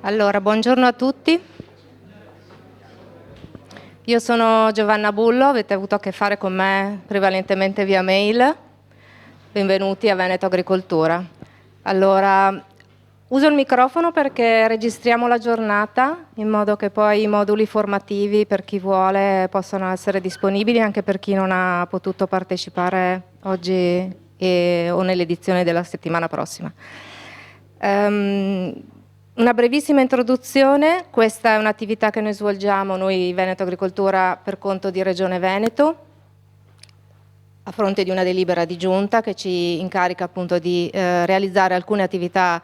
Allora, buongiorno a tutti. Io sono Giovanna Bullo, avete avuto a che fare con me prevalentemente via mail. Benvenuti a Veneto Agricoltura. Allora, uso il microfono perché registriamo la giornata in modo che poi i moduli formativi per chi vuole possano essere disponibili anche per chi non ha potuto partecipare oggi o nell'edizione della settimana prossima. Una brevissima introduzione: questa è un'attività che noi svolgiamo, noi Veneto Agricoltura, per conto di Regione Veneto, a fronte di una delibera di giunta che ci incarica appunto di realizzare alcune attività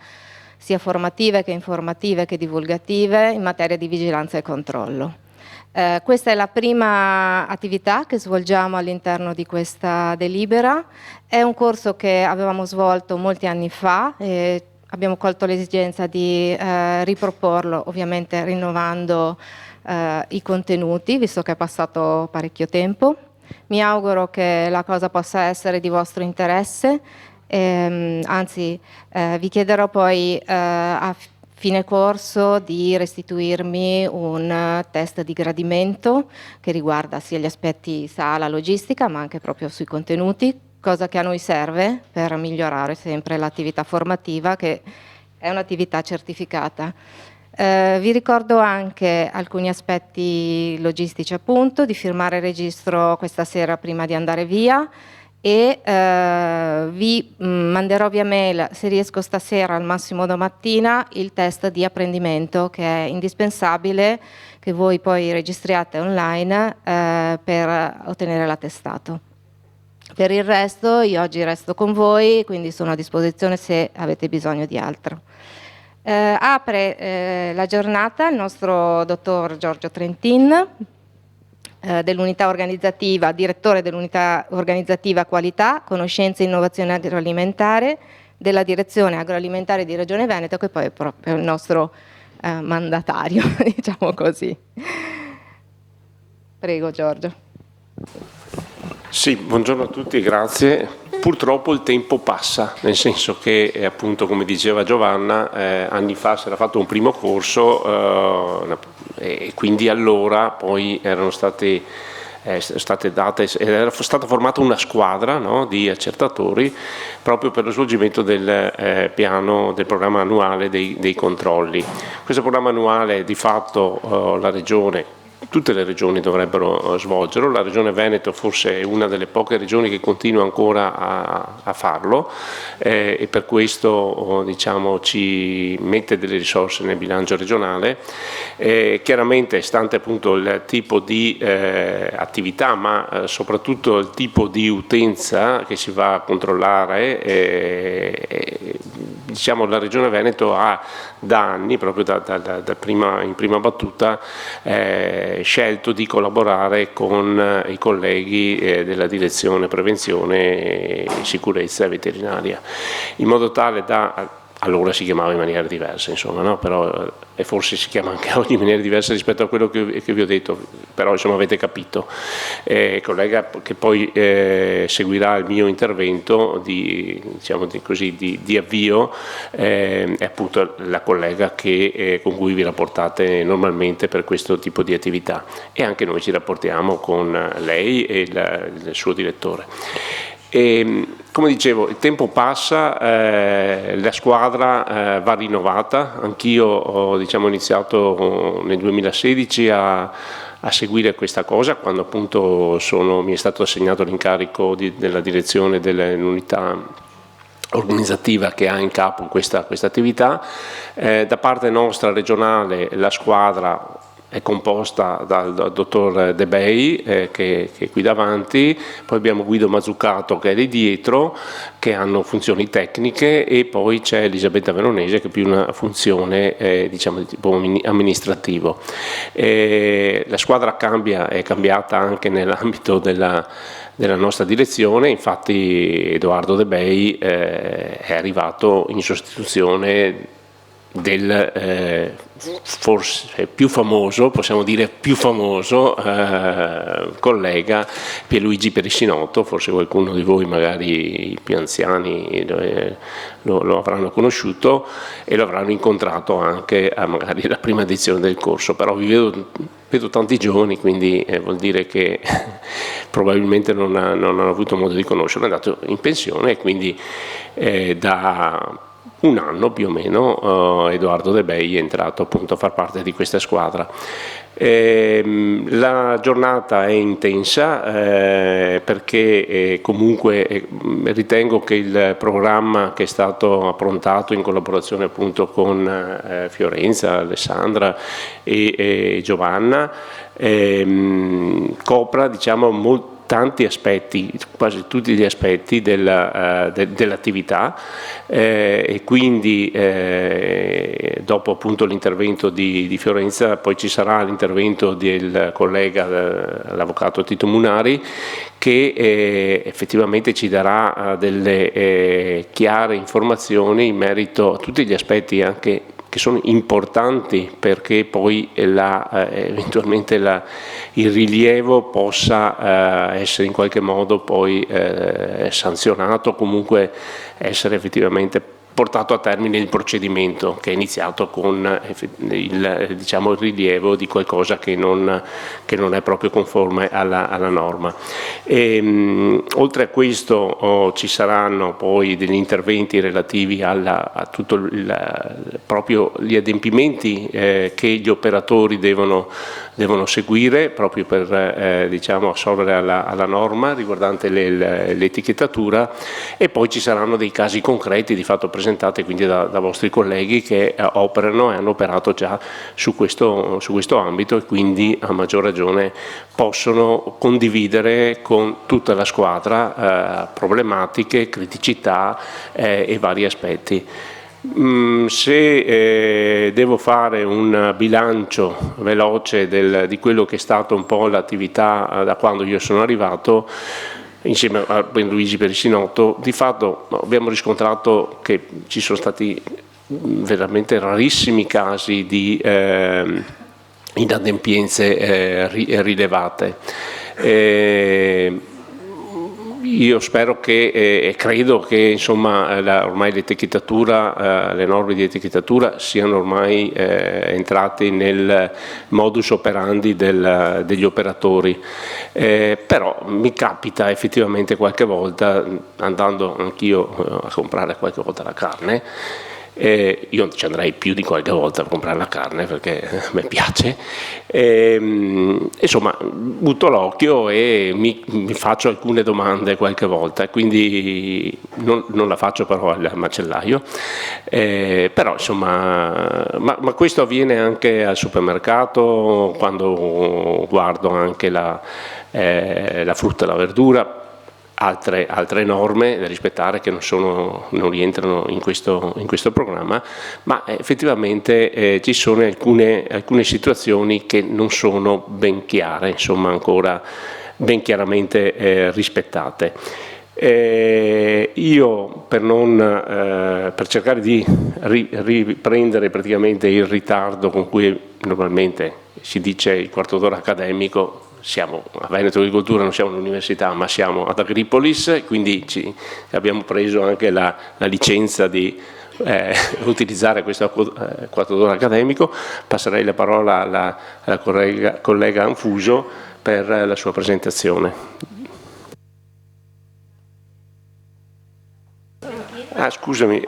sia formative che informative che divulgative in materia di vigilanza e controllo. Questa è la prima attività che svolgiamo all'interno di questa delibera. È un corso che avevamo svolto molti anni fa e abbiamo colto l'esigenza di riproporlo, ovviamente rinnovando i contenuti, visto che è passato parecchio tempo. Mi auguro che la cosa possa essere di vostro interesse, anzi vi chiederò poi a fine corso di restituirmi un test di gradimento che riguarda sia gli aspetti sala, logistica, ma anche proprio sui contenuti, cosa che a noi serve per migliorare sempre l'attività formativa, che è un'attività certificata. Vi ricordo anche alcuni aspetti logistici, appunto, di firmare il registro questa sera prima di andare via e vi manderò via mail, se riesco stasera, al massimo domattina, il test di apprendimento che è indispensabile che voi poi registriate online per ottenere l'attestato. Per il resto io oggi resto con voi, quindi sono a disposizione se avete bisogno di altro. Apre la giornata il nostro dottor Giorgio Trentin, dell'unità organizzativa, direttore dell'unità organizzativa qualità, conoscenza e innovazione agroalimentare della direzione agroalimentare di Regione Veneto, che poi è proprio il nostro mandatario, diciamo così. Prego Giorgio. Sì, buongiorno a tutti, grazie. Purtroppo il tempo passa, nel senso che appunto, come diceva Giovanna, anni fa si era fatto un primo corso e quindi allora poi erano state date, era stata formata una squadra, no, di accertatori proprio per lo svolgimento del piano, del programma annuale dei controlli. Questo programma annuale di fatto la Regione, tutte le regioni dovrebbero svolgerlo, la Regione Veneto forse è una delle poche regioni che continua ancora a farlo e per questo diciamo, ci mette delle risorse nel bilancio regionale. Chiaramente, stante appunto il tipo di attività, ma soprattutto il tipo di utenza che si va a controllare, diciamo, la Regione Veneto ha da anni, proprio in prima battuta, scelto di collaborare con i colleghi della direzione prevenzione, sicurezza e veterinaria, in modo tale da, allora si chiamava in maniera diversa, insomma, no? Però, e forse si chiama anche oggi in maniera diversa rispetto a quello che vi ho detto, però insomma avete capito. Il collega che poi seguirà il mio intervento diciamo di avvio è appunto la collega con cui vi rapportate normalmente per questo tipo di attività, e anche noi ci rapportiamo con lei e il suo direttore. E, come dicevo, il tempo passa, la squadra va rinnovata. Anch'io ho iniziato nel 2016 a seguire questa cosa, quando appunto mi è stato assegnato l'incarico della direzione dell'unità organizzativa che ha in capo questa attività. Da parte nostra regionale la squadra è composta dal dottor De Bei che è qui davanti, poi abbiamo Guido Mazzucato che è lì dietro, che hanno funzioni tecniche, e poi c'è Elisabetta Veronese che è più una funzione diciamo di tipo amministrativo. La squadra è cambiata anche nell'ambito della nostra direzione, infatti Edoardo De Bei è arrivato in sostituzione del forse più famoso, possiamo dire più famoso, collega Pierluigi Perissinotto. Forse qualcuno di voi, magari i più anziani, lo avranno conosciuto e lo avranno incontrato anche magari alla prima edizione del corso, però vedo tanti giovani, quindi vuol dire che probabilmente non hanno avuto modo di conoscerlo. È andato in pensione e quindi da un anno più o meno Edoardo De Bei è entrato appunto a far parte di questa squadra. La giornata è intensa perché comunque ritengo che il programma che è stato approntato in collaborazione appunto con Fiorenza, Alessandra e Giovanna copra, diciamo, tanti aspetti, quasi tutti gli aspetti dell'attività e quindi dopo appunto l'intervento di Fiorenza poi ci sarà l'intervento del collega, l'avvocato Tito Munari, che effettivamente ci darà delle chiare informazioni in merito a tutti gli aspetti anche che sono importanti perché poi eventualmente il rilievo possa essere in qualche modo poi sanzionato, comunque essere effettivamente portato a termine il procedimento che è iniziato con diciamo, il rilievo di qualcosa che non è proprio conforme alla norma. Oltre a questo ci saranno poi degli interventi relativi a tutto proprio gli adempimenti che gli operatori devono seguire proprio per diciamo, assolvere alla norma riguardante l'etichettatura, e poi ci saranno dei casi concreti di fatto presentate quindi da vostri colleghi che operano e hanno operato già su questo ambito e quindi a maggior ragione possono condividere con tutta la squadra problematiche, criticità e vari aspetti. Se devo fare un bilancio veloce di quello che è stato un po' l'attività da quando io sono arrivato insieme a Pierluigi Perissinotto, di fatto abbiamo riscontrato che ci sono stati veramente rarissimi casi di inadempienze rilevate. Io spero e credo che insomma ormai l'etichettatura, le norme di etichettatura siano ormai entrate nel modus operandi degli operatori, però mi capita effettivamente qualche volta, andando anch'io a comprare qualche volta la carne, io ci andrei più di qualche volta a comprare la carne perché a me piace, insomma butto l'occhio e mi faccio alcune domande qualche volta, quindi non la faccio però al macellaio, però insomma ma questo avviene anche al supermercato, quando guardo anche la frutta e la verdura. Altre norme da rispettare che non rientrano in questo programma, ma effettivamente ci sono alcune situazioni che non sono ben chiare, insomma ancora ben chiaramente rispettate. Io per cercare di riprendere praticamente il ritardo con cui normalmente si dice il quarto d'ora accademico, siamo a Veneto Agricoltura, non siamo all'università ma siamo ad Agripolis, quindi abbiamo preso anche la licenza di utilizzare questo quarto d'ora accademico. Passerei la parola alla collega Anfuso per la sua presentazione. Scusami,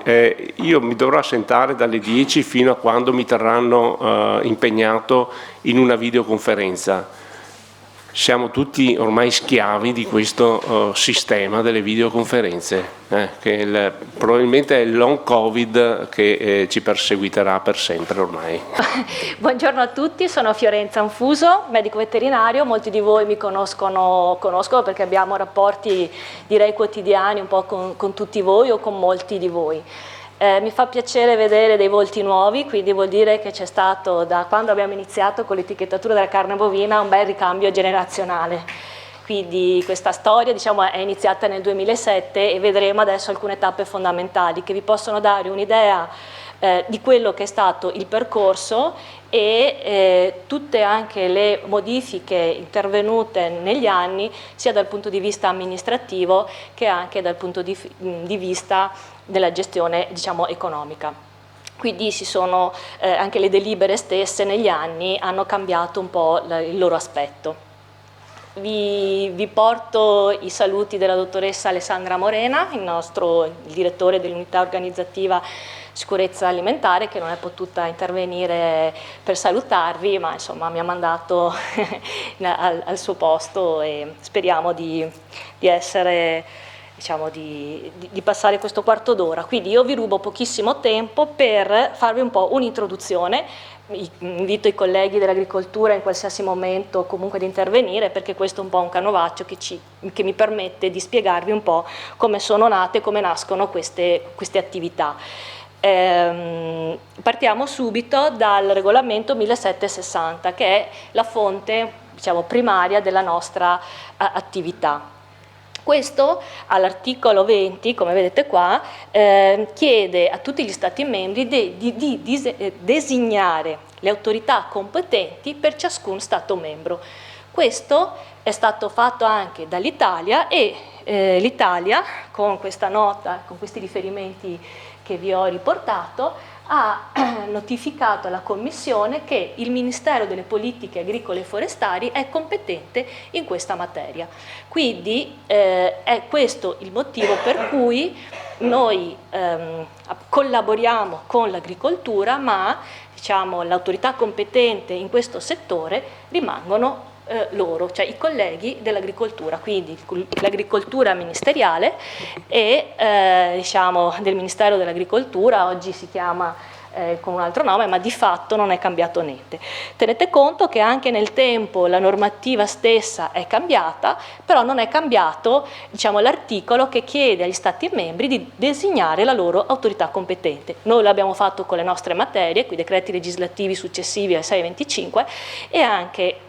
io mi dovrò assentare dalle 10 fino a quando mi terranno impegnato in una videoconferenza. Siamo tutti ormai schiavi di questo sistema delle videoconferenze, che probabilmente è il long Covid che ci perseguiterà per sempre ormai. Buongiorno a tutti, sono Fiorenza Anfuso, medico veterinario. Molti di voi mi conoscono perché abbiamo rapporti direi quotidiani un po' con tutti voi o con molti di voi. Mi fa piacere vedere dei volti nuovi, quindi vuol dire che c'è stato, da quando abbiamo iniziato con l'etichettatura della carne bovina, un bel ricambio generazionale. Quindi questa storia, diciamo, è iniziata nel 2007 e vedremo adesso alcune tappe fondamentali che vi possono dare un'idea di quello che è stato il percorso e tutte anche le modifiche intervenute negli anni, sia dal punto di vista amministrativo che anche dal punto di vista della gestione, diciamo, economica. Quindi anche le delibere stesse negli anni hanno cambiato un po' il loro aspetto. Vi porto i saluti della dottoressa Alessandra Morena, il direttore dell'unità organizzativa sicurezza alimentare, che non è potuta intervenire per salutarvi, ma insomma mi ha mandato al suo posto e speriamo di essere, diciamo, di passare questo quarto d'ora. Quindi io vi rubo pochissimo tempo per farvi un po' un'introduzione. Invito i colleghi dell'agricoltura in qualsiasi momento comunque di intervenire, perché questo è un po' un canovaccio che mi permette di spiegarvi un po' come sono nate, come nascono queste attività. Partiamo subito dal regolamento 1760, che è la fonte, diciamo, primaria della nostra attività. Questo all'articolo 20, come vedete qua, chiede a tutti gli Stati membri di designare le autorità competenti per ciascun Stato membro. Questo è stato fatto anche dall'Italia e l'Italia, con questa nota, con questi riferimenti che vi ho riportato, ha notificato alla Commissione che il Ministero delle Politiche Agricole e Forestali è competente in questa materia. Quindi è questo il motivo per cui noi collaboriamo con l'agricoltura, ma diciamo, l'autorità competente in questo settore rimangono loro, cioè i colleghi dell'agricoltura, quindi l'agricoltura ministeriale e diciamo del Ministero dell'Agricoltura, oggi si chiama con un altro nome, ma di fatto non è cambiato niente. Tenete conto che anche nel tempo la normativa stessa è cambiata, però non è cambiato, diciamo, l'articolo che chiede agli Stati membri di designare la loro autorità competente. Noi l'abbiamo fatto con le nostre materie, con i decreti legislativi successivi al 625, e anche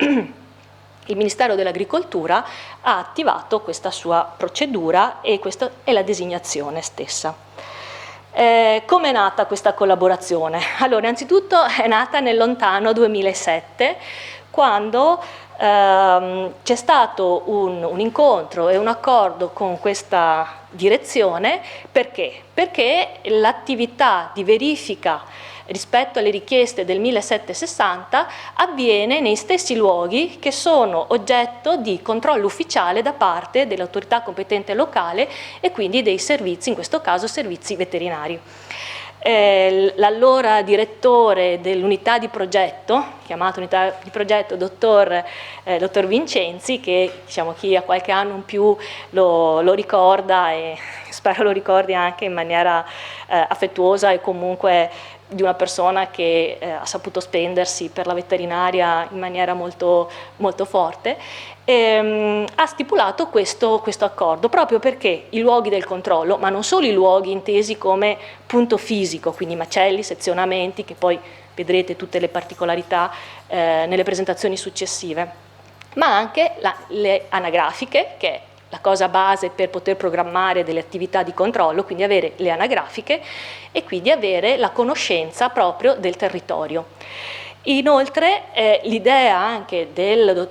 il Ministero dell'Agricoltura ha attivato questa sua procedura e questa è la designazione stessa. Come è nata questa collaborazione? Allora, innanzitutto è nata nel lontano 2007, quando c'è stato un incontro e un accordo con questa direzione. Perché? Perché l'attività di verifica rispetto alle richieste del 1760 avviene nei stessi luoghi che sono oggetto di controllo ufficiale da parte dell'autorità competente locale e quindi dei servizi, in questo caso servizi veterinari. L'allora direttore dell'unità di progetto, chiamato unità di progetto dottor Vincenzi, che diciamo chi ha qualche anno in più lo ricorda e spero lo ricordi anche in maniera affettuosa e comunque di una persona che ha saputo spendersi per la veterinaria in maniera molto, molto forte, ha stipulato questo accordo proprio perché i luoghi del controllo, ma non solo i luoghi intesi come punto fisico, quindi macelli, sezionamenti, che poi vedrete tutte le particolarità nelle presentazioni successive, ma anche le anagrafiche, che è la cosa base per poter programmare delle attività di controllo, quindi avere le anagrafiche e quindi avere la conoscenza proprio del territorio. Inoltre l'idea anche del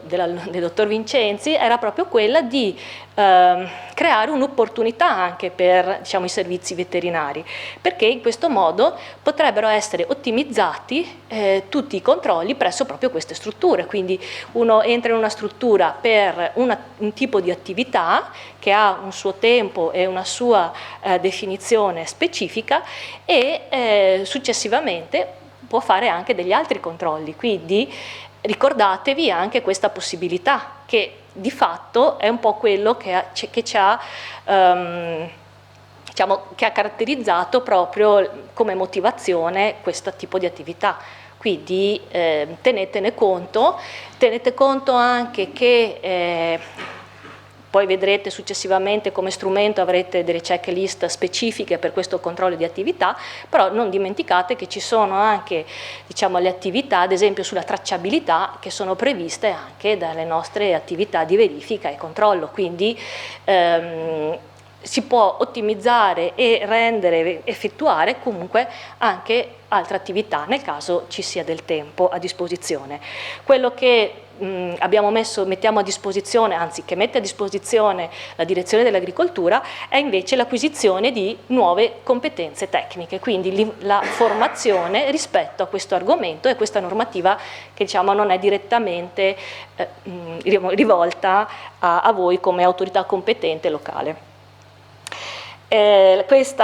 dottor Vincenzi era proprio quella di creare un'opportunità anche per, diciamo, i servizi veterinari, perché in questo modo potrebbero essere ottimizzati tutti i controlli presso proprio queste strutture. Quindi uno entra in una struttura per un tipo di attività che ha un suo tempo e una sua definizione specifica e successivamente può fare anche degli altri controlli, quindi ricordatevi anche questa possibilità che di fatto è un po' quello che ci ha diciamo, che ha caratterizzato proprio come motivazione questo tipo di attività. Quindi tenete conto anche che poi vedrete successivamente come strumento avrete delle checklist specifiche per questo controllo di attività, però non dimenticate che ci sono anche, diciamo, le attività, ad esempio sulla tracciabilità, che sono previste anche dalle nostre attività di verifica e controllo. Quindi si può ottimizzare e effettuare comunque anche altre attività nel caso ci sia del tempo a disposizione. Quello che mettiamo a disposizione, anzi che mette a disposizione la direzione dell'agricoltura, è invece l'acquisizione di nuove competenze tecniche, quindi la formazione rispetto a questo argomento e questa normativa che diciamo non è direttamente rivolta a voi come autorità competente locale. Questo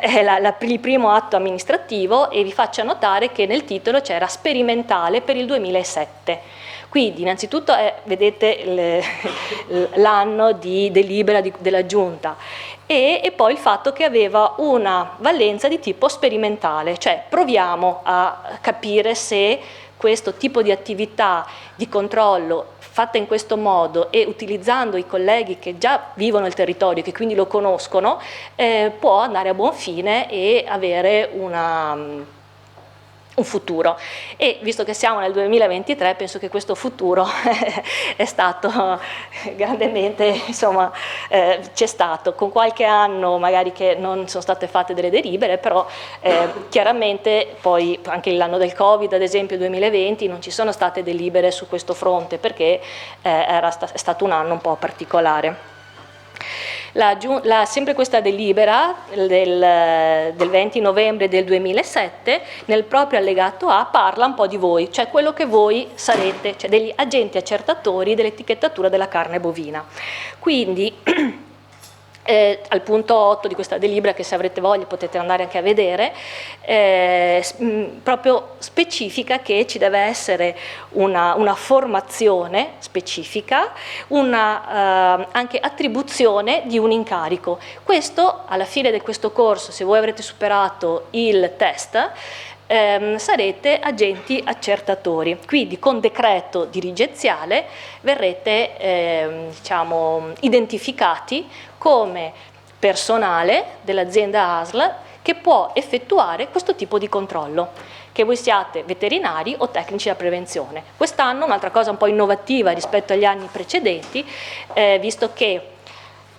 è il primo atto amministrativo e vi faccio notare che nel titolo c'era sperimentale per il 2007. Quindi innanzitutto vedete l'anno di delibera della Giunta e poi il fatto che aveva una valenza di tipo sperimentale, cioè proviamo a capire se questo tipo di attività di controllo fatta in questo modo e utilizzando i colleghi che già vivono il territorio, che quindi lo conoscono, può andare a buon fine e avere un futuro. E visto che siamo nel 2023 penso che questo futuro è stato grandemente, insomma, c'è stato, con qualche anno magari che non sono state fatte delle delibere, però chiaramente poi anche l'anno del Covid, ad esempio il 2020, non ci sono state delibere su questo fronte perché è stato un anno un po' particolare. Sempre questa delibera del 20 novembre del 2007 nel proprio allegato A parla un po' di voi, cioè quello che voi sarete, cioè degli agenti accertatori dell'etichettatura della carne bovina. Quindi al punto 8 di questa delibera, che se avrete voglia potete andare anche a vedere, proprio specifica che ci deve essere una formazione specifica, anche attribuzione di un incarico. Questo alla fine di questo corso, se voi avrete superato il test, sarete agenti accertatori, quindi con decreto dirigenziale verrete diciamo, identificati come personale dell'azienda ASL che può effettuare questo tipo di controllo, che voi siate veterinari o tecnici da prevenzione. Quest'anno un'altra cosa un po' innovativa rispetto agli anni precedenti, visto che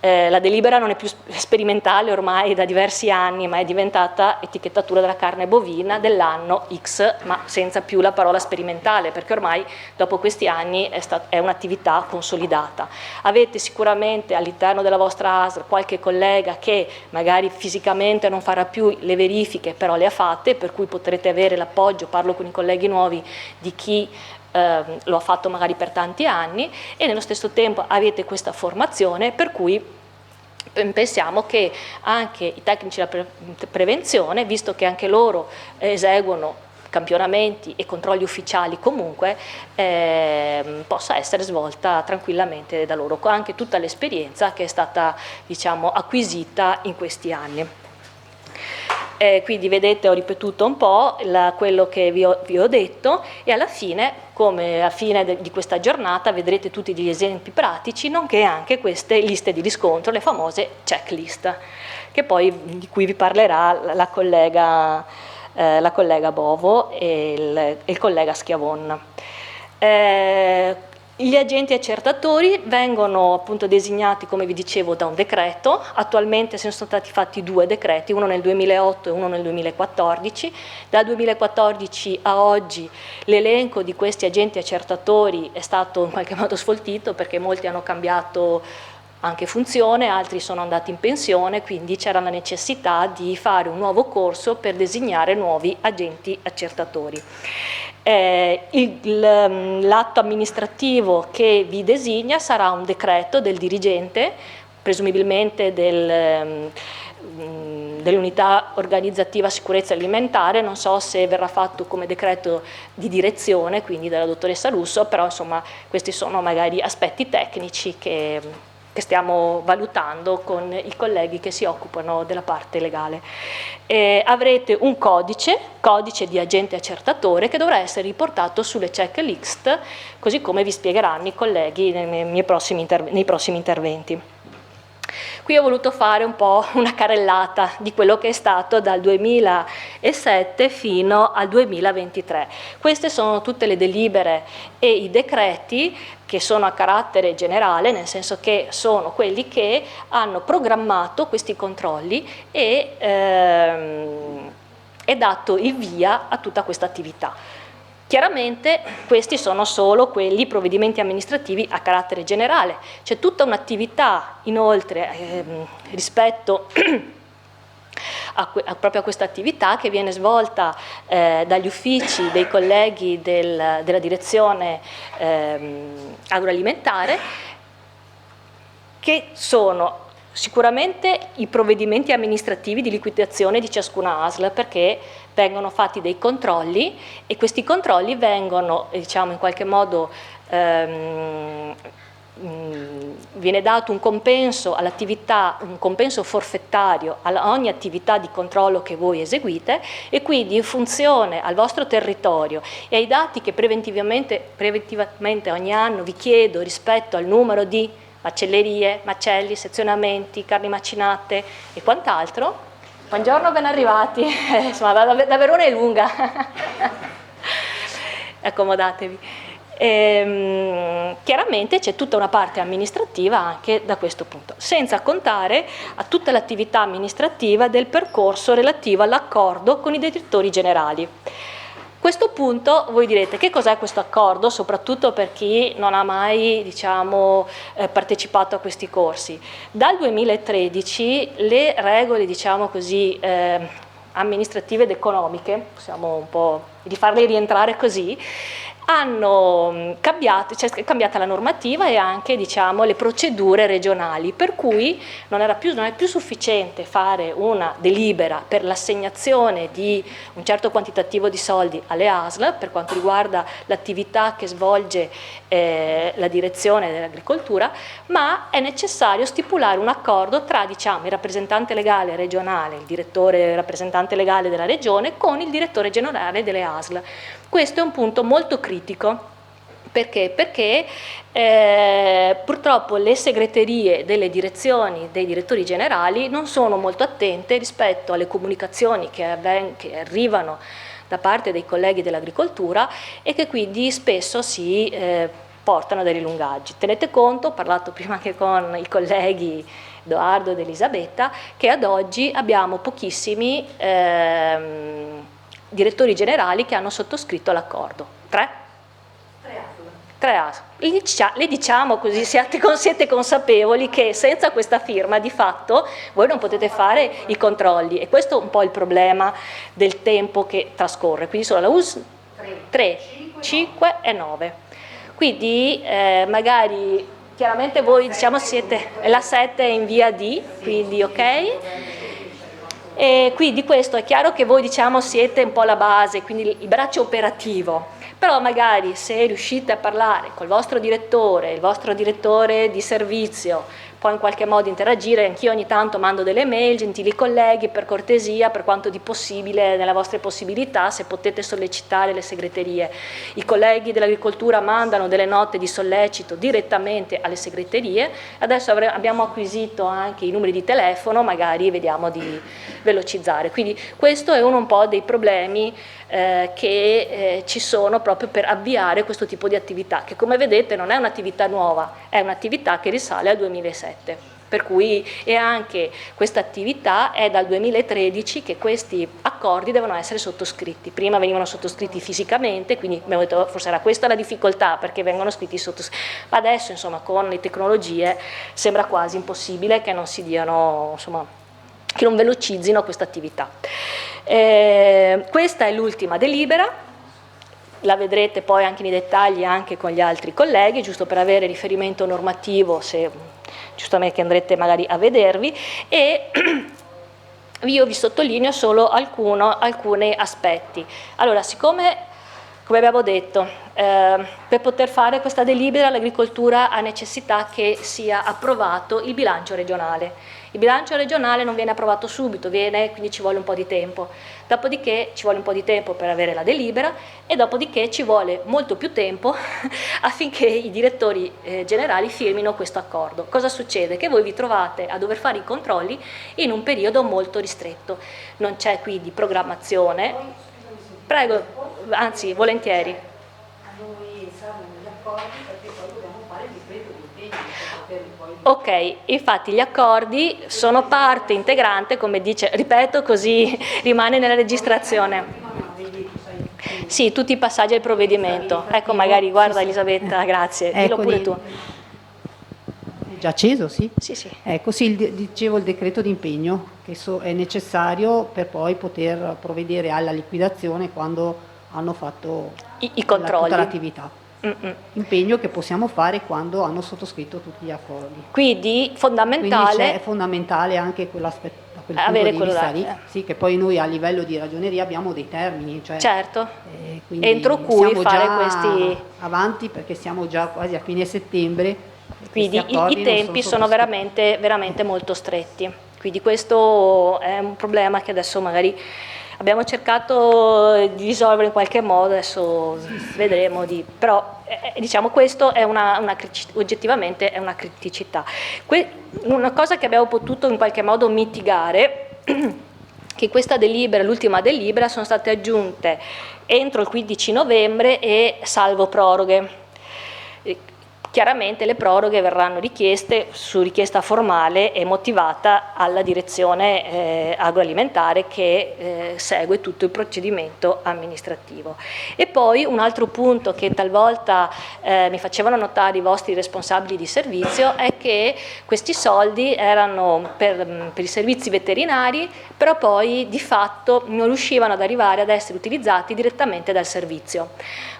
la delibera non è più sperimentale ormai da diversi anni, ma è diventata etichettatura della carne bovina dell'anno X, ma senza più la parola sperimentale, perché ormai dopo questi anni è un'attività consolidata. Avete sicuramente all'interno della vostra ASL qualche collega che magari fisicamente non farà più le verifiche, però le ha fatte, per cui potrete avere l'appoggio, parlo con i colleghi nuovi, di chi lo ha fatto magari per tanti anni, e nello stesso tempo avete questa formazione, per cui pensiamo che anche i tecnici della prevenzione, visto che anche loro eseguono campionamenti e controlli ufficiali comunque, possa essere svolta tranquillamente da loro, con anche tutta l'esperienza che è stata, diciamo, acquisita in questi anni. Quindi vedete, ho ripetuto un po' quello che vi ho detto, e alla fine, come alla fine di questa giornata, vedrete tutti degli esempi pratici, nonché anche queste liste di riscontro, le famose checklist, che poi di cui vi parlerà la collega Bovo e il collega Schiavon. Gli agenti accertatori vengono appunto designati, come vi dicevo, da un decreto. Attualmente sono stati fatti 2 decreti, uno nel 2008 e uno nel 2014. Dal 2014 a oggi l'elenco di questi agenti accertatori è stato in qualche modo sfoltito, perché molti hanno cambiato anche funzione, altri sono andati in pensione, quindi c'era la necessità di fare un nuovo corso per designare nuovi agenti accertatori. L'atto amministrativo che vi designa sarà un decreto del dirigente, presumibilmente dell'unità organizzativa sicurezza alimentare, non so se verrà fatto come decreto di direzione, quindi dalla dottoressa Russo, però insomma questi sono magari aspetti tecnici che stiamo valutando con i colleghi che si occupano della parte legale. Avrete un codice di agente accertatore, che dovrà essere riportato sulle checklist, così come vi spiegheranno i colleghi nei prossimi interventi. Qui ho voluto fare un po' una carrellata di quello che è stato dal 2007 fino al 2023. Queste sono tutte le delibere e i decreti che sono a carattere generale, nel senso che sono quelli che hanno programmato questi controlli e dato il via a tutta questa attività. Chiaramente questi sono solo quelli provvedimenti amministrativi a carattere generale, c'è tutta un'attività inoltre rispetto proprio a questa attività che viene svolta dagli uffici dei colleghi della direzione agroalimentare, che sono sicuramente i provvedimenti amministrativi di liquidazione di ciascuna ASL, perché vengono fatti dei controlli e questi controlli vengono, diciamo, in qualche modo viene dato un compenso all'attività, un compenso forfettario a ogni attività di controllo che voi eseguite, e quindi in funzione al vostro territorio e ai dati che preventivamente ogni anno vi chiedo rispetto al numero di macellerie, macelli, sezionamenti, carni macinate e quant'altro. Buongiorno, ben arrivati. Insomma, da Verona è lunga. Accomodatevi. Chiaramente c'è tutta una parte amministrativa anche da questo punto, senza contare a tutta l'attività amministrativa del percorso relativo all'accordo con i direttori generali. A questo punto voi direte: che cos'è questo accordo, soprattutto per chi non ha mai, diciamo, partecipato a questi corsi. Dal 2013 le regole, diciamo così, amministrative ed economiche, possiamo un po' rifarle rientrare così, hanno cambiato, cioè è cambiata la normativa e anche, diciamo, le procedure regionali, per cui non è più sufficiente fare una delibera per l'assegnazione di un certo quantitativo di soldi alle ASL per quanto riguarda l'attività che svolge la direzione dell'agricoltura, ma è necessario stipulare un accordo tra, diciamo, il rappresentante legale regionale, il direttore rappresentante legale della regione, con il direttore generale delle ASL. Questo è un punto molto critico. Perché? Perché purtroppo le segreterie delle direzioni, dei direttori generali, non sono molto attente rispetto alle comunicazioni che arrivano da parte dei colleghi dell'agricoltura e che quindi spesso si portano dei rilungaggi. Tenete conto, ho parlato prima anche con i colleghi Edoardo ed Elisabetta, che ad oggi abbiamo pochissimi direttori generali che hanno sottoscritto l'accordo. 3 ASL. Le diciamo così, siete consapevoli che senza questa firma di fatto voi non potete fare i controlli, e questo è un po' il problema del tempo che trascorre. Quindi sono la US 3, 5 e 9. Quindi magari chiaramente voi, diciamo, siete, la 7 è in via D, quindi ok. E quindi questo è chiaro che voi, diciamo, siete un po' la base, quindi il braccio operativo, però magari se riuscite a parlare col vostro direttore, il vostro direttore di servizio, poi in qualche modo interagire. Anch'io ogni tanto mando delle mail: gentili colleghi, per cortesia, per quanto di possibile, nelle vostre possibilità, se potete sollecitare le segreterie. I colleghi dell'agricoltura mandano delle note di sollecito direttamente alle segreterie. Adesso abbiamo acquisito anche i numeri di telefono, magari vediamo di velocizzare. Quindi questo è un po' dei problemi che ci sono proprio per avviare questo tipo di attività, che come vedete non è un'attività nuova, è un'attività che risale al 2007, per cui e anche questa attività è dal 2013 che questi accordi devono essere sottoscritti. Prima venivano sottoscritti fisicamente, quindi abbiamo detto forse era questa la difficoltà, perché vengono scritti ma adesso, insomma, con le tecnologie sembra quasi impossibile che non si diano, insomma, che non velocizzino questa attività. Questa è l'ultima delibera, la vedrete poi anche nei dettagli anche con gli altri colleghi, giusto per avere riferimento normativo, se giustamente che andrete magari a vedervi, e io vi sottolineo solo alcuni aspetti. Allora, siccome come abbiamo detto, per poter fare questa delibera l'agricoltura ha necessità che sia approvato il bilancio regionale. Il bilancio regionale non viene approvato subito, quindi ci vuole un po' di tempo. Dopodiché ci vuole un po' di tempo per avere la delibera e dopodiché ci vuole molto più tempo affinché i direttori generali firmino questo accordo. Cosa succede? Che voi vi trovate a dover fare i controlli in un periodo molto ristretto. Non c'è quindi programmazione. Prego, anzi, volentieri. Noi siamo gli accordi perché poi dobbiamo fare il decreto di impegno per poterli poi... Ok, infatti gli accordi sono parte integrante, come dice, ripeto così rimane nella registrazione. Sì, tutti i passaggi del provvedimento. Ecco, magari guarda Elisabetta, grazie, dillo pure tu. È già acceso, sì? Sì, sì. Ecco, sì, dicevo il decreto d'impegno che è necessario per poi poter provvedere alla liquidazione quando hanno fatto I controlli. tutta l'attività. Impegno che possiamo fare quando hanno sottoscritto tutti gli accordi. Quindi fondamentale... È fondamentale anche quell'aspetto, da quel punto avere di quello vista là. lì, sì, che poi noi a livello di ragioneria abbiamo dei termini, cioè, Certo, quindi entro cui siamo fare già questi... avanti perché siamo già quasi a fine settembre. Quindi Questi accordi i non tempi sono sottoscritti. veramente molto stretti. Quindi questo è un problema che adesso magari abbiamo cercato di risolvere in qualche modo, adesso vedremo, però diciamo questo è oggettivamente è una criticità. Una cosa che abbiamo potuto in qualche modo mitigare, che questa delibera, l'ultima delibera, sono state aggiunte entro il 15 novembre e salvo proroghe. Chiaramente le proroghe verranno richieste su richiesta formale e motivata alla direzione agroalimentare che segue tutto il procedimento amministrativo. E poi un altro punto che talvolta mi facevano notare i vostri responsabili di servizio è che questi soldi erano per i servizi veterinari, però poi di fatto non riuscivano ad arrivare ad essere utilizzati direttamente dal servizio.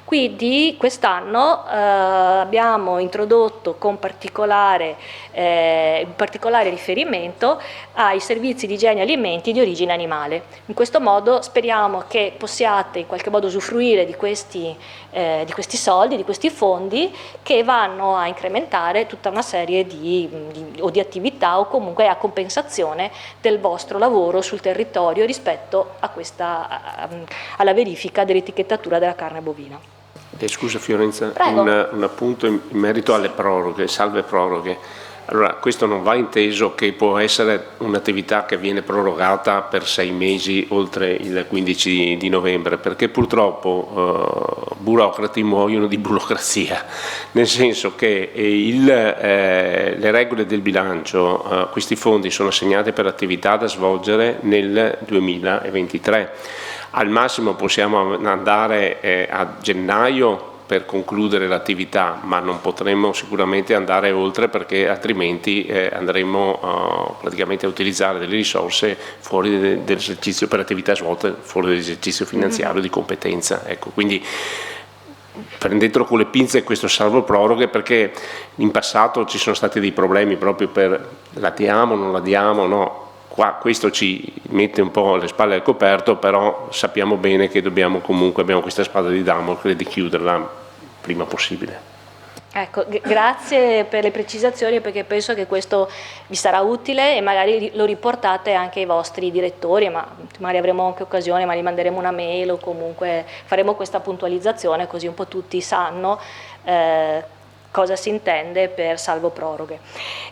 Quindi quest'anno abbiamo introdotto con particolare riferimento ai servizi di igiene alimenti di origine animale. In questo modo speriamo che possiate in qualche modo usufruire di questi soldi, di questi fondi che vanno a incrementare tutta una serie di attività o comunque a compensazione del vostro lavoro sul territorio rispetto a alla verifica dell'etichettatura della carne bovina. Scusa Fiorenza, Prego. un appunto in merito alle proroghe, salve proroghe. Allora, questo non va inteso che può essere un'attività che viene prorogata per 6 mesi oltre il 15 di novembre, perché purtroppo burocrati muoiono di burocrazia, nel senso che le regole del bilancio, questi fondi sono assegnati per attività da svolgere nel 2023. Al massimo possiamo andare a gennaio per concludere l'attività, ma non potremo sicuramente andare oltre perché altrimenti andremo praticamente a utilizzare delle risorse fuori dell'esercizio per attività svolte fuori dall'esercizio finanziario di competenza. Ecco, quindi prendetelo con le pinze questo salvo proroghe, perché in passato ci sono stati dei problemi proprio per la diamo, non la diamo, no. Qua questo ci mette un po' le spalle al coperto, però sappiamo bene che abbiamo questa spada di Damocle di chiuderla prima possibile. Ecco, grazie per le precisazioni, perché penso che questo vi sarà utile e magari lo riportate anche ai vostri direttori, ma magari avremo anche occasione, ma gli manderemo una mail o comunque faremo questa puntualizzazione così un po' tutti sanno cosa si intende per salvo proroghe.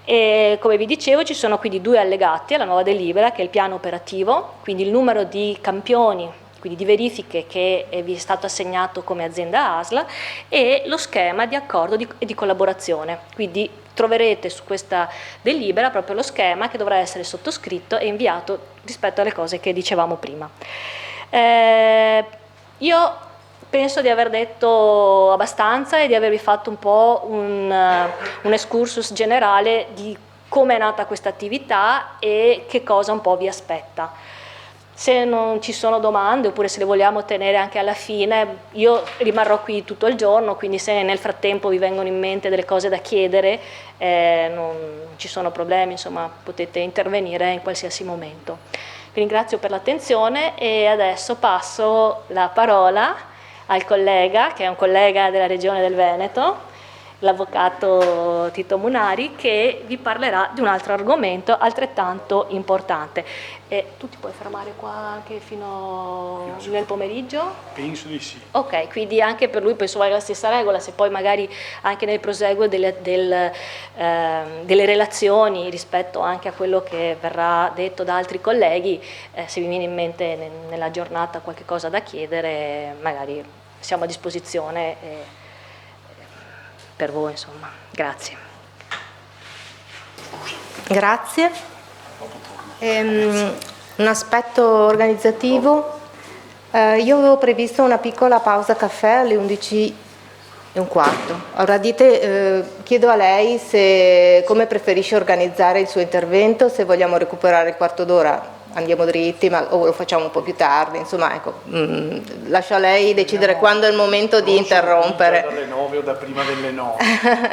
E come vi dicevo ci sono quindi 2 allegati alla nuova delibera, che è il piano operativo, quindi il numero di campioni, quindi di verifiche che vi è stato assegnato come azienda ASL, e lo schema di accordo e di collaborazione. Quindi troverete su questa delibera proprio lo schema che dovrà essere sottoscritto e inviato rispetto alle cose che dicevamo prima. Io penso di aver detto abbastanza e di avervi fatto un po' un excursus generale di come è nata questa attività e che cosa un po' vi aspetta. Se non ci sono domande, oppure se le vogliamo tenere anche alla fine, io rimarrò qui tutto il giorno, quindi se nel frattempo vi vengono in mente delle cose da chiedere, non ci sono problemi, insomma potete intervenire in qualsiasi momento. Vi ringrazio per l'attenzione e adesso passo la parola al collega, che è un collega della Regione del Veneto, l'avvocato Tito Munari, che vi parlerà di un altro argomento altrettanto importante. Tu ti puoi fermare qua anche fino nel pomeriggio? Penso di sì. Ok, quindi anche per lui penso valga la stessa regola, se poi magari anche nel proseguo delle relazioni rispetto anche a quello che verrà detto da altri colleghi, se vi viene in mente nella giornata qualche cosa da chiedere, magari siamo a disposizione per voi, insomma. Grazie. Grazie. Un aspetto organizzativo. Io avevo previsto una piccola pausa caffè alle 11:15. Ora chiedo a lei come preferisce organizzare il suo intervento, se vogliamo recuperare il quarto d'ora andiamo dritti, o lo facciamo un po' più tardi, insomma, ecco, lascio a lei decidere quando è il momento di interrompere. Dalle 9 o da prima delle 9,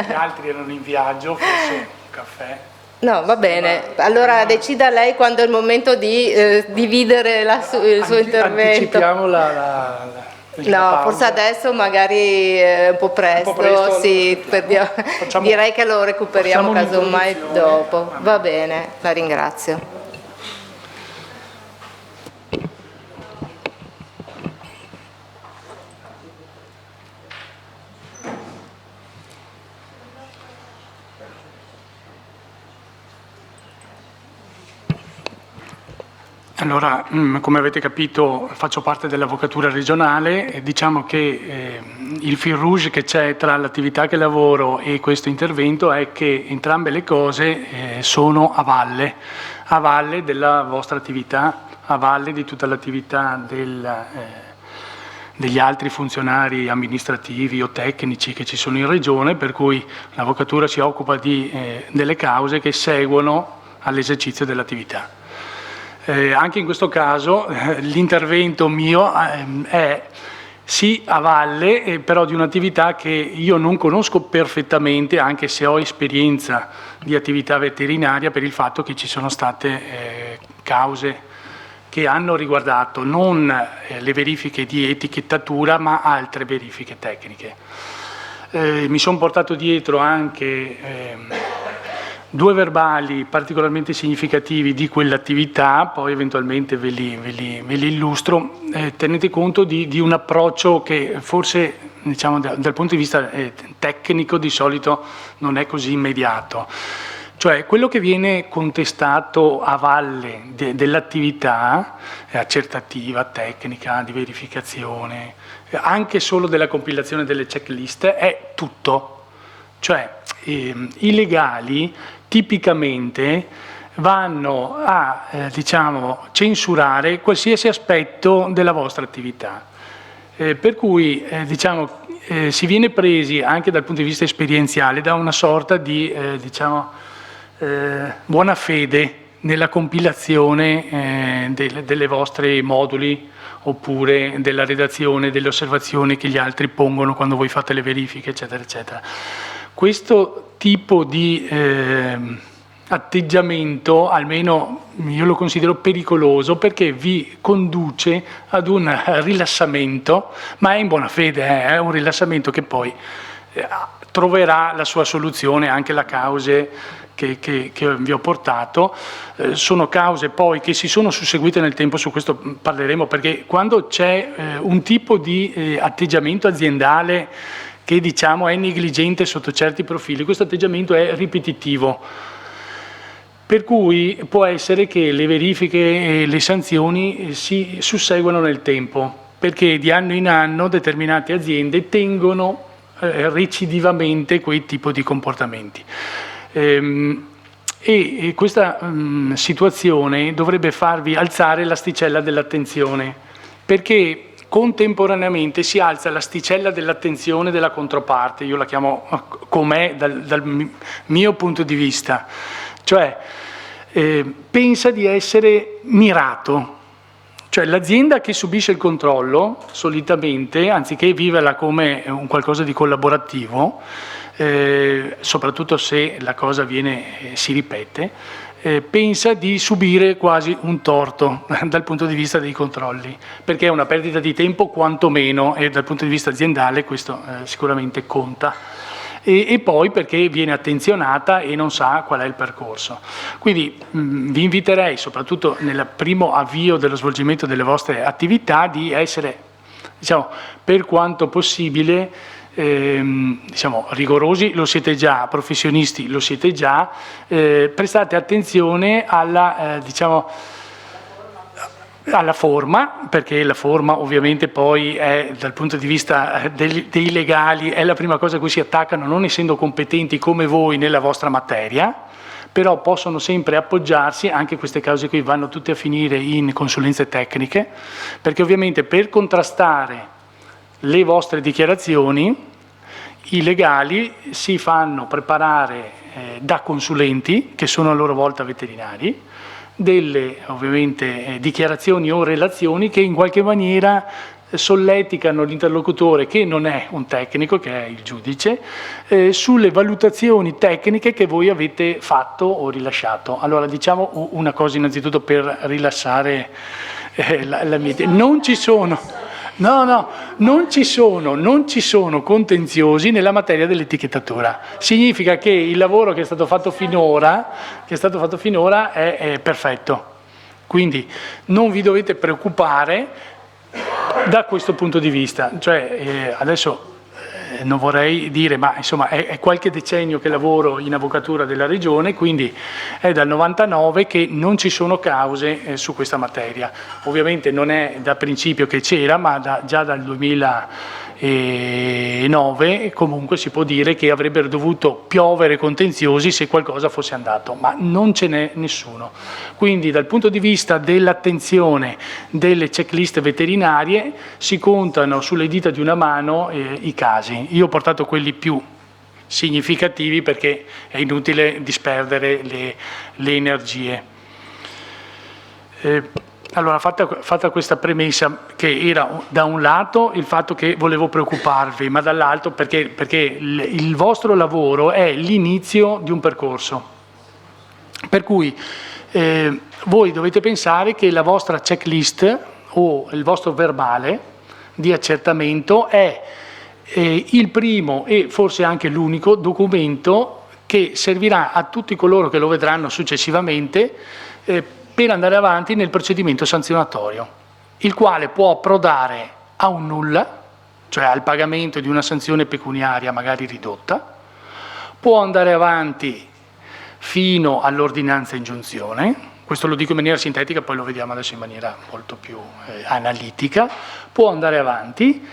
gli altri erano in viaggio, forse un caffè. No, va bene, allora decida lei quando è il momento di dividere il suo intervento. Anticipiamo No, forse adesso magari è un po' presto, sì, direi che lo recuperiamo casomai dopo. Va bene, la ringrazio. Allora, come avete capito, faccio parte dell'avvocatura regionale e diciamo che il fil rouge che c'è tra l'attività che lavoro e questo intervento è che entrambe le cose sono a valle della vostra attività, a valle di tutta l'attività degli altri funzionari amministrativi o tecnici che ci sono in regione, per cui l'avvocatura si occupa delle cause che seguono all'esercizio dell'attività. Anche in questo caso l'intervento mio è sì a valle, però di un'attività che io non conosco perfettamente, anche se ho esperienza di attività veterinaria, per il fatto che ci sono state cause che hanno riguardato non le verifiche di etichettatura, ma altre verifiche tecniche. Mi sono portato dietro anche 2 verbali particolarmente significativi di quell'attività, poi eventualmente ve li illustro. Tenete conto di un approccio che forse, diciamo, dal punto di vista tecnico di solito non è così immediato. Cioè, quello che viene contestato a valle dell'attività accertativa, tecnica, di verificazione, anche solo della compilazione delle checklist, è tutto. Cioè, i legali tipicamente vanno a censurare qualsiasi aspetto della vostra attività. Per cui si viene presi anche dal punto di vista esperienziale da una sorta di buona fede nella compilazione delle vostre moduli oppure della redazione delle osservazioni che gli altri pongono quando voi fate le verifiche, eccetera, eccetera. Questo tipo di atteggiamento, almeno io lo considero pericoloso, perché vi conduce ad un rilassamento, ma è in buona fede, è un rilassamento che poi troverà la sua soluzione anche la cause che vi ho portato. Sono cause poi che si sono susseguite nel tempo, su questo parleremo, perché quando c'è un tipo di atteggiamento aziendale che diciamo è negligente sotto certi profili, questo atteggiamento è ripetitivo, per cui può essere che le verifiche e le sanzioni si susseguano nel tempo, perché di anno in anno determinate aziende tengono recidivamente quei tipo di comportamenti. E questa situazione dovrebbe farvi alzare l'asticella dell'attenzione, perché contemporaneamente si alza l'asticella dell'attenzione della controparte, io la chiamo com'è dal mio punto di vista, cioè pensa di essere mirato. Cioè l'azienda che subisce il controllo, solitamente, anziché viverla come un qualcosa di collaborativo, soprattutto se la cosa si ripete, pensa di subire quasi un torto dal punto di vista dei controlli, perché è una perdita di tempo quantomeno, e dal punto di vista aziendale questo sicuramente conta. E poi perché viene attenzionata e non sa qual è il percorso. Quindi vi inviterei, soprattutto nel primo avvio dello svolgimento delle vostre attività, di essere, diciamo, per quanto possibile, diciamo, rigorosi, lo siete già, professionisti lo siete già, prestate attenzione alla, diciamo, alla forma, perché la forma ovviamente poi è, dal punto di vista dei legali, è la prima cosa a cui si attaccano, non essendo competenti come voi nella vostra materia, però possono sempre appoggiarsi, anche queste cause qui vanno tutte a finire in consulenze tecniche, perché ovviamente per contrastare le vostre dichiarazioni i legali si fanno preparare da consulenti, che sono a loro volta veterinari, delle ovviamente dichiarazioni o relazioni che in qualche maniera solleticano l'interlocutore, che non è un tecnico, che è il giudice, sulle valutazioni tecniche che voi avete fatto o rilasciato. Allora, diciamo una cosa innanzitutto per rilassare la mia... Non ci sono... non ci sono contenziosi nella materia dell'etichettatura. Significa che il lavoro che è stato fatto finora è perfetto. Quindi non vi dovete preoccupare da questo punto di vista. Cioè, adesso non vorrei dire, ma insomma è qualche decennio che lavoro in avvocatura della Regione, quindi è dal 99 che non ci sono cause su questa materia. Ovviamente non è da principio che c'era, ma già dal 2009 comunque si può dire che avrebbero dovuto piovere contenziosi se qualcosa fosse andato, ma non ce n'è nessuno. Quindi dal punto di vista dell'attenzione delle checklist veterinarie si contano sulle dita di una mano i casi. Io ho portato quelli più significativi perché è inutile disperdere le energie. Allora, fatta questa premessa, che era da un lato il fatto che volevo preoccuparvi, ma dall'altro perché il vostro lavoro è l'inizio di un percorso. Per cui voi dovete pensare che la vostra checklist o il vostro verbale di accertamento è il primo e forse anche l'unico documento che servirà a tutti coloro che lo vedranno successivamente per andare avanti nel procedimento sanzionatorio, il quale può approdare a un nulla, cioè al pagamento di una sanzione pecuniaria magari ridotta, può andare avanti fino all'ordinanza ingiunzione, questo lo dico in maniera sintetica, poi lo vediamo adesso in maniera molto più analitica, può andare avanti.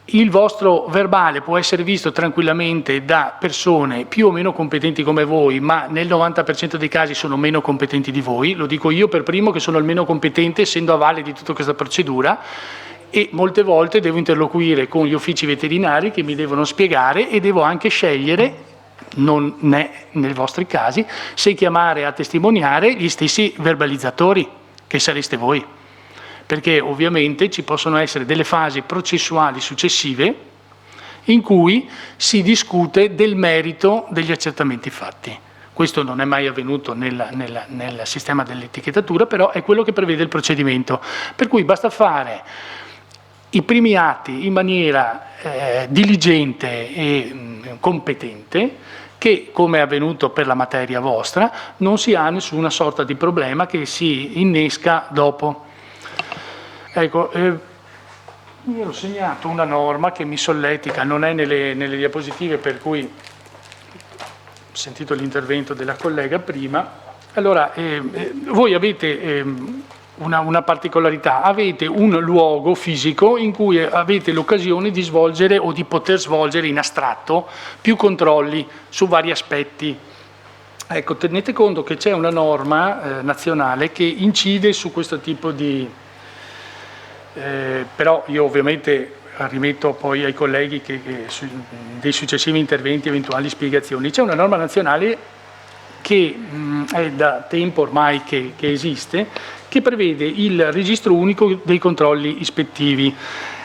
Il vostro verbale può essere visto tranquillamente da persone più o meno competenti come voi, ma nel 90% dei casi sono meno competenti di voi, lo dico io per primo che sono il meno competente essendo a valle di tutta questa procedura, e molte volte devo interloquire con gli uffici veterinari che mi devono spiegare e devo anche scegliere, non è nei vostri casi, se chiamare a testimoniare gli stessi verbalizzatori, che sareste voi. Perché ovviamente ci possono essere delle fasi processuali successive in cui si discute del merito degli accertamenti fatti. Questo non è mai avvenuto nel sistema dell'etichettatura, però è quello che prevede il procedimento. Per cui basta fare i primi atti in maniera diligente e competente, che, come è avvenuto per la materia vostra, non si ha nessuna sorta di problema che si innesca dopo. Ecco, io ho segnato una norma che mi solletica, non è nelle diapositive, per cui ho sentito l'intervento della collega prima. Allora, voi avete una particolarità, avete un luogo fisico in cui avete l'occasione di svolgere o di poter svolgere in astratto più controlli su vari aspetti. Ecco, tenete conto che c'è una norma nazionale che incide su questo tipo di... però io ovviamente rimetto poi ai colleghi dei successivi interventi eventuali spiegazioni. C'è una norma nazionale che è da tempo ormai che esiste, che prevede il registro unico dei controlli ispettivi.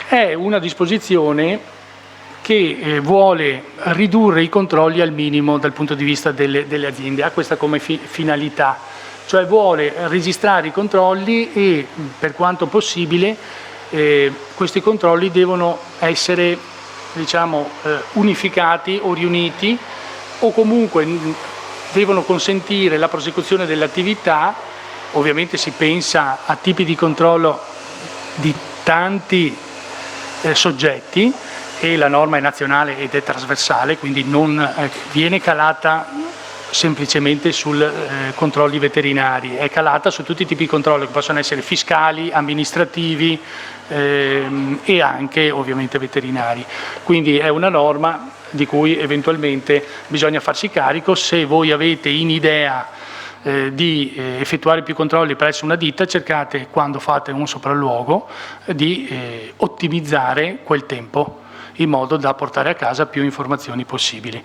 È una disposizione che vuole ridurre i controlli al minimo dal punto di vista delle aziende, ha questa come finalità, cioè vuole registrare i controlli e per quanto possibile questi controlli devono essere, diciamo, unificati o riuniti, o comunque devono consentire la prosecuzione dell'attività. Ovviamente si pensa a tipi di controllo di tanti soggetti, e la norma è nazionale ed è trasversale, quindi non viene calata semplicemente sui controlli veterinari, è calata su tutti i tipi di controlli che possono essere fiscali, amministrativi e anche ovviamente veterinari. Quindi è una norma di cui eventualmente bisogna farsi carico. Se voi avete in idea di effettuare più controlli presso una ditta, cercate, quando fate un sopralluogo, di ottimizzare quel tempo in modo da portare a casa più informazioni possibili.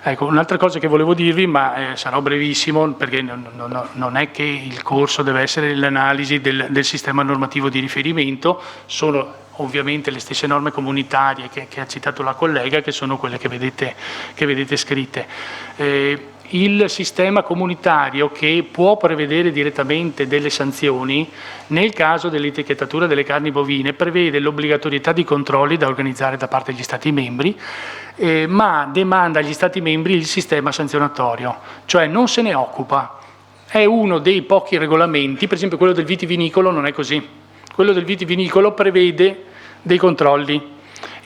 Ecco, un'altra cosa che volevo dirvi, ma sarò brevissimo, perché non è che il corso deve essere l'analisi del sistema normativo di riferimento, sono ovviamente le stesse norme comunitarie che ha citato la collega, che sono quelle che vedete scritte. Il sistema comunitario, che può prevedere direttamente delle sanzioni, nel caso dell'etichettatura delle carni bovine, prevede l'obbligatorietà di controlli da organizzare da parte degli Stati membri, ma demanda agli Stati membri il sistema sanzionatorio, cioè non se ne occupa. È uno dei pochi regolamenti, per esempio quello del vitivinicolo non è così. Quello del vitivinicolo prevede dei controlli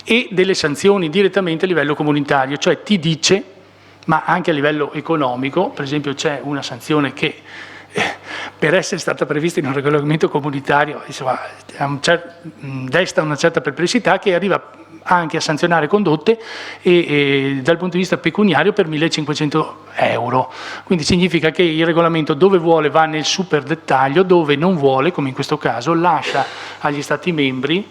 e delle sanzioni direttamente a livello comunitario, cioè ti dice, ma anche a livello economico, per esempio c'è una sanzione che per essere stata prevista in un regolamento comunitario, insomma, desta una certa perplessità, che arriva anche a sanzionare condotte e dal punto di vista pecuniario per 1.500 euro. Quindi significa che il regolamento, dove vuole, va nel super dettaglio, dove non vuole, come in questo caso, lascia agli Stati membri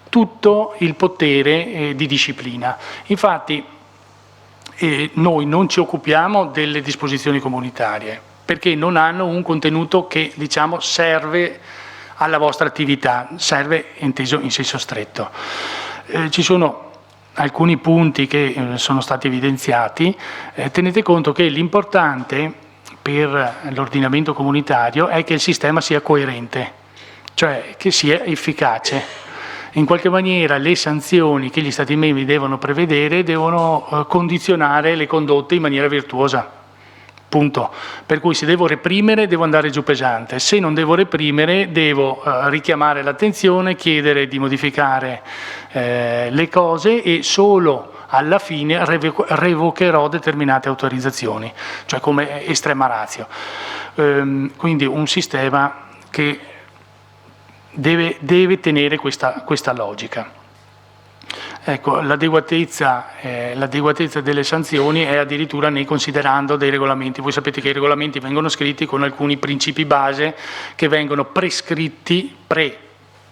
tutto il potere di disciplina. Infatti noi non ci occupiamo delle disposizioni comunitarie, perché non hanno un contenuto che, diciamo, serve alla vostra attività, serve inteso in senso stretto. Ci sono alcuni punti che sono stati evidenziati. Tenete conto che l'importante per l'ordinamento comunitario è che il sistema sia coerente, cioè che sia efficace. In qualche maniera le sanzioni che gli Stati membri devono prevedere devono condizionare le condotte in maniera virtuosa. Punto. Per cui se devo reprimere devo andare giù pesante, se non devo reprimere devo richiamare l'attenzione, chiedere di modificare le cose e solo alla fine revocherò determinate autorizzazioni, cioè come estrema ratio. Quindi un sistema che deve tenere questa logica. Ecco, l'adeguatezza delle sanzioni è addirittura nei considerando dei regolamenti. Voi sapete che i regolamenti vengono scritti con alcuni principi base che vengono prescritti,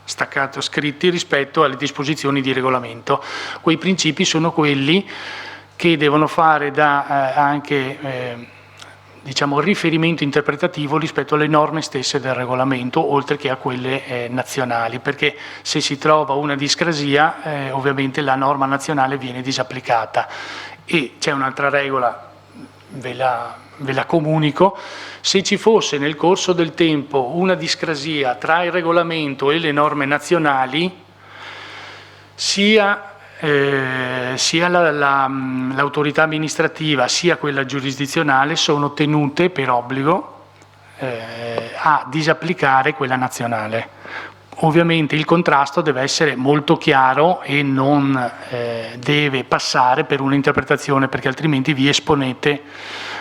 scritti rispetto alle disposizioni di regolamento. Quei principi sono quelli che devono fare da anche diciamo, riferimento interpretativo rispetto alle norme stesse del regolamento, oltre che a quelle nazionali, perché se si trova una discrasia ovviamente la norma nazionale viene disapplicata. E c'è un'altra regola, ve la comunico: se ci fosse nel corso del tempo una discrasia tra il regolamento e le norme nazionali, sia l'autorità amministrativa sia quella giurisdizionale sono tenute per obbligo a disapplicare quella nazionale. Ovviamente il contrasto deve essere molto chiaro e non deve passare per un'interpretazione, perché altrimenti vi esponete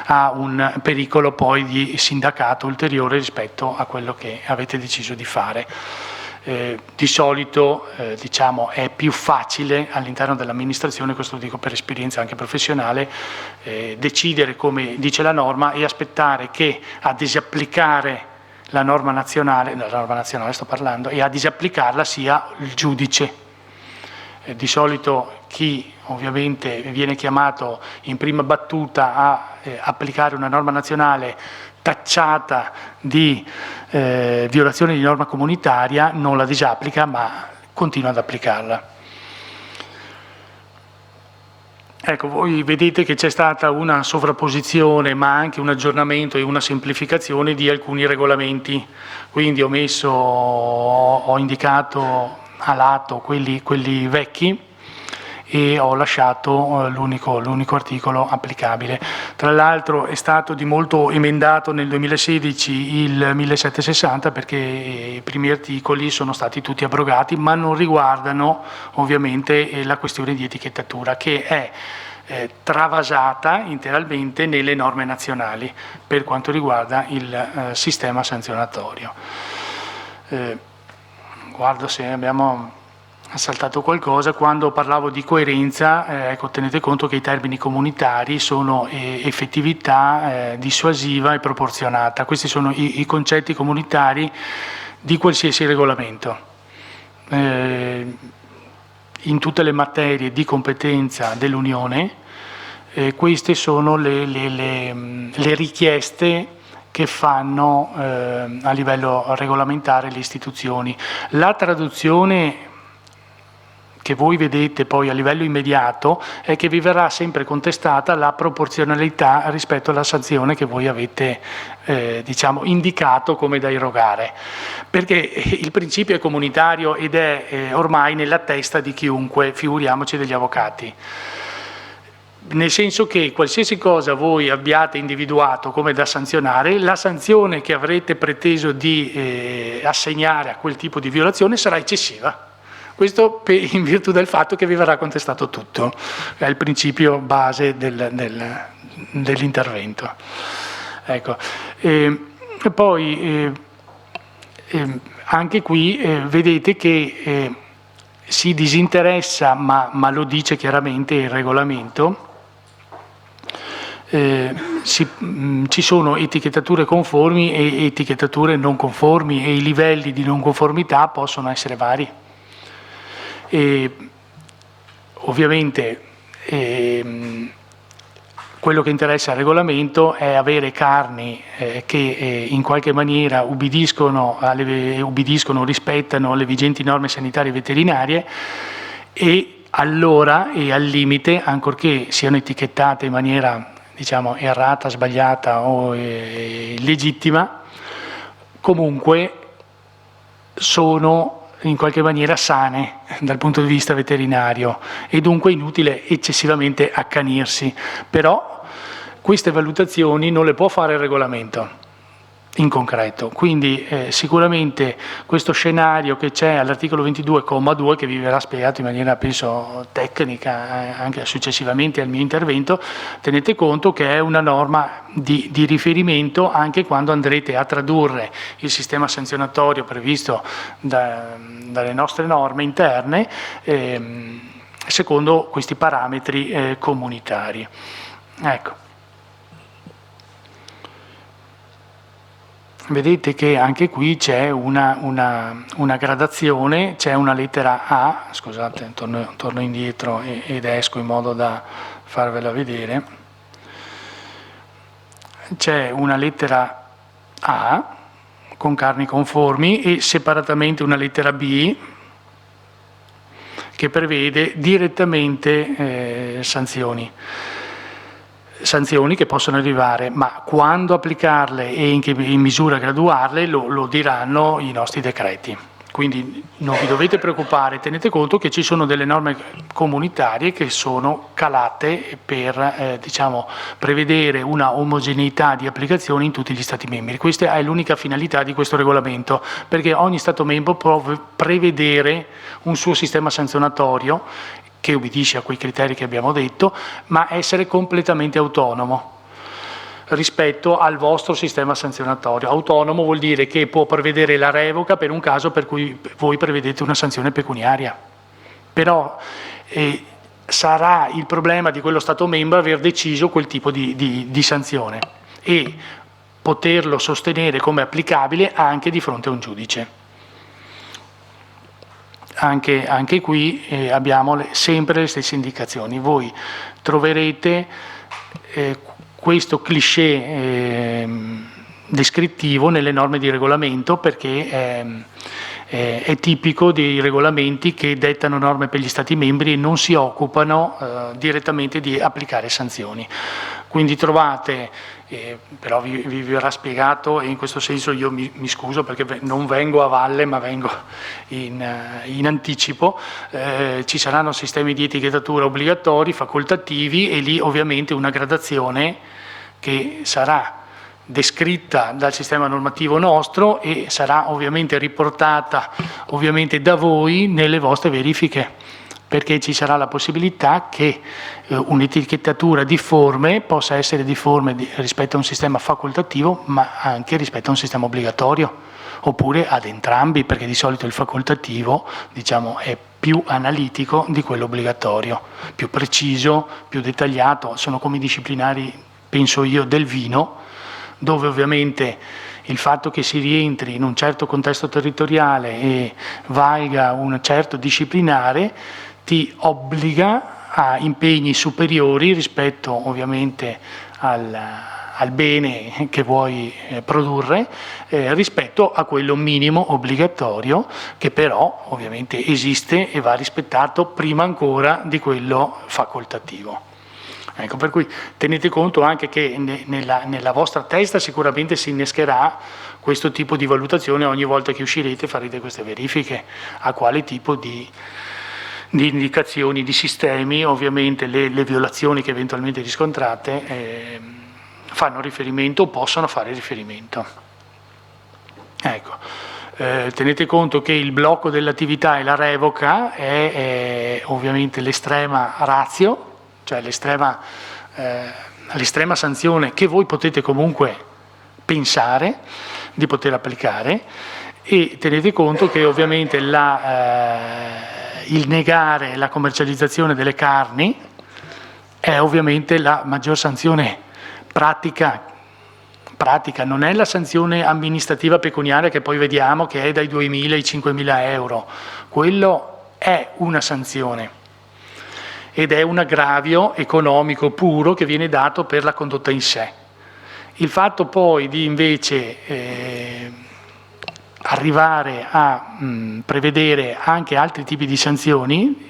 a un pericolo poi di sindacato ulteriore rispetto a quello che avete deciso di fare. Di solito diciamo, è più facile all'interno dell'amministrazione, questo lo dico per esperienza anche professionale, decidere come dice la norma e aspettare che a disapplicare la norma nazionale sto parlando, e a disapplicarla sia il giudice. Di solito chi ovviamente viene chiamato in prima battuta a applicare una norma nazionale tacciata di violazione di norma comunitaria non la disapplica, ma continua ad applicarla. Ecco, voi vedete che c'è stata una sovrapposizione, ma anche un aggiornamento e una semplificazione di alcuni regolamenti. Quindi ho indicato a lato quelli vecchi e ho lasciato l'unico articolo applicabile. Tra l'altro è stato di molto emendato nel 2016 il 1760 perché i primi articoli sono stati tutti abrogati, ma non riguardano ovviamente la questione di etichettatura, che è travasata integralmente nelle norme nazionali per quanto riguarda il sistema sanzionatorio. Guardo se abbiamo saltato qualcosa. Quando parlavo di coerenza, ecco, tenete conto che i termini comunitari sono effettività dissuasiva e proporzionata. Questi sono i concetti comunitari di qualsiasi regolamento. In tutte le materie di competenza dell'Unione, queste sono le richieste che fanno a livello regolamentare le istituzioni. La traduzione che voi vedete poi a livello immediato è che vi verrà sempre contestata la proporzionalità rispetto alla sanzione che voi avete indicato come da erogare, perché il principio è comunitario ed è ormai nella testa di chiunque, figuriamoci degli avvocati. Nel senso che qualsiasi cosa voi abbiate individuato come da sanzionare, la sanzione che avrete preteso di assegnare a quel tipo di violazione sarà eccessiva. Questo in virtù del fatto che vi verrà contestato tutto, è il principio base dell'intervento. Ecco. Poi anche qui vedete che si disinteressa, ma lo dice chiaramente il regolamento, ci sono etichettature conformi e etichettature non conformi e i livelli di non conformità possono essere vari. Ovviamente quello che interessa al regolamento è avere carni che in qualche maniera ubbidiscono, rispettano le vigenti norme sanitarie e veterinarie e allora e al limite, ancorché siano etichettate in maniera errata, sbagliata o illegittima, comunque sono in qualche maniera sane dal punto di vista veterinario e dunque è inutile eccessivamente accanirsi, però queste valutazioni non le può fare il regolamento in concreto, quindi sicuramente questo scenario che c'è all'articolo 22,2 che vi verrà spiegato in maniera penso tecnica anche successivamente al mio intervento, tenete conto che è una norma di riferimento anche quando andrete a tradurre il sistema sanzionatorio previsto dalle nostre norme interne secondo questi parametri comunitari. Ecco. Vedete che anche qui c'è una gradazione, c'è una lettera A, scusate, torno indietro ed esco in modo da farvela vedere. C'è una lettera A con carni conformi e separatamente una lettera B che prevede direttamente sanzioni che possono arrivare, ma quando applicarle e in misura graduarle lo diranno i nostri decreti. Quindi non vi dovete preoccupare, tenete conto che ci sono delle norme comunitarie che sono calate per prevedere una omogeneità di applicazione in tutti gli Stati membri. Questa è l'unica finalità di questo regolamento, perché ogni Stato membro può prevedere un suo sistema sanzionatorio che obbedisce a quei criteri che abbiamo detto, ma essere completamente autonomo rispetto al vostro sistema sanzionatorio. Autonomo vuol dire che può prevedere la revoca per un caso per cui voi prevedete una sanzione pecuniaria. Però sarà il problema di quello Stato membro aver deciso quel tipo di sanzione e poterlo sostenere come applicabile anche di fronte a un giudice. Anche qui abbiamo sempre le stesse indicazioni. Voi troverete questo cliché descrittivo nelle norme di regolamento perché è tipico dei regolamenti che dettano norme per gli Stati membri e non si occupano direttamente di applicare sanzioni. Quindi trovate, però vi verrà spiegato, e in questo senso io mi scuso perché non vengo a valle ma vengo in anticipo, ci saranno sistemi di etichettatura obbligatori, facoltativi, e lì ovviamente una gradazione che sarà descritta dal sistema normativo nostro e sarà ovviamente riportata da voi nelle vostre verifiche, perché ci sarà la possibilità che un'etichettatura difforme possa essere difforme rispetto a un sistema facoltativo, ma anche rispetto a un sistema obbligatorio, oppure ad entrambi, perché di solito il facoltativo, diciamo, è più analitico di quello obbligatorio, più preciso, più dettagliato. Sono come i disciplinari, penso io, del vino, dove ovviamente il fatto che si rientri in un certo contesto territoriale e valga un certo disciplinare ti obbliga a impegni superiori rispetto ovviamente al bene che vuoi produrre, rispetto a quello minimo obbligatorio, che però ovviamente esiste e va rispettato prima ancora di quello facoltativo. Ecco, per cui tenete conto anche che nella vostra testa sicuramente si innescherà questo tipo di valutazione ogni volta che uscirete, farete queste verifiche, a quale tipo di indicazioni, di sistemi, ovviamente le violazioni che eventualmente riscontrate fanno riferimento o possono fare riferimento. Ecco. Tenete conto che il blocco dell'attività e la revoca è ovviamente l'estrema ratio, cioè l'estrema sanzione che voi potete comunque pensare di poter applicare, e tenete conto che ovviamente il negare la commercializzazione delle carni è ovviamente la maggior sanzione pratica, non è la sanzione amministrativa pecuniaria che poi vediamo che è dai 2.000 ai 5.000 euro, quello è una sanzione ed è un aggravio economico puro che viene dato per la condotta in sé. Il fatto poi di invece arrivare a prevedere anche altri tipi di sanzioni,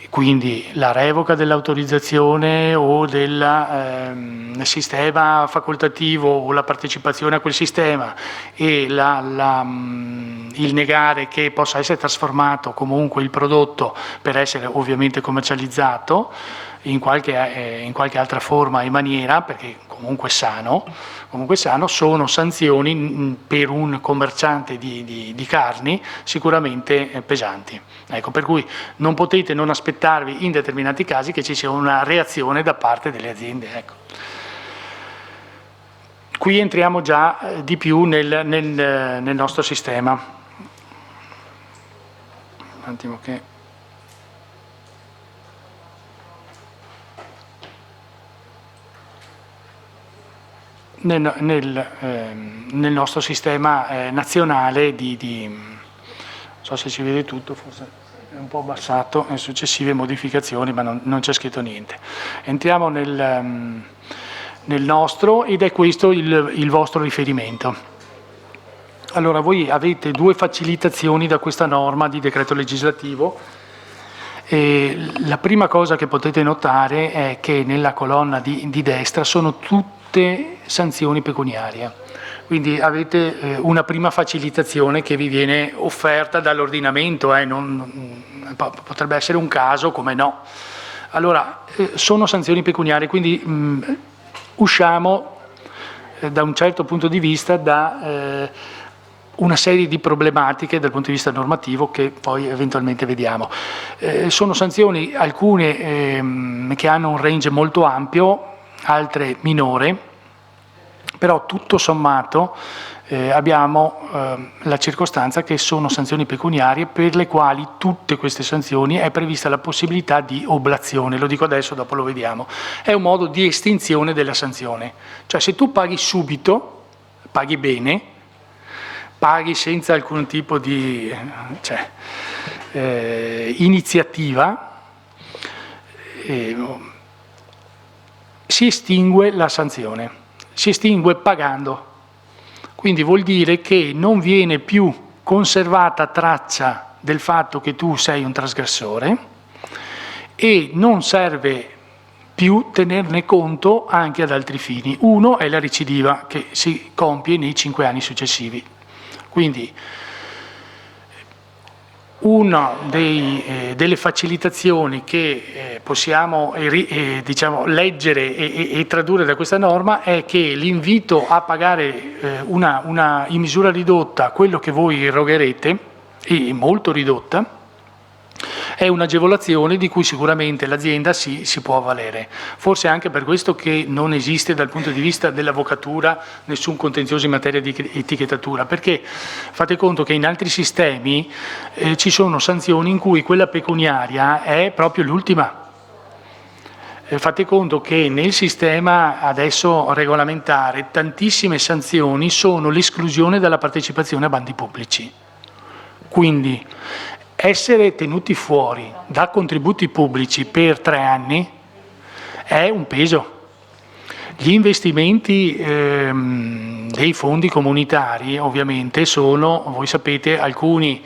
quindi la revoca dell'autorizzazione o del sistema facoltativo o la partecipazione a quel sistema, e il negare che possa essere trasformato comunque il prodotto per essere ovviamente commercializzato in qualche altra forma e maniera, perché comunque sano, sono sanzioni per un commerciante di carni sicuramente pesanti. Ecco, per cui non potete non aspettarvi in determinati casi che ci sia una reazione da parte delle aziende. Ecco. Qui entriamo già di più nel nostro sistema. Un attimo che... Nel nostro sistema nazionale non so se si vede tutto, forse è un po' abbassato, e successive modificazioni, ma non c'è scritto niente. Entriamo nel nostro, ed è questo il vostro riferimento. Allora, voi avete due facilitazioni da questa norma di decreto legislativo. La prima cosa che potete notare è che nella colonna di destra sono tutte sanzioni pecuniarie, quindi avete una prima facilitazione che vi viene offerta dall'ordinamento, potrebbe essere un caso, come no. Allora, sono sanzioni pecuniarie, quindi usciamo da un certo punto di vista da una serie di problematiche dal punto di vista normativo che poi eventualmente vediamo. Sono sanzioni, alcune che hanno un range molto ampio, altre minore, però tutto sommato abbiamo la circostanza che sono sanzioni pecuniarie per le quali tutte queste sanzioni è prevista la possibilità di oblazione. Lo dico adesso, dopo lo vediamo. È un modo di estinzione della sanzione, cioè se tu paghi subito, paghi bene, paghi senza alcun tipo di iniziativa, si estingue la sanzione, si estingue pagando. Quindi vuol dire che non viene più conservata traccia del fatto che tu sei un trasgressore e non serve più tenerne conto anche ad altri fini. Uno è la recidiva che si compie nei 5 anni successivi. Quindi una delle facilitazioni che possiamo diciamo, leggere e tradurre da questa norma è che l'invito a pagare in misura ridotta quello che voi erogherete, e molto ridotta, è un'agevolazione di cui sicuramente l'azienda si può avvalere. Forse anche per questo che non esiste dal punto di vista dell'avvocatura nessun contenzioso in materia di etichettatura, perché fate conto che in altri sistemi ci sono sanzioni in cui quella pecuniaria è proprio l'ultima. Fate conto che nel sistema adesso regolamentare tantissime sanzioni sono l'esclusione dalla partecipazione a bandi pubblici. Quindi essere tenuti fuori da contributi pubblici per 3 anni è un peso. Gli investimenti dei fondi comunitari ovviamente sono, voi sapete, alcuni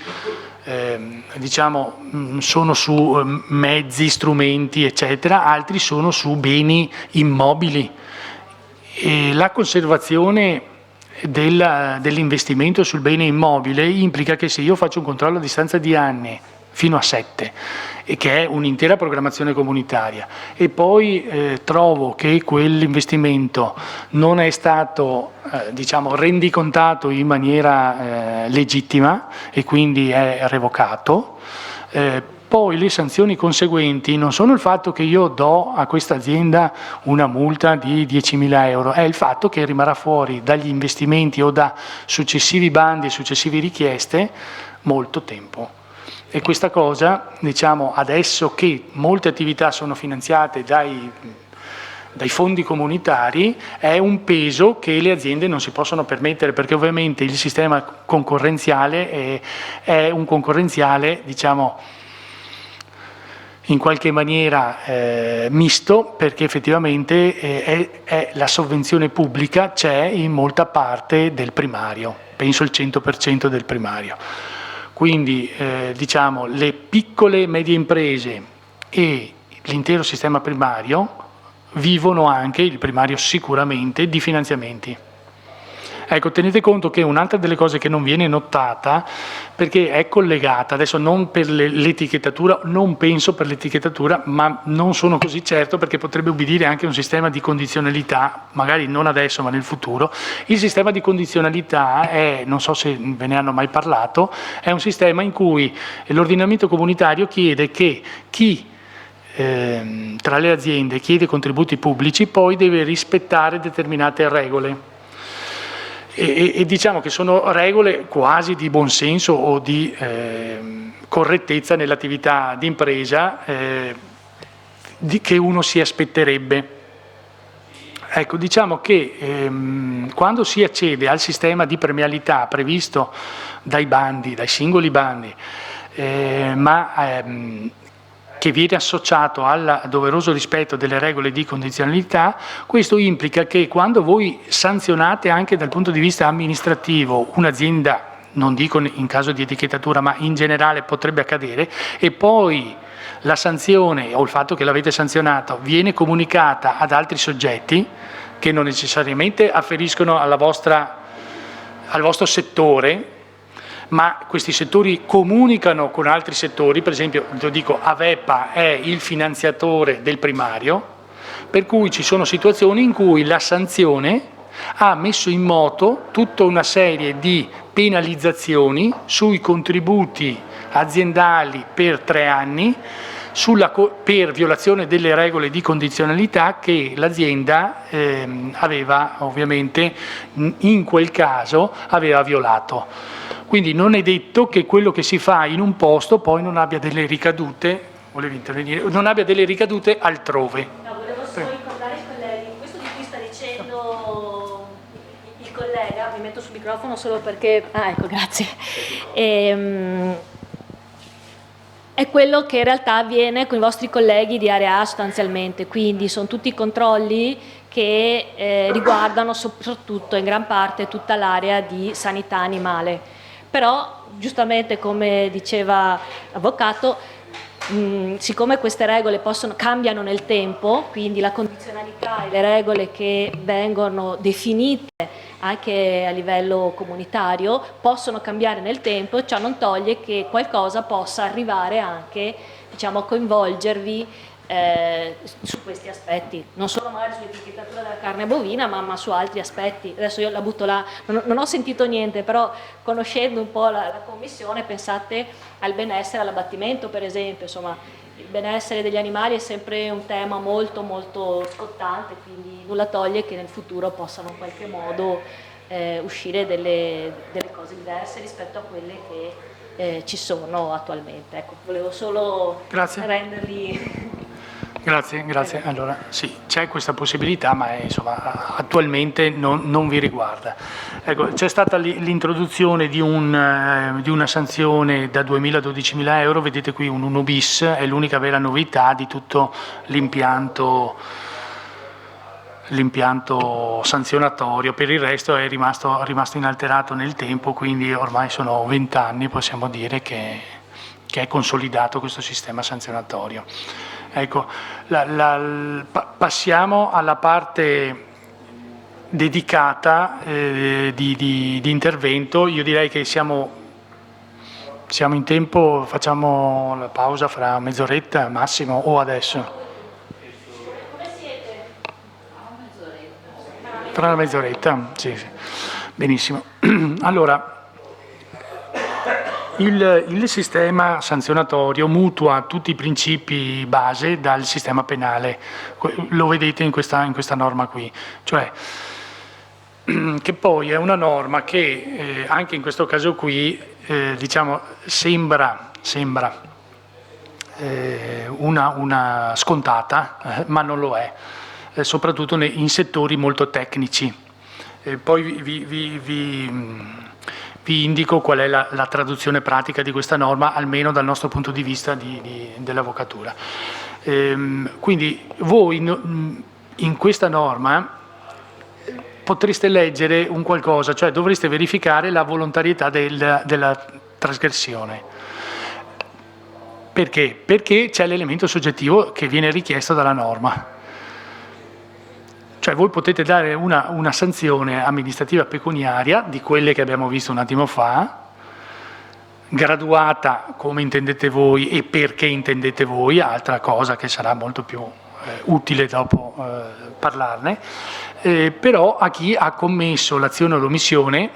diciamo, sono su mezzi, strumenti, eccetera, altri sono su beni immobili. E la conservazione dell'investimento sul bene immobile implica che se io faccio un controllo a distanza di anni, fino a 7, e che è un'intera programmazione comunitaria, e poi trovo che quell'investimento non è stato diciamo, rendicontato in maniera legittima e quindi è revocato, poi le sanzioni conseguenti non sono il fatto che io do a questa azienda una multa di 10.000 euro, è il fatto che rimarrà fuori dagli investimenti o da successivi bandi e successive richieste molto tempo. E questa cosa, diciamo, adesso che molte attività sono finanziate dai fondi comunitari, è un peso che le aziende non si possono permettere, perché ovviamente il sistema concorrenziale è un concorrenziale, diciamo, in qualche maniera misto, perché effettivamente la sovvenzione pubblica c'è in molta parte del primario, penso il 100% del primario. Quindi diciamo, le piccole e medie imprese e l'intero sistema primario vivono anche, il primario sicuramente, di finanziamenti. Ecco, tenete conto che un'altra delle cose che non viene notata, perché è collegata, adesso non per l'etichettatura, non penso per l'etichettatura, ma non sono così certo perché potrebbe ubbidire anche un sistema di condizionalità, magari non adesso ma nel futuro. Il sistema di condizionalità è, non so se ve ne hanno mai parlato, è un sistema in cui l'ordinamento comunitario chiede che chi tra le aziende chiede contributi pubblici poi deve rispettare determinate regole. E diciamo che sono regole quasi di buonsenso o di correttezza nell'attività di impresa che uno si aspetterebbe. Ecco, diciamo che quando si accede al sistema di premialità previsto dai bandi, dai singoli bandi, che viene associato al doveroso rispetto delle regole di condizionalità, questo implica che quando voi sanzionate anche dal punto di vista amministrativo un'azienda, non dico in caso di etichettatura ma in generale potrebbe accadere, e poi la sanzione o il fatto che l'avete sanzionato viene comunicata ad altri soggetti che non necessariamente afferiscono al vostro settore, ma questi settori comunicano con altri settori, per esempio, lo dico, Avepa è il finanziatore del primario, per cui ci sono situazioni in cui la sanzione ha messo in moto tutta una serie di penalizzazioni sui contributi aziendali per 3 anni, per violazione delle regole di condizionalità che l'azienda aveva ovviamente in quel caso aveva violato. Quindi non è detto che quello che si fa in un posto poi non abbia delle ricadute, volevi intervenire, non abbia delle ricadute altrove. No, volevo solo ricordare ai colleghi, questo di cui sta dicendo il collega, mi metto sul microfono solo perché, ecco, grazie, è quello che in realtà avviene con i vostri colleghi di area A sostanzialmente, quindi sono tutti controlli che riguardano soprattutto in gran parte tutta l'area di sanità animale. Però giustamente come diceva l'Avvocato, siccome queste regole cambiano nel tempo, quindi la condizionalità e le regole che vengono definite anche a livello comunitario possono cambiare nel tempo, ciò non toglie che qualcosa possa arrivare anche, diciamo, a coinvolgervi su questi aspetti, non solo magari sull'etichettatura della carne bovina, ma su altri aspetti. Adesso io la butto là, non ho sentito niente, però conoscendo un po' la commissione, pensate al benessere, all'abbattimento per esempio, insomma il benessere degli animali è sempre un tema molto molto scottante, quindi nulla toglie che nel futuro possano in qualche modo uscire delle cose diverse rispetto a quelle che ci sono attualmente. Ecco, volevo solo renderli... Grazie. Allora, sì, c'è questa possibilità, ma insomma, attualmente non vi riguarda. Ecco, c'è stata l'introduzione di una sanzione da 2.000 a 12.000 euro, vedete qui un 1 bis, è l'unica vera novità di tutto l'impianto sanzionatorio. Per il resto è rimasto inalterato nel tempo, quindi ormai sono 20 anni, possiamo dire che è consolidato questo sistema sanzionatorio. Ecco, passiamo alla parte dedicata di intervento. Io direi che siamo in tempo, facciamo la pausa fra mezz'oretta massimo o adesso? Come siete? Tra una mezz'oretta? Sì. Benissimo. Allora, il sistema sanzionatorio mutua tutti i principi base dal sistema penale, lo vedete in questa norma qui, cioè che poi è una norma che anche in questo caso qui diciamo sembra una scontata, ma non lo è, soprattutto in settori molto tecnici. Poi vi indico qual è la traduzione pratica di questa norma, almeno dal nostro punto di vista dell'avvocatura. Quindi voi in questa norma potreste leggere un qualcosa, cioè dovreste verificare la volontarietà della trasgressione. Perché? Perché c'è l'elemento soggettivo che viene richiesto dalla norma. Cioè voi potete dare una sanzione amministrativa pecuniaria di quelle che abbiamo visto un attimo fa, graduata come intendete voi e perché intendete voi, altra cosa che sarà molto più utile dopo parlarne, però a chi ha commesso l'azione o l'omissione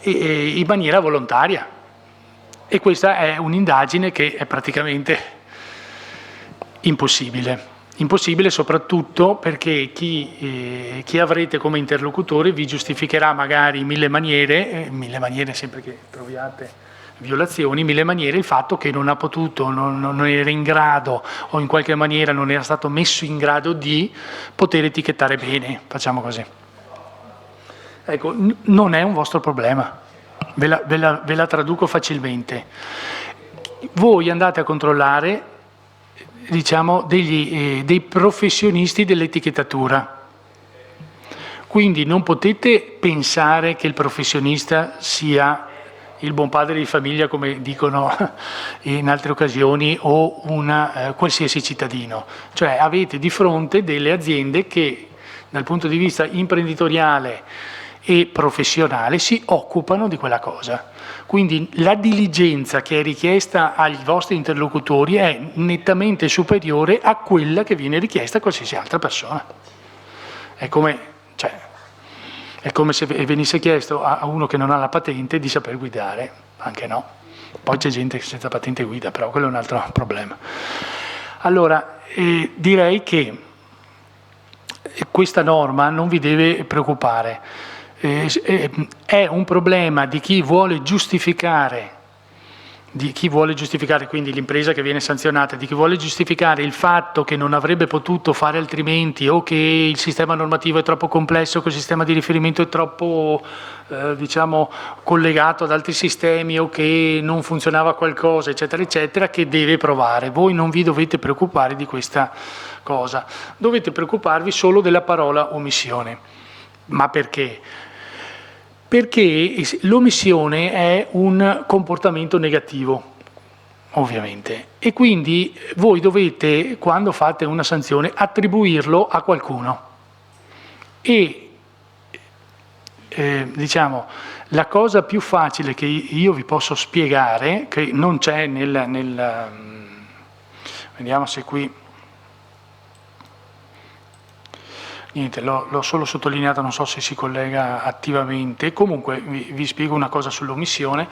in maniera volontaria. E questa è un'indagine che è praticamente impossibile. Impossibile soprattutto perché chi avrete come interlocutore vi giustificherà magari in mille maniere sempre che troviate violazioni, mille maniere il fatto che non ha potuto, non era in grado o in qualche maniera non era stato messo in grado di poter etichettare bene, facciamo così. Ecco, non è un vostro problema, ve la traduco facilmente. Voi andate a controllare, diciamo, dei professionisti dell'etichettatura. Quindi non potete pensare che il professionista sia il buon padre di famiglia, come dicono in altre occasioni, o qualsiasi cittadino. Cioè avete di fronte delle aziende che dal punto di vista imprenditoriale e professionale si occupano di quella cosa. Quindi la diligenza che è richiesta agli vostri interlocutori è nettamente superiore a quella che viene richiesta a qualsiasi altra persona. È come se venisse chiesto a uno che non ha la patente di saper guidare, anche no. Poi c'è gente che senza patente guida, però quello è un altro problema. Allora, direi che questa norma non vi deve preoccupare. È un problema di chi vuole giustificare, quindi l'impresa che viene sanzionata, di chi vuole giustificare il fatto che non avrebbe potuto fare altrimenti o che il sistema normativo è troppo complesso, che il sistema di riferimento è troppo diciamo collegato ad altri sistemi o che non funzionava qualcosa, eccetera, eccetera, che deve provare. Voi non vi dovete preoccupare di questa cosa, dovete preoccuparvi solo della parola omissione. Ma perché? Perché l'omissione è un comportamento negativo, ovviamente, e quindi voi dovete, quando fate una sanzione, attribuirlo a qualcuno. E diciamo, la cosa più facile che io vi posso spiegare, che non c'è vediamo se qui, niente, l'ho solo sottolineato, non so se si collega attivamente, comunque vi spiego una cosa sull'omissione.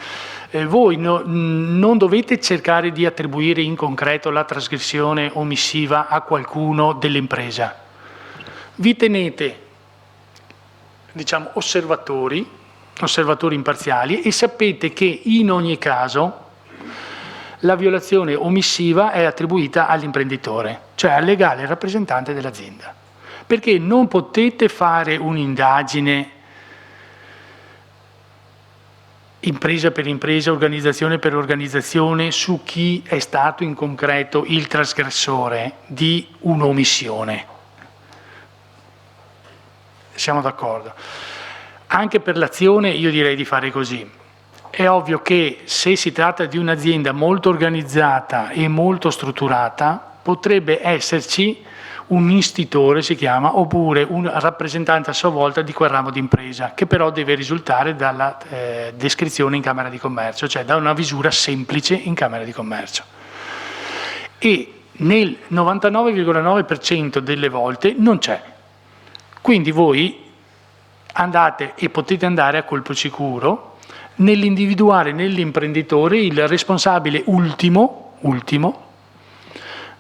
Voi non dovete cercare di attribuire in concreto la trasgressione omissiva a qualcuno dell'impresa. Vi tenete, diciamo, osservatori imparziali, e sapete che in ogni caso la violazione omissiva è attribuita all'imprenditore, cioè al legale rappresentante dell'azienda. Perché non potete fare un'indagine impresa per impresa, organizzazione per organizzazione, su chi è stato in concreto il trasgressore di un'omissione. Siamo d'accordo? Anche per l'azione io direi di fare così. È ovvio che se si tratta di un'azienda molto organizzata e molto strutturata, potrebbe esserci un institore, si chiama, oppure un rappresentante a sua volta di quel ramo d'impresa, che però deve risultare dalla descrizione in Camera di Commercio, cioè da una visura semplice in Camera di Commercio. E nel 99,9% delle volte non c'è. Quindi voi andate e potete andare a colpo sicuro nell'individuare nell'imprenditore il responsabile ultimo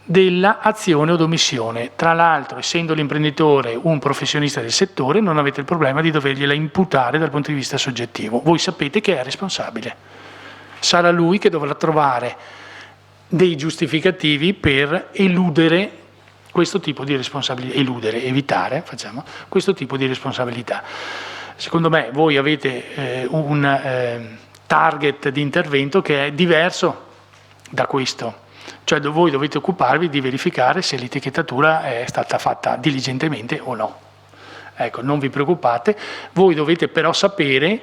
dell'azione o d'omissione. Tra l'altro, essendo l'imprenditore un professionista del settore, non avete il problema di dovergliela imputare dal punto di vista soggettivo. Voi sapete che è responsabile. Sarà lui che dovrà trovare dei giustificativi per eludere questo tipo di responsabilità, evitare questo tipo di responsabilità. Secondo me voi avete un target di intervento che è diverso da questo. Cioè voi dovete occuparvi di verificare se l'etichettatura è stata fatta diligentemente o no. Ecco, non vi preoccupate, voi dovete però sapere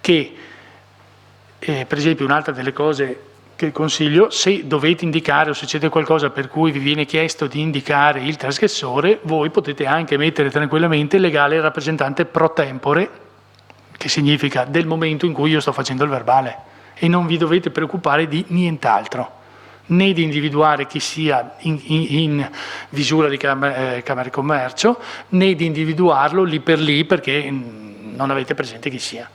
che, per esempio, un'altra delle cose che consiglio, se dovete indicare o se c'è qualcosa per cui vi viene chiesto di indicare il trasgressore, voi potete anche mettere tranquillamente legale rappresentante pro tempore, che significa del momento in cui io sto facendo il verbale, e non vi dovete preoccupare di nient'altro, né di individuare chi sia in visura di Camera di Commercio, né di individuarlo lì per lì perché non avete presente chi sia.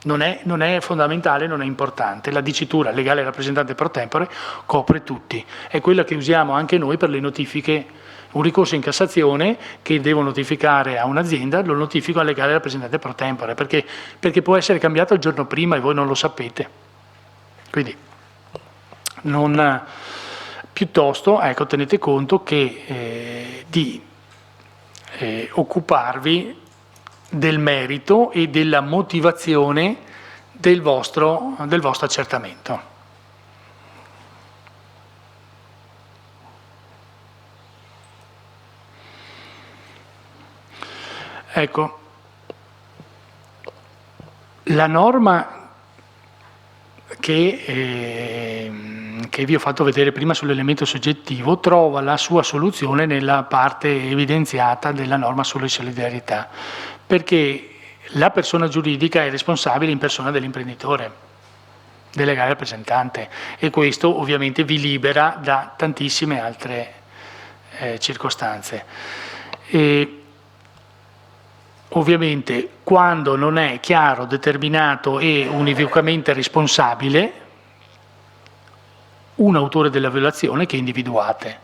Non è fondamentale, non è importante. La dicitura legale rappresentante pro tempore copre tutti. È quella che usiamo anche noi per le notifiche. Un ricorso in Cassazione che devo notificare a un'azienda, lo notifico al legale rappresentante pro tempore, perché può essere cambiato il giorno prima e voi non lo sapete. Quindi piuttosto, ecco, tenete conto che di occuparvi del merito e della motivazione del vostro accertamento. Ecco, la norma che vi ho fatto vedere prima sull'elemento soggettivo trova la sua soluzione nella parte evidenziata della norma sulla solidarietà, perché la persona giuridica è responsabile in persona dell'imprenditore, del legale rappresentante, e questo ovviamente vi libera da tantissime altre circostanze. E ovviamente quando non è chiaro, determinato e univocamente responsabile un autore della violazione che individuate.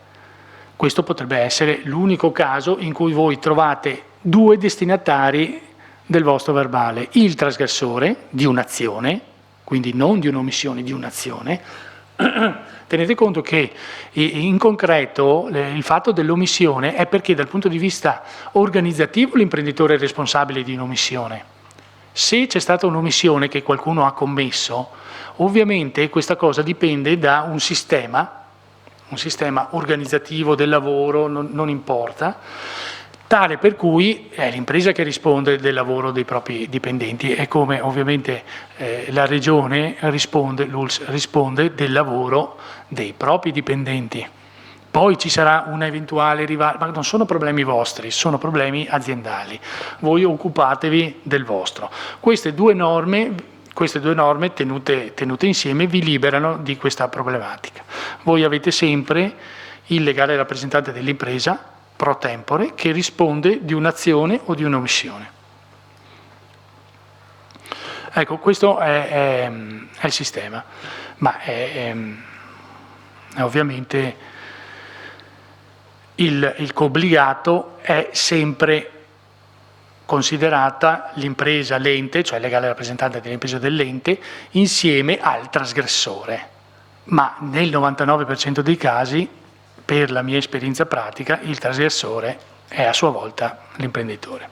Questo potrebbe essere l'unico caso in cui voi trovate due destinatari del vostro verbale: il trasgressore di un'azione, quindi non di un'omissione, di un'azione. Tenete conto che in concreto il fatto dell'omissione è perché dal punto di vista organizzativo l'imprenditore è responsabile di un'omissione. Se c'è stata un'omissione che qualcuno ha commesso, ovviamente questa cosa dipende da un sistema organizzativo del lavoro, non importa, tale per cui è l'impresa che risponde del lavoro dei propri dipendenti e come ovviamente la Regione risponde, l'ULSS risponde del lavoro dei propri dipendenti. Poi ci sarà un eventuale rivale, ma non sono problemi vostri, sono problemi aziendali. Voi occupatevi del vostro. Queste due norme tenute insieme vi liberano di questa problematica. Voi avete sempre il legale rappresentante dell'impresa pro tempore che risponde di un'azione o di un'omissione. Ecco, questo è il sistema, ma è ovviamente il coobbligato è sempre considerata l'impresa, l'ente, cioè il legale rappresentante dell'impresa dell'ente, insieme al trasgressore, ma nel 99% dei casi, per la mia esperienza pratica, il trasgressore è a sua volta l'imprenditore.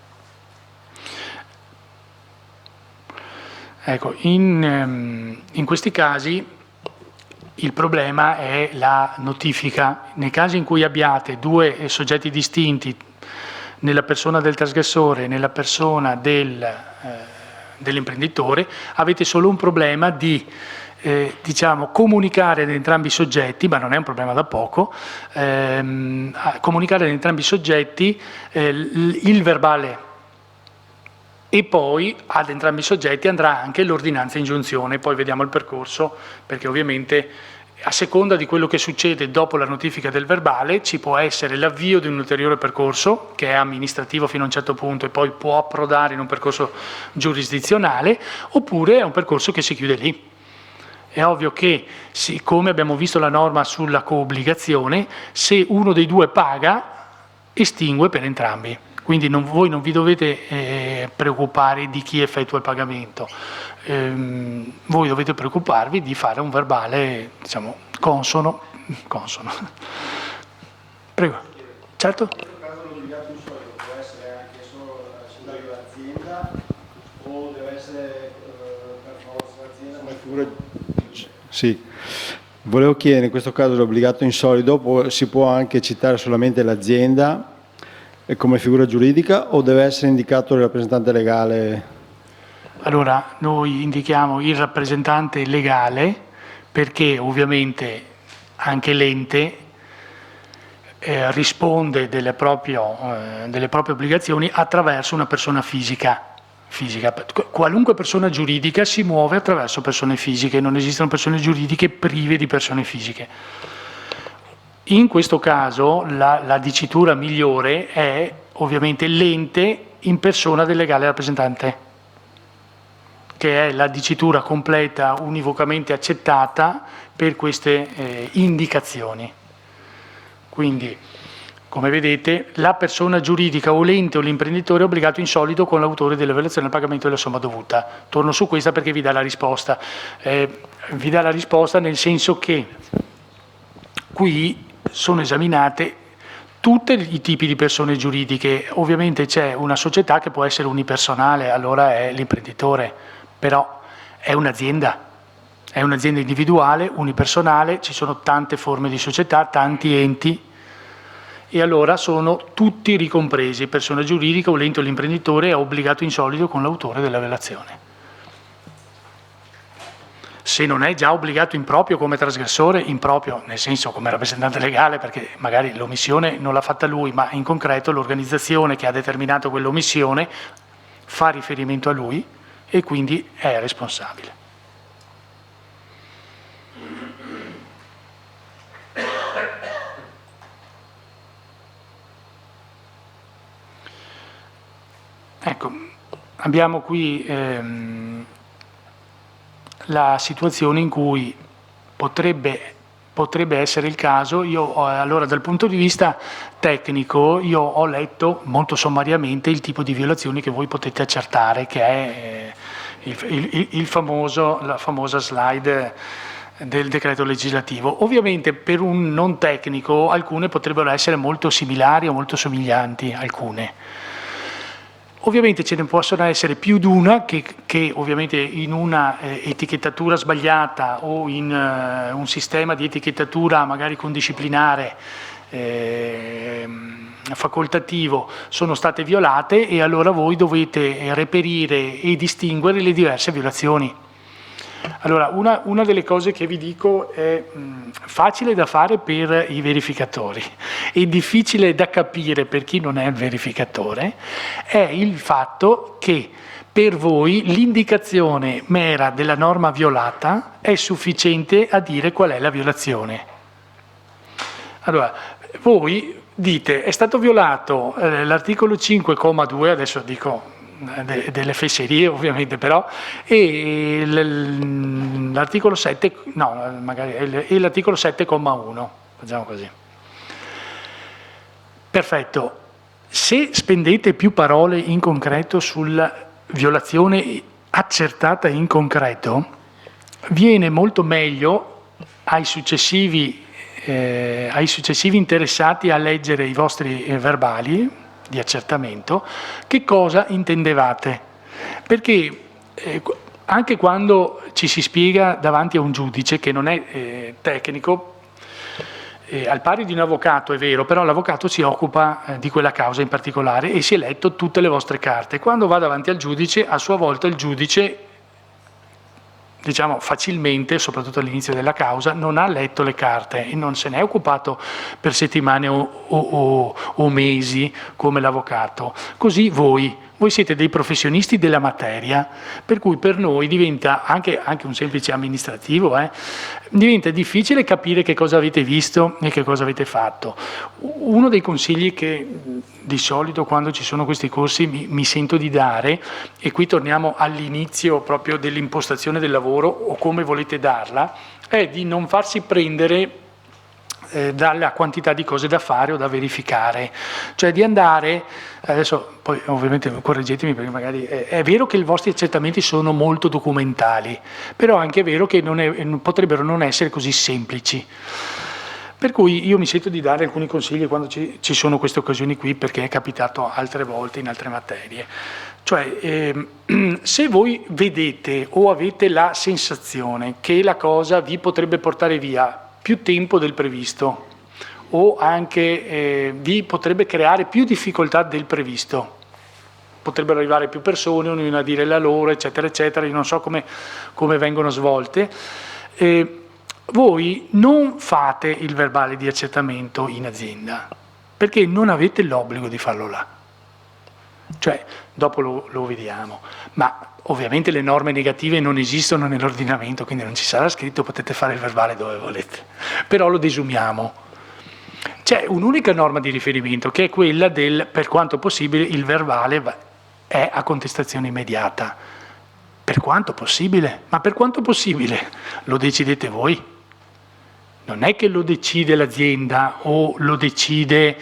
Ecco, in questi casi il problema è la notifica. Nei casi in cui abbiate due soggetti distinti, nella persona del trasgressore e nella persona dell'imprenditore, avete solo un problema di comunicare ad entrambi i soggetti, ma non è un problema da poco, comunicare ad entrambi i soggetti il verbale e poi ad entrambi i soggetti andrà anche l'ordinanza ingiunzione, poi vediamo il percorso perché ovviamente a seconda di quello che succede dopo la notifica del verbale ci può essere l'avvio di un ulteriore percorso che è amministrativo fino a un certo punto e poi può approdare in un percorso giurisdizionale oppure è un percorso che si chiude lì. È ovvio che, siccome abbiamo visto la norma sulla coobbligazione, se uno dei due paga, estingue per entrambi. Quindi voi non vi dovete preoccupare di chi effettua il pagamento, voi dovete preoccuparvi di fare un verbale, diciamo, consono. Prego. Certo? In questo caso l'obbligato insolito può essere anche solo la dell'azienda o deve essere per forza l'azienda come figura? Sì, volevo chiedere, in questo caso l'obbligato insolido si può anche citare solamente l'azienda come figura giuridica o deve essere indicato il rappresentante legale? Allora, noi indichiamo il rappresentante legale perché ovviamente anche l'ente risponde delle proprie obbligazioni attraverso una persona fisica. Qualunque persona giuridica si muove attraverso persone fisiche, non esistono persone giuridiche prive di persone fisiche. In questo caso la dicitura migliore è ovviamente l'ente in persona del legale rappresentante, che è la dicitura completa univocamente accettata per queste indicazioni. Quindi, come vedete, la persona giuridica o l'ente o l'imprenditore è obbligato in solido con l'autore della violazione al pagamento della somma dovuta. Torno su questa perché vi dà la risposta. Vi dà la risposta nel senso che qui sono esaminate tutti i tipi di persone giuridiche. Ovviamente c'è una società che può essere unipersonale, allora è l'imprenditore, però è un'azienda individuale, unipersonale, ci sono tante forme di società, tanti enti, e allora sono tutti ricompresi, persona giuridica o l'ente o l'imprenditore è obbligato in solido con l'autore della violazione. Se non è già obbligato in proprio come trasgressore, in proprio nel senso come rappresentante legale, perché magari l'omissione non l'ha fatta lui, ma in concreto l'organizzazione che ha determinato quell'omissione fa riferimento a lui e quindi è responsabile. Ecco, abbiamo qui la situazione in cui potrebbe essere il caso. Allora, dal punto di vista tecnico, io ho letto molto sommariamente il tipo di violazioni che voi potete accertare, che è la famosa slide del decreto legislativo. Ovviamente per un non tecnico alcune potrebbero essere molto similari o molto somiglianti, alcune. Ovviamente ce ne possono essere più di una che ovviamente in una etichettatura sbagliata o in un sistema di etichettatura magari condisciplinare facoltativo sono state violate, e allora voi dovete reperire e distinguere le diverse violazioni. Allora, una delle cose che vi dico è facile da fare per i verificatori e difficile da capire per chi non è il verificatore, è il fatto che per voi l'indicazione mera della norma violata è sufficiente a dire qual è la violazione. Allora, voi dite, è stato violato l'articolo 5,2, adesso dico delle fesserie ovviamente, però, e l'articolo 7, no, magari, e l'articolo 7,1, facciamo così. Perfetto. Se spendete più parole in concreto sulla violazione accertata in concreto, viene molto meglio ai successivi interessati a leggere i vostri verbali di accertamento che cosa intendevate, perché anche quando ci si spiega davanti a un giudice che non è tecnico, al pari di un avvocato è vero, però l'avvocato si occupa di quella causa in particolare e si è letto tutte le vostre carte. Quando va davanti al giudice, a sua volta il giudice, diciamo facilmente, soprattutto all'inizio della causa, non ha letto le carte e non se ne è occupato per settimane o mesi come l'avvocato. Così voi siete dei professionisti della materia, per cui per noi diventa, anche un semplice amministrativo, diventa difficile capire che cosa avete visto e che cosa avete fatto. Uno dei consigli che di solito quando ci sono questi corsi mi sento di dare, e qui torniamo all'inizio proprio dell'impostazione del lavoro o come volete darla, è di non farsi prendere dalla quantità di cose da fare o da verificare, cioè di andare, adesso poi ovviamente correggetemi perché magari è vero che i vostri accertamenti sono molto documentali, però anche è vero che potrebbero non essere così semplici. Per cui io mi sento di dare alcuni consigli quando ci sono queste occasioni qui, perché è capitato altre volte in altre materie. Cioè, se voi vedete o avete la sensazione che la cosa vi potrebbe portare via più tempo del previsto o anche vi potrebbe creare più difficoltà del previsto, potrebbero arrivare più persone, ognuno a dire la loro, eccetera, eccetera, io non so come vengono svolte, voi non fate il verbale di accertamento in azienda, perché non avete l'obbligo di farlo là. Cioè, dopo lo vediamo, ma ovviamente le norme negative non esistono nell'ordinamento, quindi non ci sarà scritto potete fare il verbale dove volete, però lo desumiamo. C'è un'unica norma di riferimento che è quella del, per quanto possibile, il verbale è a contestazione immediata. Per quanto possibile? Ma per quanto possibile? Lo decidete voi. Non è che lo decide l'azienda o lo decide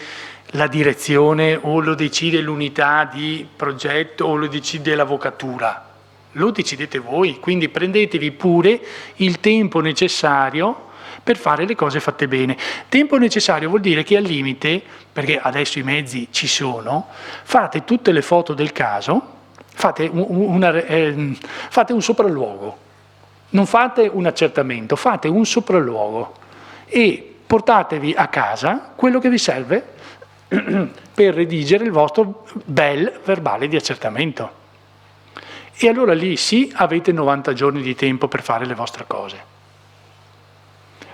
la direzione o lo decide l'unità di progetto o lo decide l'avvocatura. Lo decidete voi, quindi prendetevi pure il tempo necessario per fare le cose fatte bene. Tempo necessario vuol dire che al limite, perché adesso i mezzi ci sono, fate tutte le foto del caso, fate un sopralluogo, non fate un accertamento, fate un sopralluogo e portatevi a casa quello che vi serve per redigere il vostro bel verbale di accertamento. E allora lì sì, avete 90 giorni di tempo per fare le vostre cose.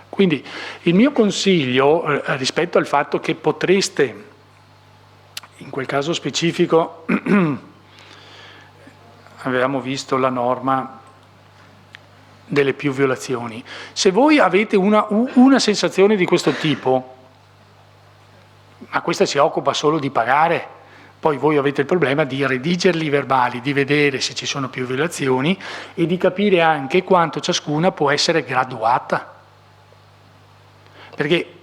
Quindi il mio consiglio rispetto al fatto che potreste, in quel caso specifico, avevamo visto la norma delle più violazioni, se voi avete una sensazione di questo tipo, ma questa si occupa solo di pagare, poi voi avete il problema di redigerli i verbali, di vedere se ci sono più violazioni e di capire anche quanto ciascuna può essere graduata. Perché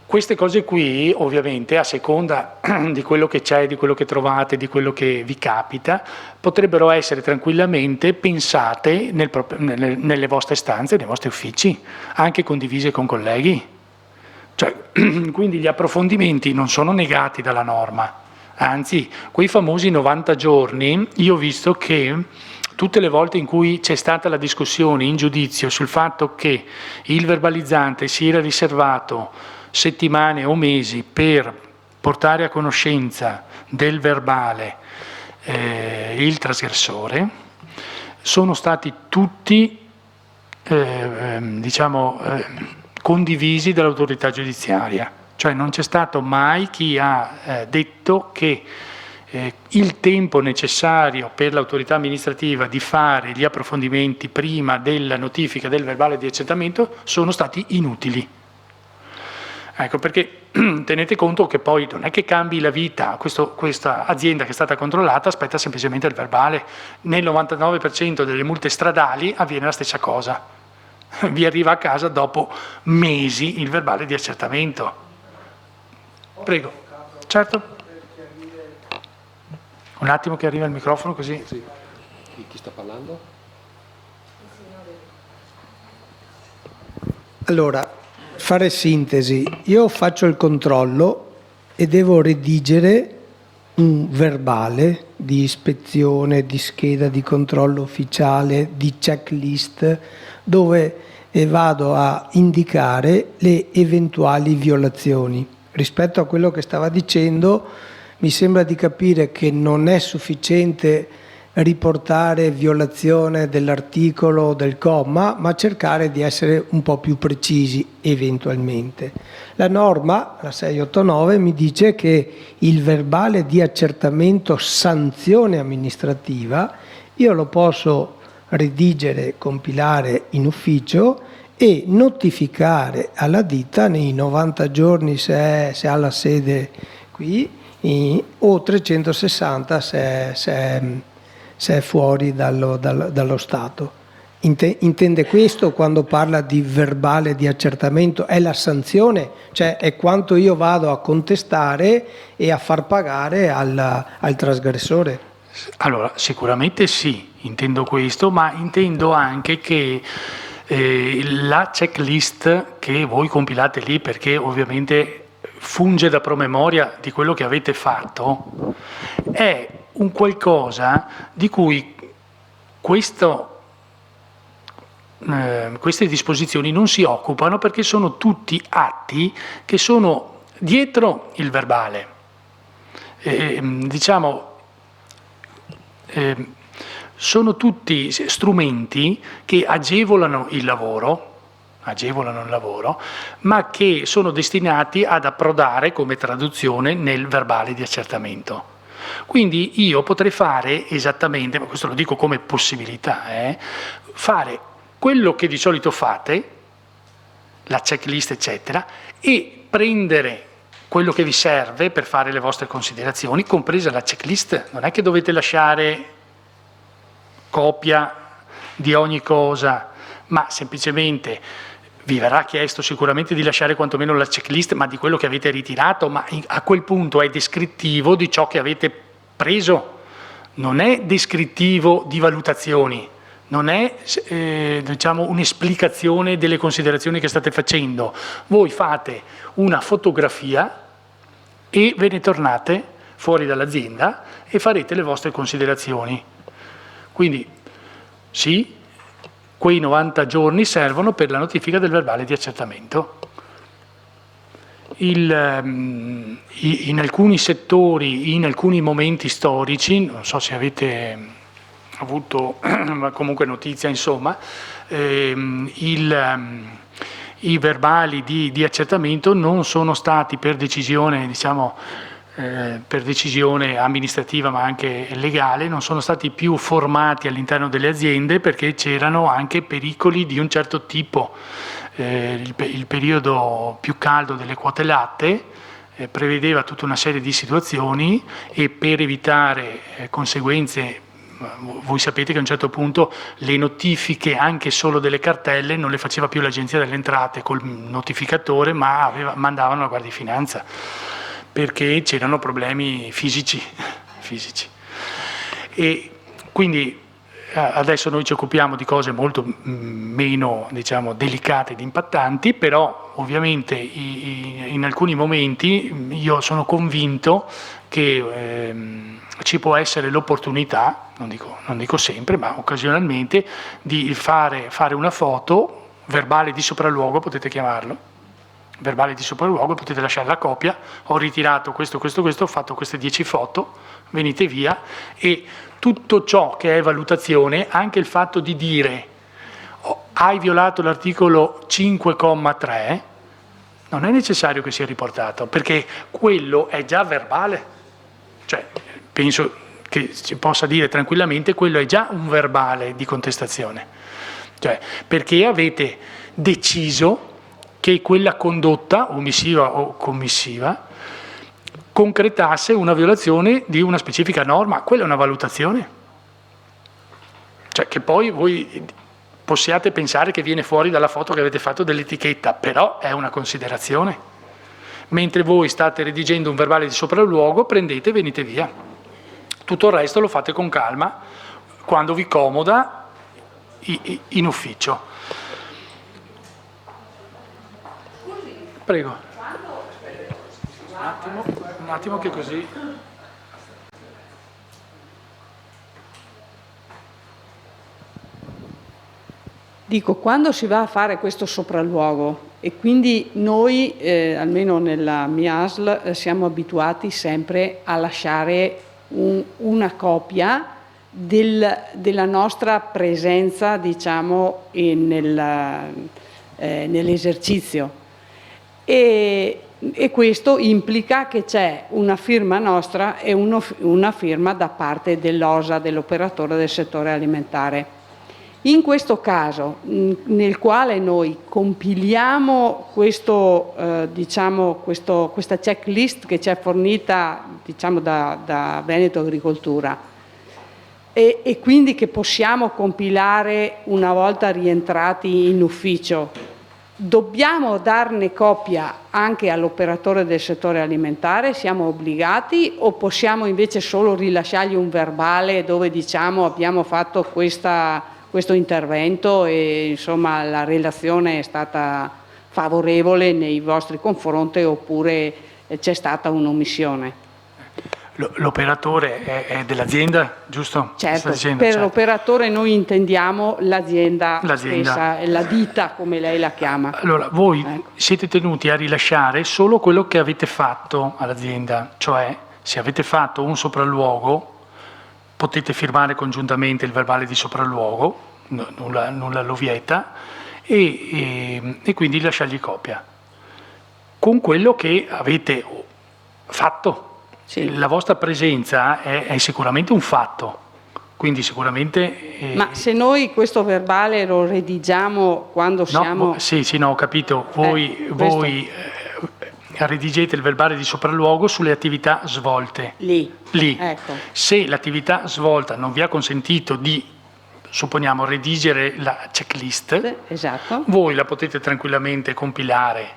queste cose qui, ovviamente, a seconda di quello che c'è, di quello che trovate, di quello che vi capita, potrebbero essere tranquillamente pensate nelle vostre stanze, nei vostri uffici, anche condivise con colleghi. Cioè, quindi gli approfondimenti non sono negati dalla norma, anzi, quei famosi 90 giorni, io ho visto che tutte le volte in cui c'è stata la discussione in giudizio sul fatto che il verbalizzante si era riservato settimane o mesi per portare a conoscenza del verbale il trasgressore, sono stati tutti condivisi dall'autorità giudiziaria, cioè non c'è stato mai chi ha detto che il tempo necessario per l'autorità amministrativa di fare gli approfondimenti prima della notifica del verbale di accertamento sono stati inutili. Ecco perché tenete conto che poi non è che cambi la vita, questa azienda che è stata controllata aspetta semplicemente il verbale, nel 99% delle multe stradali avviene la stessa cosa, vi arriva a casa dopo mesi il verbale di accertamento. Prego, certo. Un attimo che arriva il microfono così. Sì. Chi sta parlando? Allora, fare sintesi, io faccio il controllo e devo redigere un verbale di ispezione, di scheda di controllo ufficiale, di checklist, dove vado a indicare le eventuali violazioni. Rispetto a quello che stava dicendo, mi sembra di capire che non è sufficiente riportare violazione dell'articolo o del comma, ma cercare di essere un po' più precisi eventualmente. La norma, la 689, mi dice che il verbale di accertamento sanzione amministrativa io lo posso redigere, compilare in ufficio e notificare alla ditta nei 90 giorni se ha la sede qui o 360 se è fuori dallo Stato. Intende questo quando parla di verbale di accertamento? È la sanzione, cioè è quanto io vado a contestare e a far pagare al trasgressore? Allora, sicuramente sì, intendo questo, ma intendo anche che la checklist che voi compilate lì, perché ovviamente funge da promemoria di quello che avete fatto, è un qualcosa di cui queste disposizioni non si occupano, perché sono tutti atti che sono dietro il verbale. Sono tutti strumenti che agevolano il lavoro, ma che sono destinati ad approdare come traduzione nel verbale di accertamento. Quindi io potrei fare esattamente, ma questo lo dico come possibilità, fare quello che di solito fate, la checklist eccetera, e prendere quello che vi serve per fare le vostre considerazioni, compresa la checklist. Non è che dovete lasciare copia di ogni cosa, ma semplicemente vi verrà chiesto sicuramente di lasciare quantomeno la checklist, ma di quello che avete ritirato, ma a quel punto è descrittivo di ciò che avete preso, non è descrittivo di valutazioni, non è un'esplicazione delle considerazioni che state facendo. Voi fate una fotografia e ve ne tornate fuori dall'azienda e farete le vostre considerazioni. Quindi sì, quei 90 giorni servono per la notifica del verbale di accertamento. In alcuni settori, in alcuni momenti storici, non so se avete avuto comunque notizia, insomma, i verbali di accertamento non sono stati per decisione, per decisione amministrativa ma anche legale, non sono stati più formati all'interno delle aziende perché c'erano anche pericoli di un certo tipo. Il periodo più caldo delle quote latte prevedeva tutta una serie di situazioni e per evitare conseguenze, voi sapete che a un certo punto le notifiche anche solo delle cartelle non le faceva più l'Agenzia delle Entrate col notificatore, ma mandavano la Guardia di Finanza, perché c'erano problemi fisici. E quindi adesso noi ci occupiamo di cose molto meno, diciamo, delicate ed impattanti, però ovviamente in alcuni momenti io sono convinto che ci può essere l'opportunità, non dico sempre, ma occasionalmente, di fare una foto, verbale di sopralluogo, potete chiamarlo, verbale di sopralluogo, potete lasciare la copia, ho ritirato questo, ho fatto queste 10 foto, venite via, e tutto ciò che è valutazione, anche il fatto di dire hai violato l'articolo 5,3, non è necessario che sia riportato, perché quello è già verbale. Cioè, penso che si possa dire tranquillamente quello è già un verbale di contestazione, cioè, perché avete deciso che quella condotta, omissiva o commissiva, concretasse una violazione di una specifica norma. Quella è una valutazione. Cioè, che poi voi possiate pensare che viene fuori dalla foto che avete fatto dell'etichetta, però è una considerazione. Mentre voi state redigendo un verbale di sopralluogo, prendete e venite via. Tutto il resto lo fate con calma, quando vi comoda, in ufficio. Prego. Un attimo che così... Dico, quando si va a fare questo sopralluogo, e quindi noi, almeno nella mia ASL, siamo abituati sempre a lasciare una copia della nostra presenza, diciamo, nell'esercizio. E questo implica che c'è una firma nostra e una firma da parte dell'OSA, dell'operatore del settore alimentare. In questo caso, nel quale noi compiliamo questa checklist che ci è fornita, diciamo, da Veneto Agricoltura, e quindi che possiamo compilare una volta rientrati in ufficio, dobbiamo darne copia anche all'operatore del settore alimentare? Siamo obbligati, o possiamo invece solo rilasciargli un verbale dove diciamo abbiamo fatto questo intervento e insomma la relazione è stata favorevole nei vostri confronti, oppure c'è stata un'omissione? L'operatore è dell'azienda, giusto? Certo, per l'operatore noi intendiamo l'azienda stessa, la ditta come lei la chiama. Allora, voi siete tenuti a rilasciare solo quello che avete fatto all'azienda, cioè se avete fatto un sopralluogo potete firmare congiuntamente il verbale di sopralluogo, nulla lo vieta, e quindi lasciargli copia con quello che avete fatto. Sì. La vostra presenza è sicuramente un fatto, quindi sicuramente... Ma se noi questo verbale lo redigiamo quando siamo... Ho capito, voi redigete il verbale di sopralluogo sulle attività svolte. Lì. Ecco. Se l'attività svolta non vi ha consentito di, supponiamo, redigere la checklist, esatto, voi la potete tranquillamente compilare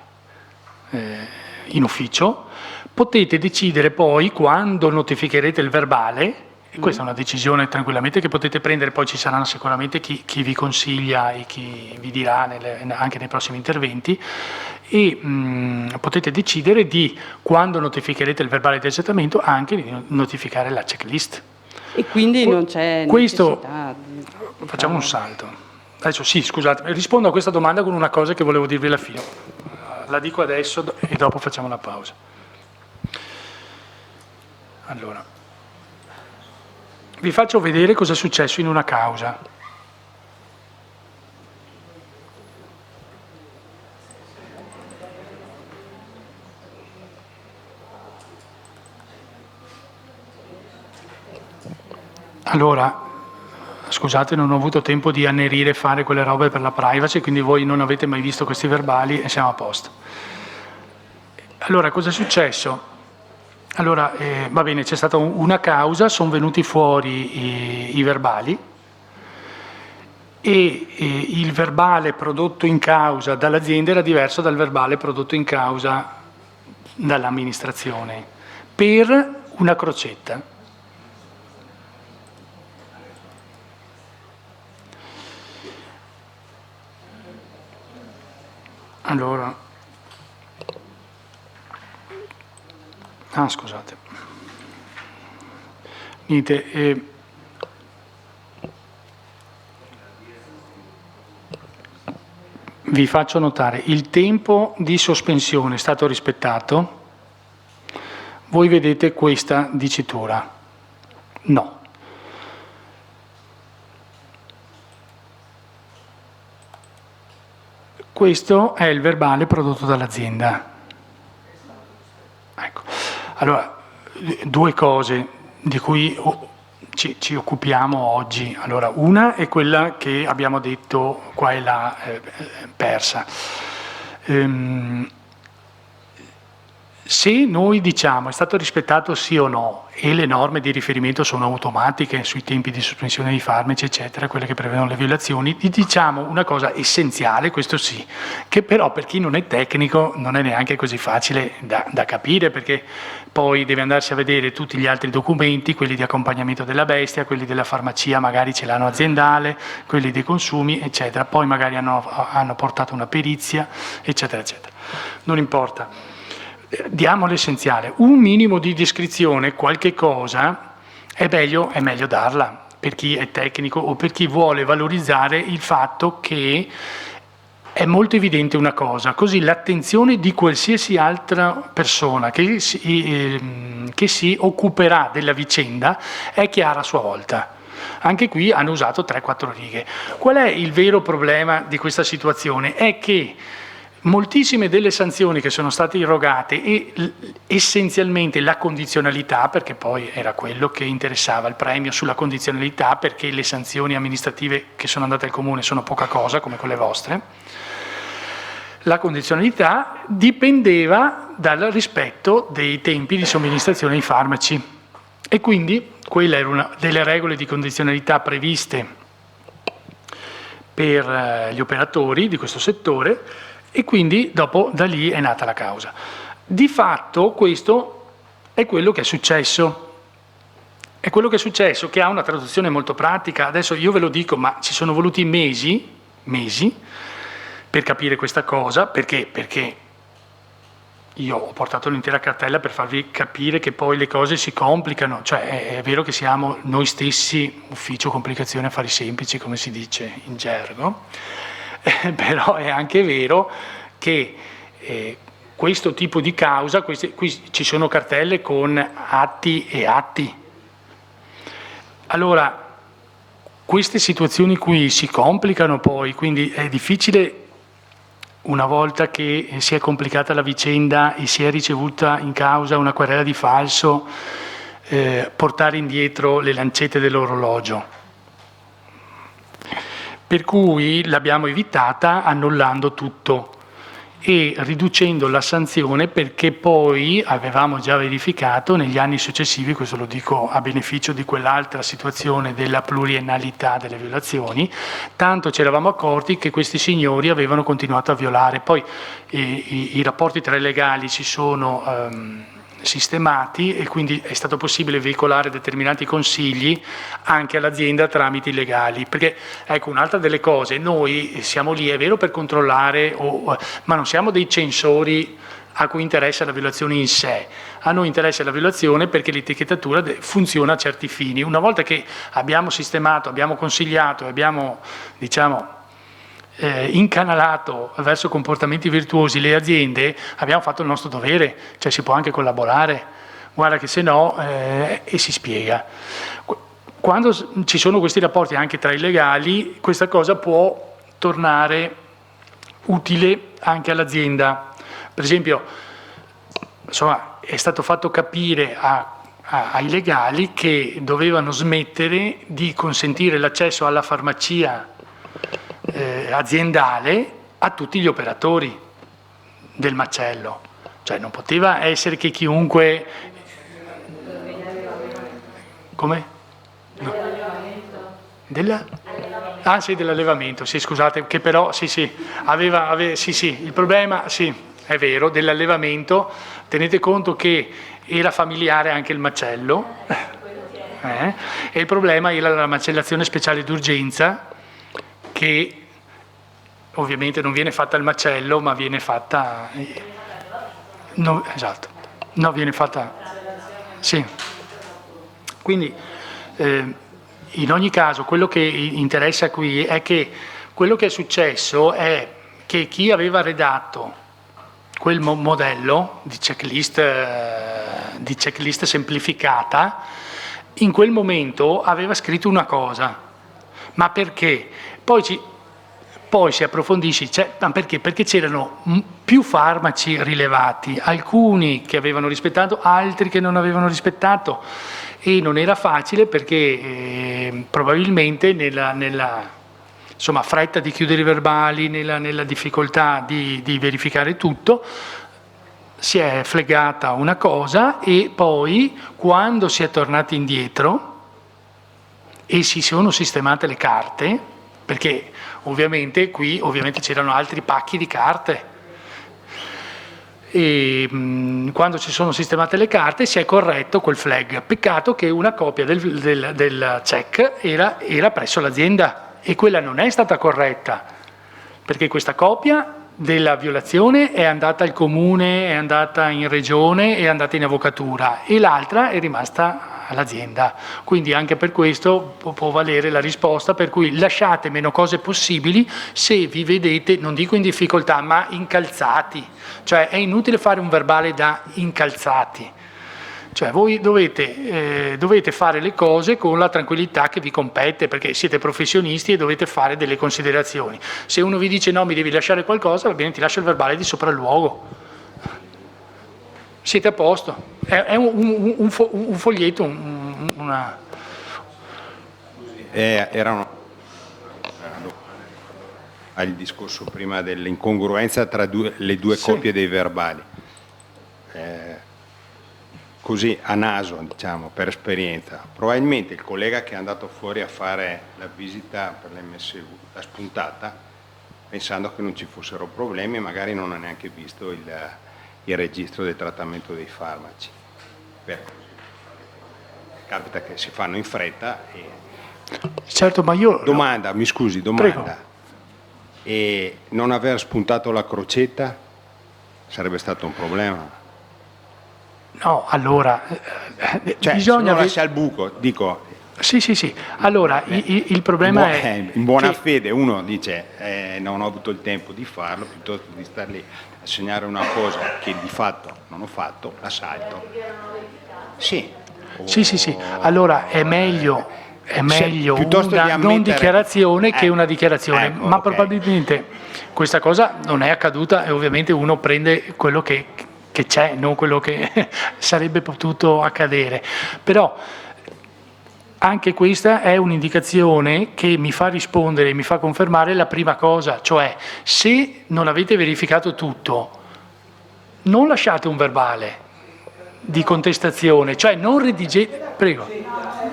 in ufficio. Potete decidere poi, quando notificherete il verbale, e questa è una decisione tranquillamente che potete prendere, poi ci saranno sicuramente chi vi consiglia e chi vi dirà anche nei prossimi interventi, e potete decidere di, quando notificherete il verbale di accertamento, anche di notificare la checklist. E quindi non c'è necessità di... Facciamo un salto. Adesso sì, scusate, rispondo a questa domanda con una cosa che volevo dirvi alla fine. La dico adesso e dopo facciamo una pausa. Allora, vi faccio vedere cosa è successo in una causa. Allora, scusate, non ho avuto tempo di annerire e fare quelle robe per la privacy, quindi voi non avete mai visto questi verbali e siamo a posto. Allora, cosa è successo? Allora, va bene, c'è stata una causa, sono venuti fuori i verbali e il verbale prodotto in causa dall'azienda era diverso dal verbale prodotto in causa dall'amministrazione per una crocetta. Allora, scusate. Niente, vi faccio notare, il tempo di sospensione è stato rispettato. Voi vedete questa dicitura? No. Questo è il verbale prodotto dall'azienda. Ecco. Allora, due cose di cui ci occupiamo oggi. Allora, una è quella che abbiamo detto qua e là persa. Se noi diciamo è stato rispettato sì o no e le norme di riferimento sono automatiche sui tempi di sospensione dei farmaci eccetera, quelle che prevedono le violazioni, diciamo una cosa essenziale, questo sì, che però per chi non è tecnico non è neanche così facile da capire, perché poi deve andarsi a vedere tutti gli altri documenti, quelli di accompagnamento della bestia, quelli della farmacia magari ce l'hanno aziendale, quelli dei consumi eccetera, poi magari hanno portato una perizia eccetera eccetera, non importa. Diamo l'essenziale, un minimo di descrizione, qualche cosa, è meglio darla per chi è tecnico o per chi vuole valorizzare il fatto che è molto evidente una cosa, così l'attenzione di qualsiasi altra persona che si occuperà della vicenda è chiara a sua volta. Anche qui hanno usato 3-4 righe. Qual è il vero problema di questa situazione? È che moltissime delle sanzioni che sono state irrogate e essenzialmente la condizionalità, perché poi era quello che interessava il premio sulla condizionalità, perché le sanzioni amministrative che sono andate al comune sono poca cosa come quelle vostre, la condizionalità dipendeva dal rispetto dei tempi di somministrazione dei farmaci e quindi quella era una delle regole di condizionalità previste per gli operatori di questo settore. E quindi dopo da lì è nata la causa. Di fatto questo è quello che è successo. È quello che è successo, che ha una traduzione molto pratica. Adesso io ve lo dico, ma ci sono voluti mesi per capire questa cosa. Perché io ho portato l'intera cartella per farvi capire che poi le cose si complicano. Cioè è vero che siamo noi stessi ufficio complicazioni affari semplici, come si dice in gergo. Però è anche vero che questo tipo di causa, qui ci sono cartelle con atti e atti. Allora, queste situazioni qui si complicano poi, quindi è difficile, una volta che si è complicata la vicenda e si è ricevuta in causa una querela di falso, portare indietro le lancette dell'orologio. Per cui l'abbiamo evitata annullando tutto e riducendo la sanzione, perché poi avevamo già verificato negli anni successivi, questo lo dico a beneficio di quell'altra situazione della pluriennalità delle violazioni, tanto ci eravamo accorti che questi signori avevano continuato a violare. Poi i rapporti tra i legali si sono sistemati e quindi è stato possibile veicolare determinati consigli anche all'azienda tramite i legali, perché ecco un'altra delle cose, noi siamo lì, è vero, per controllare, ma non siamo dei censori a cui interessa la violazione in sé, a noi interessa la violazione perché l'etichettatura funziona a certi fini. Una volta che abbiamo sistemato, abbiamo consigliato, abbiamo incanalato verso comportamenti virtuosi le aziende, abbiamo fatto il nostro dovere, cioè si può anche collaborare, guarda che se no, e si spiega. Quando ci sono questi rapporti anche tra i legali, questa cosa può tornare utile anche all'azienda. Per esempio, insomma, è stato fatto capire ai legali che dovevano smettere di consentire l'accesso alla farmacia aziendale a tutti gli operatori del macello, cioè non poteva essere che chiunque. Come? No. Dell'allevamento, sì, scusate, che però sì, aveva il problema, sì, è vero, dell'allevamento. Tenete conto che era familiare anche il macello, e il problema era la macellazione speciale d'urgenza, che ovviamente non viene fatta al macello, ma viene fatta... no, esatto, no, viene fatta... Sì. Quindi, in ogni caso, quello che interessa qui è che quello che è successo è che chi aveva redatto quel modello di checklist semplificata, in quel momento aveva scritto una cosa. Ma perché? Poi si approfondisce, ma perché? Perché c'erano più farmaci rilevati, alcuni che avevano rispettato, altri che non avevano rispettato, e non era facile perché probabilmente nella fretta di chiudere i verbali, nella difficoltà di verificare tutto, si è flegata una cosa, e poi quando si è tornati indietro e si sono sistemate le carte, perché ovviamente qui c'erano altri pacchi di carte, e quando si sono sistemate le carte si è corretto quel flag. Peccato che una copia del check era presso l'azienda e quella non è stata corretta, perché questa copia della violazione è andata al comune, è andata in regione, è andata in avvocatura, e l'altra è rimasta all'azienda. Quindi anche per questo può valere la risposta per cui lasciate meno cose possibili se vi vedete, non dico in difficoltà, ma incalzati. Cioè è inutile fare un verbale da incalzati. Cioè voi dovete fare le cose con la tranquillità che vi compete, perché siete professionisti e dovete fare delle considerazioni. Se uno vi dice no, mi devi lasciare qualcosa, va bene, ti lascio il verbale di sopralluogo. Siete a posto. È un foglietto, una... Al discorso prima dell'incongruenza tra le due copie dei verbali. Così a naso, diciamo, per esperienza, probabilmente il collega che è andato fuori a fare la visita per l'MSU l'ha spuntata pensando che non ci fossero problemi, e magari non ha neanche visto il registro del trattamento dei farmaci. Capita che si fanno in fretta e... Certo, ma io... Domanda, mi scusi, domanda. Prego. E non aver spuntato la crocetta sarebbe stato un problema? No, allora... Cioè, bisogna... se non lascia il buco, dico... Sì. Allora, il problema è... In buona fede uno dice non ho avuto il tempo di farlo, piuttosto di star lì a segnare una cosa che di fatto non ho fatto, la salto. Sì. Sì. Allora è meglio piuttosto una di ammettere... non dichiarazione che una dichiarazione, ecco, ma ok. Probabilmente questa cosa non è accaduta, e ovviamente uno prende quello che c'è, non quello che sarebbe potuto accadere. Però anche questa è un'indicazione che mi fa rispondere, mi fa confermare la prima cosa, cioè se non avete verificato tutto, non lasciate un verbale di contestazione, cioè non redigete... Prego.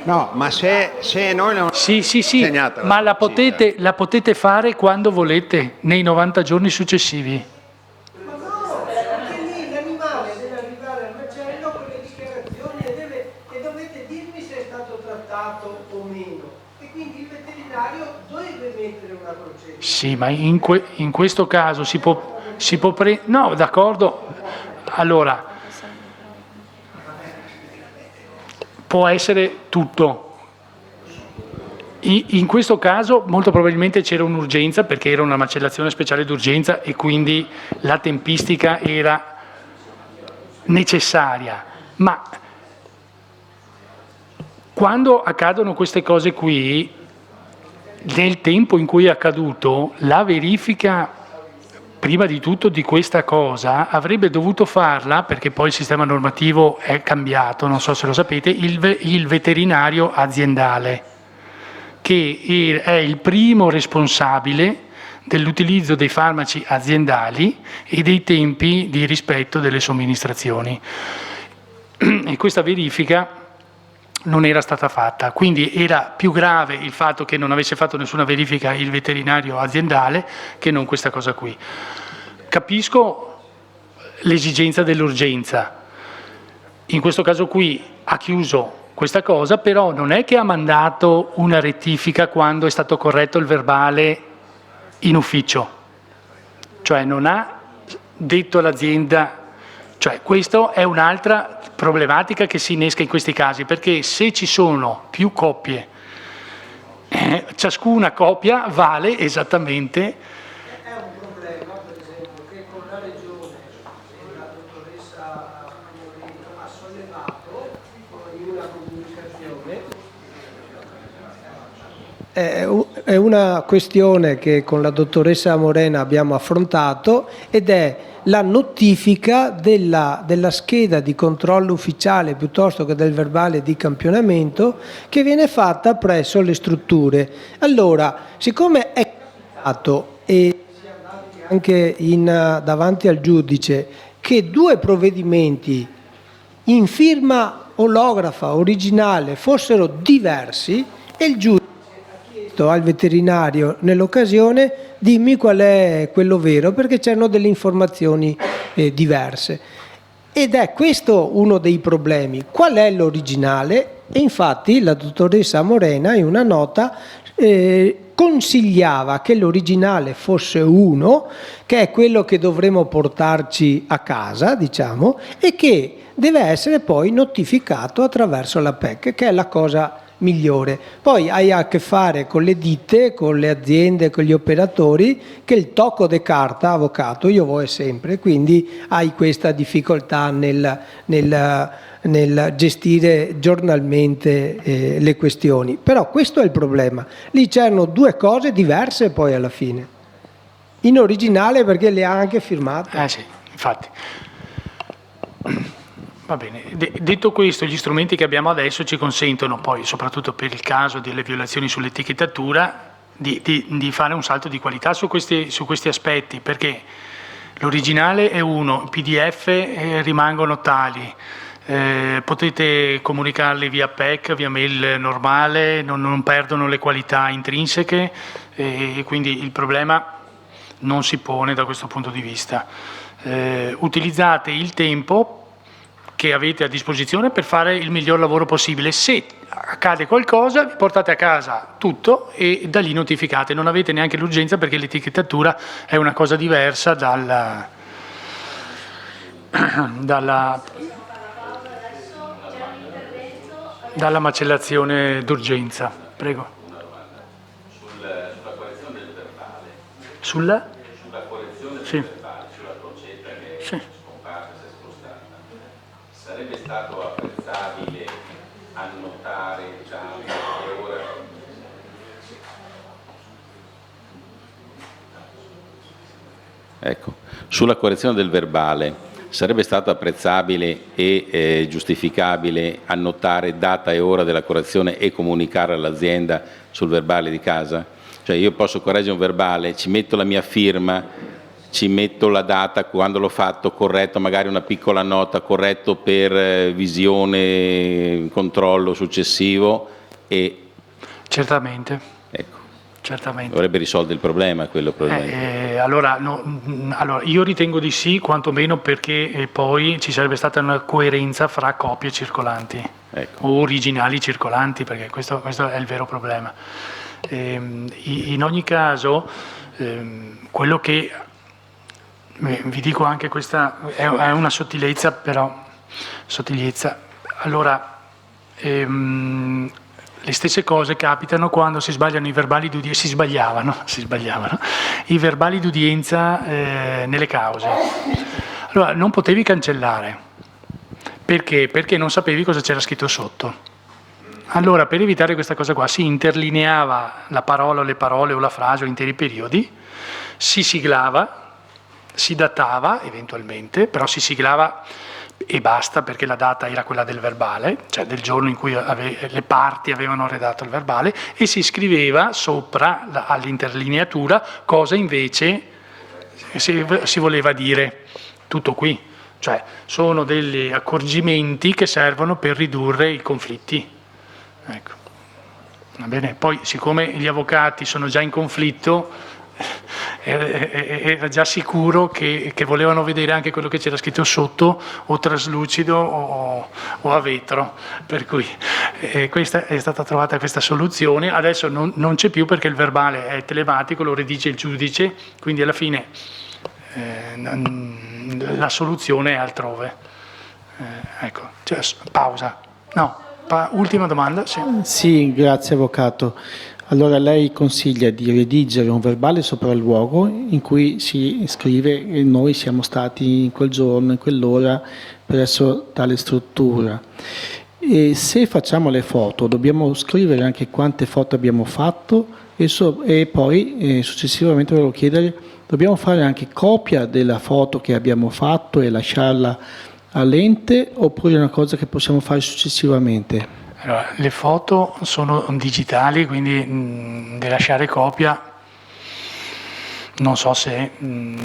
No, ma se noi non... Sì, ma la potete fare quando volete, nei 90 giorni successivi. Ma no, perché lì l'animale deve arrivare al macello con le dichiarazioni e dovete dirmi se è stato trattato o meno. E quindi il veterinario deve mettere una crocetta. Sì, ma in questo caso si può no, d'accordo. Allora, può essere tutto. In questo caso molto probabilmente c'era un'urgenza, perché era una macellazione speciale d'urgenza e quindi la tempistica era necessaria. Ma quando accadono queste cose qui, nel tempo in cui è accaduto, la verifica prima di tutto di questa cosa avrebbe dovuto farla, perché poi il sistema normativo è cambiato, non so se lo sapete, il veterinario aziendale, che è il primo responsabile dell'utilizzo dei farmaci aziendali e dei tempi di rispetto delle somministrazioni. E questa verifica non era stata fatta, quindi era più grave il fatto che non avesse fatto nessuna verifica il veterinario aziendale che non questa cosa qui. Capisco l'esigenza dell'urgenza, in questo caso qui ha chiuso questa cosa, però non è che ha mandato una rettifica quando è stato corretto il verbale in ufficio. cioè non ha detto all'azienda, cioè questa è un'altra problematica che si innesca in questi casi, perché se ci sono più coppie, ciascuna coppia vale esattamente. È un problema, per esempio, che con la Regione la dottoressa Moreno ha sollevato in una comunicazione. È una questione che con la dottoressa Morena abbiamo affrontato ed è la notifica della scheda di controllo ufficiale piuttosto che del verbale di campionamento che viene fatta presso le strutture. Allora, siccome è capitato e si è andati anche davanti al giudice che 2 provvedimenti in firma olografa originale fossero diversi e il giudice al veterinario nell'occasione dimmi qual è quello vero perché c'erano delle informazioni diverse ed è questo uno dei problemi. Qual è l'originale? E infatti la dottoressa Morena in una nota consigliava che l'originale fosse uno, che è quello che dovremo portarci a casa, diciamo, e che deve essere poi notificato attraverso la PEC, che è la cosa migliore. Poi hai a che fare con le ditte, con le aziende, con gli operatori, che il tocco de carta, avvocato, io vuoi sempre, quindi hai questa difficoltà nel gestire giornalmente le questioni. Però questo è il problema. Lì c'erano 2 cose diverse poi alla fine. In originale perché le ha anche firmate. Sì, infatti. Va bene, detto questo, gli strumenti che abbiamo adesso ci consentono poi, soprattutto per il caso delle violazioni sull'etichettatura, di fare un salto di qualità su questi aspetti, perché l'originale è uno, i PDF rimangono tali, potete comunicarli via PEC, via mail normale, non perdono le qualità intrinseche e quindi il problema non si pone da questo punto di vista. Utilizzate il tempo che avete a disposizione per fare il miglior lavoro possibile. Se accade qualcosa, vi portate a casa tutto e da lì notificate. Non avete neanche l'urgenza perché l'etichettatura è una cosa diversa dalla macellazione d'urgenza. Prego. Sulla correzione del verbale. Sulla correzione del sì. verbale, sulla concetta che Sì. sarebbe stato apprezzabile annotare già che ora ecco, sulla correzione del verbale sarebbe stato apprezzabile e giustificabile annotare data e ora della correzione e comunicare all'azienda sul verbale di casa? Cioè io posso correggere un verbale, ci metto la mia firma, ci metto la data quando l'ho fatto, corretto, magari una piccola nota, corretto per visione, controllo successivo e... Certamente. Ecco. Certamente. Dovrebbe risolvere il problema, quello probabilmente. Allora, io ritengo di sì, quantomeno perché poi ci sarebbe stata una coerenza fra copie circolanti, ecco, o originali circolanti, perché questo è il vero problema. In ogni caso, quello che vi dico anche questa è una sottigliezza, però allora le stesse cose capitano quando si sbagliano i verbali d'udienza, si sbagliavano i verbali d'udienza nelle cause. Allora non potevi cancellare perché non sapevi cosa c'era scritto sotto. Allora, per evitare questa cosa qua, si interlineava la parola o le parole o la frase o interi periodi, si siglava, si datava eventualmente, però si siglava e basta, perché la data era quella del verbale, cioè del giorno in cui le parti avevano redatto il verbale, e si scriveva sopra all'interlineatura cosa invece si voleva dire. Tutto qui, cioè sono degli accorgimenti che servono per ridurre i conflitti. Ecco. Va bene. Poi, siccome gli avvocati sono già in conflitto, era già sicuro che volevano vedere anche quello che c'era scritto sotto, o traslucido o a vetro, per cui questa è stata trovata questa soluzione. Adesso non c'è più perché il verbale è telematico, lo redige il giudice, quindi alla fine la soluzione è altrove. Ecco, cioè, pausa. No, ultima domanda. Sì. Sì, grazie Avvocato. Allora lei consiglia di redigere un verbale sopralluogo in cui si scrive che noi siamo stati in quel giorno, in quell'ora, presso tale struttura. E se facciamo le foto, dobbiamo scrivere anche quante foto abbiamo fatto e poi successivamente volevo chiedere, dobbiamo fare anche copia della foto che abbiamo fatto e lasciarla all'ente oppure è una cosa che possiamo fare successivamente? Allora, le foto sono digitali, quindi di lasciare copia non so se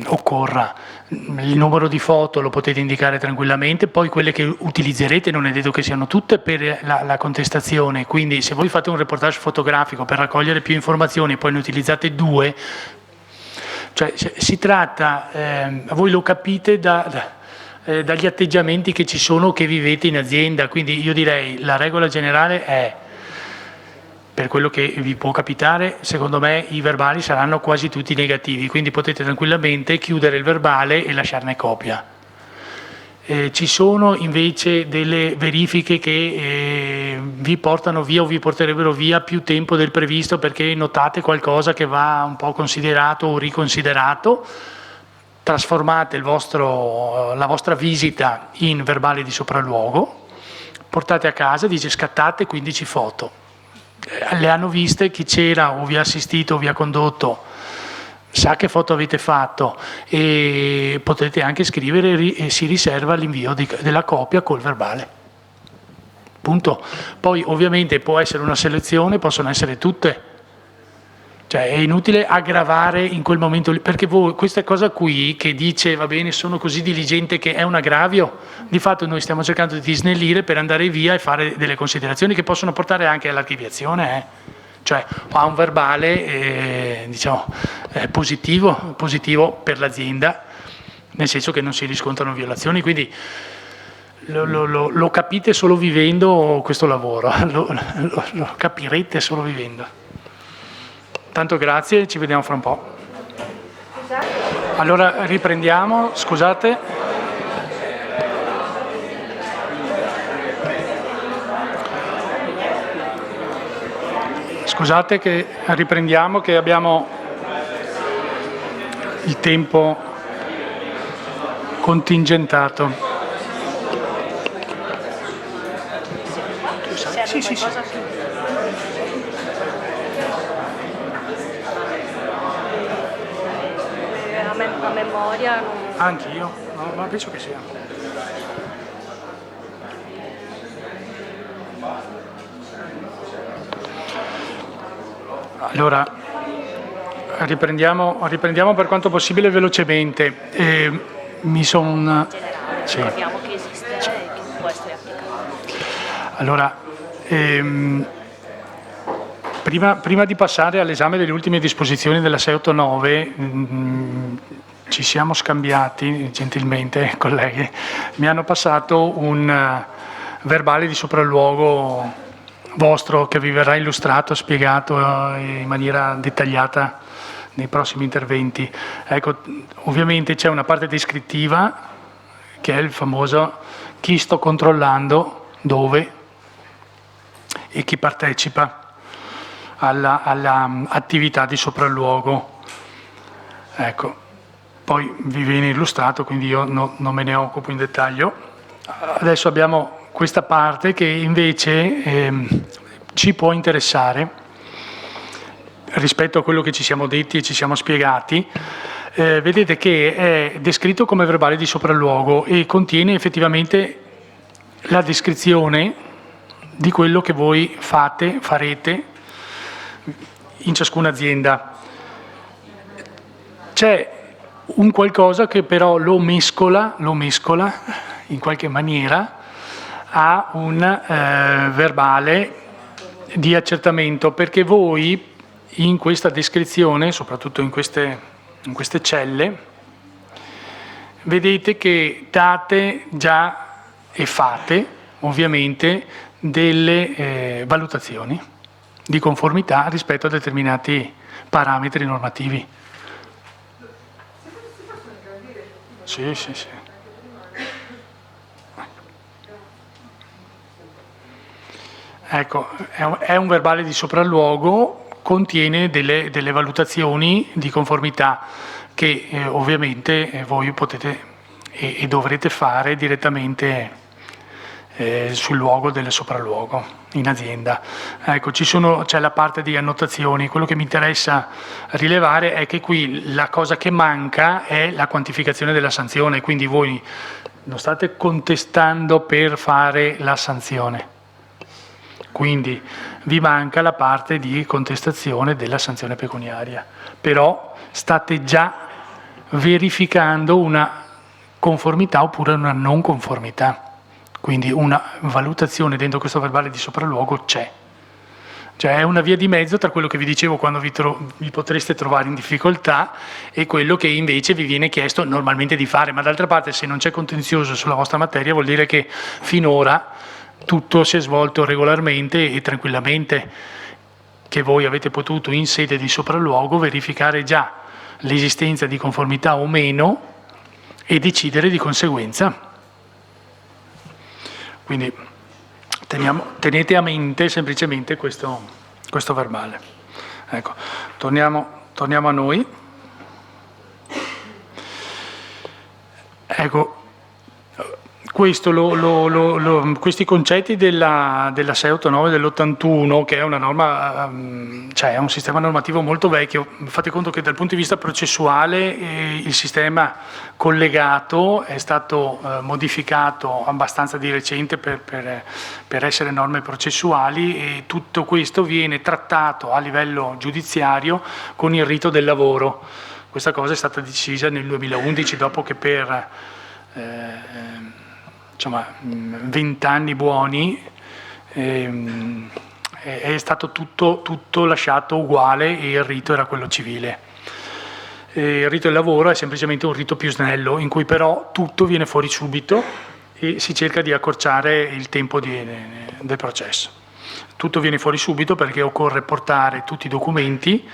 occorra. Il numero di foto lo potete indicare tranquillamente, poi quelle che utilizzerete non è detto che siano tutte per la contestazione, quindi se voi fate un reportage fotografico per raccogliere più informazioni e poi ne utilizzate 2, cioè si tratta, voi lo capite dagli atteggiamenti che ci sono, che vivete in azienda, quindi io direi la regola generale è, per quello che vi può capitare, secondo me i verbali saranno quasi tutti negativi, quindi potete tranquillamente chiudere il verbale e lasciarne copia. Ci sono invece delle verifiche che vi portano via o vi porterebbero via più tempo del previsto perché notate qualcosa che va un po' considerato o riconsiderato. Trasformate la vostra visita in verbale di sopralluogo, portate a casa, dice scattate 15 foto. Le hanno viste, chi c'era o vi ha assistito o vi ha condotto sa che foto avete fatto e potete anche scrivere e si riserva l'invio della copia col verbale. Punto. Poi ovviamente può essere una selezione, possono essere tutte. Cioè è inutile aggravare in quel momento lì, perché voi questa cosa qui che dice va bene sono così diligente che è un aggravio, di fatto noi stiamo cercando di snellire per andare via e fare delle considerazioni che possono portare anche all'archiviazione, cioè a un verbale diciamo, positivo per l'azienda, nel senso che non si riscontrano violazioni, quindi lo capite solo vivendo questo lavoro, lo capirete solo vivendo. Tanto grazie, ci vediamo fra un po'. Allora riprendiamo, scusate. Scusate che riprendiamo, che abbiamo il tempo contingentato. Sì. A memoria non... Anch'io, no, ma penso che sia. Allora, riprendiamo per quanto possibile velocemente. Mi sono... Sì. Sappiamo che esiste e che può essere applicato. Allora, prima di passare all'esame delle ultime disposizioni della 689, ci siamo scambiati gentilmente, colleghi, mi hanno passato un verbale di sopralluogo vostro che vi verrà illustrato, spiegato in maniera dettagliata nei prossimi interventi. Ecco, ovviamente c'è una parte descrittiva che è il famoso chi sto controllando, dove e chi partecipa alla attività di sopralluogo. Ecco, poi vi viene illustrato, quindi io non me ne occupo in dettaglio. Adesso abbiamo questa parte che invece ci può interessare rispetto a quello che ci siamo detti e ci siamo spiegati. Vedete che è descritto come verbale di sopralluogo e contiene effettivamente la descrizione di quello che voi farete in ciascuna azienda. C'è un qualcosa che però lo mescola in qualche maniera a un verbale di accertamento, perché voi in questa descrizione, soprattutto in queste celle, vedete che date già e fate ovviamente delle valutazioni di conformità rispetto a determinati parametri normativi. Sì, sì, sì. Ecco, è un verbale di sopralluogo, contiene delle valutazioni di conformità che ovviamente voi potete e dovrete fare direttamente sul luogo del sopralluogo in azienda. Ecco, c'è la parte di annotazioni. Quello che mi interessa rilevare è che qui la cosa che manca è la quantificazione della sanzione, quindi voi non state contestando per fare la sanzione, quindi vi manca la parte di contestazione della sanzione pecuniaria, però state già verificando una conformità oppure una non conformità. Quindi una valutazione dentro questo verbale di sopralluogo c'è. Cioè è una via di mezzo tra quello che vi dicevo quando vi potreste trovare in difficoltà e quello che invece vi viene chiesto normalmente di fare. Ma d'altra parte, se non c'è contenzioso sulla vostra materia, vuol dire che finora tutto si è svolto regolarmente e tranquillamente, che voi avete potuto in sede di sopralluogo verificare già l'esistenza di conformità o meno e decidere di conseguenza. Quindi tenete a mente semplicemente questo verbale. Ecco, torniamo a noi. Ecco, questi concetti della 689 dell'81, che è una norma, cioè è un sistema normativo molto vecchio, fate conto che dal punto di vista processuale il sistema collegato è stato modificato abbastanza di recente per essere norme processuali, e tutto questo viene trattato a livello giudiziario con il rito del lavoro. Questa cosa è stata decisa nel 2011, dopo che per 20 anni buoni è stato tutto lasciato uguale e il rito era quello civile. Il rito del lavoro è semplicemente un rito più snello, in cui però tutto viene fuori subito e si cerca di accorciare il tempo del processo. Tutto viene fuori subito perché occorre portare tutti i documenti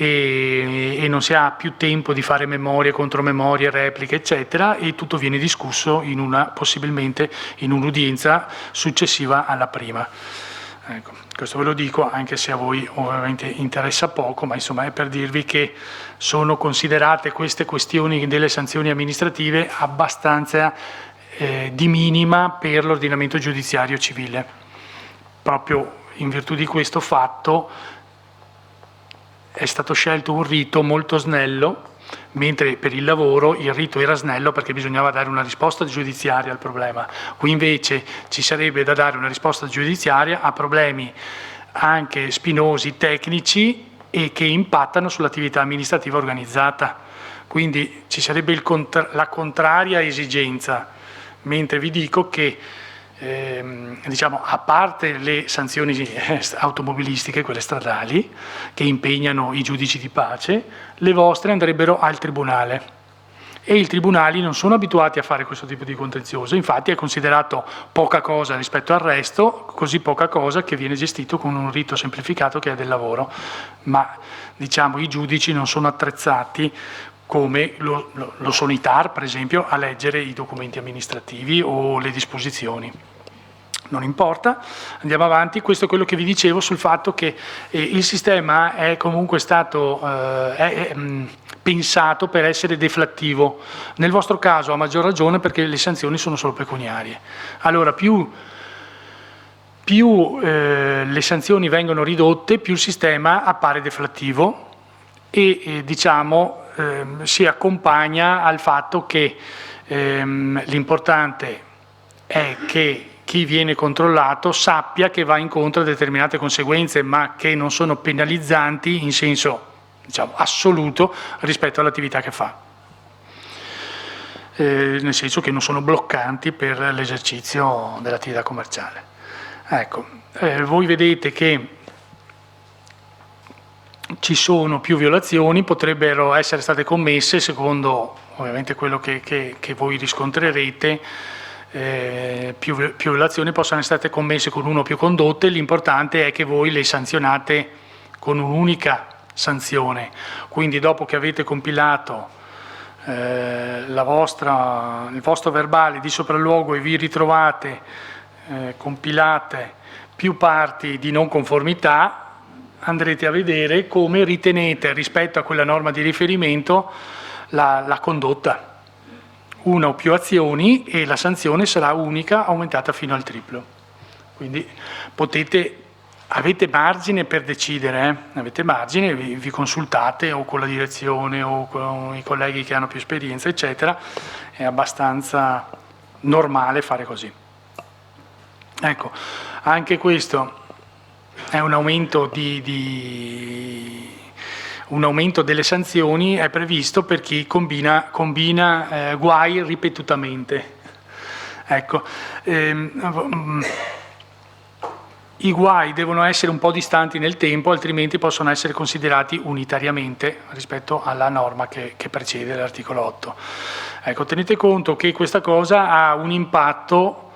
e non si ha più tempo di fare memorie, contromemorie, repliche, eccetera, e tutto viene discusso possibilmente in un'udienza successiva alla prima. Ecco, questo ve lo dico anche se a voi ovviamente interessa poco, ma insomma è per dirvi che sono considerate queste questioni delle sanzioni amministrative abbastanza di minima per l'ordinamento giudiziario civile. Proprio in virtù di questo fatto è stato scelto un rito molto snello, mentre per il lavoro il rito era snello perché bisognava dare una risposta giudiziaria al problema. Qui invece ci sarebbe da dare una risposta giudiziaria a problemi anche spinosi, tecnici e che impattano sull'attività amministrativa organizzata. Quindi ci sarebbe la contraria esigenza, mentre vi dico che a parte le sanzioni automobilistiche, quelle stradali, che impegnano i giudici di pace, le vostre andrebbero al tribunale. E i tribunali non sono abituati a fare questo tipo di contenzioso, infatti è considerato poca cosa rispetto al resto, così poca cosa che viene gestito con un rito semplificato che è del lavoro. Ma i giudici non sono attrezzati come lo sono i TAR, per esempio, a leggere i documenti amministrativi o le disposizioni. Non importa, andiamo avanti. Questo è quello che vi dicevo sul fatto che il sistema è comunque stato pensato per essere deflattivo. Nel vostro caso a maggior ragione perché le sanzioni sono solo pecuniarie. Allora più le sanzioni vengono ridotte, più il sistema appare deflattivo e si accompagna al fatto che l'importante è che chi viene controllato sappia che va incontro a determinate conseguenze, ma che non sono penalizzanti in senso assoluto rispetto all'attività che fa. Nel senso che non sono bloccanti per l'esercizio dell'attività commerciale. Ecco, voi vedete che ci sono più violazioni, potrebbero essere state commesse secondo ovviamente quello che voi riscontrerete. Più violazioni possono essere state commesse con una o più condotte, l'importante è che voi le sanzionate con un'unica sanzione. Quindi dopo che avete compilato il vostro verbale di sopralluogo e vi ritrovate compilate più parti di non conformità, andrete a vedere come ritenete rispetto a quella norma di riferimento la condotta. Una o più azioni e la sanzione sarà unica, aumentata fino al triplo. Quindi avete margine per decidere, avete margine, vi consultate o con la direzione o con i colleghi che hanno più esperienza, eccetera, è abbastanza normale fare così. Ecco, anche questo è un aumento un aumento delle sanzioni è previsto per chi combina guai ripetutamente. Ecco, i guai devono essere un po' distanti nel tempo, altrimenti possono essere considerati unitariamente rispetto alla norma che precede l'articolo 8. Ecco, tenete conto che questa cosa ha un impatto,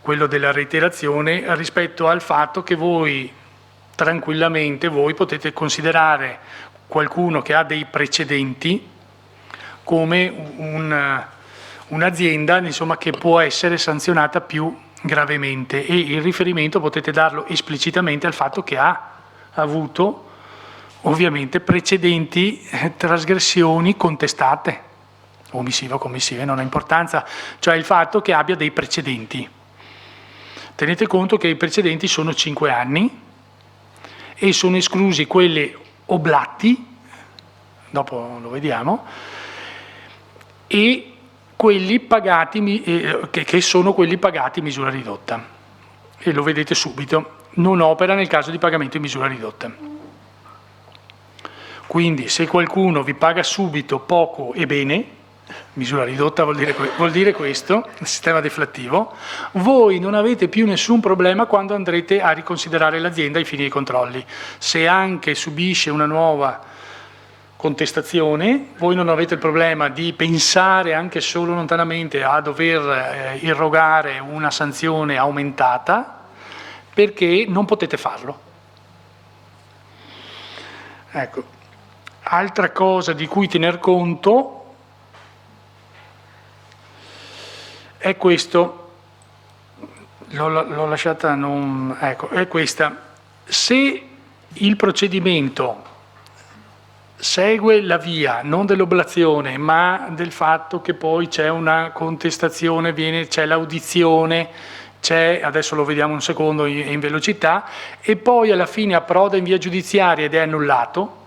quello della reiterazione, rispetto al fatto che voi tranquillamente potete considerare qualcuno che ha dei precedenti come un'azienda, insomma, che può essere sanzionata più gravemente, e il riferimento potete darlo esplicitamente al fatto che ha avuto ovviamente precedenti trasgressioni contestate, omissive o commissive, non ha importanza, cioè il fatto che abbia dei precedenti. Tenete conto che i precedenti sono 5 anni e sono esclusi quelli oblatti, dopo lo vediamo, e quelli pagati, che sono quelli pagati in misura ridotta, e lo vedete subito, non opera nel caso di pagamento in misura ridotta. Quindi se qualcuno vi paga subito poco e bene, misura ridotta vuol dire questo, il sistema deflattivo, voi non avete più nessun problema quando andrete a riconsiderare l'azienda ai fini dei controlli. Se anche subisce una nuova contestazione, voi non avete il problema di pensare anche solo lontanamente a dover irrogare una sanzione aumentata, perché non potete farlo. Ecco, altra cosa di cui tener conto è questo, l'ho lasciata, ecco, è questa. Se il procedimento segue la via non dell'oblazione, ma del fatto che poi c'è una contestazione, c'è l'audizione, adesso lo vediamo un secondo in velocità, e poi alla fine approda in via giudiziaria ed è annullato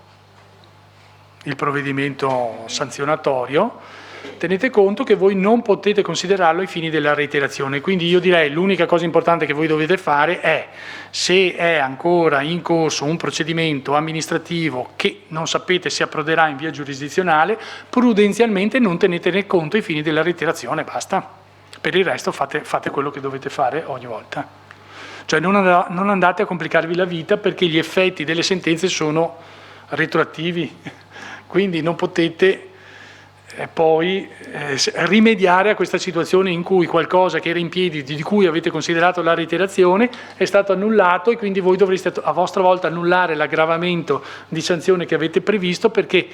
il provvedimento sanzionatorio, tenete conto che voi non potete considerarlo ai fini della reiterazione. Quindi io direi l'unica cosa importante che voi dovete fare è, se è ancora in corso un procedimento amministrativo che non sapete se approderà in via giurisdizionale, prudenzialmente non tenete conto ai fini della reiterazione, basta. Per il resto fate quello che dovete fare ogni volta. Cioè non andate a complicarvi la vita, perché gli effetti delle sentenze sono retroattivi, quindi non potete poi rimediare a questa situazione in cui qualcosa che era in piedi, di cui avete considerato la reiterazione, è stato annullato, e quindi voi dovreste a vostra volta annullare l'aggravamento di sanzione che avete previsto, perché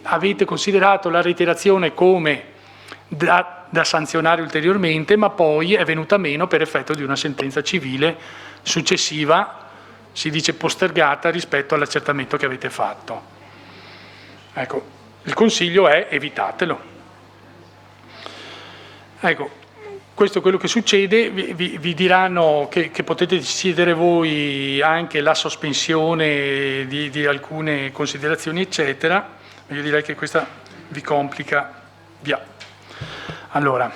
avete considerato la reiterazione come da sanzionare ulteriormente, ma poi è venuta meno per effetto di una sentenza civile successiva, si dice postergata rispetto all'accertamento che avete fatto. Ecco, il consiglio è evitatelo. Ecco, questo è quello che succede. Vi diranno che potete decidere voi anche la sospensione di alcune considerazioni, eccetera. Io direi che questa vi complica via. Allora,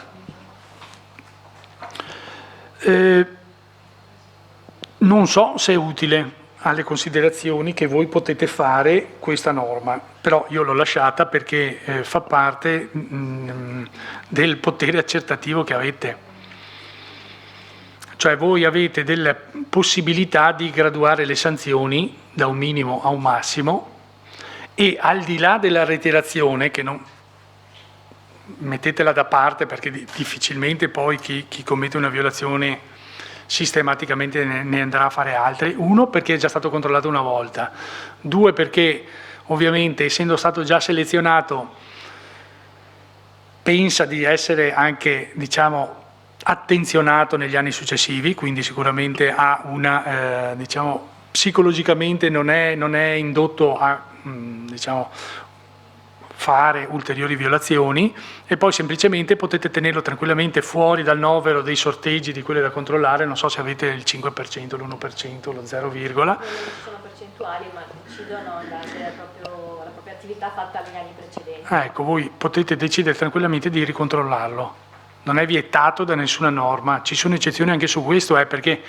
non so se è utile alle considerazioni che voi potete fare questa norma, però io l'ho lasciata perché fa parte del potere accertativo che avete. Cioè voi avete delle possibilità di graduare le sanzioni da un minimo a un massimo, e al di là della reiterazione, che non mettetela da parte perché difficilmente poi chi commette una violazione sistematicamente ne andrà a fare altre. Uno, perché è già stato controllato una volta. Due, perché ovviamente essendo stato già selezionato pensa di essere anche, diciamo, attenzionato negli anni successivi, quindi sicuramente ha una, diciamo, psicologicamente non è indotto a, diciamo, fare ulteriori violazioni, e poi semplicemente potete tenerlo tranquillamente fuori dal novero dei sorteggi di quelle da controllare. Non so se avete il 5%, l'1%, lo 0, non sono percentuali, ma decidono la propria attività fatta negli anni precedenti. Ecco, voi potete decidere tranquillamente di ricontrollarlo, non è vietato da nessuna norma. Ci sono eccezioni anche su questo, perché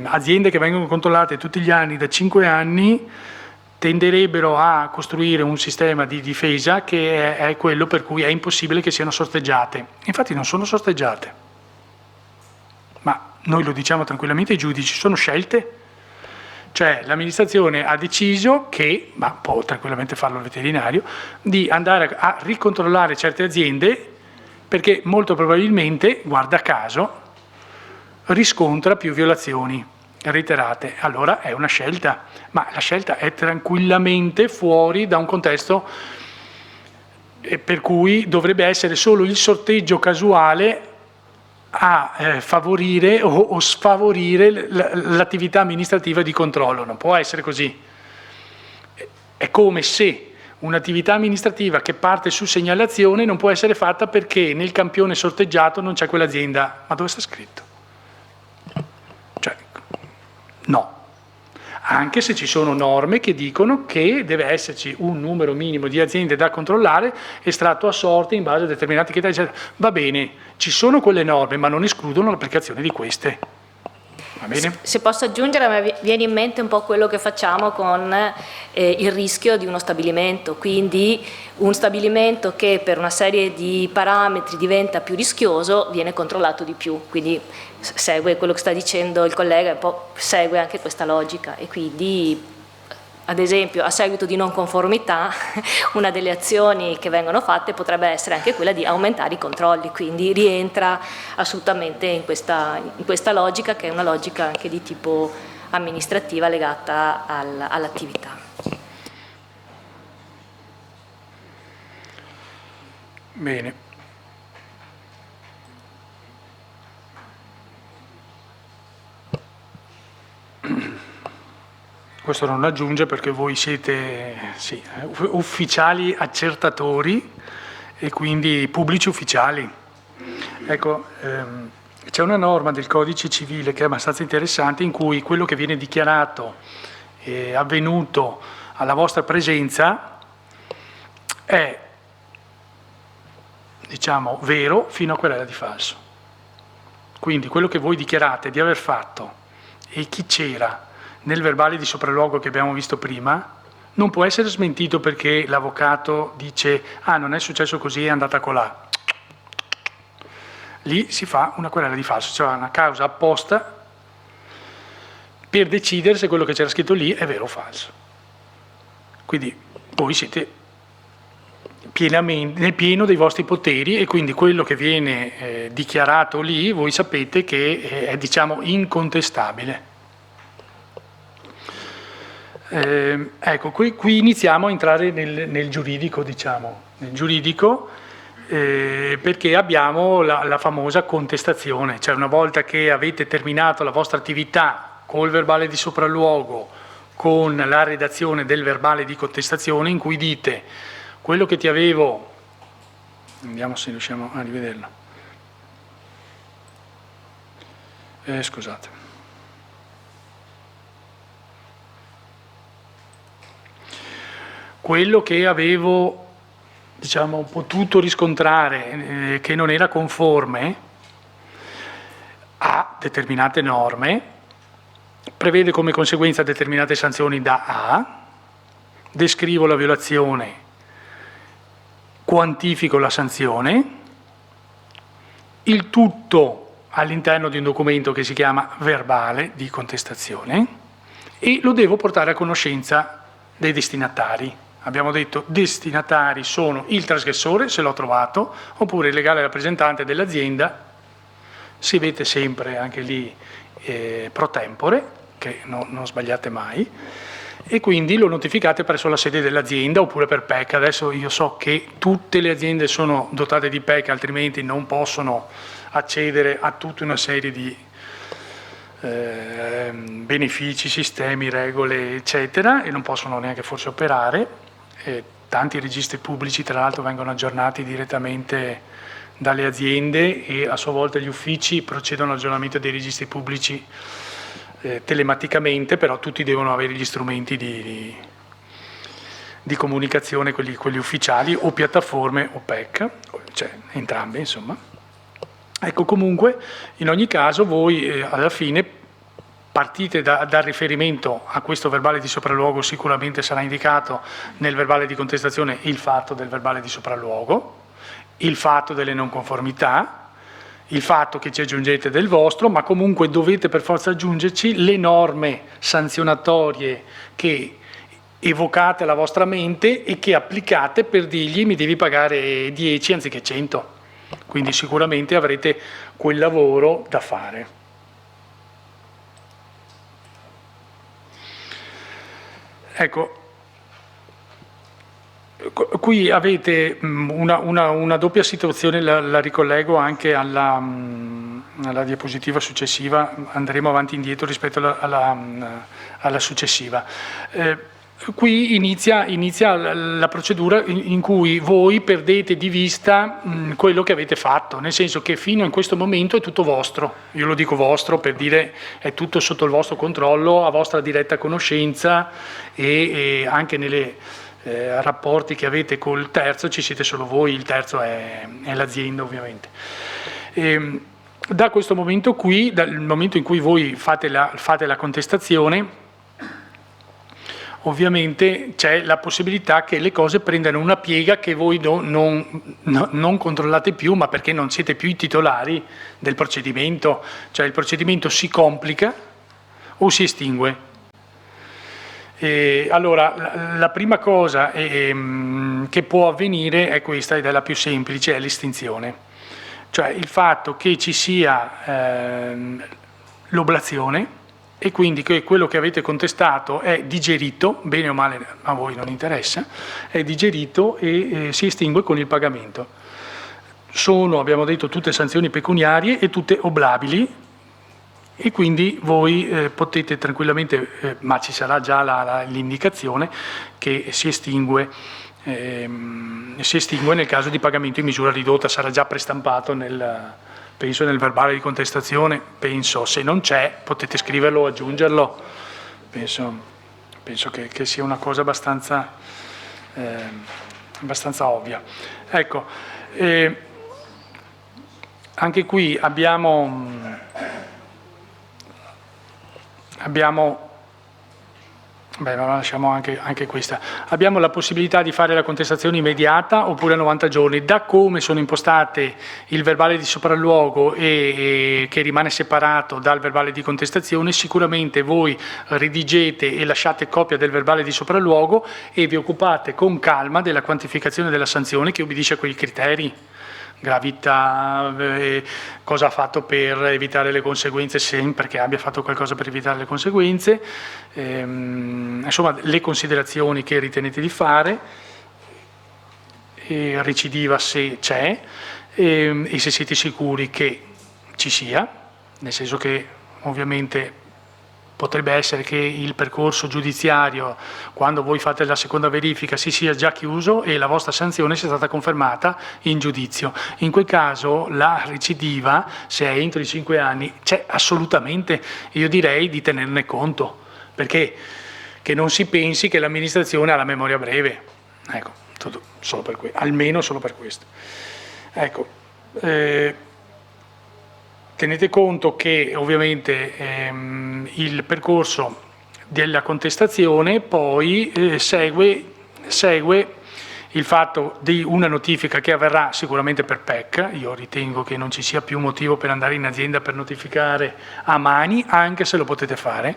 aziende che vengono controllate tutti gli anni da 5 anni tenderebbero a costruire un sistema di difesa che è quello per cui è impossibile che siano sorteggiate. Infatti non sono sorteggiate, ma noi lo diciamo tranquillamente ai giudici, sono scelte. Cioè l'amministrazione ha deciso che, ma può tranquillamente farlo il veterinario, di andare a ricontrollare certe aziende perché molto probabilmente, guarda caso, riscontra più violazioni reiterate. Allora è una scelta, ma la scelta è tranquillamente fuori da un contesto per cui dovrebbe essere solo il sorteggio casuale a favorire o sfavorire l'attività amministrativa di controllo. Non può essere così. È come se un'attività amministrativa che parte su segnalazione non può essere fatta perché nel campione sorteggiato non c'è quell'azienda. Ma dove sta scritto? Cioè, no. Anche se ci sono norme che dicono che deve esserci un numero minimo di aziende da controllare estratto a sorte in base a determinati criteri, eccetera. Va bene, ci sono quelle norme, ma non escludono l'applicazione di queste. Va bene? Se posso aggiungere, a me viene in mente un po' quello che facciamo con il rischio di uno stabilimento, quindi un stabilimento che per una serie di parametri diventa più rischioso viene controllato di più, quindi segue quello che sta dicendo il collega, un po' segue anche questa logica, e quindi ad esempio a seguito di non conformità una delle azioni che vengono fatte potrebbe essere anche quella di aumentare i controlli, quindi rientra assolutamente in questa logica, che è una logica anche di tipo amministrativa legata all'attività. Bene. Questo non aggiunge perché voi siete ufficiali accertatori e quindi pubblici ufficiali. Ecco, c'è una norma del Codice Civile che è abbastanza interessante, in cui quello che viene dichiarato avvenuto alla vostra presenza è, diciamo, vero fino a querela di falso. Quindi quello che voi dichiarate di aver fatto e chi c'era nel verbale di sopralluogo che abbiamo visto prima non può essere smentito perché l'avvocato dice non è successo così, è andata colà. Lì si fa una querela di falso, cioè una causa apposta per decidere se quello che c'era scritto lì è vero o falso. Quindi voi siete pienamente nel pieno dei vostri poteri e quindi quello che viene dichiarato lì voi sapete che è, diciamo, incontestabile. Ecco, qui iniziamo a entrare nel giuridico, diciamo, perché abbiamo la famosa contestazione, cioè una volta che avete terminato la vostra attività col verbale di sopralluogo, con la redazione del verbale di contestazione in cui dite quello che ti avevo, vediamo se riusciamo a rivederlo, scusate. Quello che avevo, diciamo, potuto riscontrare che non era conforme a determinate norme, prevede come conseguenza determinate sanzioni da A, descrivo la violazione, quantifico la sanzione, il tutto all'interno di un documento che si chiama verbale di contestazione e lo devo portare a conoscenza dei destinatari. Abbiamo detto destinatari sono il trasgressore, se l'ho trovato, oppure il legale rappresentante dell'azienda, si vede sempre anche lì pro tempore, che non sbagliate mai, e quindi lo notificate presso la sede dell'azienda oppure per PEC. Adesso io so che tutte le aziende sono dotate di PEC, altrimenti non possono accedere a tutta una serie di benefici, sistemi, regole, eccetera, e non possono neanche forse operare. Tanti registri pubblici, tra l'altro, vengono aggiornati direttamente dalle aziende e a sua volta gli uffici procedono all'aggiornamento dei registri pubblici telematicamente, però tutti devono avere gli strumenti di comunicazione, quelli ufficiali, o piattaforme o PEC, cioè entrambe, insomma. Ecco, comunque, in ogni caso voi alla fine partite dal riferimento a questo verbale di sopralluogo. Sicuramente sarà indicato nel verbale di contestazione il fatto del verbale di sopralluogo, il fatto delle non conformità, il fatto che ci aggiungete del vostro, ma comunque dovete per forza aggiungerci le norme sanzionatorie che evocate alla vostra mente e che applicate per dirgli mi devi pagare 10 anziché 100. Quindi sicuramente avrete quel lavoro da fare. Ecco, qui avete una doppia situazione, la ricollego anche alla diapositiva successiva, andremo avanti e indietro rispetto alla successiva. Qui inizia la procedura in cui voi perdete di vista quello che avete fatto, nel senso che fino a questo momento è tutto vostro. Io lo dico vostro per dire è tutto sotto il vostro controllo, a vostra diretta conoscenza e anche nei rapporti che avete col terzo ci siete solo voi, il terzo è l'azienda ovviamente. Da questo momento qui, dal momento in cui voi fate la contestazione, ovviamente c'è la possibilità che le cose prendano una piega che voi non controllate più, ma perché non siete più i titolari del procedimento, cioè il procedimento si complica o si estingue. Allora, la prima cosa che può avvenire è questa, ed è la più semplice, è l'estinzione, cioè il fatto che ci sia l'oblazione e quindi che quello che avete contestato è digerito, bene o male a voi non interessa, è digerito e si estingue con il pagamento. Sono, abbiamo detto, tutte sanzioni pecuniarie e tutte oblabili e quindi voi potete tranquillamente, ma ci sarà già l'indicazione che si estingue nel caso di pagamento in misura ridotta, sarà già prestampato penso nel verbale di contestazione, se non c'è potete scriverlo o aggiungerlo, penso che sia una cosa abbastanza ovvia. Ecco, anche qui abbiamo lasciamo anche questa. Abbiamo la possibilità di fare la contestazione immediata oppure a 90 giorni. Da come sono impostate il verbale di sopralluogo e che rimane separato dal verbale di contestazione, sicuramente voi redigete e lasciate copia del verbale di sopralluogo e vi occupate con calma della quantificazione della sanzione che obbedisce a quei criteri. Gravità, cosa ha fatto per evitare le conseguenze, sempre che abbia fatto qualcosa per evitare le conseguenze, insomma le considerazioni che ritenete di fare, recidiva se c'è e se siete sicuri che ci sia, nel senso che ovviamente potrebbe essere che il percorso giudiziario, quando voi fate la seconda verifica, si sia già chiuso e la vostra sanzione sia stata confermata in giudizio. In quel caso la recidiva, se è entro i 5 anni, c'è assolutamente, io direi, di tenerne conto, perché che non si pensi che l'amministrazione ha la memoria breve. Ecco, solo per almeno solo per questo. Ecco, tenete conto che ovviamente il percorso della contestazione poi segue il fatto di una notifica che avverrà sicuramente per PEC. Io ritengo che non ci sia più motivo per andare in azienda per notificare a mani, anche se lo potete fare,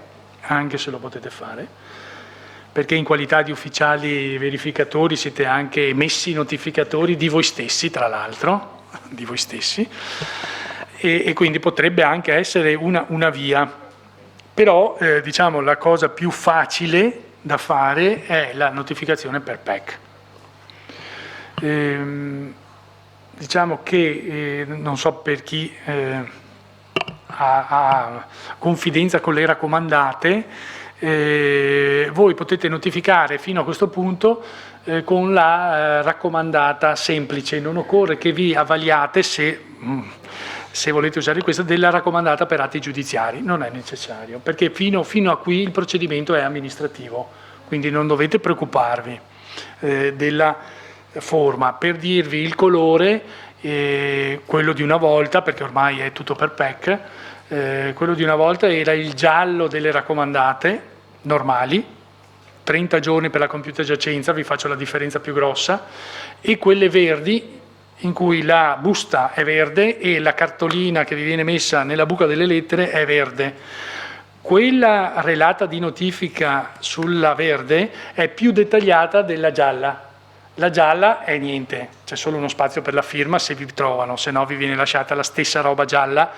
perché in qualità di ufficiali verificatori siete anche messi notificatori di voi stessi, tra l'altro, di voi stessi. E quindi potrebbe anche essere una via, però diciamo la cosa più facile da fare è la notificazione per PEC. Diciamo che non so per chi ha confidenza con le raccomandate, voi potete notificare fino a questo punto con la raccomandata semplice, non occorre che vi avvaliate se volete usare questa della raccomandata per atti giudiziari, non è necessario, perché fino a qui il procedimento è amministrativo, quindi non dovete preoccuparvi della forma. Per dirvi il colore, quello di una volta, perché ormai è tutto per PEC, quello di una volta era il giallo delle raccomandate normali, 30 giorni per la compiuta giacenza, vi faccio la differenza più grossa, e quelle verdi in cui la busta è verde e la cartolina che vi viene messa nella buca delle lettere è verde. Quella relata di notifica sulla verde è più dettagliata della gialla. La gialla è niente, c'è solo uno spazio per la firma se vi trovano, se no vi viene lasciata la stessa roba gialla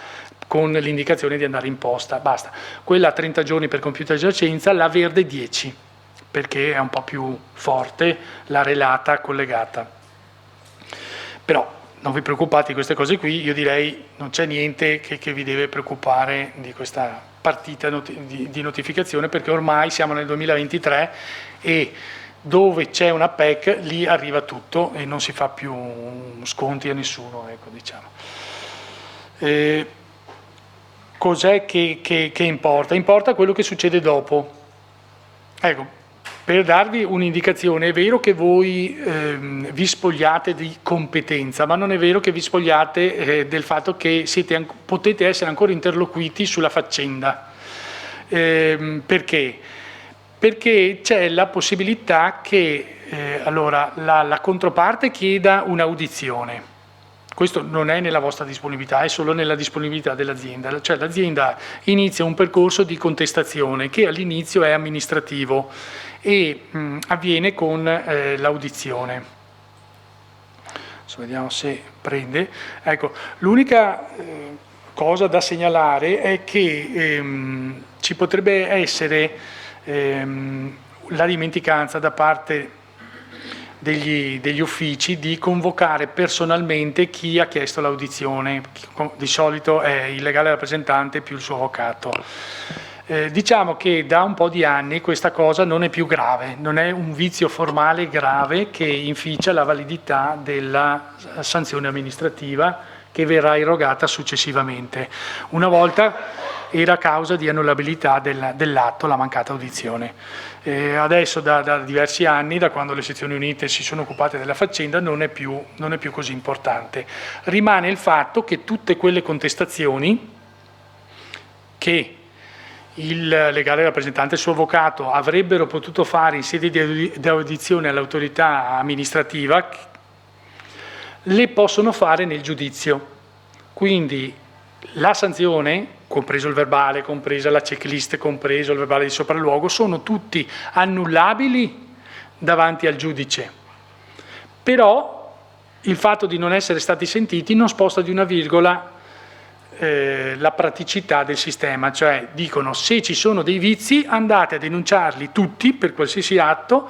con l'indicazione di andare in posta, basta. Quella a 30 giorni per compiuta giacenza, la verde 10, perché è un po' più forte la relata collegata. Però non vi preoccupate di queste cose qui, io direi non c'è niente che vi deve preoccupare di questa partita di notificazione, perché ormai siamo nel 2023 e dove c'è una PEC lì arriva tutto e non si fa più sconti a nessuno, ecco, diciamo. Cos'è che importa? Importa quello che succede dopo. Ecco, per darvi un'indicazione, è vero che voi vi spogliate di competenza, ma non è vero che vi spogliate del fatto che potete essere ancora interloquiti sulla faccenda. Perché? Perché c'è la possibilità che allora, la controparte chieda un'audizione. Questo non è nella vostra disponibilità, è solo nella disponibilità dell'azienda. Cioè l'azienda inizia un percorso di contestazione che all'inizio è amministrativo e avviene con l'audizione. Adesso vediamo se prende. Ecco, l'unica cosa da segnalare è che ci potrebbe essere la dimenticanza da parte degli uffici di convocare personalmente chi ha chiesto l'audizione. Di solito è il legale rappresentante più il suo avvocato. Diciamo che da un po' di anni questa cosa non è più grave, non è un vizio formale grave che inficia la validità della sanzione amministrativa che verrà erogata successivamente. Una volta era causa di annullabilità dell'atto, la mancata audizione. Adesso da diversi anni, da quando le sezioni unite si sono occupate della faccenda, non è più così importante. Rimane il fatto che tutte quelle contestazioni che il legale rappresentante e il suo avvocato avrebbero potuto fare in sede di audizione all'autorità amministrativa, le possono fare nel giudizio. Quindi la sanzione, compreso il verbale, compresa la checklist, compreso il verbale di sopralluogo, sono tutti annullabili davanti al giudice. Però il fatto di non essere stati sentiti non sposta di una virgola la praticità del sistema, cioè dicono se ci sono dei vizi andate a denunciarli tutti per qualsiasi atto,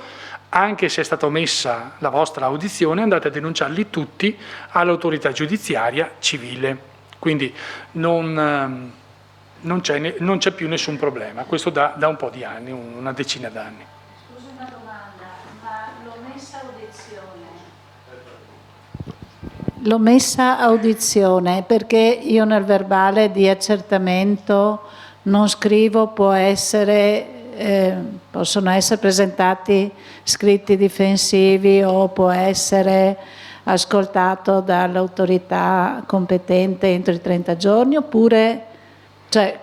anche se è stata omessa la vostra audizione, andate a denunciarli tutti all'autorità giudiziaria civile. Quindi non c'è più nessun problema, questo da un po' di anni, una decina d'anni. Scusa una domanda, ma l'omessa audizione, perché io nel verbale di accertamento non scrivo possono essere presentati scritti difensivi o può essere ascoltato dall'autorità competente entro i 30 giorni, oppure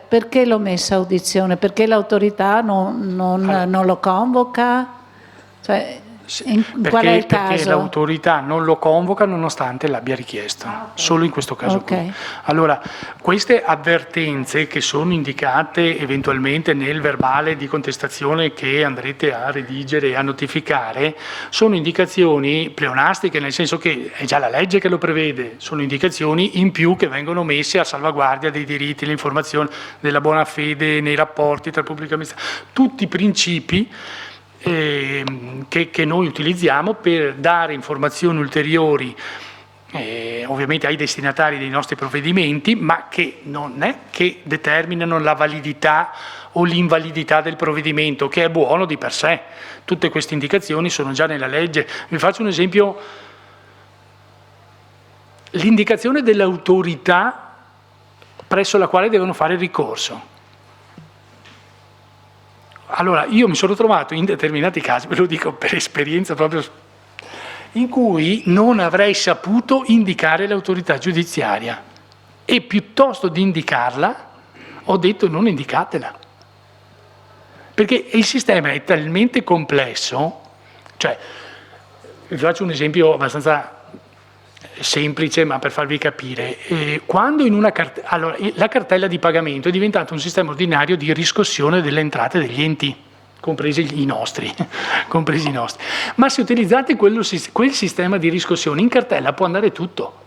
perché l'omessa audizione? Perché l'autorità non lo convoca? Qual è il caso? Perché l'autorità non lo convoca nonostante l'abbia richiesto, okay. Solo in questo caso qui. Allora, queste avvertenze che sono indicate eventualmente nel verbale di contestazione che andrete a redigere e a notificare, sono indicazioni pleonastiche, nel senso che è già la legge che lo prevede, sono indicazioni in più che vengono messe a salvaguardia dei diritti, l'informazione, della buona fede nei rapporti tra pubblica amministrazione, tutti principi che noi utilizziamo per dare informazioni ulteriori ovviamente ai destinatari dei nostri provvedimenti, ma che non è che determinano la validità o l'invalidità del provvedimento, che è buono di per sé. Tutte queste indicazioni sono già nella legge. Vi faccio un esempio: l'indicazione dell'autorità presso la quale devono fare ricorso. Allora, io mi sono trovato in determinati casi, ve lo dico per esperienza proprio, in cui non avrei saputo indicare l'autorità giudiziaria e piuttosto di indicarla ho detto non indicatela, perché il sistema è talmente complesso. Cioè, vi faccio un esempio abbastanza semplice, ma per farvi capire. Quando in una allora, la cartella di pagamento è diventata un sistema ordinario di riscossione delle entrate degli enti, compresi i nostri, ma se utilizzate quel sistema di riscossione, in cartella può andare tutto.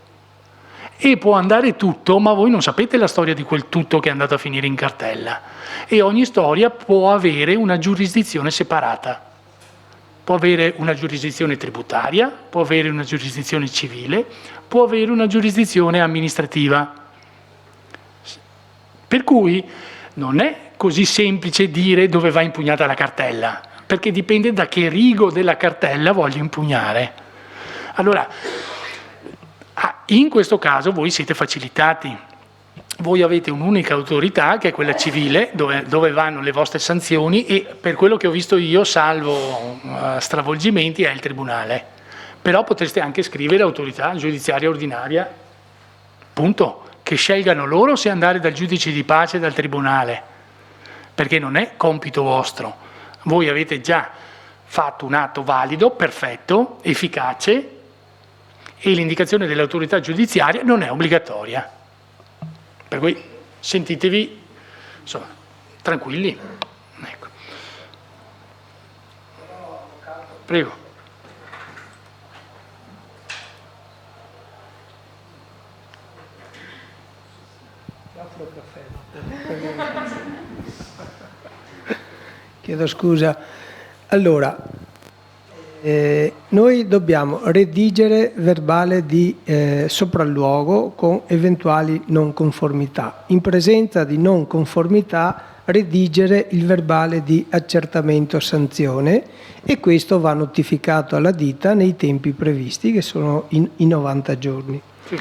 E può andare tutto, ma voi non sapete la storia di quel tutto che è andato a finire in cartella. E ogni storia può avere una giurisdizione separata. Può avere una giurisdizione tributaria, può avere una giurisdizione civile, può avere una giurisdizione amministrativa. Per cui non è così semplice dire dove va impugnata la cartella, perché dipende da che rigo della cartella voglio impugnare. Allora, in questo caso voi siete facilitati. Voi avete un'unica autorità, che è quella civile, dove vanno le vostre sanzioni, e per quello che ho visto io, salvo stravolgimenti, è il tribunale. Però potreste anche scrivere autorità giudiziaria ordinaria, punto, che scelgano loro se andare dal giudice di pace e dal tribunale, perché non è compito vostro. Voi avete già fatto un atto valido, perfetto, efficace, e l'indicazione dell'autorità giudiziaria non è obbligatoria. Per cui sentitevi, insomma, tranquilli. Ecco. Prego. Chiedo scusa. Allora, noi dobbiamo redigere verbale di sopralluogo con eventuali non conformità. In presenza di non conformità, redigere il verbale di accertamento sanzione, e questo va notificato alla ditta nei tempi previsti, che sono i 90 giorni. Sì.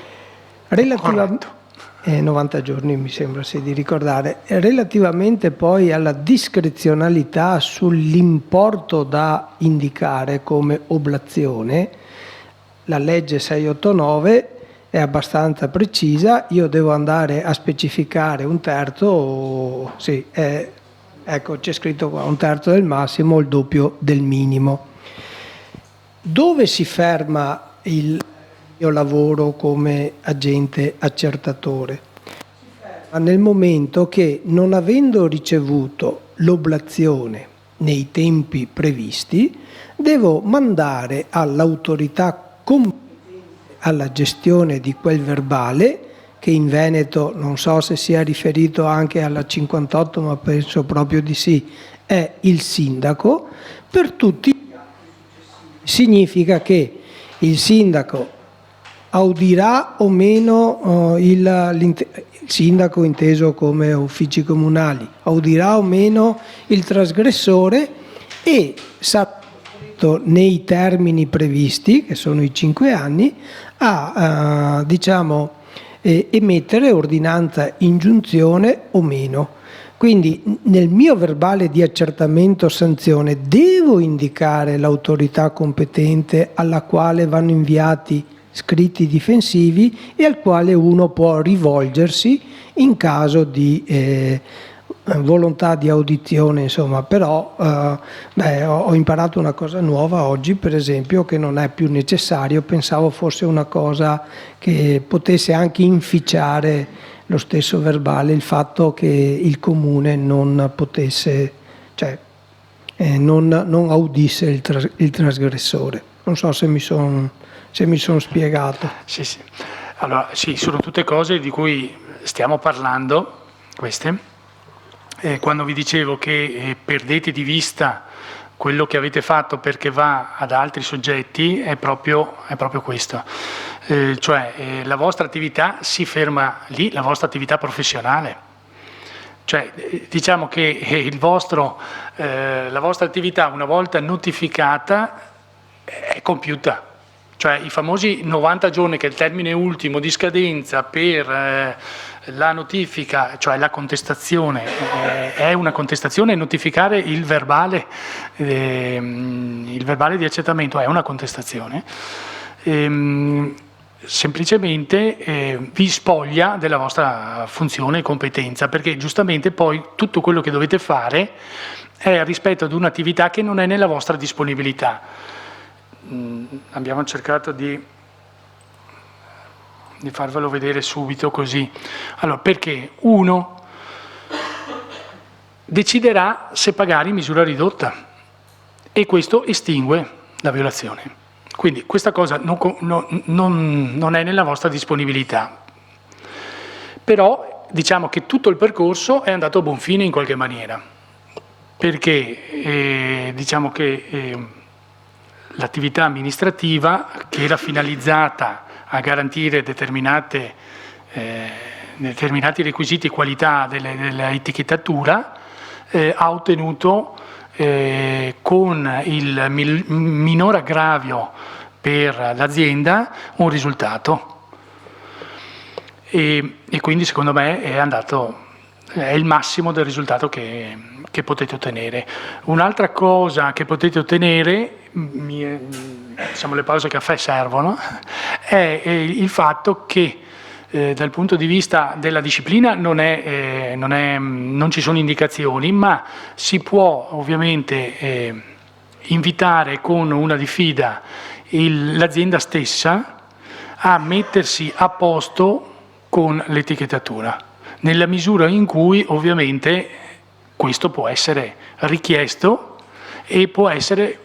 90 giorni mi sembra di ricordare. Relativamente poi alla discrezionalità sull'importo da indicare come oblazione, la legge 689 è abbastanza precisa. Io devo andare a specificare un terzo, sì, ecco, c'è scritto qua, un terzo del massimo, il doppio del minimo. Dove si ferma il mio lavoro come agente accertatore? Nel momento che, non avendo ricevuto l'oblazione nei tempi previsti, devo mandare all'autorità competente alla gestione di quel verbale, che in Veneto, non so se sia riferito anche alla 58, ma penso proprio di sì, è il sindaco. Per tutti significa che il sindaco audirà o meno il sindaco inteso come uffici comunali, audirà o meno il trasgressore, e sarà nei termini previsti, che sono i 5 anni, a emettere ordinanza ingiunzione o meno. Quindi nel mio verbale di accertamento sanzione devo indicare l'autorità competente alla quale vanno inviati scritti difensivi e al quale uno può rivolgersi in caso di volontà di audizione, insomma. Però ho imparato una cosa nuova oggi, per esempio, che non è più necessario. Pensavo fosse una cosa che potesse anche inficiare lo stesso verbale, il fatto che il comune non potesse, cioè non audisse il trasgressore. Non so se mi sono spiegato. Sì, sì. Allora, sì, sono tutte cose di cui stiamo parlando, queste. Quando vi dicevo che perdete di vista quello che avete fatto perché va ad altri soggetti è proprio questo. La vostra attività si ferma lì, la vostra attività professionale. Cioè, diciamo che la vostra attività, una volta notificata, è compiuta. Cioè i famosi 90 giorni, che è il termine ultimo di scadenza per la notifica, cioè la contestazione, è una contestazione, notificare il verbale di accertamento è una contestazione, semplicemente vi spoglia della vostra funzione e competenza, perché giustamente poi tutto quello che dovete fare è rispetto ad un'attività che non è nella vostra disponibilità. Abbiamo cercato di farvelo vedere subito così. Allora, perché uno deciderà se pagare in misura ridotta e questo estingue la violazione. Quindi questa cosa non è nella vostra disponibilità. Però diciamo che tutto il percorso è andato a buon fine in qualche maniera, perché diciamo che l'attività amministrativa, che era finalizzata a garantire determinati requisiti e qualità dell'etichettatura, ha ottenuto con il minor aggravio per l'azienda un risultato, e quindi secondo me è il massimo del risultato che potete ottenere. Un'altra cosa che potete ottenere, diciamo le pause caffè servono, è il fatto che dal punto di vista della disciplina non ci sono indicazioni, ma si può ovviamente invitare con una diffida l'azienda stessa a mettersi a posto con l'etichettatura, nella misura in cui ovviamente questo può essere richiesto e può essere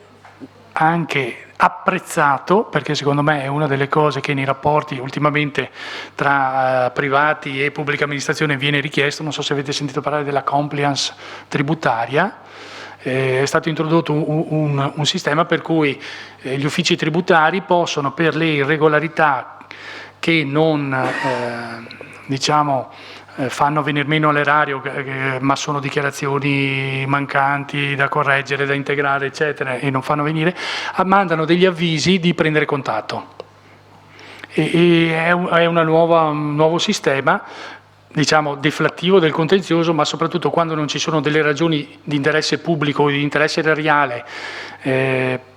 anche apprezzato, perché secondo me è una delle cose che nei rapporti ultimamente tra privati e pubblica amministrazione viene richiesto. Non so se avete sentito parlare della compliance tributaria. È stato introdotto un sistema per cui gli uffici tributari possono, per le irregolarità che non fanno venir meno all'erario, ma sono dichiarazioni mancanti da correggere, da integrare, eccetera, e non fanno venire, mandano degli avvisi di prendere contatto. È un nuovo sistema, diciamo, deflattivo del contenzioso, ma soprattutto quando non ci sono delle ragioni di interesse pubblico o di interesse erariale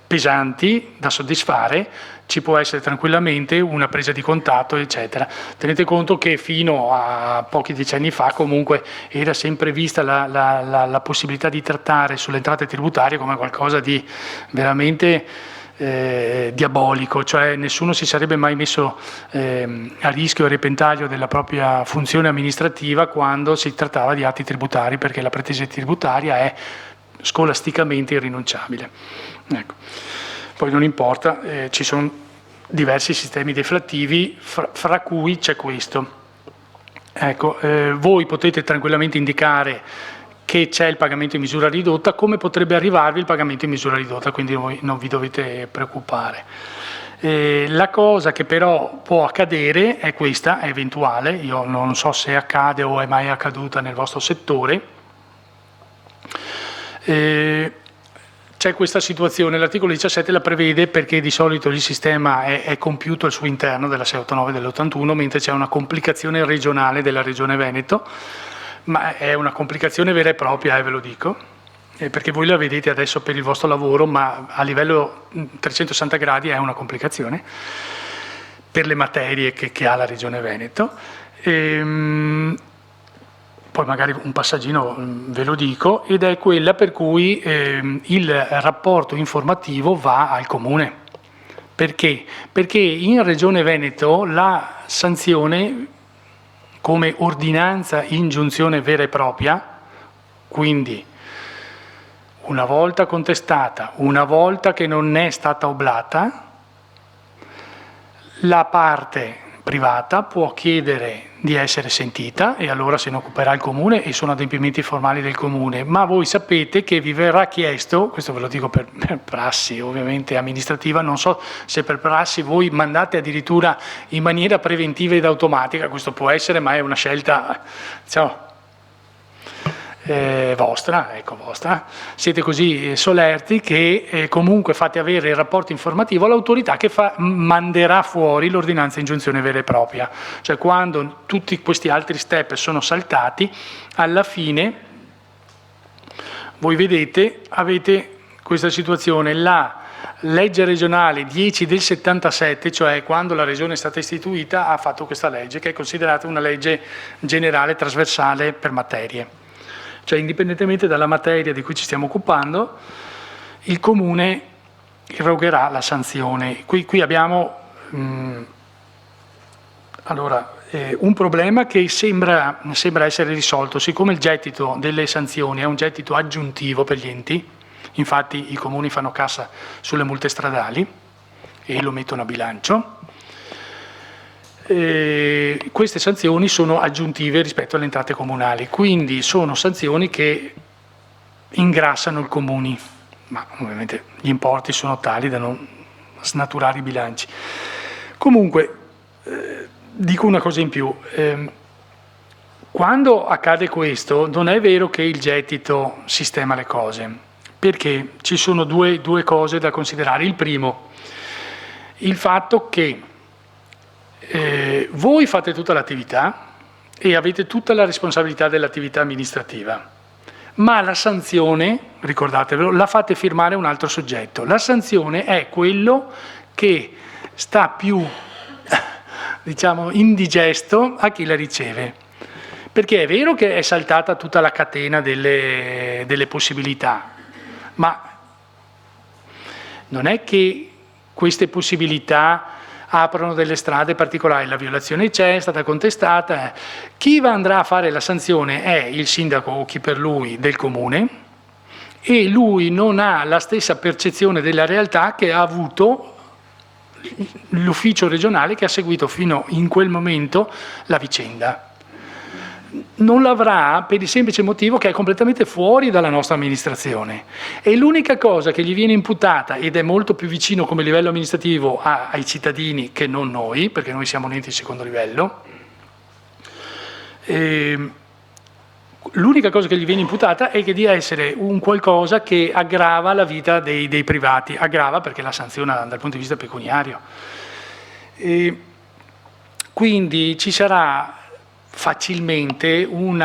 pesanti da soddisfare, ci può essere tranquillamente una presa di contatto, eccetera. Tenete conto che fino a pochi decenni fa comunque era sempre vista la possibilità di trattare sulle entrate tributarie come qualcosa di veramente diabolico, cioè nessuno si sarebbe mai messo a rischio e a repentaglio della propria funzione amministrativa quando si trattava di atti tributari, perché la pretesa tributaria è scolasticamente irrinunciabile. Ecco. Poi non importa, ci sono diversi sistemi deflattivi, fra cui c'è questo. Ecco, voi potete tranquillamente indicare che c'è il pagamento in misura ridotta, come potrebbe arrivarvi il pagamento in misura ridotta, quindi non vi dovete preoccupare. La cosa che però può accadere è questa, è eventuale, io non so se accade o è mai accaduta nel vostro settore. C'è questa situazione, l'articolo 17 la prevede perché di solito il sistema è compiuto al suo interno della 689 dell'81, mentre c'è una complicazione regionale della Regione Veneto, ma è una complicazione vera e propria, ve lo dico, perché voi la vedete adesso per il vostro lavoro, ma a livello 360 gradi è una complicazione per le materie che ha la Regione Veneto. Poi magari un passaggino ve lo dico, ed è quella per cui il rapporto informativo va al Comune. Perché? Perché in Regione Veneto la sanzione come ordinanza ingiunzione vera e propria, quindi una volta contestata, una volta che non è stata oblata, la parte privata può chiedere di essere sentita e allora se ne occuperà il comune e sono adempimenti formali del comune, ma voi sapete che vi verrà chiesto, questo ve lo dico per prassi ovviamente amministrativa, non so se per prassi voi mandate addirittura in maniera preventiva ed automatica, questo può essere, ma è una scelta, diciamo, vostra, siete così solerti che comunque fate avere il rapporto informativo all'autorità che manderà fuori l'ordinanza ingiunzione vera e propria, cioè quando tutti questi altri step sono saltati, alla fine voi vedete, avete questa situazione, la legge regionale 10 del 77, cioè quando la regione è stata istituita, ha fatto questa legge che è considerata una legge generale trasversale per materie. Cioè indipendentemente dalla materia di cui ci stiamo occupando, il comune irrogherà la sanzione. Qui abbiamo un problema che sembra essere risolto, siccome il gettito delle sanzioni è un gettito aggiuntivo per gli enti, infatti i comuni fanno cassa sulle multe stradali e lo mettono a bilancio. Queste sanzioni sono aggiuntive rispetto alle entrate comunali, quindi sono sanzioni che ingrassano i comuni, ma ovviamente gli importi sono tali da non snaturare i bilanci. Comunque, dico una cosa in più, quando accade questo non è vero che il gettito sistema le cose, perché ci sono due cose da considerare. Il primo, il fatto che voi fate tutta l'attività e avete tutta la responsabilità dell'attività amministrativa, ma la sanzione, ricordatevelo, la fate firmare un altro soggetto. La sanzione è quello che sta più, diciamo, indigesto a chi la riceve, perché è vero che è saltata tutta la catena delle possibilità, ma non è che queste possibilità aprono delle strade particolari, la violazione c'è, è stata contestata. Chi andrà a fare la sanzione è il sindaco o chi per lui del comune e lui non ha la stessa percezione della realtà che ha avuto l'ufficio regionale che ha seguito fino in quel momento la vicenda. Non l'avrà per il semplice motivo che è completamente fuori dalla nostra amministrazione e l'unica cosa che gli viene imputata, ed è molto più vicino come livello amministrativo ai cittadini che non noi, perché noi siamo un ente di secondo livello, l'unica cosa che gli viene imputata è che di essere un qualcosa che aggrava la vita dei privati, aggrava perché la sanziona dal punto di vista pecuniario. Quindi ci sarà facilmente un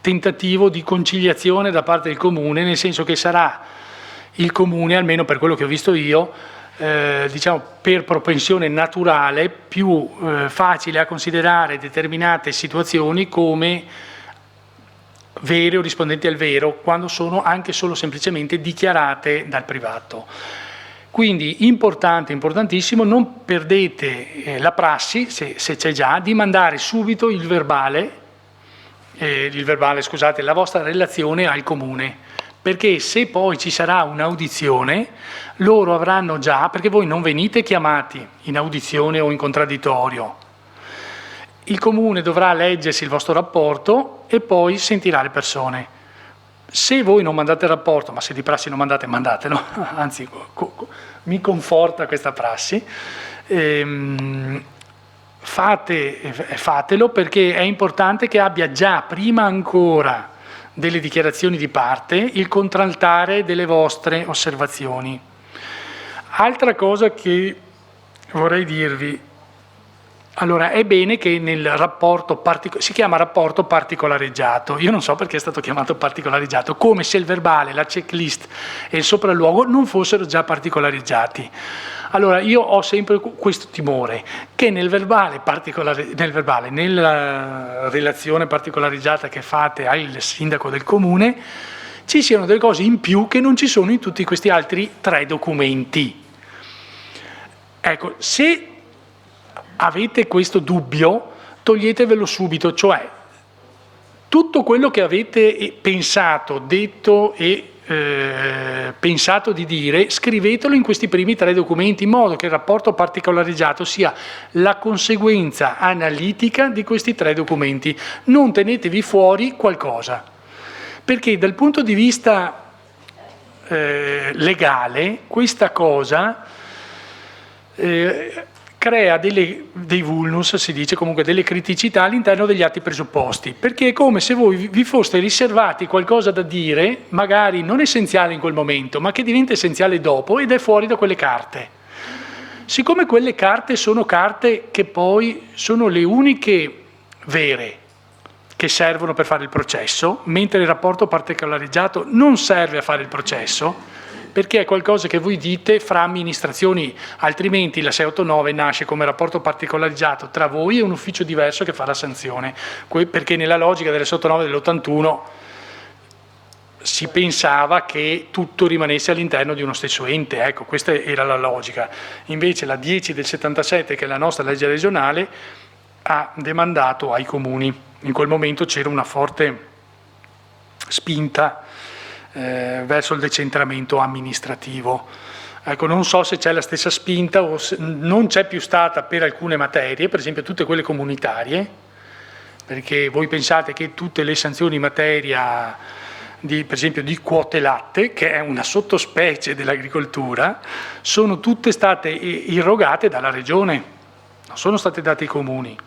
tentativo di conciliazione da parte del comune, nel senso che sarà il comune, almeno per quello che ho visto io, per propensione naturale, più facile a considerare determinate situazioni come vere o rispondenti al vero, quando sono anche solo semplicemente dichiarate dal privato. Quindi importante, importantissimo, non perdete la prassi, se c'è già, di mandare subito il verbale, la vostra relazione al comune, perché se poi ci sarà un'audizione, loro avranno già, perché voi non venite chiamati in audizione o in contraddittorio, il comune dovrà leggersi il vostro rapporto e poi sentirà le persone. Se voi non mandate il rapporto, ma se di prassi non mandate, mandatelo, anzi mi conforta questa prassi, fatelo perché è importante che abbia già, prima ancora delle dichiarazioni di parte, il contraltare delle vostre osservazioni. Altra cosa che vorrei dirvi, allora è bene che nel rapporto, si chiama rapporto particolareggiato, io non so perché è stato chiamato particolareggiato, come se il verbale, la checklist e il sopralluogo non fossero già particolareggiati. Allora io ho sempre questo timore, che nella relazione particolareggiata che fate al sindaco del comune ci siano delle cose in più che non ci sono in tutti questi altri 3 documenti. Ecco, se avete questo dubbio, toglietevelo subito, cioè tutto quello che avete pensato, detto e pensato di dire, scrivetelo in questi primi 3 documenti in modo che il rapporto particolarizzato sia la conseguenza analitica di questi 3 documenti. Non tenetevi fuori qualcosa, perché dal punto di vista legale questa cosa crea dei vulnus, si dice comunque delle criticità all'interno degli atti presupposti, perché è come se voi vi foste riservati qualcosa da dire, magari non essenziale in quel momento, ma che diventa essenziale dopo ed è fuori da quelle carte. Siccome quelle carte sono carte che poi sono le uniche vere che servono per fare il processo, mentre il rapporto particolarizzato non serve a fare il processo, perché è qualcosa che voi dite fra amministrazioni, altrimenti la 689 nasce come rapporto particolarizzato tra voi e un ufficio diverso che fa la sanzione, perché nella logica delle 689 dell'81 si pensava che tutto rimanesse all'interno di uno stesso ente, ecco, questa era la logica. Invece la 10 del 77, che è la nostra legge regionale, ha demandato ai comuni. In quel momento c'era una forte spinta verso il decentramento amministrativo. Ecco, non so se c'è la stessa spinta o se non c'è più stata per alcune materie, per esempio tutte quelle comunitarie, perché voi pensate che tutte le sanzioni in materia per esempio di quote latte, che è una sottospecie dell'agricoltura, sono tutte state irrogate dalla Regione, non sono state date ai comuni.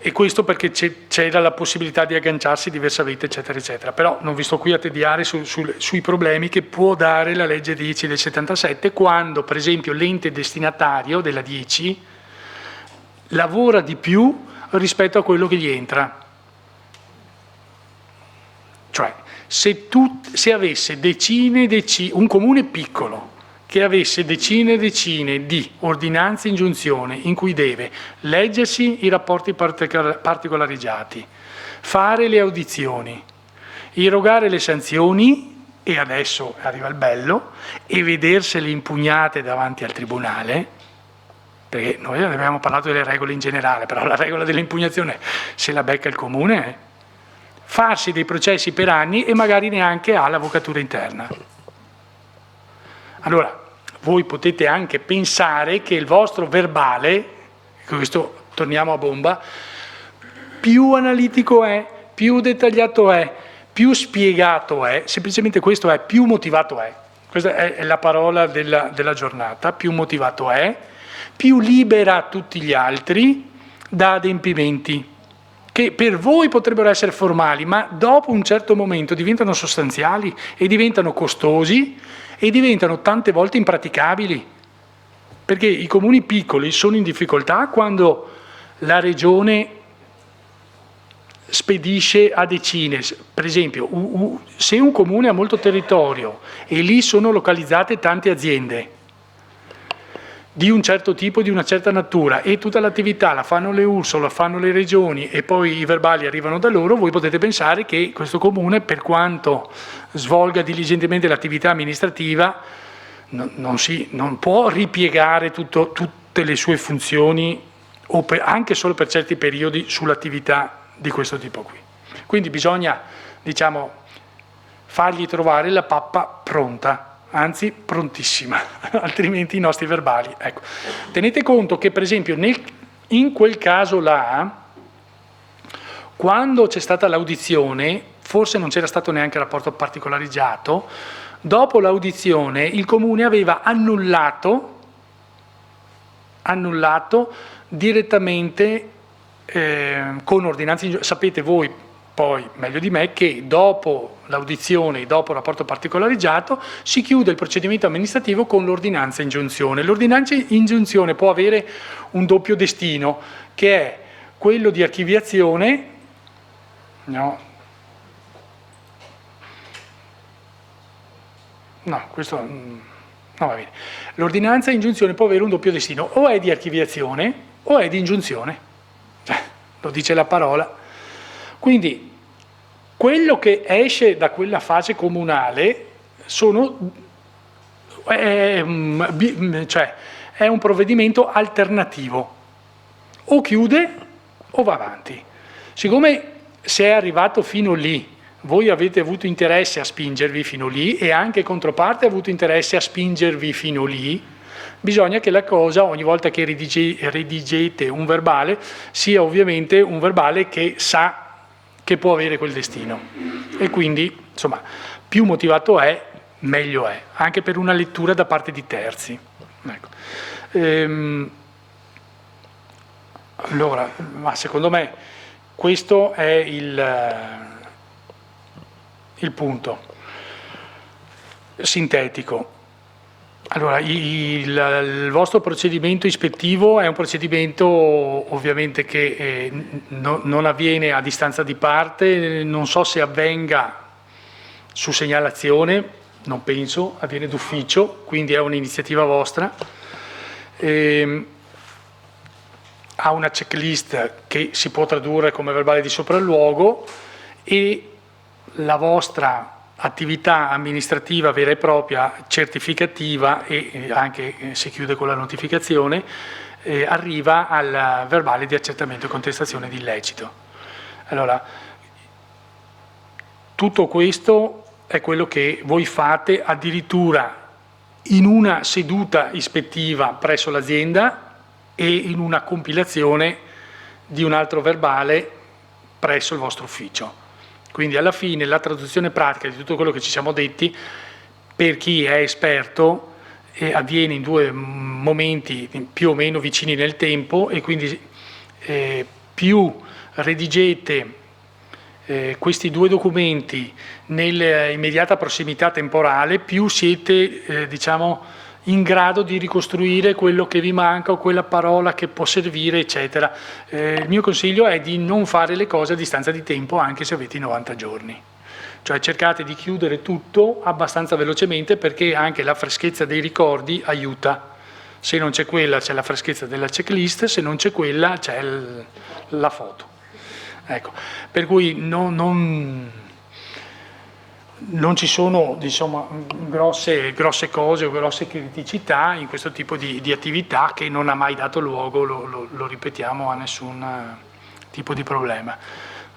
E questo perché c'era la possibilità di agganciarsi diversamente, eccetera, eccetera. Però non vi sto qui a tediare sui problemi che può dare la legge 10 del 77, quando, per esempio, l'ente destinatario della 10 lavora di più rispetto a quello che gli entra. Cioè, se avesse un comune piccolo, che avesse decine e decine di ordinanze e ingiunzioni in cui deve leggersi i rapporti particolarizzati, fare le audizioni, irrogare le sanzioni, e adesso arriva il bello, e vedersele impugnate davanti al tribunale, perché noi abbiamo parlato delle regole in generale, però la regola dell'impugnazione se la becca il comune, farsi dei processi per anni e magari neanche ha l'avvocatura interna. Allora, voi potete anche pensare che il vostro verbale, questo torniamo a bomba, più analitico è, più dettagliato è, più spiegato è, semplicemente questo è, più motivato è. Questa è la parola della giornata, più motivato è, più libera tutti gli altri da adempimenti, che per voi potrebbero essere formali, ma dopo un certo momento diventano sostanziali e diventano costosi, e diventano tante volte impraticabili, perché i comuni piccoli sono in difficoltà quando la regione spedisce a decine. Per esempio, se un comune ha molto territorio e lì sono localizzate tante aziende di un certo tipo, di una certa natura, e tutta l'attività la fanno le URSS o la fanno le regioni e poi i verbali arrivano da loro, voi potete pensare che questo comune, per quanto svolga diligentemente l'attività amministrativa, non può ripiegare tutte le sue funzioni o anche solo per certi periodi sull'attività di questo tipo qui. Quindi bisogna, diciamo, fargli trovare la pappa pronta, anzi prontissima, altrimenti i nostri verbali. Ecco. Tenete conto che per esempio in quel caso là, quando c'è stata l'audizione, forse non c'era stato neanche il rapporto particolarizzato, dopo l'audizione il comune aveva annullato direttamente con ordinanze. Sapete voi poi meglio di me che dopo l'audizione, dopo il rapporto particolarizzato, si chiude il procedimento amministrativo con l'ordinanza ingiunzione. L'ordinanza ingiunzione può avere un doppio destino, che è quello di archiviazione, va bene. L'ordinanza ingiunzione può avere un doppio destino, o è di archiviazione o è di ingiunzione, lo dice la parola. Quindi quello che esce da quella fase comunale è un provvedimento alternativo, o chiude o va avanti. Siccome se è arrivato fino lì voi avete avuto interesse a spingervi fino lì e anche controparte ha avuto interesse a spingervi fino lì, bisogna che la cosa, ogni volta che redigete un verbale, sia ovviamente un verbale che sa che può avere quel destino. E quindi, insomma, più motivato è, meglio è, anche per una lettura da parte di terzi. Ecco. Allora, ma secondo me questo è il punto sintetico. Allora, il vostro procedimento ispettivo è un procedimento ovviamente che non avviene a distanza di parte, non so se avvenga su segnalazione, non penso, avviene d'ufficio, quindi è un'iniziativa vostra. Ha una checklist che si può tradurre come verbale di sopralluogo e la vostra attività amministrativa vera e propria, certificativa e anche si chiude con la notificazione, arriva al verbale di accertamento e contestazione di illecito. Allora, tutto questo è quello che voi fate addirittura in una seduta ispettiva presso l'azienda e in una compilazione di un altro verbale presso il vostro ufficio. Quindi alla fine la traduzione pratica di tutto quello che ci siamo detti, per chi è esperto, avviene in due momenti più o meno vicini nel tempo e quindi più redigete questi due documenti nell'immediata prossimità temporale, più siete diciamo, in grado di ricostruire quello che vi manca o quella parola che può servire, eccetera. Il mio consiglio è di non fare le cose a distanza di tempo, anche se avete i 90 giorni. Cioè cercate di chiudere tutto abbastanza velocemente perché anche la freschezza dei ricordi aiuta. Se non c'è quella c'è la freschezza della checklist, se non c'è quella c'è la foto. Ecco. Per cui non ci sono diciamo, grosse cose o grosse criticità in questo tipo di attività che non ha mai dato luogo, lo ripetiamo, a nessun tipo di problema.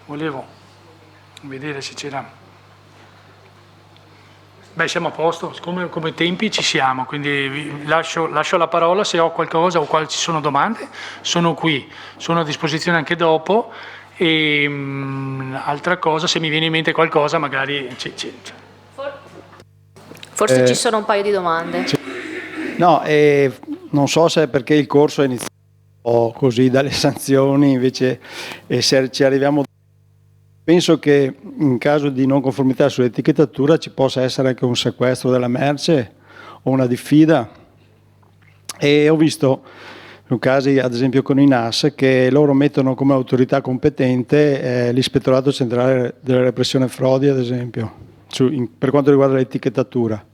Volevo vedere se c'era... Beh, siamo a posto, come tempi ci siamo, quindi vi lascio la parola se ho qualcosa o ci sono domande, sono qui, sono a disposizione anche dopo. E altra cosa, se mi viene in mente qualcosa magari forse ci sono un paio di domande. No, non so se è perché il corso è iniziato così dalle sanzioni, invece se ci arriviamo, penso che in caso di non conformità sull'etichettatura ci possa essere anche un sequestro della merce o una diffida, e ho visto casi ad esempio con i NAS che loro mettono come autorità competente l'Ispettorato Centrale della Repressione Frodi, ad esempio, per quanto riguarda l'etichettatura.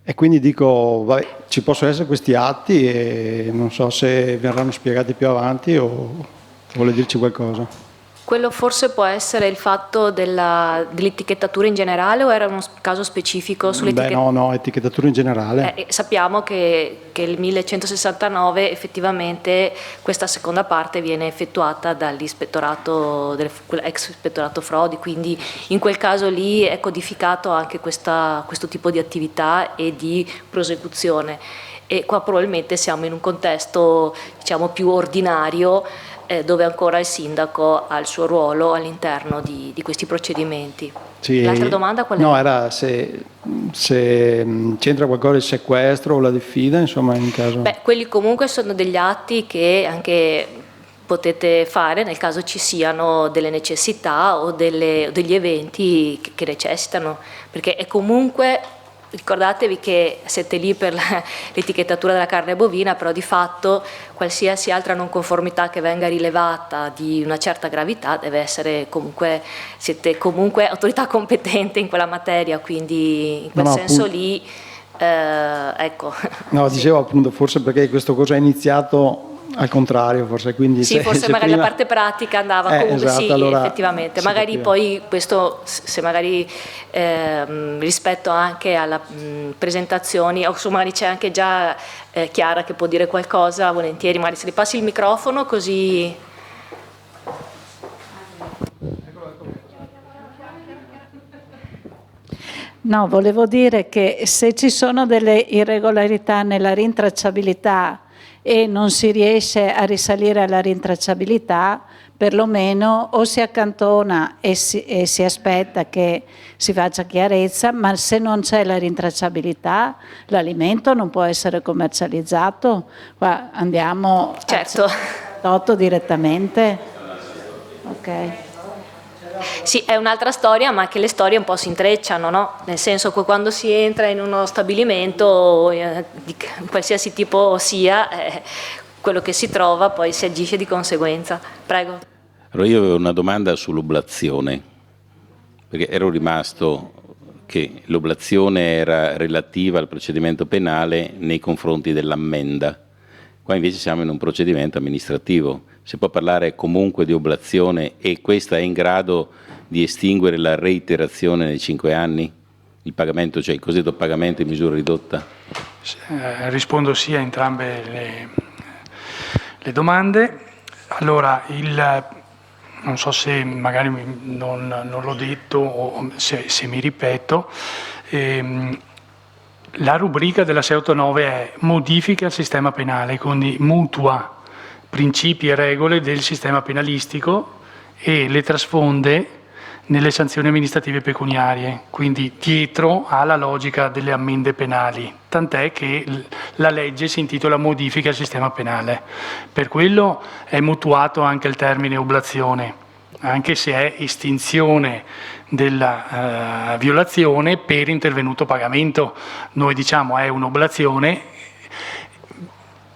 E quindi dico, vabbè, ci possono essere questi atti e non so se verranno spiegati più avanti o vuole dirci qualcosa. Quello forse può essere il fatto dell'etichettatura in generale o era uno caso specifico sull'etichettatura? No, etichettatura in generale. Sappiamo che il 1169 effettivamente questa seconda parte viene effettuata dall'ispettorato, ex ispettorato frodi, quindi in quel caso lì è codificato anche questo tipo di attività e di prosecuzione. E qua probabilmente siamo in un contesto diciamo più ordinario, dove ancora il sindaco ha il suo ruolo all'interno di questi procedimenti. Sì. L'altra domanda qual è? No, era se c'entra qualcosa il sequestro o la diffida, insomma, in caso... Beh, quelli comunque sono degli atti che anche potete fare nel caso ci siano delle necessità o degli eventi che necessitano, perché è comunque... Ricordatevi che siete lì per l'etichettatura della carne bovina, però di fatto qualsiasi altra non conformità che venga rilevata di una certa gravità deve essere comunque, siete comunque autorità competente in quella materia, quindi in quel senso appunto, lì, ecco. No, dicevo appunto forse perché questo cosa è iniziato al contrario, forse, quindi sì, forse magari prima... la parte pratica andava comunque, esatto, sì, allora effettivamente, magari capiva. Poi questo, se magari rispetto anche alla presentazioni, o magari c'è anche già Chiara che può dire qualcosa, volentieri, magari se le passi il microfono così... No, volevo dire che se ci sono delle irregolarità nella rintracciabilità e non si riesce a risalire alla rintracciabilità, perlomeno o si accantona e si aspetta che si faccia chiarezza, ma se non c'è la rintracciabilità l'alimento non può essere commercializzato. Qua andiamo a direttamente. Ok. Sì, è un'altra storia, ma che le storie un po' si intrecciano, no? Nel senso che quando si entra in uno stabilimento, di qualsiasi tipo sia, quello che si trova poi si agisce di conseguenza. Prego. Allora io avevo una domanda sull'oblazione, perché ero rimasto che l'oblazione era relativa al procedimento penale nei confronti dell'ammenda. Qua invece siamo in un procedimento amministrativo. Si può parlare comunque di oblazione e questa è in grado di estinguere la reiterazione nei 5 anni? Il pagamento, cioè il cosiddetto pagamento in misura ridotta? Rispondo sì a entrambe le domande. Allora, non so se magari non l'ho detto o se mi ripeto, la rubrica della 689 è modifica al sistema penale, quindi mutua principi e regole del sistema penalistico e le trasfonde nelle sanzioni amministrative pecuniarie, quindi dietro alla logica delle ammende penali, tant'è che la legge si intitola modifica al sistema penale. Per quello è mutuato anche il termine oblazione, anche se è estinzione della violazione per intervenuto pagamento. Noi diciamo è un'oblazione,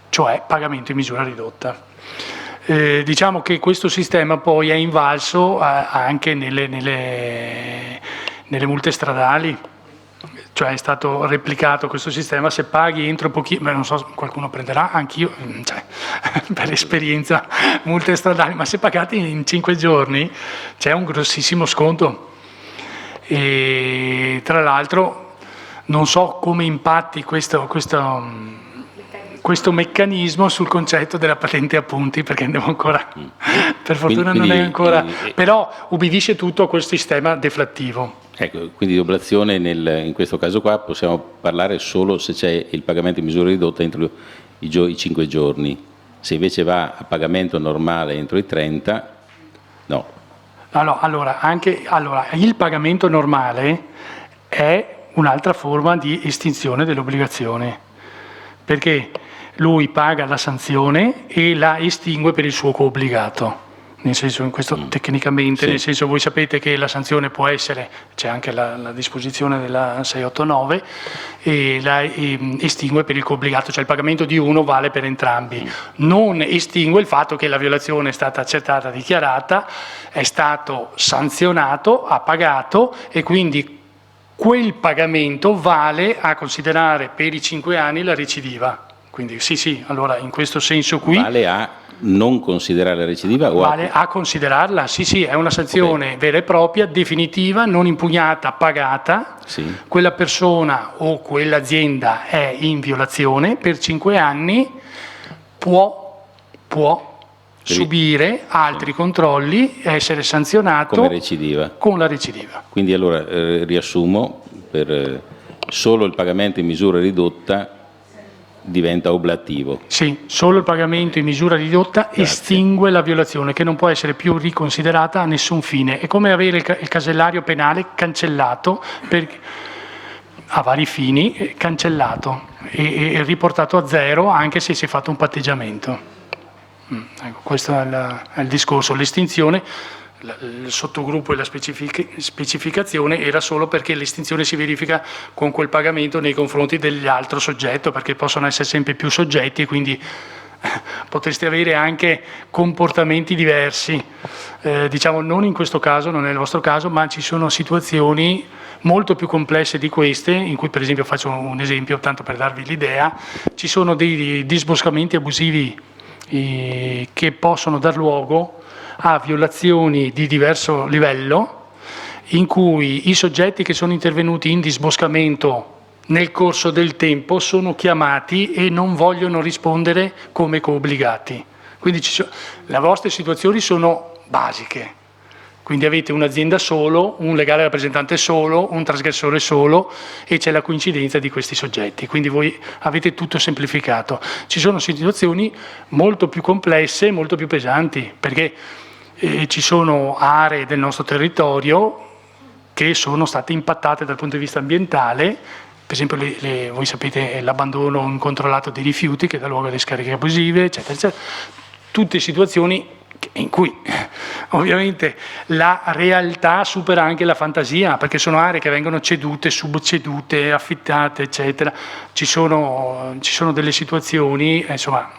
cioè pagamento in misura ridotta. Diciamo che questo sistema poi è invalso anche nelle multe stradali, cioè è stato replicato questo sistema, se paghi entro pochissimo, non so, qualcuno prenderà, anch'io, cioè, per l'esperienza, multe stradali, ma se pagate in 5 giorni c'è un grossissimo sconto. E tra l'altro non so come impatti questo meccanismo sul concetto della patente a punti, perché andiamo ancora, per fortuna non è ancora, però ubbidisce tutto a quel sistema deflattivo. Ecco, quindi di oblazione in questo caso qua possiamo parlare solo se c'è il pagamento in misura ridotta entro i 5 giorni, se invece va a pagamento normale entro i 30, no. Allora, il pagamento normale è un'altra forma di estinzione dell'obbligazione, perché lui paga la sanzione e la estingue per il suo coobbligato. Nel senso, in questo tecnicamente, nel senso, voi sapete che la sanzione può essere, c'è anche la disposizione della 689, e la estingue per il coobbligato, cioè il pagamento di uno vale per entrambi. Non estingue il fatto che la violazione è stata accertata, dichiarata, è stato sanzionato, ha pagato, e quindi quel pagamento vale a considerare per i 5 anni la recidiva. Quindi sì, allora in questo senso qui... Vale a non considerare la recidiva? Vale a considerarla, sì, è una sanzione vera e propria, definitiva, non impugnata, pagata. Sì. Quella persona o quell'azienda è in violazione, per 5 anni può subire altri controlli, essere sanzionato come recidiva. Con la recidiva. Quindi allora riassumo, solo il pagamento in misura ridotta diventa oblativo. Sì, solo il pagamento in misura ridotta estingue la violazione, che non può essere più riconsiderata a nessun fine. È come avere il casellario penale cancellato a vari fini, cancellato e riportato a zero anche se si è fatto un patteggiamento. Ecco, questo è il discorso. L'estinzione, il sottogruppo e la specificazione era solo perché l'estinzione si verifica con quel pagamento nei confronti dell'altro soggetto, perché possono essere sempre più soggetti e quindi potreste avere anche comportamenti diversi. Diciamo non in questo caso, non è il vostro caso, ma ci sono situazioni molto più complesse di queste, in cui per esempio, faccio un esempio tanto per darvi l'idea, ci sono dei disboscamenti abusivi che possono dar luogo a violazioni di diverso livello, in cui i soggetti che sono intervenuti in disboscamento nel corso del tempo sono chiamati e non vogliono rispondere come coobbligati. Quindi le vostre situazioni sono basiche, Quindi avete un'azienda solo, un legale rappresentante solo, un trasgressore solo e c'è la coincidenza di questi soggetti. Quindi voi avete tutto semplificato. Ci sono situazioni molto più complesse, molto più pesanti, perché ci sono aree del nostro territorio che sono state impattate dal punto di vista ambientale. Per esempio, voi sapete l'abbandono incontrollato dei rifiuti che dà luogo alle scariche abusive, eccetera, eccetera. Tutte situazioni in cui ovviamente la realtà supera anche la fantasia, perché sono aree che vengono cedute, subcedute, affittate, eccetera. Ci sono delle situazioni insomma,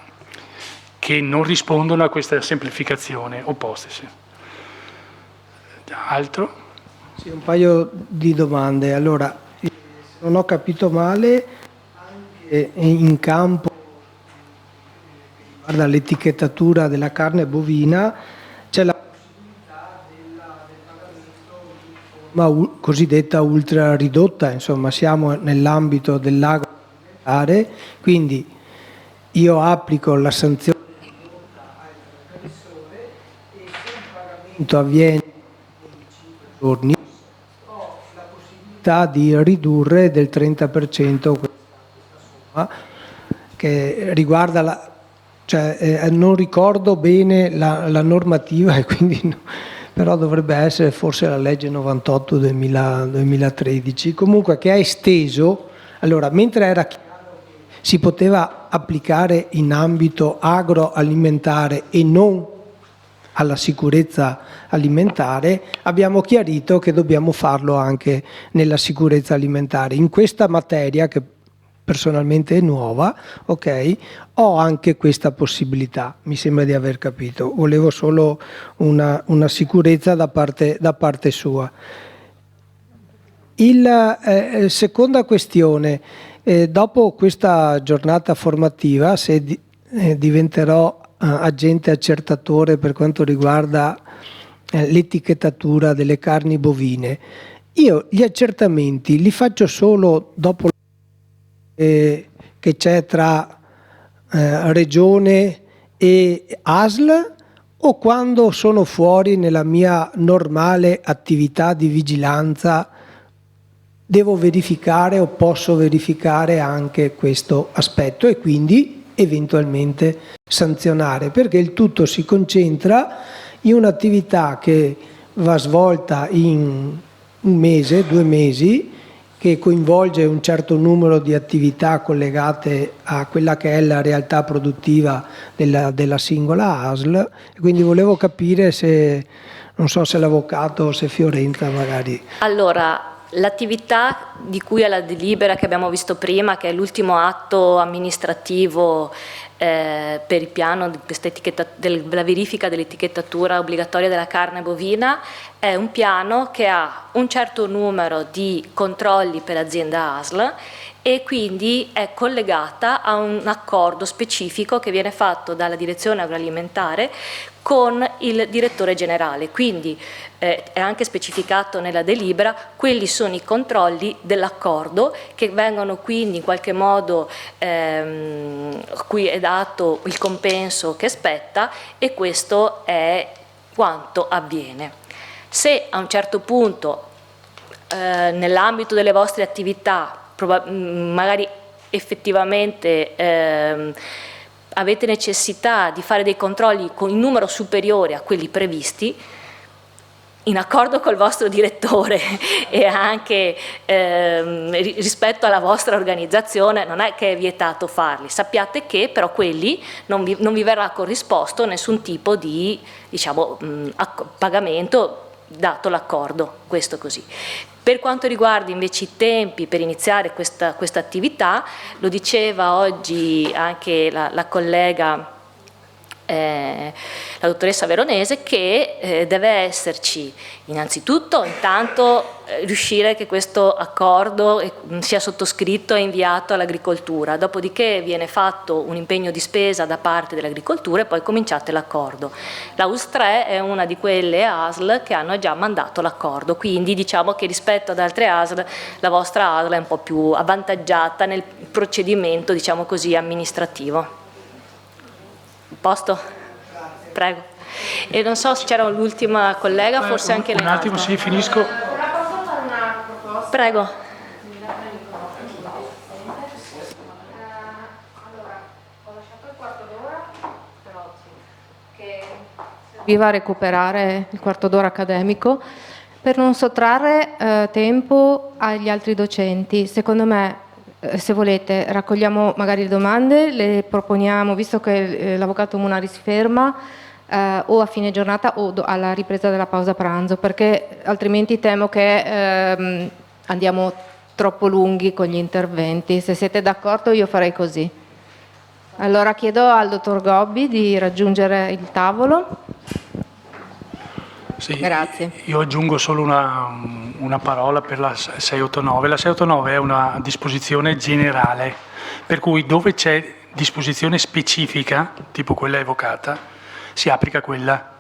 che non rispondono a questa semplificazione, opposte. Sì. Altro? Sì, un paio di domande. Allora, se non ho capito male, anche in campo riguarda l'etichettatura della carne bovina c'è la possibilità del pagamento cosiddetta ultra ridotta, insomma siamo nell'ambito dell'agroalimentare, quindi io applico la sanzione al trasgressore e se il pagamento avviene in 5 giorni ho la possibilità di ridurre del 30% questa somma che riguarda non ricordo bene la normativa e quindi però dovrebbe essere forse la legge 98 2013, comunque che ha esteso, allora mentre era chiaro che si poteva applicare in ambito agroalimentare e non alla sicurezza alimentare, abbiamo chiarito che dobbiamo farlo anche nella sicurezza alimentare. In questa materia, che personalmente è nuova, ok, ho anche questa possibilità, mi sembra di aver capito, volevo solo una sicurezza da parte sua. Seconda questione, dopo questa giornata formativa, se diventerò agente accertatore per quanto riguarda l'etichettatura delle carni bovine, io gli accertamenti li faccio solo dopo che c'è tra regione e ASL o quando sono fuori nella mia normale attività di vigilanza devo verificare o posso verificare anche questo aspetto e quindi eventualmente sanzionare, perché il tutto si concentra in un'attività che va svolta in 1 mese, 2 mesi, che coinvolge un certo numero di attività collegate a quella che è la realtà produttiva della singola ASL. Quindi volevo capire se, non so se l'avvocato o se Fiorenza magari. Allora, l'attività di cui è la delibera che abbiamo visto prima, che è l'ultimo atto amministrativo per il piano della verifica dell'etichettatura obbligatoria della carne bovina, è un piano che ha un certo numero di controlli per azienda ASL e quindi è collegata a un accordo specifico che viene fatto dalla direzione agroalimentare con il direttore generale. Quindi è anche specificato nella delibera, quelli sono i controlli dell'accordo che vengono quindi in qualche modo cui è dato il compenso che spetta e questo è quanto avviene. Se a un certo punto nell'ambito delle vostre attività magari effettivamente avete necessità di fare dei controlli con un numero superiore a quelli previsti, in accordo col vostro direttore e anche rispetto alla vostra organizzazione, non è che è vietato farli. Sappiate che però quelli non vi verrà corrisposto nessun tipo di pagamento dato l'accordo, questo così. Per quanto riguarda invece i tempi per iniziare questa attività, lo diceva oggi anche la collega, la dottoressa Veronese, che deve esserci innanzitutto intanto riuscire che questo accordo sia sottoscritto e inviato all'agricoltura, dopodiché viene fatto un impegno di spesa da parte dell'agricoltura e poi cominciate l'accordo. La US 3 è una di quelle ASL che hanno già mandato l'accordo, quindi diciamo che rispetto ad altre ASL la vostra ASL è un po' più avvantaggiata nel procedimento, diciamo così, amministrativo. Posto? Prego. E non so se c'era l'ultima collega, forse anche lei. Un attimo, sì, finisco. Posso fare una proposta? Prego. Allora, ho lasciato il quarto d'ora per oggi, che serviva a recuperare il quarto d'ora accademico per non sottrarre tempo agli altri docenti. Secondo me, se volete, raccogliamo magari le domande, le proponiamo, visto che l'avvocato Munari si ferma, o a fine giornata o alla ripresa della pausa pranzo, perché altrimenti temo che andiamo troppo lunghi con gli interventi. Se siete d'accordo io farei così. Allora chiedo al dottor Gobbi di raggiungere il tavolo. Sì, Grazie. io aggiungo solo una parola per la 689. La 689 è una disposizione generale, per cui dove c'è disposizione specifica, tipo quella evocata, si applica quella.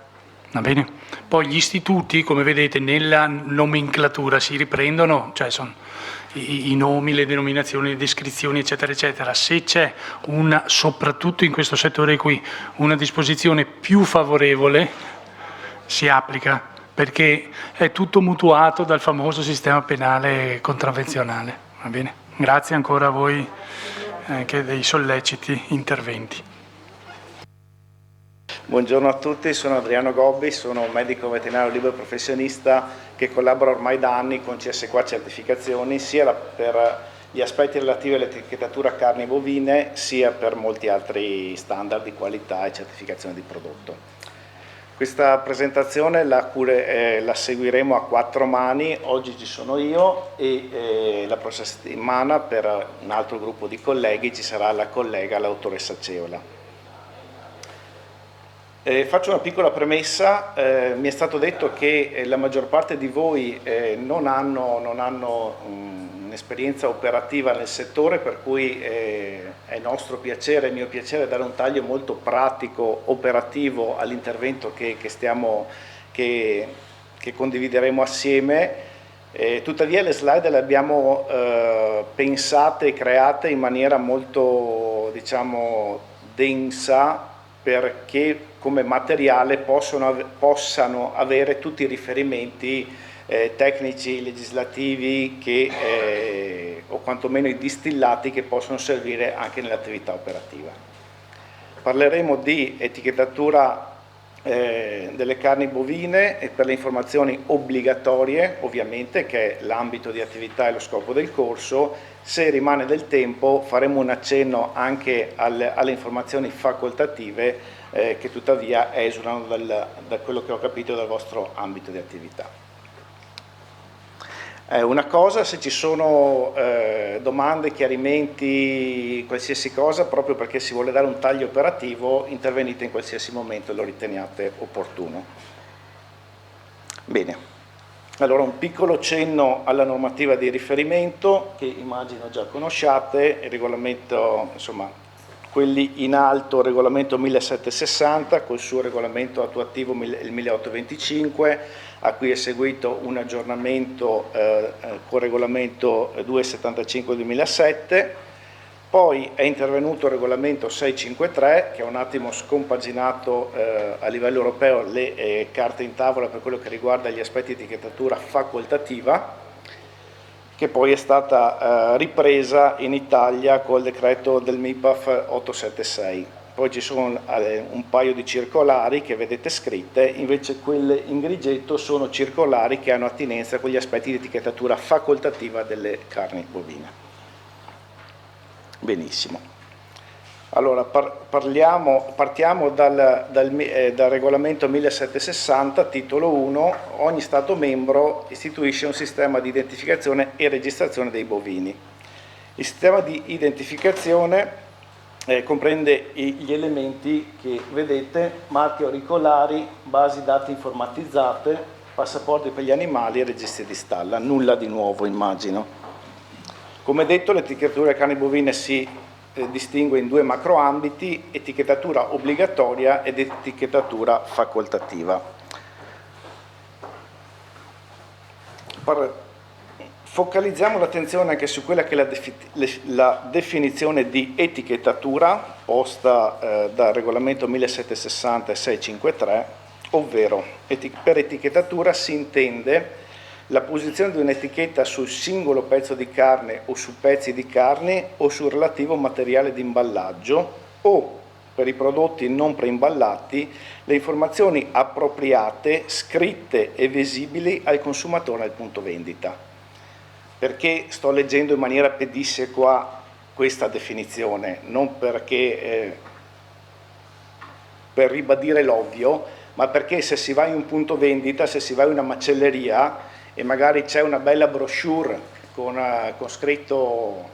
Va bene? Poi gli istituti, come vedete, nella nomenclatura si riprendono, cioè sono i nomi, le denominazioni, le descrizioni, eccetera, eccetera. Se c'è soprattutto in questo settore qui, una disposizione più favorevole, si applica, perché è tutto mutuato dal famoso sistema penale contravvenzionale. Va bene? Grazie ancora a voi anche dei solleciti interventi. Buongiorno a tutti, sono Adriano Gobbi, sono un medico veterinario libero professionista che collabora ormai da anni con CS4 Certificazioni, sia per gli aspetti relativi all'etichettatura carni bovine, sia per molti altri standard di qualità e certificazione di prodotto. Questa presentazione la seguiremo a 4 mani, oggi ci sono io e la prossima settimana per un altro gruppo di colleghi ci sarà la collega, l'autoressa Ceola. Faccio una piccola premessa, mi è stato detto che la maggior parte di voi non hanno un'esperienza operativa nel settore, per cui è nostro piacere, mio piacere dare un taglio molto pratico, operativo all'intervento che condivideremo assieme. Tuttavia le slide le abbiamo pensate e create in maniera molto, diciamo, densa, perché come materiale possano avere tutti i riferimenti tecnici, legislativi o quantomeno i distillati che possono servire anche nell'attività operativa. Parleremo di etichettatura delle carni bovine e per le informazioni obbligatorie, ovviamente, che è l'ambito di attività e lo scopo del corso. Se rimane del tempo faremo un accenno anche alle informazioni facoltative che tuttavia esulano da quello che ho capito dal vostro ambito di attività. Una cosa, se ci sono domande, chiarimenti, qualsiasi cosa, proprio perché si vuole dare un taglio operativo, intervenite in qualsiasi momento lo riteniate opportuno. Bene, allora un piccolo cenno alla normativa di riferimento, che immagino già conosciate, il regolamento, insomma, quelli in alto, regolamento 1760, col suo regolamento attuativo il 1825, a cui è seguito un aggiornamento con regolamento 275/2007, poi è intervenuto il regolamento 653 che ha un attimo scompaginato a livello europeo le carte in tavola per quello che riguarda gli aspetti di etichettatura facoltativa, che poi è stata ripresa in Italia col decreto del MIPAF 876. Poi ci sono un paio di circolari che vedete scritte, invece quelle in grigetto sono circolari che hanno attinenza con gli aspetti di etichettatura facoltativa delle carni bovine. Benissimo. Allora, partiamo dal regolamento 1760, titolo 1. Ogni Stato membro istituisce un sistema di identificazione e registrazione dei bovini. Il sistema di identificazione comprende gli elementi che vedete: marche auricolari, basi dati informatizzate, passaporti per gli animali e registri di stalla. Nulla di nuovo, immagino. Come detto, l'etichettatura delle carni bovine si distingue in 2 macroambiti: etichettatura obbligatoria ed etichettatura facoltativa. Focalizziamo l'attenzione anche su quella che è la definizione di etichettatura posta dal regolamento 1760 e 653, ovvero per etichettatura si intende la posizione di un'etichetta sul singolo pezzo di carne o su pezzi di carne o sul relativo materiale di imballaggio o, per i prodotti non preimballati, le informazioni appropriate, scritte e visibili al consumatore al punto vendita. Perché sto leggendo in maniera pedissequa questa definizione? Non perché per ribadire l'ovvio, ma perché se si va in un punto vendita, se si va in una macelleria e magari c'è una bella brochure con scritto,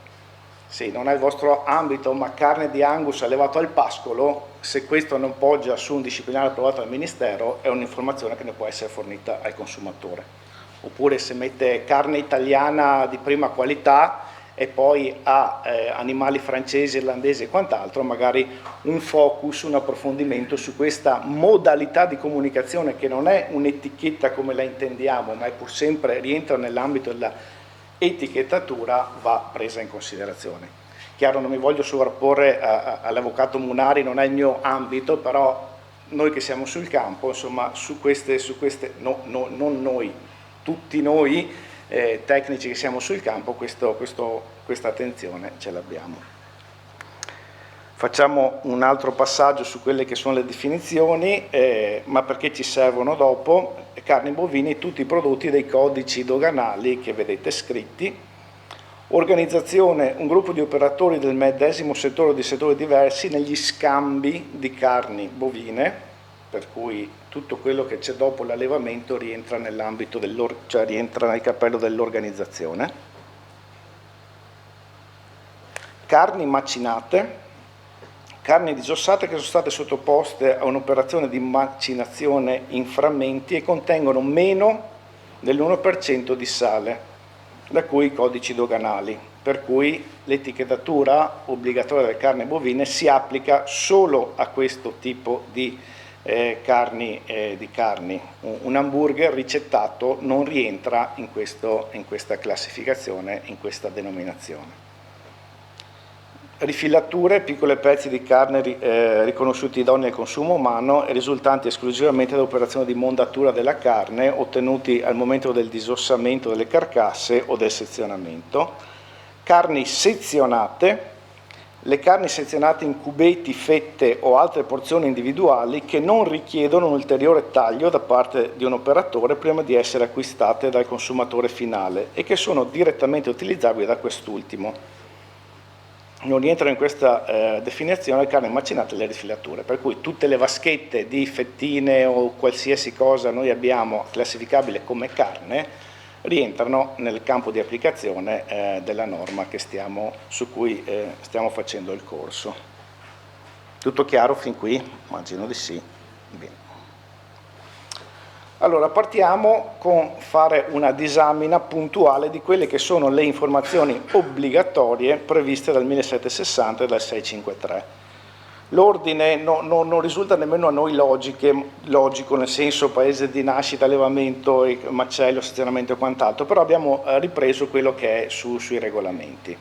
sì, non è il vostro ambito, ma carne di Angus allevato al pascolo, se questo non poggia su un disciplinare approvato dal Ministero, è un'informazione che ne può essere fornita al consumatore. Oppure se mette carne italiana di prima qualità e poi ha animali francesi, irlandesi e quant'altro, magari un focus, un approfondimento su questa modalità di comunicazione che non è un'etichetta come la intendiamo, ma è pur sempre rientra nell'ambito della etichettatura, va presa in considerazione. Chiaro, non mi voglio sovrapporre all'avvocato Munari, non è il mio ambito, però noi che siamo sul campo, insomma, su queste non noi, tutti noi tecnici che siamo sul campo, questa attenzione ce l'abbiamo. Facciamo un altro passaggio su quelle che sono le definizioni, ma perché ci servono dopo. Carni bovine, tutti i prodotti dei codici doganali che vedete scritti. Organizzazione, un gruppo di operatori del medesimo settore o di settori diversi negli scambi di carni bovine, per cui tutto quello che c'è dopo l'allevamento rientra nell'ambito cioè rientra nel cappello dell'organizzazione. Carni macinate, carni disossate che sono state sottoposte a un'operazione di macinazione in frammenti e contengono meno dell'1% di sale, da cui i codici doganali, per cui l'etichettatura obbligatoria delle carni bovine si applica solo a questo tipo di carni. Un hamburger ricettato non rientra in questa classificazione, in questa denominazione. Rifilature, piccoli pezzi di carne riconosciuti idonei al consumo umano e risultanti esclusivamente da operazioni di mondatura della carne ottenuti al momento del disossamento delle carcasse o del sezionamento. Carni sezionate, le carni sezionate in cubetti, fette o altre porzioni individuali che non richiedono un ulteriore taglio da parte di un operatore prima di essere acquistate dal consumatore finale e che sono direttamente utilizzabili da quest'ultimo. Non rientrano in questa definizione le carni macinate e le rifilature, per cui tutte le vaschette di fettine o qualsiasi cosa noi abbiamo classificabile come carne rientrano nel campo di applicazione della norma su cui stiamo facendo il corso. Tutto chiaro fin qui? Immagino di sì. Bene. Allora, partiamo con fare una disamina puntuale di quelle che sono le informazioni obbligatorie previste dal 1760 e dal 653. L'ordine non risulta nemmeno a noi logico, nel senso paese di nascita, allevamento, macello, sezionamento e quant'altro, però abbiamo ripreso quello che è sui regolamenti.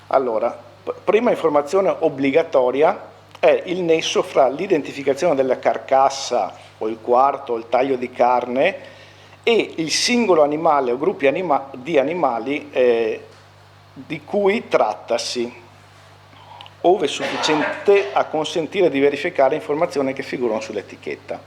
Allora, prima informazione obbligatoria è il nesso fra l'identificazione della carcassa o il quarto o il taglio di carne e il singolo animale o gruppi di animali di cui trattasi, ove sufficiente a consentire di verificare informazioni che figurano sull'etichetta.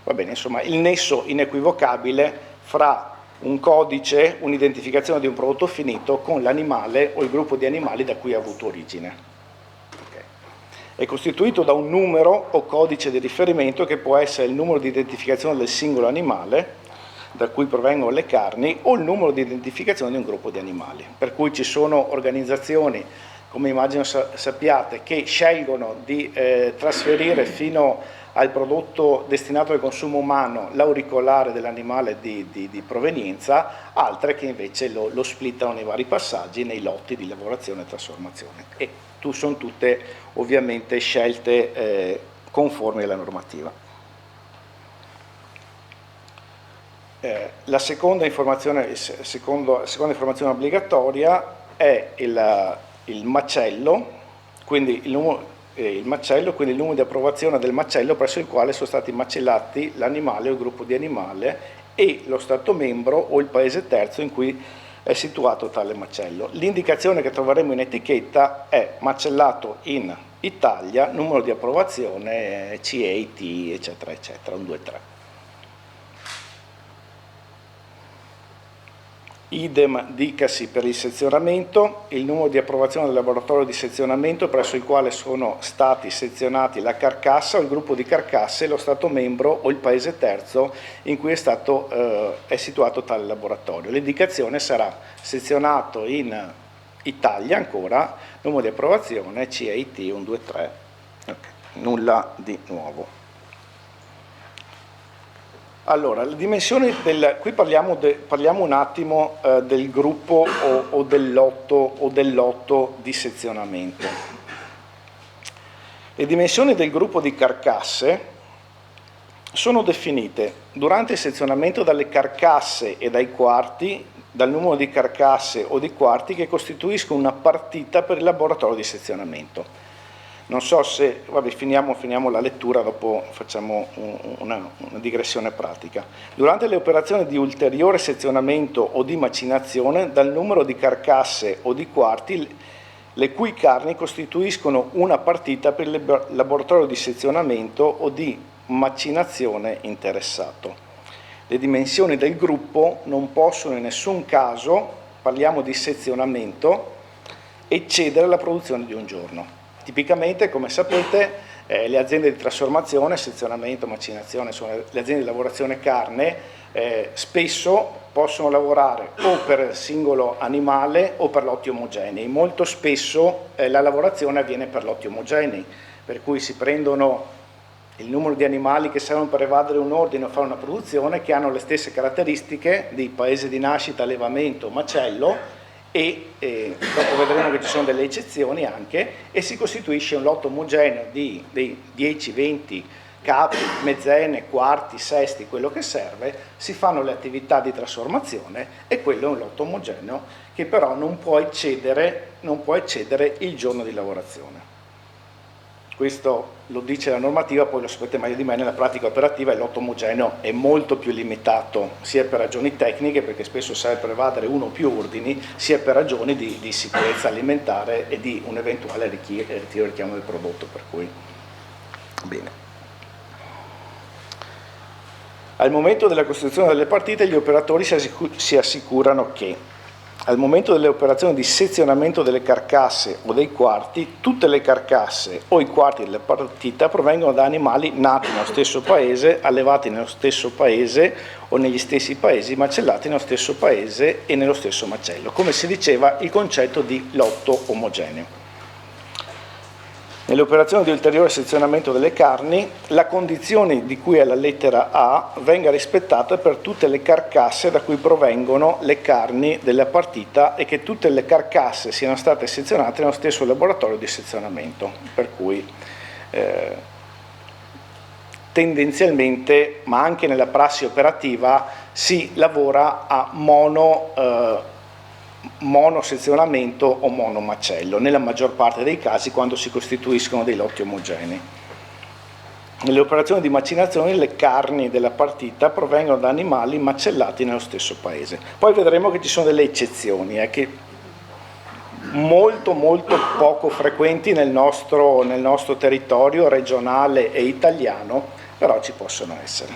Va bene, insomma, il nesso inequivocabile fra un codice, un'identificazione di un prodotto finito con l'animale o il gruppo di animali da cui ha avuto origine. È costituito da un numero o codice di riferimento che può essere il numero di identificazione del singolo animale da cui provengono le carni o il numero di identificazione di un gruppo di animali. Per cui ci sono organizzazioni, come immagino sappiate, che scelgono di trasferire fino al prodotto destinato al consumo umano l'auricolare dell'animale di provenienza, altre che invece lo splittano nei vari passaggi, nei lotti di lavorazione e trasformazione. E sono tutte ovviamente scelte conformi alla normativa. La seconda informazione obbligatoria è il macello, quindi il macello, quindi il numero di approvazione del macello presso il quale sono stati macellati l'animale o il gruppo di animale e lo Stato membro o il paese terzo in cui è situato tale macello. L'indicazione che troveremo in etichetta è macellato in Italia, numero di approvazione CAT, eccetera, eccetera, 1, 2, 3. Idem dicasi per il sezionamento, il numero di approvazione del laboratorio di sezionamento presso il quale sono stati sezionati la carcassa o il gruppo di carcasse, lo Stato membro o il paese terzo in cui è situato tale laboratorio. L'indicazione sarà sezionato in Italia ancora, numero di approvazione CAT 1, 2, 3, okay. Nulla di nuovo. Allora, le dimensioni qui parliamo un attimo del gruppo o del lotto di sezionamento. Le dimensioni del gruppo di carcasse sono definite durante il sezionamento dalle carcasse e dai quarti, dal numero di carcasse o di quarti che costituiscono una partita per il laboratorio di sezionamento. Non so se, vabbè, finiamo la lettura, dopo facciamo una digressione pratica. Durante le operazioni di ulteriore sezionamento o di macinazione, dal numero di carcasse o di quarti, le cui carni costituiscono una partita per il laboratorio di sezionamento o di macinazione interessato. Le dimensioni del gruppo non possono in nessun caso, parliamo di sezionamento, eccedere la produzione di un giorno. Tipicamente, come sapete, le aziende di trasformazione, sezionamento, macinazione, sono le aziende di lavorazione carne, spesso possono lavorare o per singolo animale o per lotti omogenei. Molto spesso la lavorazione avviene per lotti omogenei, per cui si prendono il numero di animali che servono per evadere un ordine o fare una produzione, che hanno le stesse caratteristiche di paese di nascita, allevamento, macello, e dopo vedremo che ci sono delle eccezioni anche, e si costituisce un lotto omogeneo di 10-20 capi, mezzene, quarti, sesti, quello che serve, si fanno le attività di trasformazione e quello è un lotto omogeneo che però non può eccedere il giorno di lavorazione. Questo lo dice la normativa, poi lo sapete meglio di me, nella pratica operativa il lotto omogeneo è molto più limitato, sia per ragioni tecniche, perché spesso serve per evadere uno o più ordini, sia per ragioni di sicurezza alimentare e di un eventuale ritiro e richiamo del prodotto. Per cui, bene. Al momento della costituzione delle partite gli operatori si assicurano che al momento delle operazioni di sezionamento delle carcasse o dei quarti, tutte le carcasse o i quarti della partita provengono da animali nati nello stesso paese, allevati nello stesso paese o negli stessi paesi, macellati nello stesso paese e nello stesso macello. Come si diceva, il concetto di lotto omogeneo. Nelle operazioni di ulteriore sezionamento delle carni, la condizione di cui è la lettera A venga rispettata per tutte le carcasse da cui provengono le carni della partita e che tutte le carcasse siano state sezionate nello stesso laboratorio di sezionamento. Per cui tendenzialmente, ma anche nella prassi operativa, si lavora a monosezionamento o monomacello, nella maggior parte dei casi quando si costituiscono dei lotti omogenei. Nelle operazioni di macinazione le carni della partita provengono da animali macellati nello stesso paese. Poi vedremo che ci sono delle eccezioni, che molto poco frequenti nel nostro territorio regionale e italiano, però ci possono essere.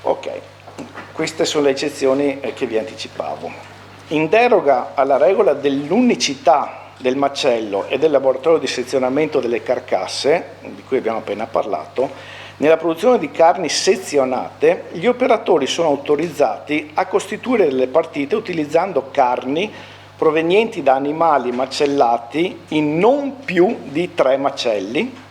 Ok. Queste sono le eccezioni che vi anticipavo. In deroga alla regola dell'unicità del macello e del laboratorio di sezionamento delle carcasse, di cui abbiamo appena parlato, nella produzione di carni sezionate, gli operatori sono autorizzati a costituire delle partite utilizzando carni provenienti da animali macellati in non più di 3 macelli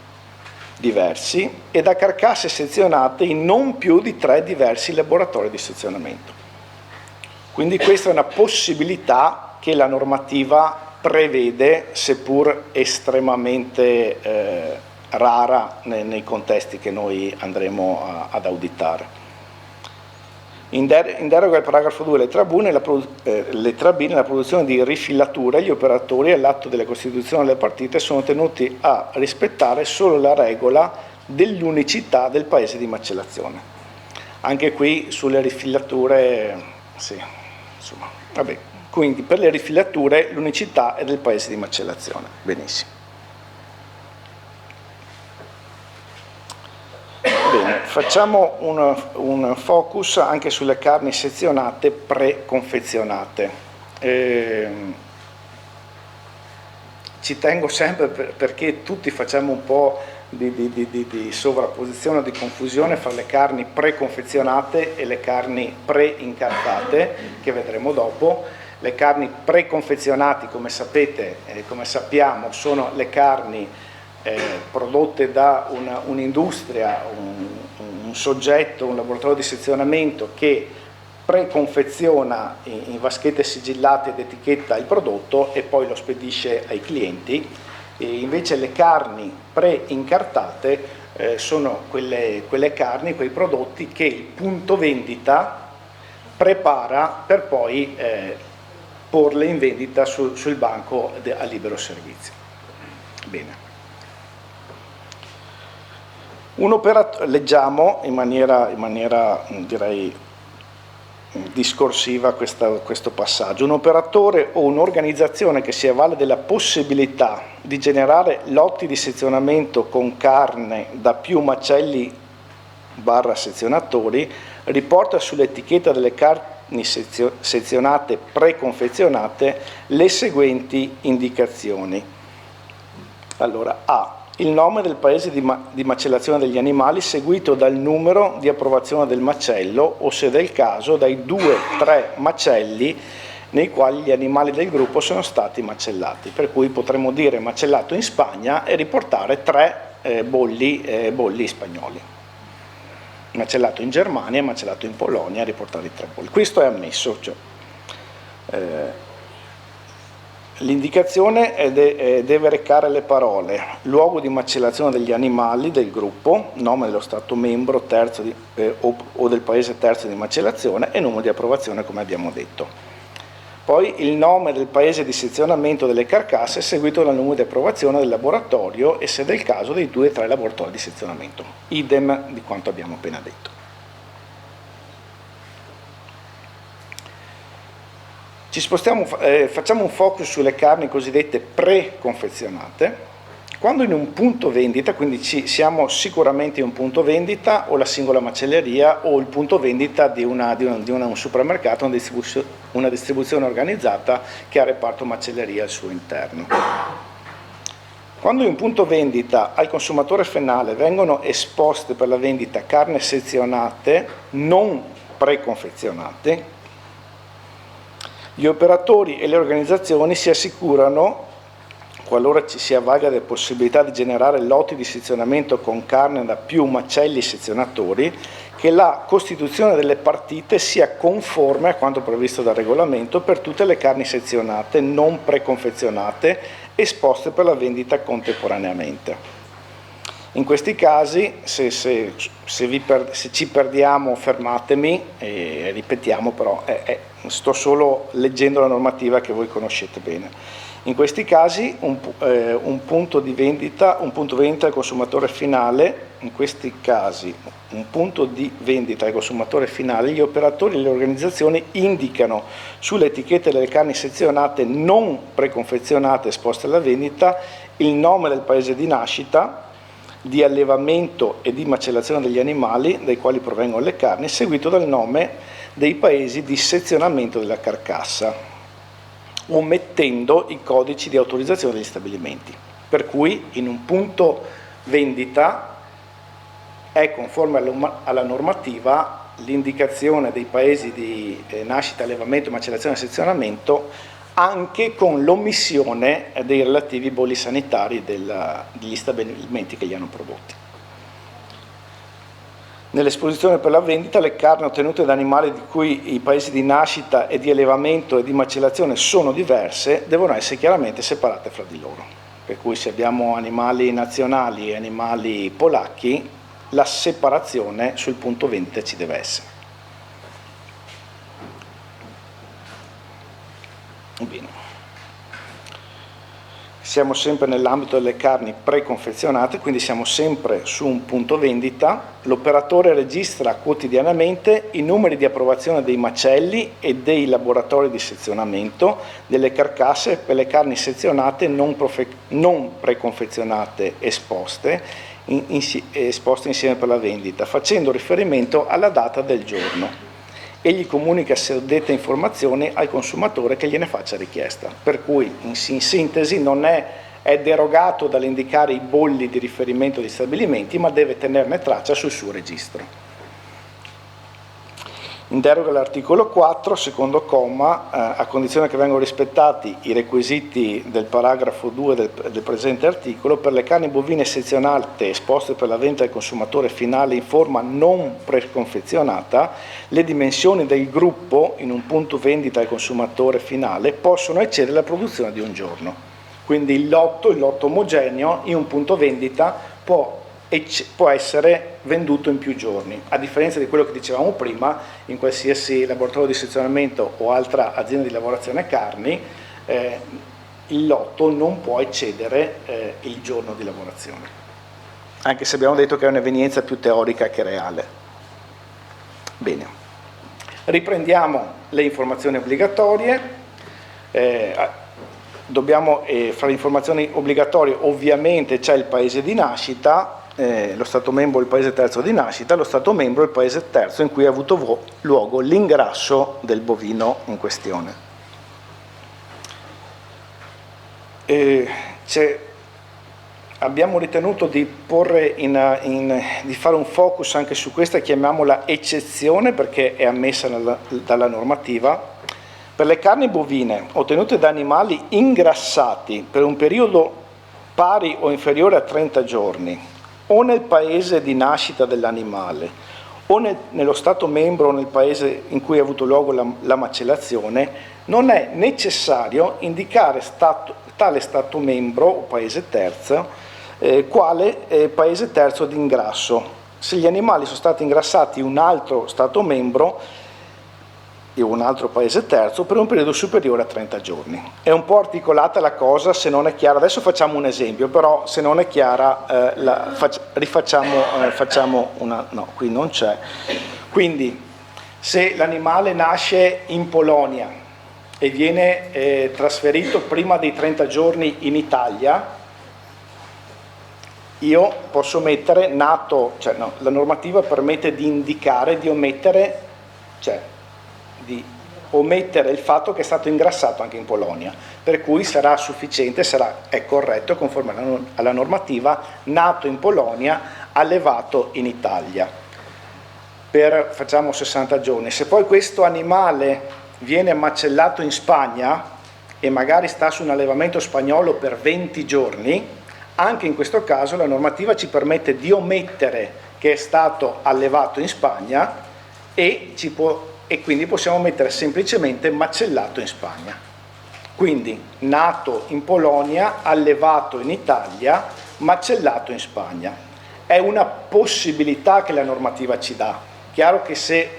diversi e da carcasse sezionate in non più di 3 diversi laboratori di sezionamento. Quindi questa è una possibilità che la normativa prevede, seppur estremamente rara nei contesti che noi andremo ad auditare. In deroga al paragrafo 2, lettera B, nella produzione di rifillature, gli operatori all'atto della costituzione delle partite sono tenuti a rispettare solo la regola dell'unicità del paese di macellazione. Anche qui sulle rifillature, sì, insomma, vabbè. Quindi per le rifillature l'unicità è del paese di macellazione. Benissimo. Bene, facciamo un focus anche sulle carni sezionate preconfezionate. Ci tengo sempre perché tutti facciamo un po' di sovrapposizione o di confusione fra le carni preconfezionate e le carni preincartate, che vedremo dopo. Le carni preconfezionate, come sapete, come sappiamo, sono le carni prodotte da un'industria, un soggetto, un laboratorio di sezionamento che preconfeziona in vaschette sigillate ed etichetta il prodotto e poi lo spedisce ai clienti. E invece le carni preincartate sono quelle carni, quei prodotti che il punto vendita prepara per poi porle in vendita sul banco a libero servizio. Bene. Leggiamo in maniera direi discorsiva questo passaggio. Un operatore o un'organizzazione che si avvale della possibilità di generare lotti di sezionamento con carne da più macelli / sezionatori riporta sull'etichetta delle carni sezionate preconfezionate le seguenti indicazioni. Allora, A. Il nome del paese di macellazione degli animali seguito dal numero di approvazione del macello o, se del caso, dai 2-3 macelli nei quali gli animali del gruppo sono stati macellati. Per cui potremmo dire macellato in Spagna e riportare 3 bolli spagnoli. Macellato in Germania e macellato in Polonia e riportare 3 bolli. Questo è ammesso. Cioè, l'indicazione deve recare le parole luogo di macellazione degli animali del gruppo, nome dello Stato membro terzo o del paese terzo di macellazione e numero di approvazione, come abbiamo detto. Poi il nome del paese di sezionamento delle carcasse seguito dal numero di approvazione del laboratorio e, se del caso, dei 2-3 laboratori di sezionamento. Idem di quanto abbiamo appena detto. Ci spostiamo, facciamo un focus sulle carni cosiddette preconfezionate. Quando in un punto vendita, quindi siamo sicuramente in un punto vendita o la singola macelleria o il punto vendita di un supermercato, una distribuzione organizzata che ha reparto macelleria al suo interno. Quando in un punto vendita al consumatore finale vengono esposte per la vendita carni sezionate non preconfezionate, gli operatori e le organizzazioni si assicurano, qualora ci sia vaga della possibilità di generare lotti di sezionamento con carne da più macelli sezionatori, che la costituzione delle partite sia conforme a quanto previsto dal regolamento per tutte le carni sezionate non preconfezionate esposte per la vendita contemporaneamente. In questi casi, se ci perdiamo, fermatemi e ripetiamo, però sto solo leggendo la normativa che voi conoscete bene. In questi casi un punto vendita al consumatore finale, gli operatori e le organizzazioni indicano sulle etichette delle carni sezionate non preconfezionate esposte alla vendita il nome del paese di nascita, di allevamento e di macellazione degli animali dai quali provengono le carni, seguito dal nome dei paesi di sezionamento della carcassa, omettendo i codici di autorizzazione degli stabilimenti. Per cui in un punto vendita è conforme alla normativa l'indicazione dei paesi di nascita, allevamento, macellazione e sezionamento, anche con l'omissione dei relativi bolli sanitari degli stabilimenti che li hanno prodotti. Nell'esposizione per la vendita, le carni ottenute da animali di cui i paesi di nascita e di allevamento e di macellazione sono diverse devono essere chiaramente separate fra di loro. Per cui se abbiamo animali nazionali e animali polacchi, la separazione sul punto vendita ci deve essere. siamo sempre nell'ambito delle carni preconfezionate, quindi siamo sempre su un punto vendita. L'operatore registra quotidianamente i numeri di approvazione dei macelli e dei laboratori di sezionamento delle carcasse per le carni sezionate non preconfezionate esposte insieme per la vendita, facendo riferimento alla data del giorno. Egli comunica suddette informazioni al consumatore che gliene faccia richiesta. Per cui, in sintesi, non è derogato dall'indicare i bolli di riferimento degli stabilimenti, ma deve tenerne traccia sul suo registro. In deroga all'articolo 4, secondo comma, a condizione che vengano rispettati i requisiti del paragrafo 2 del presente articolo, per le carni bovine sezionate esposte per la vendita al consumatore finale in forma non preconfezionata, le dimensioni del gruppo in un punto vendita al consumatore finale possono eccedere la produzione di un giorno. Quindi il lotto omogeneo in un punto vendita può essere venduto in più giorni, a differenza di quello che dicevamo prima, in qualsiasi laboratorio di sezionamento o altra azienda di lavorazione carni, il lotto non può eccedere il giorno di lavorazione, anche se abbiamo detto che è un'evenienza più teorica che reale. Bene, riprendiamo le informazioni obbligatorie. Fra le informazioni obbligatorie ovviamente c'è il paese di nascita, lo Stato membro il paese terzo di nascita, lo Stato membro il paese terzo in cui ha avuto luogo l'ingrasso del bovino in questione. Abbiamo ritenuto di di fare un focus anche su questa, chiamiamola eccezione perché è ammessa dalla normativa. Per le carni bovine ottenute da animali ingrassati per un periodo pari o inferiore a 30 giorni, o nel paese di nascita dell'animale, o nello Stato membro o nel paese in cui ha avuto luogo la macellazione, non è necessario indicare tale Stato membro o paese terzo quale paese terzo di ingrasso, se gli animali sono stati ingrassati in un altro Stato membro e un altro paese terzo per un periodo superiore a 30 giorni. È un po' articolata la cosa, se non è chiara, adesso facciamo un esempio, però se non è chiara facciamo una, no, qui non c'è. Quindi se l'animale nasce in Polonia e viene trasferito prima dei 30 giorni in Italia, io posso mettere nato, la normativa permette di indicare, di omettere il fatto che è stato ingrassato anche in Polonia, per cui sarà sufficiente, è corretto conforme alla normativa, nato in Polonia, allevato in Italia, facciamo 60 giorni. Se poi questo animale viene macellato in Spagna e magari sta su un allevamento spagnolo per 20 giorni, anche in questo caso la normativa ci permette di omettere che è stato allevato in Spagna e quindi possiamo mettere semplicemente macellato in Spagna. Quindi nato in Polonia, allevato in Italia, macellato in Spagna. È una possibilità che la normativa ci dà. Chiaro che se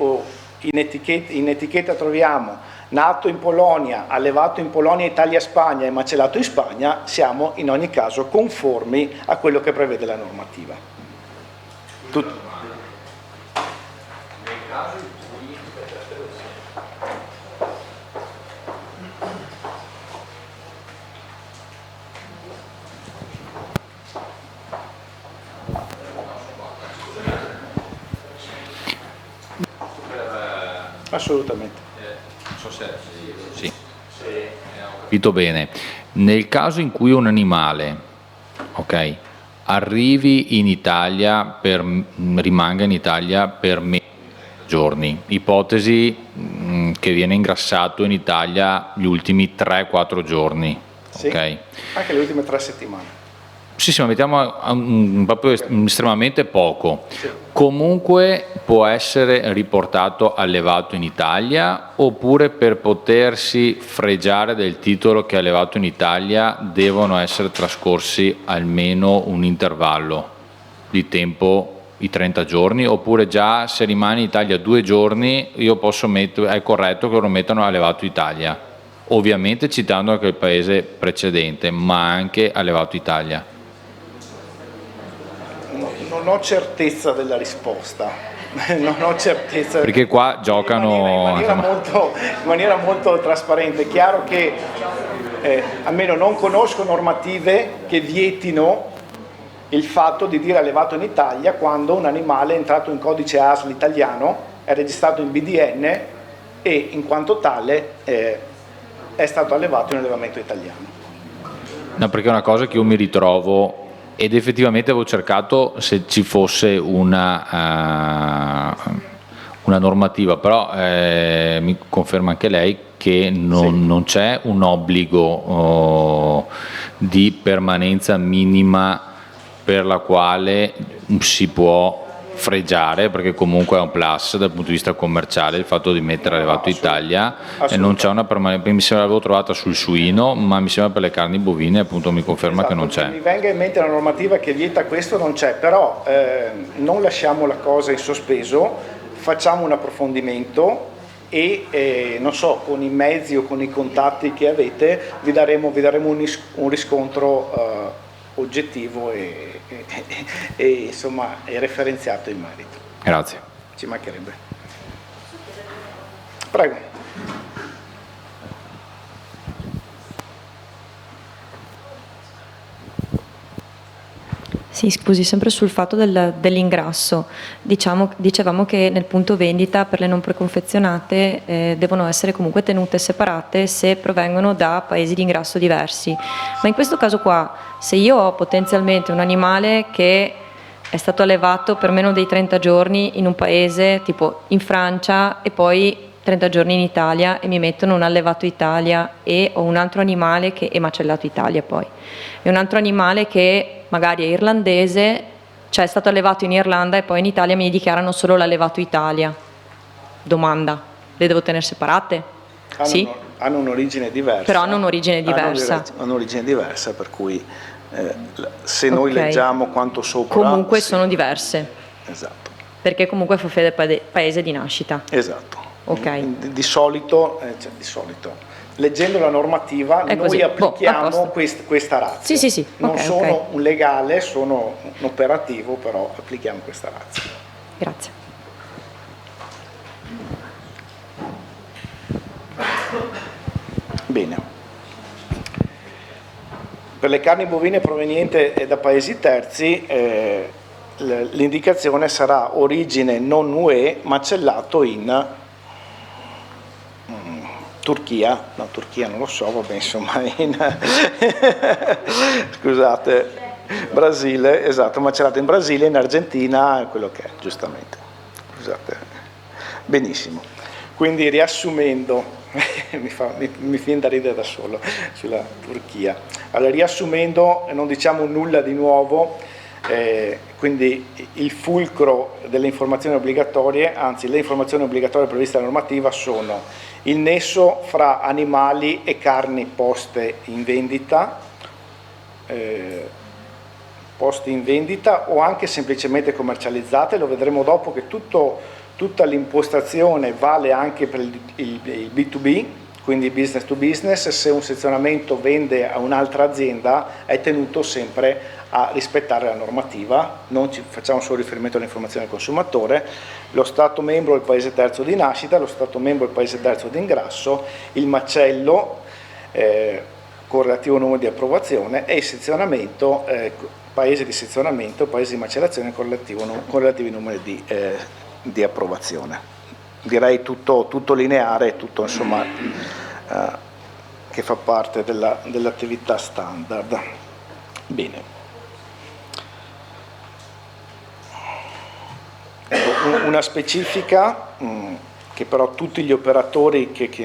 in etichetta troviamo nato in Polonia, allevato in Polonia, Italia, Spagna e macellato in Spagna, siamo in ogni caso conformi a quello che prevede la normativa. Assolutamente. Sì, ho capito bene. Nel caso in cui un animale, arrivi in Italia, rimanga in Italia per meno di 30 giorni, ipotesi che viene ingrassato in Italia gli ultimi 3-4 giorni, sì, anche le ultime 3 settimane. Sì, ma mettiamo proprio estremamente poco. Sì. Comunque può essere riportato allevato in Italia, oppure per potersi fregiare del titolo che è allevato in Italia devono essere trascorsi almeno un intervallo di tempo, i 30 giorni, oppure già se rimane in Italia 2 giorni io posso è corretto che lo mettano allevato in Italia? ovviamente citando anche il paese precedente, ma anche allevato Italia? Non ho certezza della risposta. Non ho certezza. Perché qua giocano in maniera molto trasparente. È chiaro che almeno non conosco normative che vietino il fatto di dire allevato in Italia quando un animale è entrato in codice ASL italiano, è registrato in BDN e in quanto tale è stato allevato in allevamento italiano. No, perché è una cosa che io mi ritrovo, ed effettivamente avevo cercato se ci fosse una normativa, però mi conferma anche lei che non c'è un obbligo di permanenza minima per la quale si può fregiare, perché comunque è un plus dal punto di vista commerciale il fatto di mettere allevato Italia, e non c'è una permanenza. Mi sembra l'avevo trovata sul suino, ma mi sembra per le carni bovine appunto mi conferma che non c'è. Mi venga in mente una normativa che vieta questo, non c'è, però non lasciamo la cosa in sospeso, facciamo un approfondimento e non so, con i mezzi o con i contatti che avete vi daremo un riscontro oggettivo e insomma è referenziato in merito. Grazie. Ci mancherebbe. Prego. Sì, scusi, sempre sul fatto dell'ingrasso. Dicevamo che nel punto vendita per le non preconfezionate devono essere comunque tenute separate se provengono da paesi di ingrasso diversi. Ma in questo caso qua, se io ho potenzialmente un animale che è stato allevato per meno dei 30 giorni in un paese, tipo in Francia, e poi 30 giorni in Italia e mi mettono un allevato Italia e ho un altro animale che è macellato Italia poi, e un altro animale che magari è irlandese, cioè è stato allevato in Irlanda e poi in Italia mi dichiarano solo l'allevato Italia. Domanda, le devo tenere separate? Sì? Hanno un'origine diversa. Però hanno un'origine diversa. Hanno un'origine diversa, per cui se noi leggiamo quanto sopra... Comunque sono diverse. Esatto. Perché comunque fa fede paese di nascita. Esatto. Ok. Di solito, leggendo la normativa, noi applichiamo questa razza. Sì. Non okay, sono un legale, sono un operativo, però applichiamo questa razza. Grazie. Bene. Per le carni bovine provenienti da paesi terzi, l'indicazione sarà origine non UE, macellato in Turchia, no, Turchia non lo so, vabbè, insomma, scusate, Brasile, esatto, macellato in Brasile, in Argentina, quello che è, giustamente, scusate, benissimo. Quindi riassumendo, mi viene da ridere da solo sulla Turchia, allora riassumendo, non diciamo nulla di nuovo, quindi il fulcro delle informazioni obbligatorie, anzi le informazioni obbligatorie previste dalla normativa sono il nesso fra animali e carni poste in vendita o anche semplicemente commercializzate. Lo vedremo dopo che tutta l'impostazione vale anche per il B2B, quindi business to business. Se un sezionamento vende a un'altra azienda è tenuto sempre a rispettare la normativa, non ci facciamo solo riferimento all'informazione del consumatore, lo Stato membro è il paese terzo di nascita, lo Stato membro è il paese terzo di ingrasso, il macello con relativo numero di approvazione e il sezionamento, paese di sezionamento, paese di macellazione con relativi numeri di approvazione. Direi tutto lineare, tutto insomma che fa parte dell'attività standard. Bene. Una specifica che però tutti gli operatori che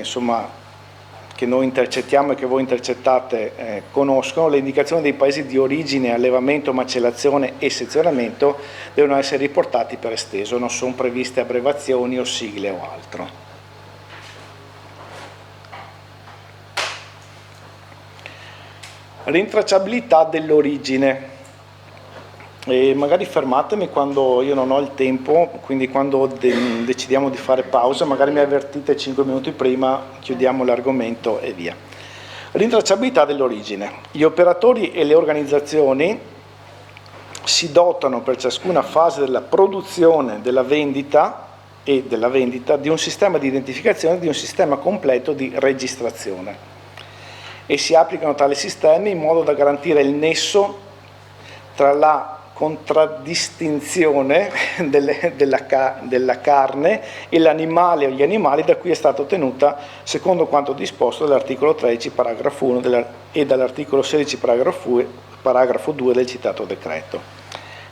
noi intercettiamo e che voi intercettate conoscono: le indicazioni dei paesi di origine, allevamento, macellazione e sezionamento devono essere riportati per esteso, non sono previste abbreviazioni o sigle o altro. Rintracciabilità dell'origine. e magari fermatemi quando io non ho il tempo, quindi quando decidiamo di fare pausa, magari mi avvertite 5 minuti prima, chiudiamo l'argomento e via. Rintracciabilità dell'origine. Gli operatori e le organizzazioni si dotano per ciascuna fase della produzione, della vendita e della vendita di un sistema di identificazione, di un sistema completo di registrazione, e si applicano tali sistemi in modo da garantire il nesso tra la contraddistinzione della carne e l'animale o gli animali da cui è stata ottenuta secondo quanto disposto dall'articolo 13 paragrafo 1 e dall'articolo 16 paragrafo 2 del citato decreto.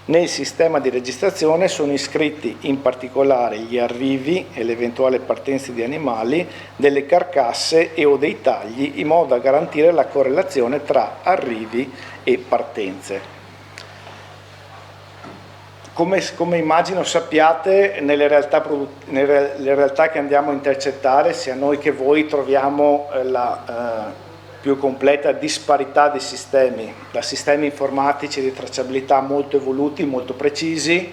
Nel sistema di registrazione sono iscritti in particolare gli arrivi e l'eventuale partenza di animali, delle carcasse e o dei tagli, in modo da garantire la correlazione tra arrivi e partenze. Come immagino sappiate, nelle realtà che andiamo a intercettare, sia noi che voi troviamo la più completa disparità di sistemi, da sistemi informatici di tracciabilità molto evoluti, molto precisi,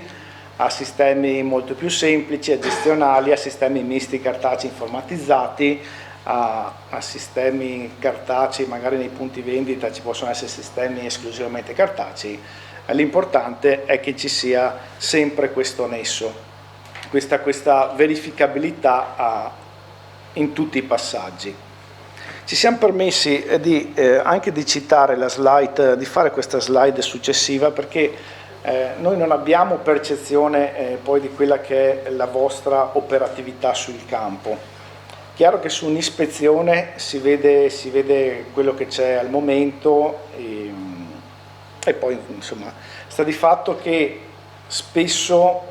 a sistemi molto più semplici e gestionali, a sistemi misti cartacei informatizzati, a sistemi cartacei, magari nei punti vendita ci possono essere sistemi esclusivamente cartacei. L'importante è che ci sia sempre questo nesso, questa verificabilità in tutti i passaggi. Ci siamo permessi anche di citare la slide, di fare questa slide successiva, perché noi non abbiamo percezione poi di quella che è la vostra operatività sul campo. Chiaro che su un'ispezione si vede quello che c'è al momento e poi insomma sta di fatto che spesso,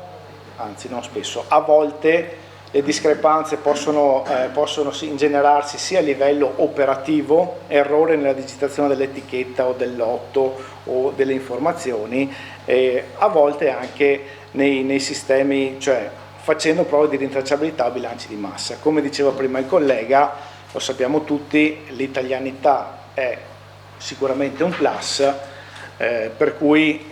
anzi non spesso, a volte le discrepanze possono ingenerarsi sia a livello operativo, errore nella digitazione dell'etichetta o del lotto o delle informazioni, a volte anche nei sistemi, cioè facendo prove di rintracciabilità o bilanci di massa. Come diceva prima il collega, lo sappiamo tutti, l'italianità è sicuramente un plus, per cui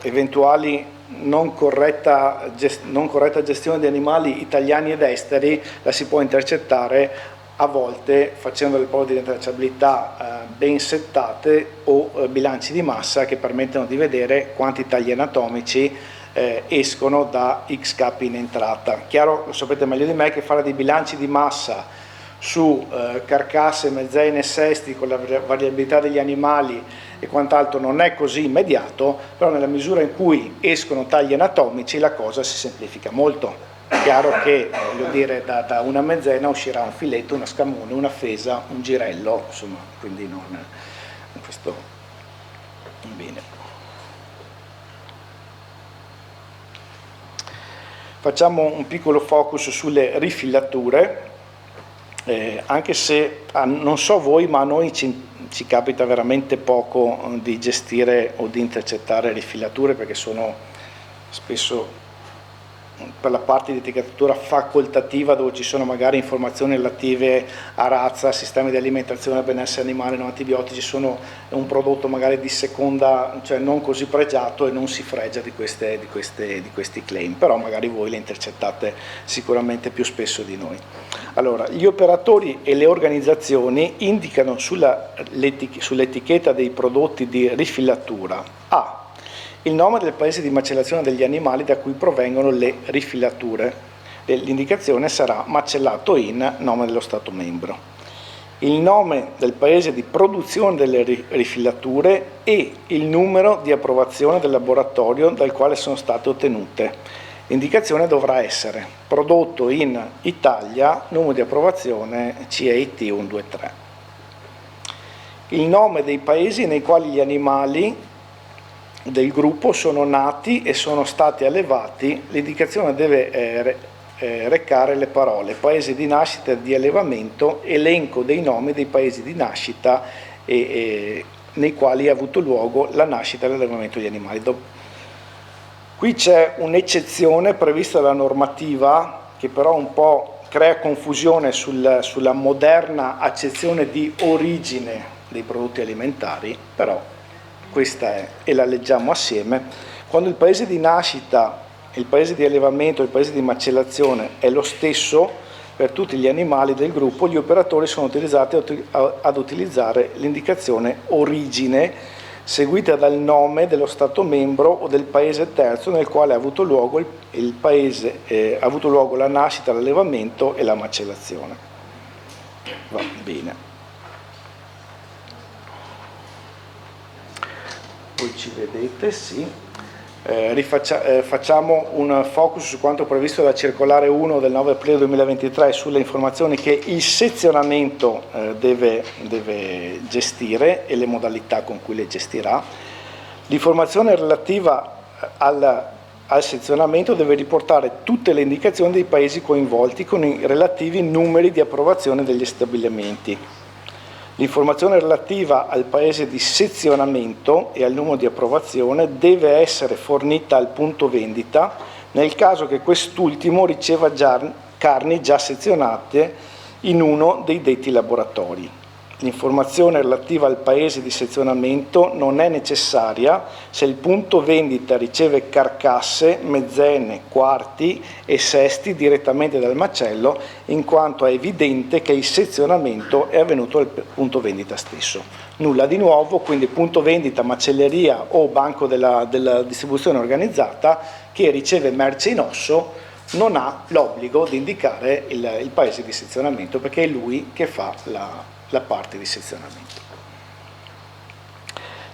eventuali non corretta gestione di animali italiani ed esteri la si può intercettare a volte facendo le prove di rintracciabilità ben settate o bilanci di massa che permettono di vedere quanti tagli anatomici escono da X capi in entrata. Chiaro, lo sapete meglio di me, che fare dei bilanci di massa su carcasse, mezzaine, sesti con la variabilità degli animali e quant'altro non è così immediato, però nella misura in cui escono tagli anatomici la cosa si semplifica molto. È chiaro che voglio dire, da una mezzena uscirà un filetto, una scamone, una fesa, un girello, insomma, quindi non questo bene. Facciamo un piccolo focus sulle rifilature. Anche se non so voi, ma a noi ci capita veramente poco di gestire o di intercettare rifilature, perché sono spesso per la parte di etichettatura facoltativa, dove ci sono magari informazioni relative a razza, sistemi di alimentazione, benessere animale, non antibiotici, sono un prodotto magari di seconda, cioè non così pregiato, e non si fregia di questi claim, però magari voi le intercettate sicuramente più spesso di noi. Allora, gli operatori e le organizzazioni indicano sull'etichetta dei prodotti di rifilatura A. Il nome del paese di macellazione degli animali da cui provengono le rifilature. L'indicazione sarà macellato in nome dello Stato membro. Il nome del paese di produzione delle rifilature e il numero di approvazione del laboratorio dal quale sono state ottenute. L'indicazione dovrà essere prodotto in Italia, numero di approvazione CEIT 123. Il nome dei paesi nei quali gli animali del gruppo sono nati e sono stati allevati. L'indicazione deve recare le parole paese di nascita e di allevamento, elenco dei nomi dei paesi di nascita nei quali ha avuto luogo la nascita e l'allevamento degli animali. Qui c'è un'eccezione prevista dalla normativa che però un po' crea confusione sulla moderna accezione di origine dei prodotti alimentari, però questa è, e la leggiamo assieme. Quando il paese di nascita, il paese di allevamento e il paese di macellazione è lo stesso per tutti gli animali del gruppo, gli operatori sono autorizzati ad utilizzare l'indicazione origine seguita dal nome dello Stato membro o del paese terzo nel quale ha avuto luogo ha avuto luogo la nascita, l'allevamento e la macellazione. Va bene. Voi ci vedete, sì. Facciamo un focus su quanto previsto dalla circolare 1 del 9 aprile 2023 sulle informazioni che il sezionamento deve gestire e le modalità con cui le gestirà. L'informazione relativa al sezionamento deve riportare tutte le indicazioni dei paesi coinvolti con i relativi numeri di approvazione degli stabilimenti. L'informazione relativa al paese di sezionamento e al numero di approvazione deve essere fornita al punto vendita nel caso che quest'ultimo riceva carni già sezionate in uno dei detti laboratori. L'informazione relativa al paese di sezionamento non è necessaria se il punto vendita riceve carcasse, mezzene, quarti e sesti direttamente dal macello, in quanto è evidente che il sezionamento è avvenuto al punto vendita stesso. Nulla di nuovo, quindi punto vendita, macelleria o banco della distribuzione organizzata che riceve merce in osso non ha l'obbligo di indicare il paese di sezionamento, perché è lui che fa la parte di sezionamento.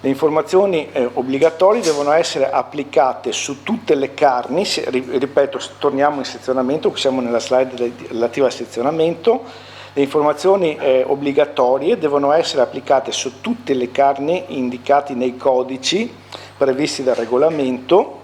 Le informazioni obbligatorie devono essere applicate su tutte le carni, ripeto, torniamo in sezionamento, siamo nella slide relativa al sezionamento. Le informazioni obbligatorie devono essere applicate su tutte le carni indicate nei codici previsti dal regolamento,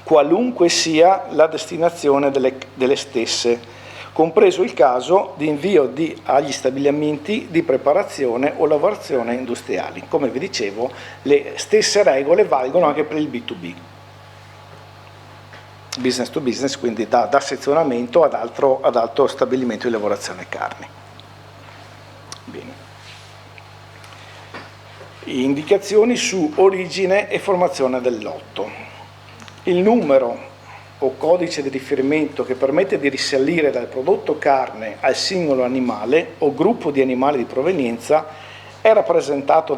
qualunque sia la destinazione delle stesse, compreso il caso di invio agli stabilimenti di preparazione o lavorazione industriali. Come vi dicevo, le stesse regole valgono anche per il B2B, business to business, quindi da sezionamento ad altro stabilimento di lavorazione carni. Bene. Indicazioni su origine e formazione del lotto. Il numero o codice di riferimento che permette di risalire dal prodotto carne al singolo animale o gruppo di animali di provenienza è rappresentato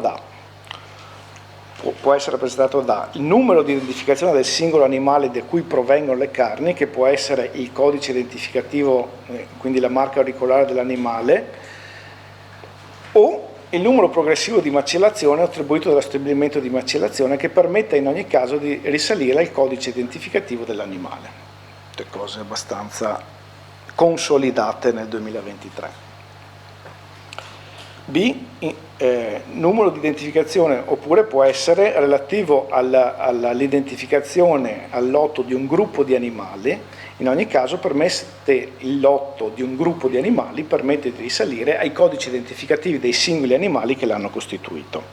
può essere rappresentato da il numero di identificazione del singolo animale da cui provengono le carni, che può essere il codice identificativo, quindi la marca auricolare dell'animale, o il numero progressivo di macellazione attribuito dallo stabilimento di macellazione, che permette in ogni caso di risalire al codice identificativo dell'animale. Tutte cose abbastanza consolidate nel 2023. B, numero di identificazione, oppure può essere relativo all'identificazione al lotto di un gruppo di animali. In ogni caso il lotto di un gruppo di animali permette di risalire ai codici identificativi dei singoli animali che l'hanno costituito.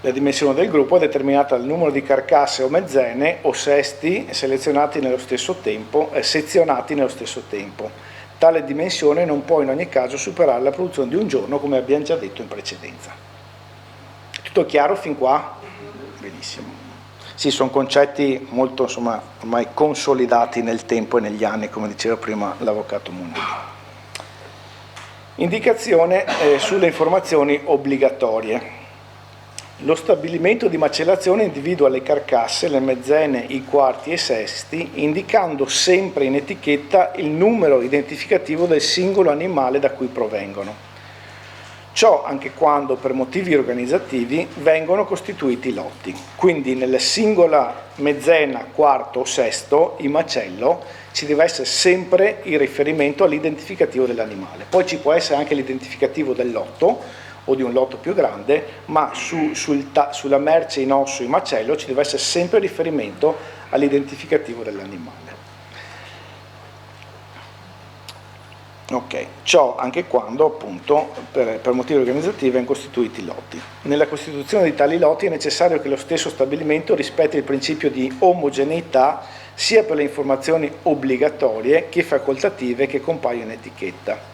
La dimensione del gruppo è determinata dal numero di carcasse o mezzene o sesti sezionati nello stesso tempo. Tale dimensione non può in ogni caso superare la produzione di un giorno, come abbiamo già detto in precedenza. Tutto chiaro fin qua? Benissimo. Sì, sono concetti molto, insomma, ormai consolidati nel tempo e negli anni, come diceva prima l'avvocato Munelli. Indicazione sulle informazioni obbligatorie. Lo stabilimento di macellazione individua le carcasse, le mezzene, i quarti e i sesti, indicando sempre in etichetta il numero identificativo del singolo animale da cui provengono. Ciò anche quando per motivi organizzativi vengono costituiti lotti. Quindi nella singola mezzena, quarto o sesto, il macello, ci deve essere sempre il riferimento all'identificativo dell'animale. Poi ci può essere anche l'identificativo del lotto o di un lotto più grande, ma sulla merce in osso in macello ci deve essere sempre riferimento all'identificativo dell'animale. Ok, ciò anche quando appunto per motivi organizzativi vengono costituiti lotti. Nella costituzione di tali lotti è necessario che lo stesso stabilimento rispetti il principio di omogeneità sia per le informazioni obbligatorie che facoltative che compaiono in etichetta.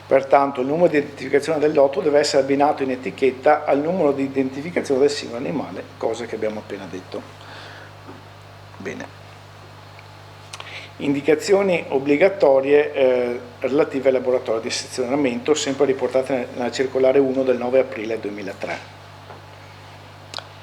Pertanto il numero di identificazione del lotto deve essere abbinato in etichetta al numero di identificazione del singolo animale, cosa che abbiamo appena detto. Bene. Indicazioni obbligatorie relative al laboratorio di sezionamento, sempre riportate nella circolare 1 del 9 aprile 2003.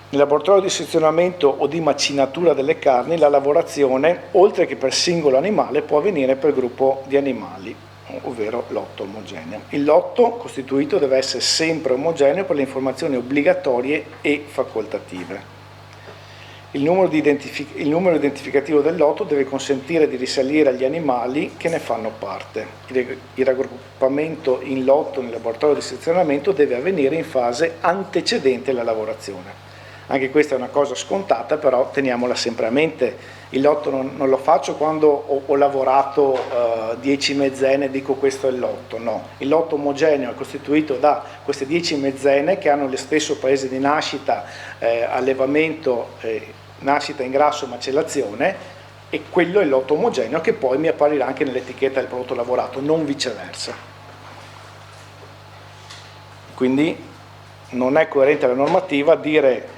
Nel laboratorio di sezionamento o di macinatura delle carni, la lavorazione, oltre che per singolo animale, può avvenire per gruppo di animali, ovvero lotto omogeneo. Il lotto costituito deve essere sempre omogeneo per le informazioni obbligatorie e facoltative. Il numero identificativo del lotto deve consentire di risalire agli animali che ne fanno parte. Il raggruppamento in lotto nel laboratorio di sezionamento deve avvenire in fase antecedente alla lavorazione. Anche questa è una cosa scontata, però teniamola sempre a mente. Il lotto non lo faccio quando ho lavorato 10 mezzene e dico questo è il lotto, no. Il lotto omogeneo è costituito da queste 10 mezzene che hanno lo stesso paese di nascita, allevamento, nascita, ingrasso, macellazione, e quello è il lotto omogeneo che poi mi apparirà anche nell'etichetta del prodotto lavorato, non viceversa. Quindi non è coerente alla normativa dire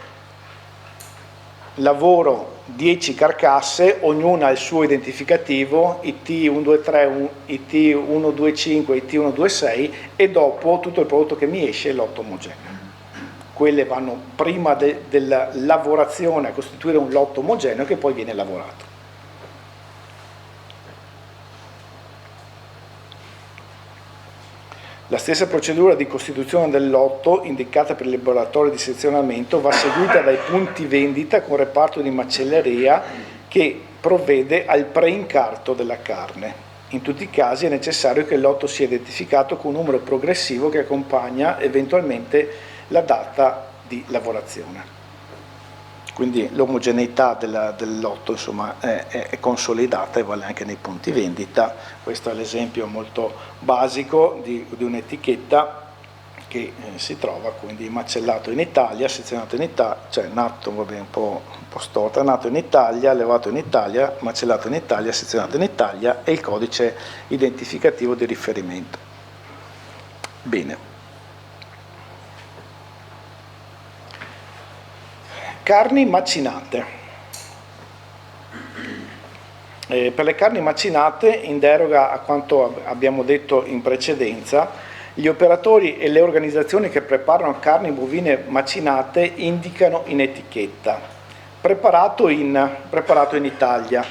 lavoro 10 carcasse, ognuna ha il suo identificativo, IT123, IT125, IT126, e dopo tutto il prodotto che mi esce è lotto omogeneo. Quelle vanno prima della lavorazione a costituire un lotto omogeneo che poi viene lavorato. La stessa procedura di costituzione del lotto indicata per il laboratorio di sezionamento va seguita dai punti vendita con reparto di macelleria che provvede al preincarto della carne. In tutti i casi è necessario che il lotto sia identificato con un numero progressivo che accompagna eventualmente la data di lavorazione. Quindi l'omogeneità del lotto, insomma, è consolidata e vale anche nei punti vendita. Questo è l'esempio molto basico di un'etichetta che si trova, quindi macellato in Italia, sezionato in Italia, cioè nato, vabbè, un po' storta, nato in Italia, allevato in Italia, macellato in Italia, sezionato in Italia, e il codice identificativo di riferimento. Bene. Carni macinate. Per le carni macinate, in deroga a quanto abbiamo detto in precedenza, gli operatori e le organizzazioni che preparano carni bovine macinate indicano in etichetta preparato in Italia.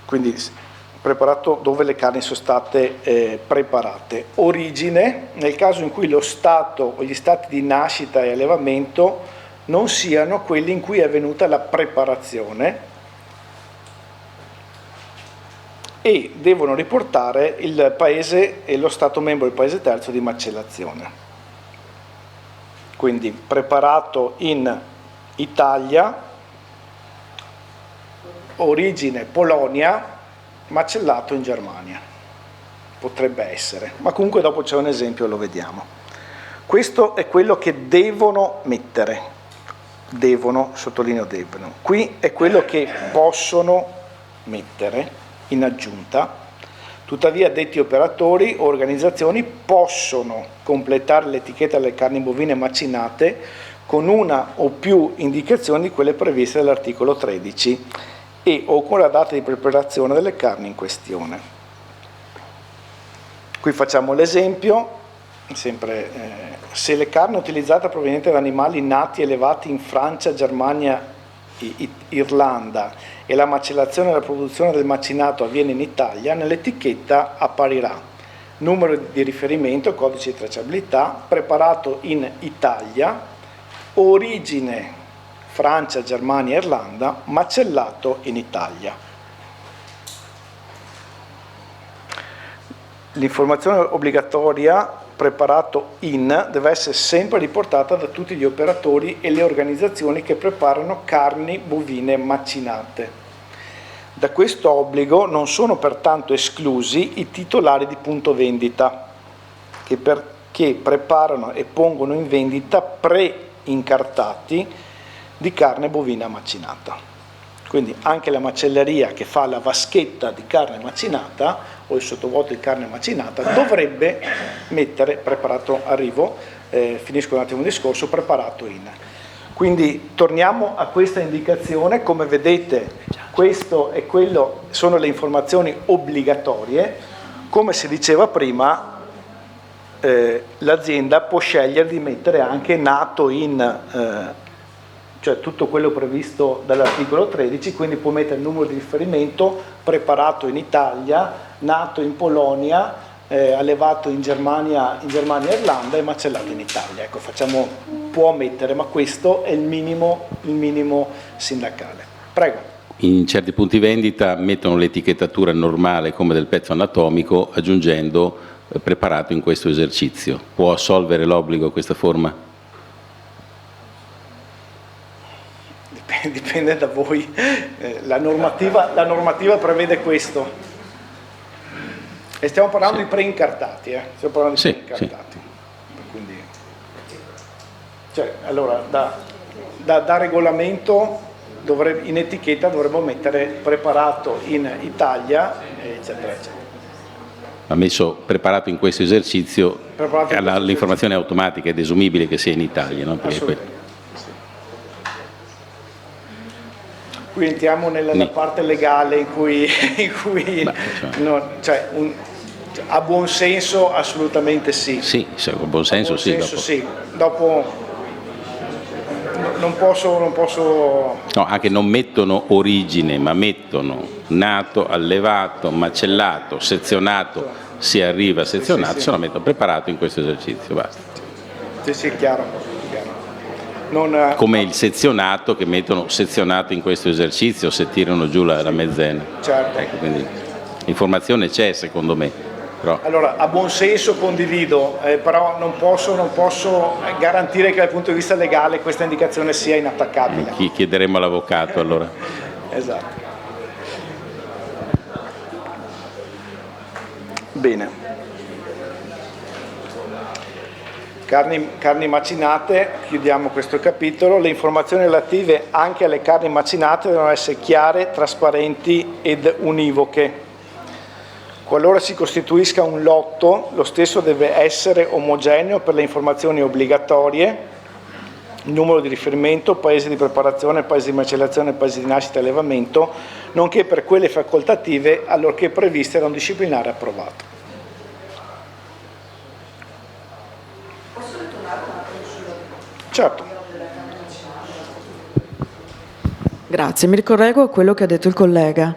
Quindi preparato dove le carni sono state preparate. Origine, nel caso in cui lo stato o gli stati di nascita e allevamento non siano quelli in cui è avvenuta la preparazione, e devono riportare il paese e lo stato membro del paese terzo di macellazione. Quindi preparato in Italia, origine Polonia, macellato in Germania, potrebbe essere, ma comunque dopo c'è un esempio, lo vediamo. Questo è quello che devono mettere, devono, sottolineo devono. Qui è quello che possono mettere in aggiunta. Tuttavia detti operatori o organizzazioni possono completare l'etichetta delle carni bovine macinate con una o più indicazioni di quelle previste dall'articolo 13 e o con la data di preparazione delle carni in questione. Qui facciamo l'esempio, sempre se le carni utilizzate provenienti da animali nati e allevati in Francia, Germania, Irlanda e la macellazione e la produzione del macinato avviene in Italia, nell'etichetta apparirà numero di riferimento, codice di tracciabilità, preparato in Italia, origine Francia, Germania, Irlanda, macellato in Italia. L'informazione obbligatoria preparato in deve essere sempre riportata da tutti gli operatori e le organizzazioni che preparano carni bovine macinate. Da questo obbligo non sono pertanto esclusi i titolari di punto vendita che preparano e pongono in vendita pre-incartati di carne bovina macinata. Quindi anche la macelleria che fa la vaschetta di carne macinata o il sottovuoto di carne macinata dovrebbe mettere preparato, finisco un attimo il discorso, preparato in. Quindi torniamo a questa indicazione, come vedete questo e quello sono le informazioni obbligatorie, come si diceva prima l'azienda può scegliere di mettere anche nato in, cioè tutto quello previsto dall'articolo 13, quindi può mettere il numero di riferimento, preparato in Italia, nato in Polonia, allevato in Germania e Irlanda e macellato in Italia. Ecco, può mettere, ma questo è il minimo sindacale. Prego. In certi punti vendita mettono l'etichettatura normale come del pezzo anatomico, aggiungendo preparato in questo esercizio. Può assolvere l'obbligo questa forma? Dipende da voi. La normativa prevede questo. E stiamo parlando di preincartati, stiamo parlando di preincartati. Quindi, cioè, allora, da regolamento in etichetta dovremmo mettere preparato in Italia, eccetera, eccetera. Ha messo preparato in questo esercizio, l'informazione automatica è desumibile che sia in Italia, no? Assolutamente. Qui entriamo nella parte legale in cui a buon senso assolutamente sì. Sì, a buon senso sì. Dopo non posso... No, anche non mettono origine, ma mettono nato, allevato, macellato, sezionato, si arriva a sezionato, se lo metto preparato in questo esercizio, basta. Sì, chiaro. Come il sezionato, che mettono sezionato in questo esercizio se tirano giù la mezzena. Certo. Ecco, quindi l'informazione c'è secondo me. Però. Allora, a buon senso condivido, però non posso garantire che dal punto di vista legale questa indicazione sia inattaccabile. Chiederemo all'avvocato allora. Esatto. Bene. Carni macinate, chiudiamo questo capitolo. Le informazioni relative anche alle carni macinate devono essere chiare, trasparenti ed univoche. Qualora si costituisca un lotto, lo stesso deve essere omogeneo per le informazioni obbligatorie, il numero di riferimento, paese di preparazione, paese di macellazione, paese di nascita e allevamento, nonché per quelle facoltative allorché previste da un disciplinare approvato. Posso ritornare un attimo sulla... Certo. Grazie, mi ricollego a quello che ha detto il collega.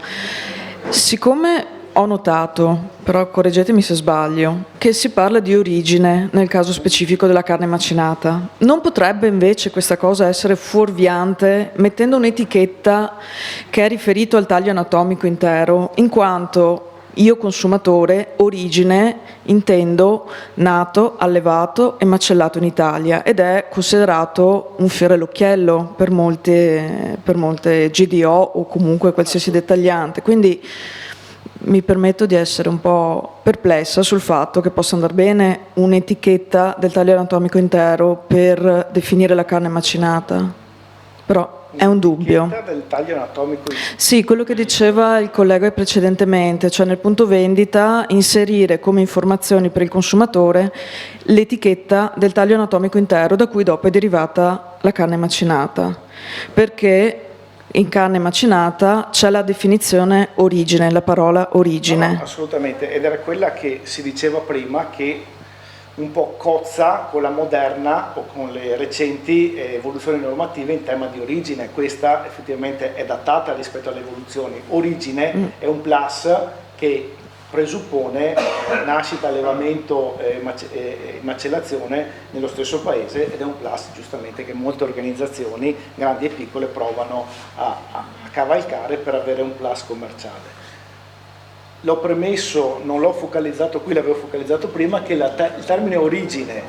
Siccome ho notato, però correggetemi se sbaglio, che si parla di origine nel caso specifico della carne macinata. Non potrebbe invece questa cosa essere fuorviante mettendo un'etichetta che è riferito al taglio anatomico intero, in quanto io consumatore origine intendo nato, allevato e macellato in Italia ed è considerato un fiore all'occhiello per molte GDO o comunque qualsiasi dettagliante. Quindi mi permetto di essere un po' perplessa sul fatto che possa andare bene un'etichetta del taglio anatomico intero per definire la carne macinata, però è un dubbio. Del taglio anatomico? Sì, quello che diceva il collega precedentemente, cioè nel punto vendita inserire come informazioni per il consumatore l'etichetta del taglio anatomico intero da cui dopo è derivata la carne macinata, perché in carne macinata c'è la definizione origine, la parola origine. No, assolutamente, ed era quella che si diceva prima che un po' cozza con la moderna o con le recenti evoluzioni normative in tema di origine. Questa effettivamente è datata rispetto alle evoluzioni. Origine è un plus che presuppone nascita, allevamento e macellazione nello stesso paese ed è un plus giustamente che molte organizzazioni, grandi e piccole, provano a cavalcare per avere un plus commerciale. L'ho premesso, non l'ho focalizzato qui, l'avevo focalizzato prima, che il termine origine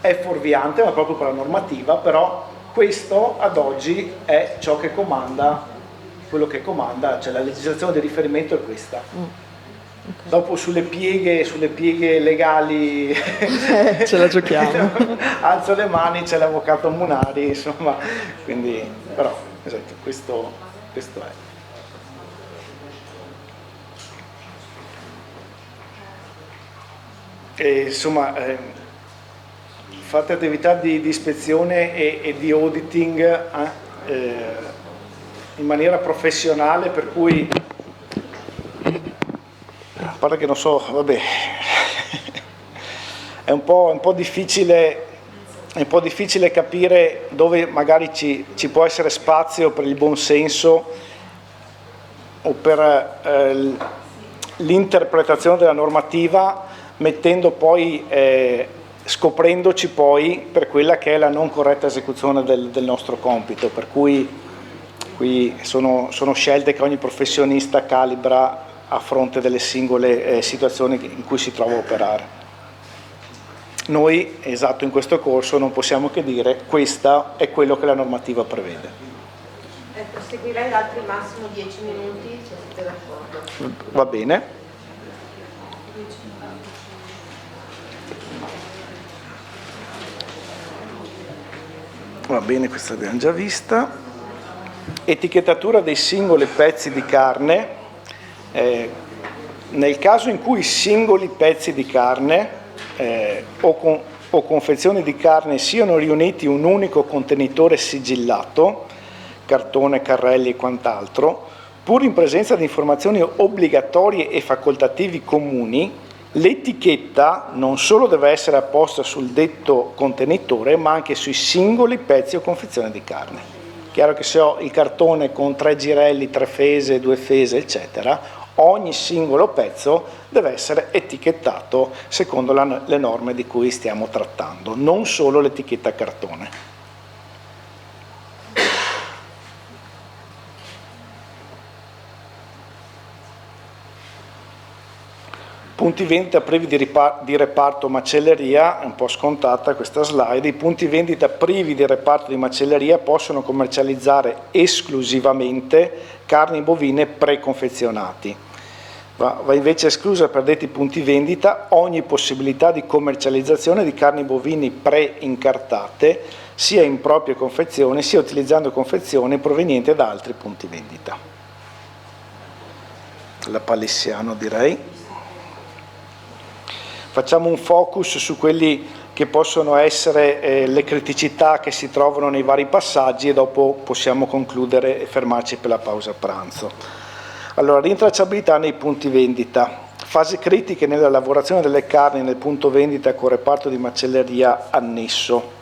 è fuorviante, ma proprio per la normativa, però questo ad oggi è ciò che comanda, quello che comanda, cioè la legislazione di riferimento è questa. Okay. Dopo sulle pieghe legali ce la giochiamo. Alzo le mani, c'è l'avvocato Munari, insomma, quindi però esatto, questo Questo è. E, insomma, fate attività di ispezione e di auditing in maniera professionale, per cui, a parte che non so, vabbè, è un po' difficile capire dove magari ci può essere spazio per il buon senso o per l'interpretazione della normativa, mettendo poi, scoprendoci poi per quella che è la non corretta esecuzione del nostro compito, per cui qui sono scelte che ogni professionista calibra a fronte delle singole situazioni in cui si trova a operare. Noi, esatto, in questo corso non possiamo che dire questo è quello che la normativa prevede. Proseguirei altri massimo 10 minuti, se siete d'accordo. Va bene. Va bene, questa l'abbiamo già vista. Etichettatura dei singoli pezzi di carne. Nel caso in cui singoli pezzi di carne o confezioni di carne siano riuniti in un unico contenitore sigillato, cartone, carrelli e quant'altro, pur in presenza di informazioni obbligatorie e facoltativi comuni, l'etichetta non solo deve essere apposta sul detto contenitore, ma anche sui singoli pezzi o confezioni di carne. Chiaro che se ho il cartone con 3 girelli, 3 fese, 2 fese, eccetera, ogni singolo pezzo deve essere etichettato secondo le norme di cui stiamo trattando, non solo l'etichetta cartone. Punti vendita privi di reparto macelleria, è un po' scontata questa slide. I punti vendita privi di reparto di macelleria possono commercializzare esclusivamente carni bovine preconfezionati. Va invece esclusa per detti punti vendita ogni possibilità di commercializzazione di carni bovine pre-incartate, sia in proprie confezioni, sia utilizzando confezioni provenienti da altri punti vendita. La palissiano, direi. Facciamo un focus su quelli che possono essere le criticità che si trovano nei vari passaggi e dopo possiamo concludere e fermarci per la pausa pranzo. Allora, rintracciabilità nei punti vendita. Fasi critiche nella lavorazione delle carni nel punto vendita con reparto di macelleria annesso.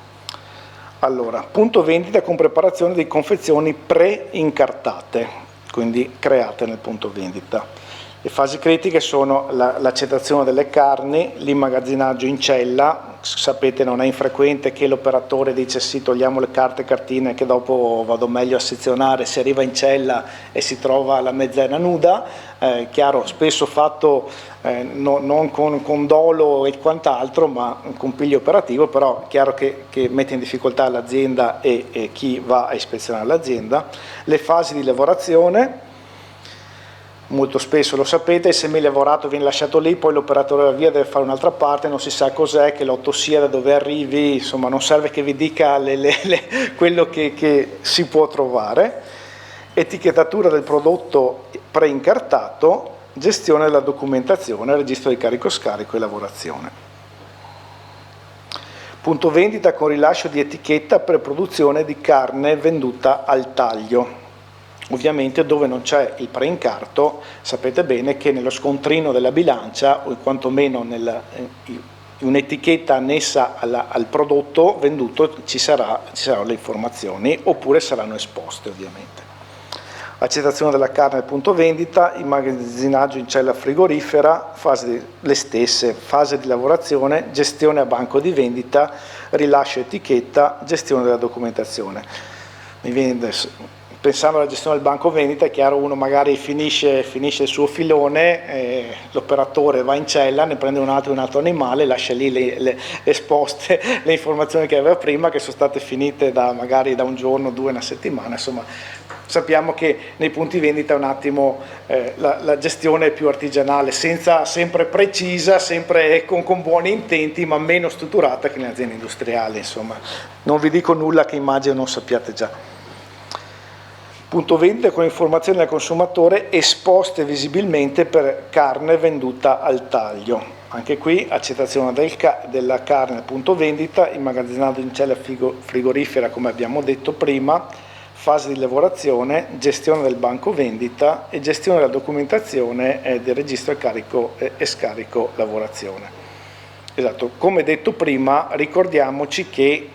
Allora, punto vendita con preparazione di confezioni pre-incartate, quindi create nel punto vendita. Le fasi critiche sono l'accettazione delle carni, l'immagazzinaggio in cella. Sapete, non è infrequente che l'operatore dice sì, togliamo le carte e cartine che dopo vado meglio a sezionare, si arriva in cella e si trova la mezzena nuda, chiaro, spesso fatto non con dolo e quant'altro, ma con piglio operativo, però chiaro che mette in difficoltà l'azienda e chi va a ispezionare l'azienda. Le fasi di lavorazione. Molto spesso lo sapete, il semilavorato viene lasciato lì, poi l'operatore va via, deve fare un'altra parte, non si sa cos'è, che l'otto sia da dove arrivi, insomma non serve che vi dica quello che si può trovare. Etichettatura del prodotto preincartato, gestione della documentazione, registro di carico-scarico e lavorazione. Punto vendita con rilascio di etichetta per produzione di carne venduta al taglio. Ovviamente dove non c'è il preincarto sapete bene che nello scontrino della bilancia o quantomeno un'etichetta annessa al prodotto venduto ci saranno le informazioni oppure saranno esposte ovviamente. Accettazione della carne al punto vendita, immagazzinaggio in cella frigorifera, le stesse, fase di lavorazione, gestione a banco di vendita, rilascio etichetta, gestione della documentazione. Pensando alla gestione del banco vendita, è chiaro, uno magari finisce il suo filone, l'operatore va in cella, ne prende un altro animale, lascia lì esposte le informazioni che aveva prima, che sono state finite magari da un giorno, 2, una settimana, insomma sappiamo che nei punti vendita un attimo la gestione è più artigianale, sempre precisa, sempre con buoni intenti, ma meno strutturata che nelle aziende industriali, insomma non vi dico nulla che immagino non sappiate già. Punto vendita con informazioni al consumatore esposte visibilmente per carne venduta al taglio. Anche qui accettazione della carne al punto vendita, immagazzinato in cella frigorifera come abbiamo detto prima, fase di lavorazione, gestione del banco vendita e gestione della documentazione del registro carico e scarico lavorazione. Esatto, come detto prima, ricordiamoci che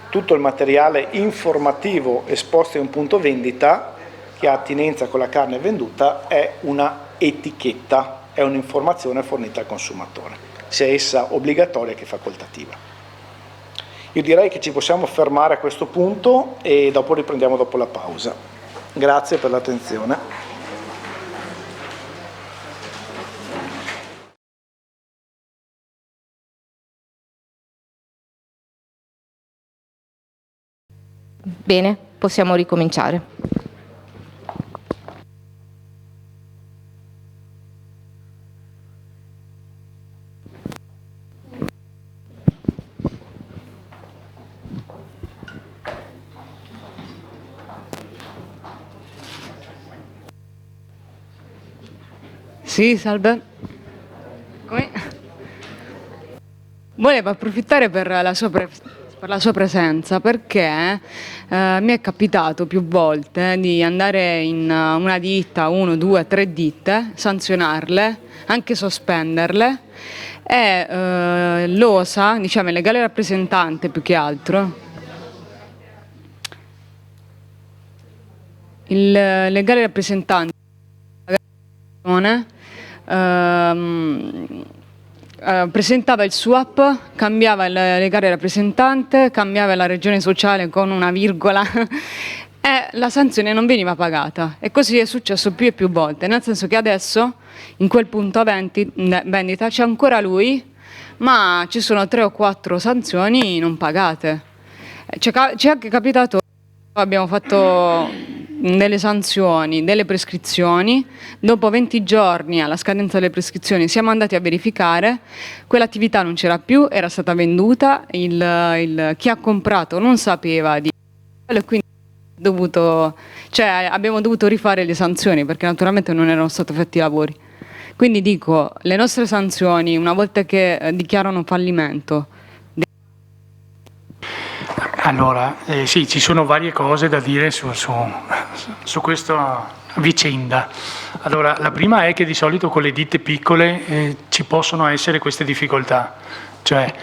tutto il materiale informativo esposto in un punto vendita che ha attinenza con la carne venduta è una etichetta, è un'informazione fornita al consumatore, sia essa obbligatoria che facoltativa. Io direi che ci possiamo fermare a questo punto e dopo riprendiamo dopo la pausa. Grazie per l'attenzione. Bene, possiamo ricominciare. Sì, salve. Volevo approfittare per la sua presenza perché mi è capitato più volte di andare in una ditta, 1, 2, 3 ditte, sanzionarle, anche sospenderle e l'OSA, diciamo il legale rappresentante più che altro, il legale rappresentante presentava il swap, cambiava il legale rappresentante, cambiava la regione sociale con una virgola e la sanzione non veniva pagata. E così è successo più e più volte, nel senso che adesso in quel punto vendita c'è ancora lui, ma ci sono 3 o 4 sanzioni non pagate. Ci è anche capitato, abbiamo fatto delle sanzioni, delle prescrizioni, dopo 20 giorni alla scadenza delle prescrizioni siamo andati a verificare, quell'attività non c'era più, era stata venduta, chi ha comprato non sapeva di e quindi abbiamo dovuto rifare le sanzioni perché naturalmente non erano stati fatti i lavori. Quindi dico, le nostre sanzioni una volta che dichiarano fallimento. Allora, sì, ci sono varie cose da dire su questa vicenda. Allora, la prima è che di solito con le ditte piccole ci possono essere queste difficoltà, cioè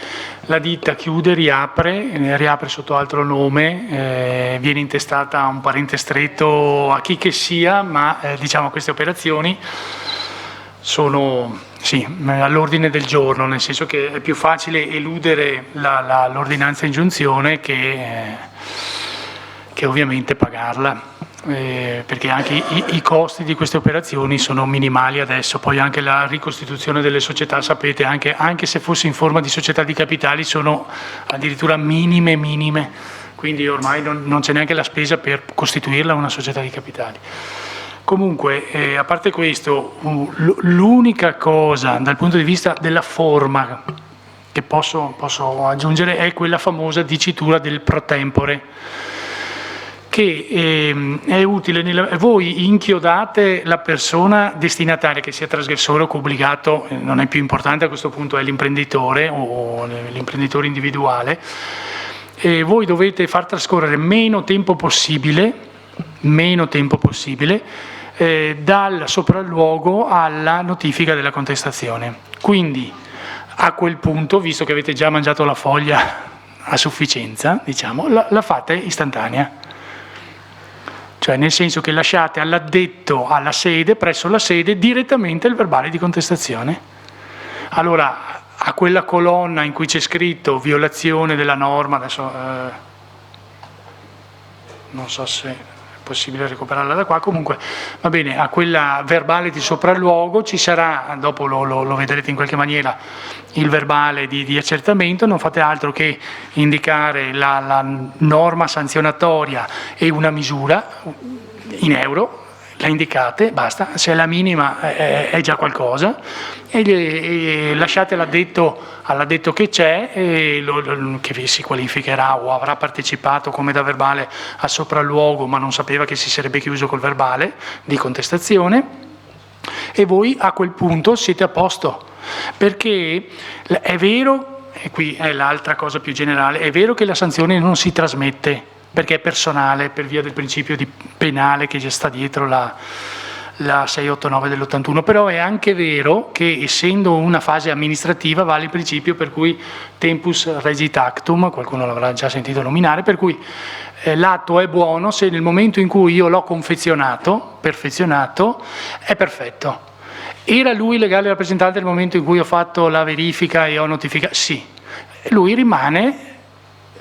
la ditta chiude, riapre sotto altro nome, viene intestata a un parente stretto, a chi che sia, ma diciamo queste operazioni sono all'ordine del giorno, nel senso che è più facile eludere l'ordinanza ingiunzione che ovviamente pagarla, perché anche i costi di queste operazioni sono minimali adesso. Poi anche la ricostituzione delle società, sapete, anche se fosse in forma di società di capitali, sono addirittura minime, quindi ormai non c'è neanche la spesa per costituirla una società di capitali. Comunque, a parte questo, l'unica cosa dal punto di vista della forma che posso aggiungere è quella famosa dicitura del pro tempore, che è utile. Voi inchiodate la persona destinataria, che sia trasgressore o obbligato, non è più importante a questo punto, è l'imprenditore o l'imprenditore individuale, e voi dovete far trascorrere meno tempo possibile dal sopralluogo alla notifica della contestazione. Quindi a quel punto, visto che avete già mangiato la foglia a sufficienza, diciamo, la fate istantanea, cioè nel senso che lasciate all'addetto alla sede, presso la sede, direttamente il verbale di contestazione. Allora, a quella colonna in cui c'è scritto violazione della norma, adesso non so se è possibile recuperarla da qua, comunque va bene, a quella verbale di sopralluogo ci sarà, dopo lo vedrete in qualche maniera, il verbale di accertamento. Non fate altro che indicare la norma sanzionatoria e una misura in euro, le indicate, basta, se è la minima è già qualcosa, e lasciate all'addetto che c'è, che si qualificherà o avrà partecipato come da verbale al sopralluogo ma non sapeva che si sarebbe chiuso col verbale di contestazione, e voi a quel punto siete a posto, perché è vero, e qui è l'altra cosa più generale, è vero che la sanzione non si trasmette perché è personale per via del principio di penale che ci sta dietro la 689 dell'81, però è anche vero che essendo una fase amministrativa vale il principio per cui tempus regit actum, qualcuno l'avrà già sentito nominare, per cui l'atto è buono se nel momento in cui io l'ho perfezionato, è perfetto. Era lui legale rappresentante nel momento in cui ho fatto la verifica e ho notificato? Sì. Lui rimane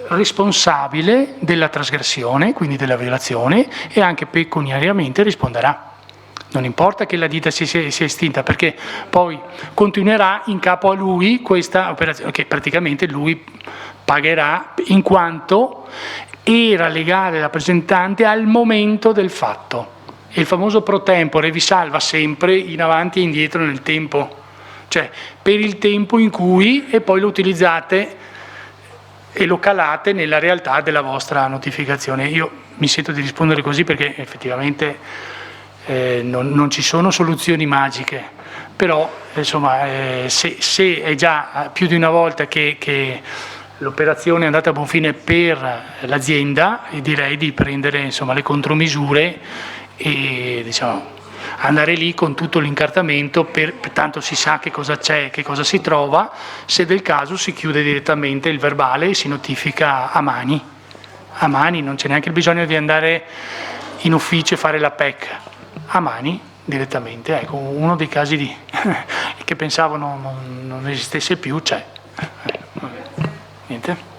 responsabile della trasgressione, quindi della violazione, e anche pecuniariamente risponderà. Non importa che la ditta si sia estinta, perché poi continuerà in capo a lui questa operazione, che praticamente lui pagherà in quanto era legale rappresentante al momento del fatto. E il famoso pro tempore vi salva sempre in avanti e indietro nel tempo, cioè per il tempo in cui, e poi lo utilizzate e lo calate nella realtà della vostra notificazione. Io mi sento di rispondere così perché effettivamente non ci sono soluzioni magiche, però insomma se è già più di una volta che l'operazione è andata a buon fine per l'azienda, direi di prendere insomma le contromisure e diciamo andare lì con tutto l'incartamento, tanto si sa che cosa c'è, che cosa si trova, se del caso si chiude direttamente il verbale e si notifica a mani, non c'è neanche il bisogno di andare in ufficio e fare la PEC, a mani direttamente. Ecco, uno dei casi che pensavo non esistesse più c'è. Niente.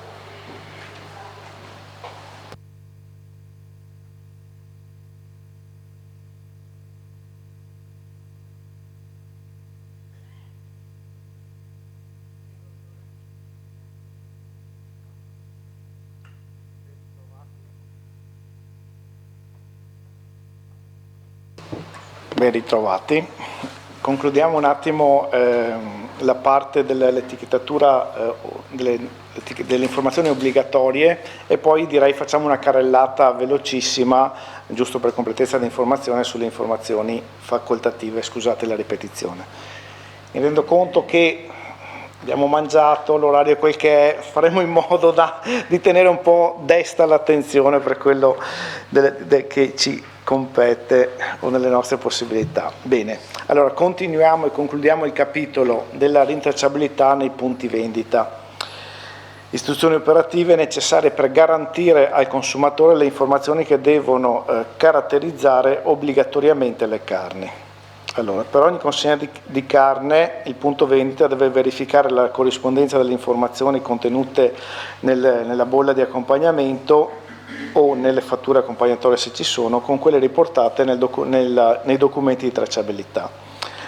Ben ritrovati. Concludiamo un attimo la parte dell'etichettatura delle informazioni obbligatorie e poi direi facciamo una carrellata velocissima, giusto per completezza di informazione, sulle informazioni facoltative, scusate la ripetizione. Mi rendo conto che abbiamo mangiato, l'orario è quel che è, faremo in modo di tenere un po' desta l'attenzione per quello che ci compete o nelle nostre possibilità. Bene, allora continuiamo e concludiamo il capitolo della rintracciabilità nei punti vendita. Istruzioni operative necessarie per garantire al consumatore le informazioni che devono caratterizzare obbligatoriamente le carni. Allora, per ogni consegna di carne il punto vendita deve verificare la corrispondenza delle informazioni contenute nella bolla di accompagnamento o nelle fatture accompagnatorie se ci sono, con quelle riportate nei documenti di tracciabilità.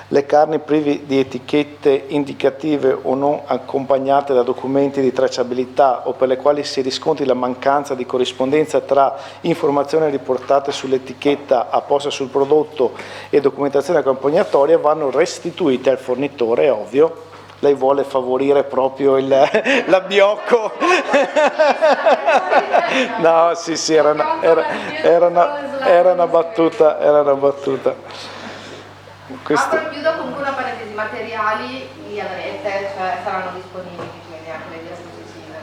Le carni prive di etichette indicative o non accompagnate da documenti di tracciabilità o per le quali si riscontri la mancanza di corrispondenza tra informazioni riportate sull'etichetta apposta sul prodotto e documentazione accompagnatoria vanno restituite al fornitore, è ovvio. Lei vuole favorire proprio l'abbiocco. No, sì, era una battuta. Apro e chiudo comunque una parentesi, materiali li avrete, cioè saranno disponibili, quindi anche le diapositive,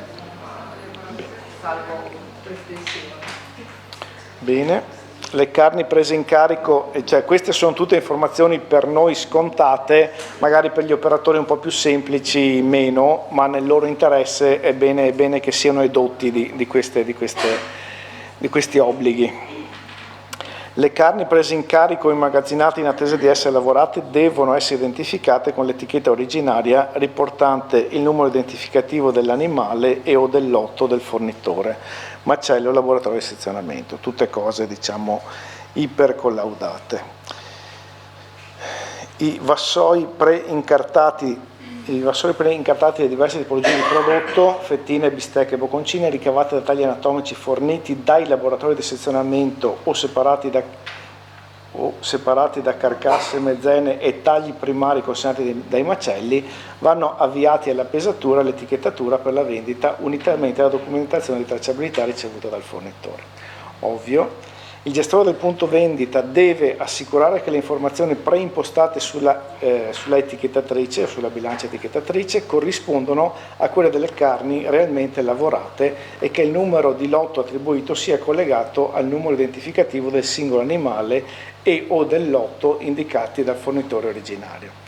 salvo restrizioni. Bene. Le carni prese in carico, cioè queste sono tutte informazioni per noi scontate, magari per gli operatori un po' più semplici meno, ma nel loro interesse è bene che siano edotti di questi obblighi. Le carni prese in carico o immagazzinate in attesa di essere lavorate devono essere identificate con l'etichetta originaria riportante il numero identificativo dell'animale e o del lotto del fornitore, macello, laboratorio di sezionamento, tutte cose diciamo ipercollaudate. I vassoi preincartati di diverse tipologie di prodotto, fettine, bistecche e bocconcine ricavate da tagli anatomici forniti dai laboratori di sezionamento o separati separati da carcasse, mezzene e tagli primari consegnati dai macelli vanno avviati alla pesatura e all'etichettatura per la vendita unitamente alla documentazione di tracciabilità ricevuta dal fornitore. Ovvio, il gestore del punto vendita deve assicurare che le informazioni preimpostate sulla etichettatrice o sulla bilancia etichettatrice corrispondono a quelle delle carni realmente lavorate e che il numero di lotto attribuito sia collegato al numero identificativo del singolo animale e o del lotto indicati dal fornitore originario.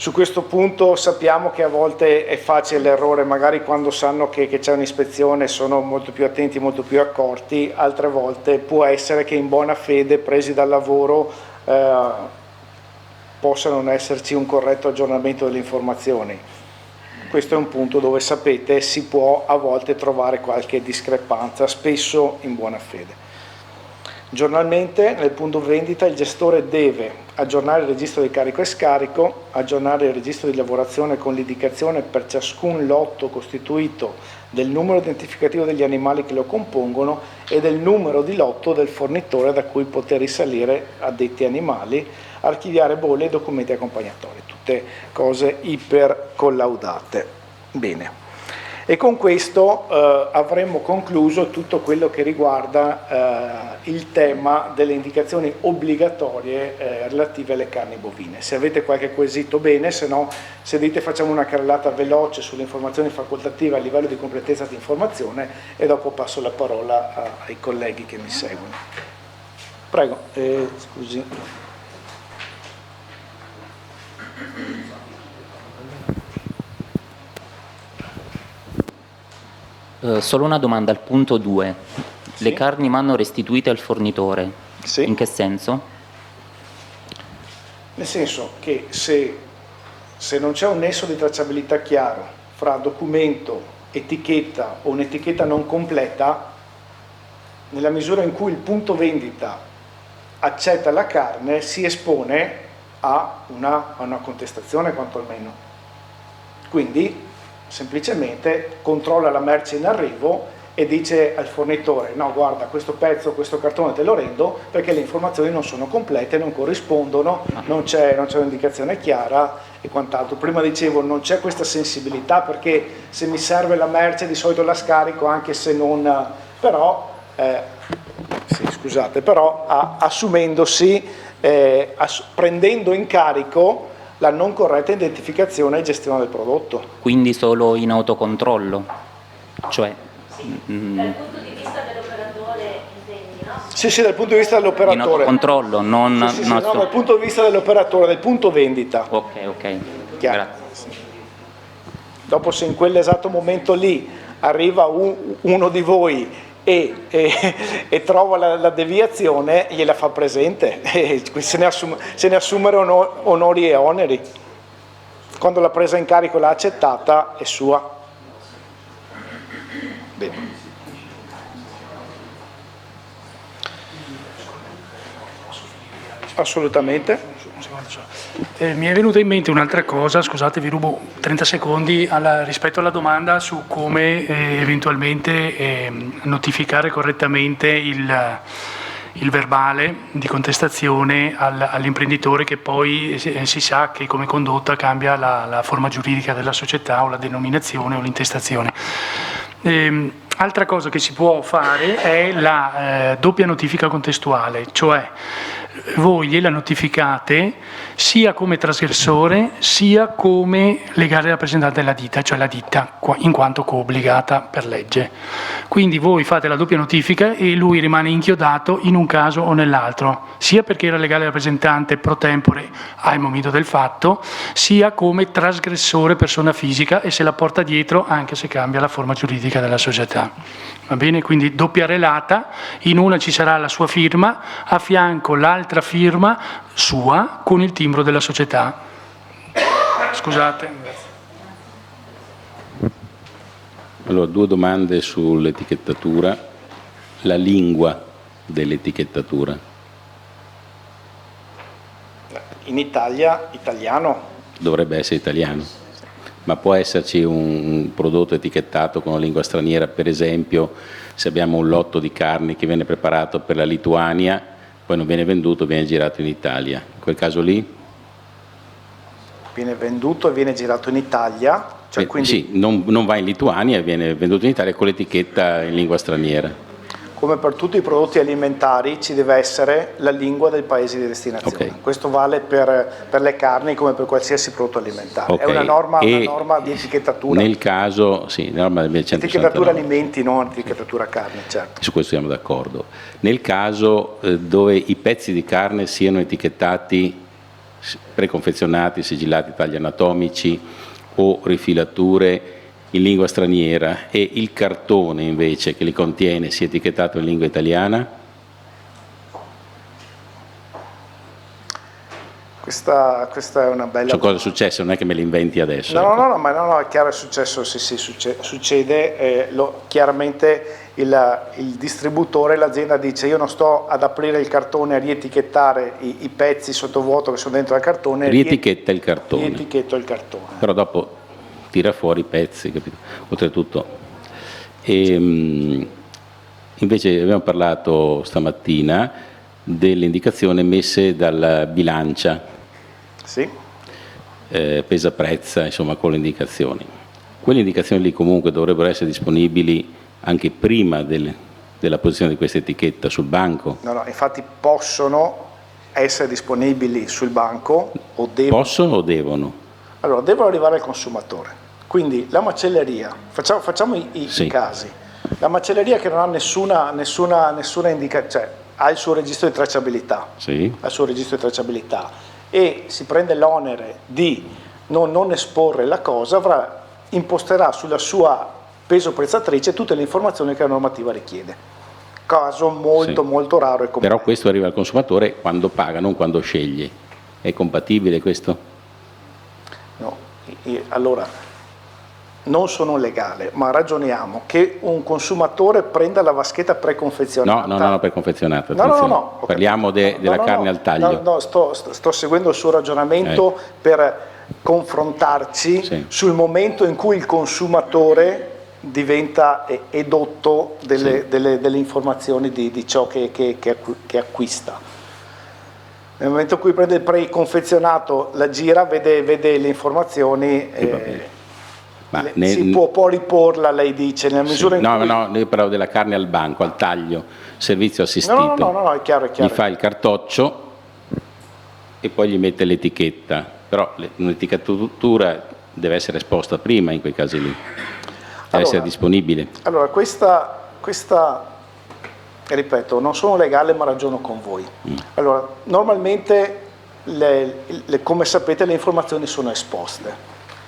Su questo punto sappiamo che a volte è facile l'errore, magari quando sanno che c'è un'ispezione sono molto più attenti, molto più accorti, altre volte può essere che in buona fede, presi dal lavoro, possa non esserci un corretto aggiornamento delle informazioni. Questo è un punto dove, sapete, si può a volte trovare qualche discrepanza, spesso in buona fede. Giornalmente nel punto vendita il gestore deve aggiornare il registro di carico e scarico, aggiornare il registro di lavorazione con l'indicazione per ciascun lotto costituito del numero identificativo degli animali che lo compongono e del numero di lotto del fornitore da cui poter risalire a detti animali, archiviare bolle e documenti accompagnatori, tutte cose iper collaudate. Bene. E con questo avremmo concluso tutto quello che riguarda il tema delle indicazioni obbligatorie relative alle carni bovine. Se avete qualche quesito bene, se no, se dite facciamo una carrellata veloce sulle informazioni facoltative a livello di completezza di informazione e dopo passo la parola ai colleghi che mi seguono. Prego, scusi. Solo una domanda al punto 2. Sì. Le carni vanno restituite al fornitore. Sì. In che senso? Nel senso che se non c'è un nesso di tracciabilità chiaro fra documento, etichetta o un'etichetta non completa, nella misura in cui il punto vendita accetta la carne si espone a una contestazione quantomeno. Quindi semplicemente controlla la merce in arrivo e dice al fornitore no guarda questo pezzo, questo cartone te lo rendo perché le informazioni non sono complete, non corrispondono, non c'è un'indicazione chiara e quant'altro. Prima dicevo non c'è questa sensibilità perché se mi serve la merce di solito la scarico anche se non, però assumendosi, prendendo in carico la non corretta identificazione e gestione del prodotto. Quindi solo in autocontrollo? Cioè, dal punto di vista dell'operatore intendi, no? Sì, dal punto di vista dell'operatore. in autocontrollo, non... No, dal punto di vista dell'operatore, del punto vendita. Ok, chiaro. Grazie. Dopo se in quell'esatto momento lì arriva uno di voi e trova la deviazione, gliela fa presente, se ne assumere onori e oneri. Quando la presa in carico l'ha accettata è sua. Bene. Assolutamente. Mi è venuta in mente un'altra cosa, scusate vi rubo 30 secondi rispetto alla domanda su come eventualmente notificare correttamente il verbale di contestazione all'imprenditore che poi si sa che come condotta cambia la forma giuridica della società o la denominazione o l'intestazione. Altra cosa che si può fare è la doppia notifica contestuale, cioè voi gliela notificate sia come trasgressore sia come legale rappresentante della ditta, cioè la ditta in quanto coobbligata per legge. Quindi voi fate la doppia notifica e lui rimane inchiodato in un caso o nell'altro, sia perché era legale rappresentante pro tempore al momento del fatto, sia come trasgressore persona fisica e se la porta dietro anche se cambia la forma giuridica della società. Va bene? Quindi doppia relata, in una ci sarà la sua firma, a fianco l'altra firma sua con il timbro della società. Scusate. Allora, due domande sull'etichettatura. La lingua dell'etichettatura. In Italia, italiano. Dovrebbe essere italiano. Ma può esserci un prodotto etichettato con una lingua straniera, per esempio se abbiamo un lotto di carni che viene preparato per la Lituania, poi non viene venduto, viene girato in Italia. In quel caso lì? Viene venduto e viene girato in Italia? Cioè, quindi... Sì, non va in Lituania, viene venduto in Italia con l'etichetta in lingua straniera. Come per tutti i prodotti alimentari ci deve essere la lingua del paese di destinazione. Okay. Questo vale per le carni come per qualsiasi prodotto alimentare. Okay. È una norma di etichettatura. Nel caso, sì, norma del 1169. Etichettatura alimenti, non etichettatura carne, certo. Su questo siamo d'accordo. Nel caso dove i pezzi di carne siano etichettati, preconfezionati, sigillati, tagli anatomici o rifilature in lingua straniera e il cartone invece che li contiene sia etichettato in lingua italiana? Questa è una bella... Cosa è successo? Non è che me li inventi adesso. No, è chiaro, è successo, sì, succede. Chiaramente il distributore, l'azienda dice io non sto ad aprire il cartone, a rietichettare i pezzi sottovuoto che sono dentro al cartone. Rietichetta il cartone. Rietichetto il cartone. Però dopo tira fuori i pezzi, capito? Oltretutto. Invece abbiamo parlato stamattina delle indicazioni messe dalla bilancia. Sì. Pesa prezza, insomma, con le indicazioni. Quelle indicazioni lì comunque dovrebbero essere disponibili anche prima della posizione di questa etichetta sul banco? No, infatti possono essere disponibili sul banco o devono. Possono o devono? Allora, devono arrivare al consumatore. Quindi la macelleria, facciamo i casi. La macelleria che non ha nessuna indicazione, cioè ha il suo registro di tracciabilità. Sì. Ha il suo registro di tracciabilità e si prende l'onere di non esporre la cosa, imposterà sulla sua peso prezzatrice tutte le informazioni che la normativa richiede. Caso molto raro e complesso. Però questo arriva al consumatore quando paga, non quando sceglie. È compatibile questo? No, allora non sono legale, ma ragioniamo che un consumatore prenda la vaschetta preconfezionata. No, preconfezionata. No. Parliamo della carne al taglio. No, sto seguendo il suo ragionamento per confrontarci sul momento in cui il consumatore diventa edotto delle informazioni di ciò che acquista. Nel momento in cui prende il preconfezionato, la gira, vede le informazioni, si può riporla, lei dice, nella misura in cui... No, io parlo della carne al banco, al taglio, servizio assistito. No, è chiaro. Gli fa il cartoccio e poi gli mette l'etichetta, però un'etichettatura deve essere esposta prima in quei casi lì, deve essere disponibile. Allora, questa ripeto, non sono legale ma ragiono con voi. Allora, normalmente, come sapete, le informazioni sono esposte,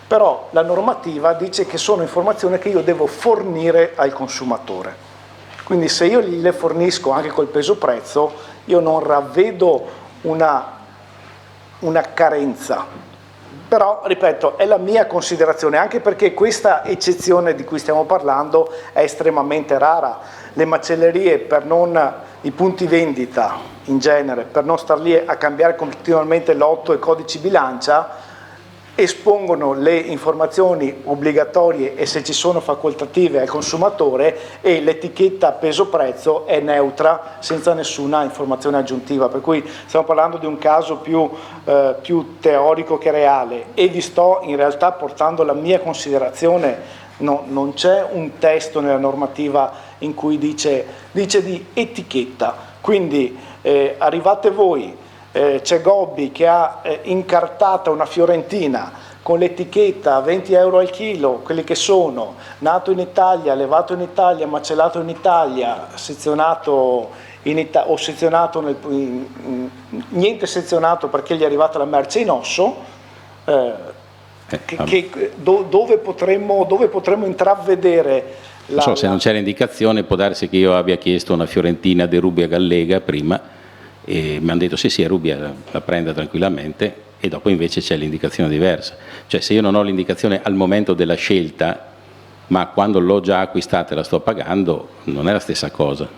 però la normativa dice che sono informazioni che io devo fornire al consumatore. Quindi se io le fornisco anche col peso prezzo, io non ravvedo una carenza. Però, ripeto, è la mia considerazione, anche perché questa eccezione di cui stiamo parlando è estremamente rara. Le macellerie, i punti vendita in genere, per non star lì a cambiare continuamente lotto e codici bilancia, espongono le informazioni obbligatorie e se ci sono facoltative al consumatore, e l'etichetta peso-prezzo è neutra, senza nessuna informazione aggiuntiva, per cui stiamo parlando di un caso più teorico che reale, e vi sto in realtà portando la mia considerazione. Non c'è un testo nella normativa in cui dice di etichetta, quindi arrivate voi, c'è Gobbi che ha incartata una fiorentina con l'etichetta 20 euro al chilo, quelli che sono nato in Italia, allevato in Italia, macellato in Italia, sezionato o sezionato niente sezionato perché gli è arrivata la merce in osso, dove potremmo intravedere se non c'è l'indicazione, può darsi che io abbia chiesto una fiorentina di Rubbia Gallega prima e mi hanno detto sì, è Rubbia, la prenda tranquillamente, e dopo invece c'è l'indicazione diversa. Cioè, se io non ho l'indicazione al momento della scelta, ma quando l'ho già acquistata e la sto pagando, non è la stessa cosa.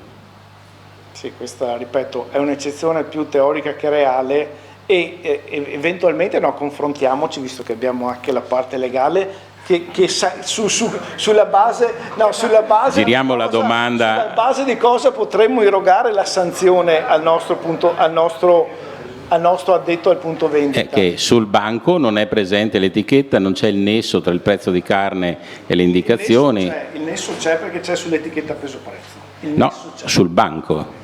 Sì, questa, ripeto, è un'eccezione più teorica che reale, e eventualmente confrontiamoci, visto che abbiamo anche la parte legale, sulla base giriamo la domanda, sulla base di cosa potremmo irrogare la sanzione al nostro addetto al punto vendita. è che sul banco non è presente l'etichetta, non c'è il nesso tra il prezzo di carne e le indicazioni. Il nesso c'è perché c'è sull'etichetta peso prezzo. No, sul banco.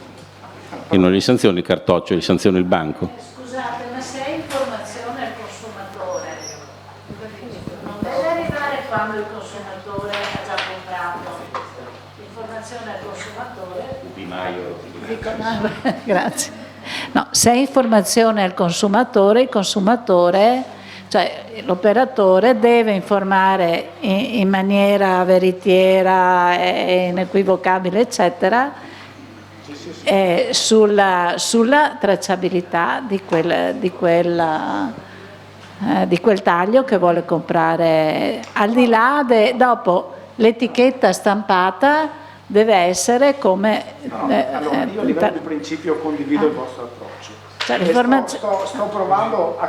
Io non li sanziono il cartoccio, li sanziono il banco. Scusate, ma se è informazione al consumatore, non deve arrivare quando il consumatore ha già comprato. L'informazione al consumatore. Grazie. No, se è informazione al consumatore, il consumatore, cioè l'operatore deve informare in maniera veritiera e inequivocabile, eccetera, sulla tracciabilità di quel taglio che vuole comprare. Al di là dopo l'etichetta stampata deve essere come allora io a livello di principio condivido il vostro approccio. Sto provando a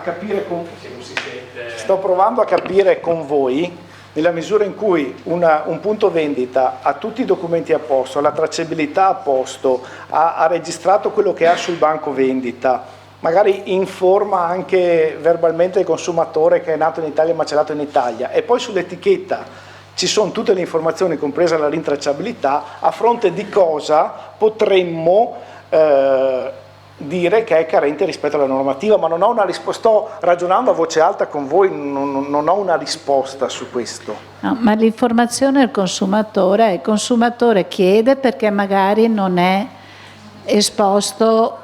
capire con voi, nella misura in cui un punto vendita ha tutti i documenti a posto, ha la tracciabilità a posto, ha registrato quello che ha sul banco vendita, magari informa anche verbalmente il consumatore che è nato in Italia e macellato in Italia, e poi sull'etichetta ci sono tutte le informazioni, compresa la rintracciabilità, a fronte di cosa potremmo dire che è carente rispetto alla normativa, ma non ho una risposta. Sto ragionando a voce alta con voi, non ho una risposta su questo. No, ma l'informazione al consumatore, il consumatore chiede perché magari non è esposto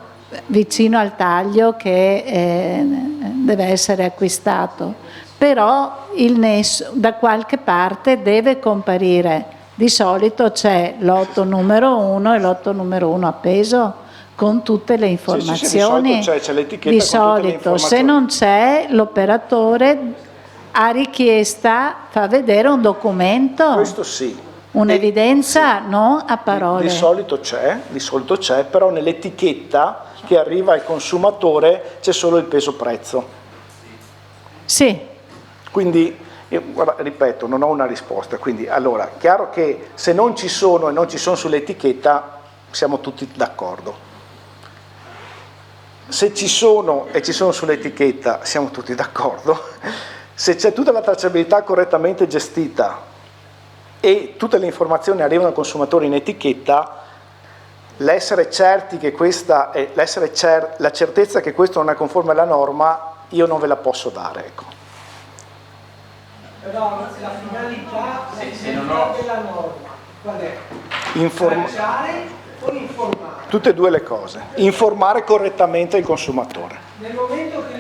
vicino al taglio che deve essere acquistato, però il nesso da qualche parte deve comparire. Di solito c'è lotto numero 1 e lotto numero 1 appeso con tutte le informazioni. Sì, c'è l'etichetta di con tutte le solito, informazioni. se non c'è, l'operatore a richiesta fa vedere un documento. Questo sì. Un'evidenza, no a parole. Di solito c'è, però nell'etichetta che arriva al consumatore c'è solo il peso prezzo. Sì. Quindi, guarda, ripeto, non ho una risposta. Quindi, allora, chiaro che se non ci sono e non ci sono sull'etichetta, siamo tutti d'accordo. Se ci sono e ci sono sull'etichetta, siamo tutti d'accordo. Se c'è tutta la tracciabilità correttamente gestita e tutte le informazioni arrivano al consumatore in etichetta, l'essere certi che questa è, la certezza che questo non è conforme alla norma, io non ve la posso dare. Ecco. Però la finalità della norma qual è? Tracciare o informare? Tutte e due le cose. Informare correttamente il consumatore. Nel momento che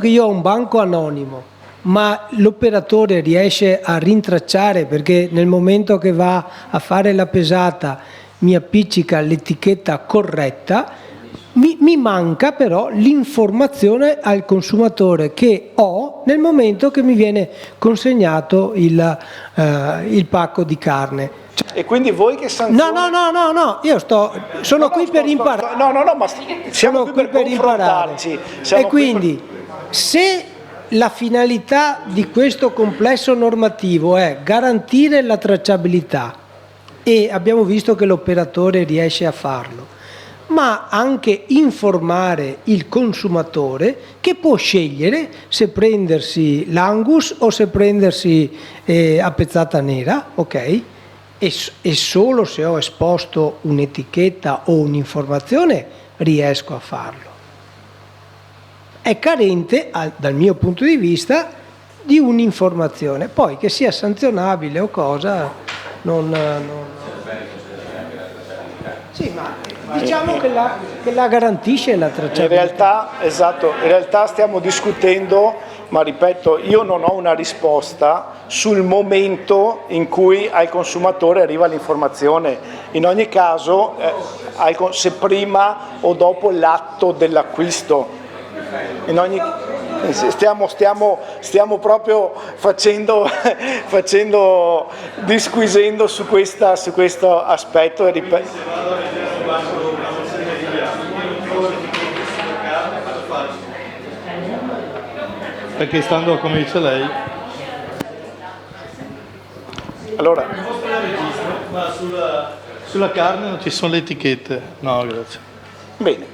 io ho un banco anonimo, ma l'operatore riesce a rintracciare, perché nel momento che va a fare la pesata mi appiccica l'etichetta corretta, mi manca però l'informazione al consumatore che ho nel momento che mi viene consegnato il pacco di carne. E quindi voi che sanzione? No, io sono qui per imparare. Ma siamo qui per confrontarci. E quindi, se la finalità di questo complesso normativo è garantire la tracciabilità, e abbiamo visto che l'operatore riesce a farlo, ma anche informare il consumatore che può scegliere se prendersi l'Angus o se prendersi a pezzata nera, ok? E solo se ho esposto un'etichetta o un'informazione riesco a farlo. È carente, dal mio punto di vista, di un'informazione. Poi che sia sanzionabile o cosa, Sì, ma diciamo che la garantisce la tracciabilità. In realtà stiamo discutendo, ma ripeto, io non ho una risposta sul momento in cui al consumatore arriva l'informazione. In ogni caso, se prima o dopo l'atto dell'acquisto. Stiamo proprio disquisendo su questo aspetto. Perché stando come dice lei, Allora, ma sulla carne non ci sono le etichette? No, grazie. Bene.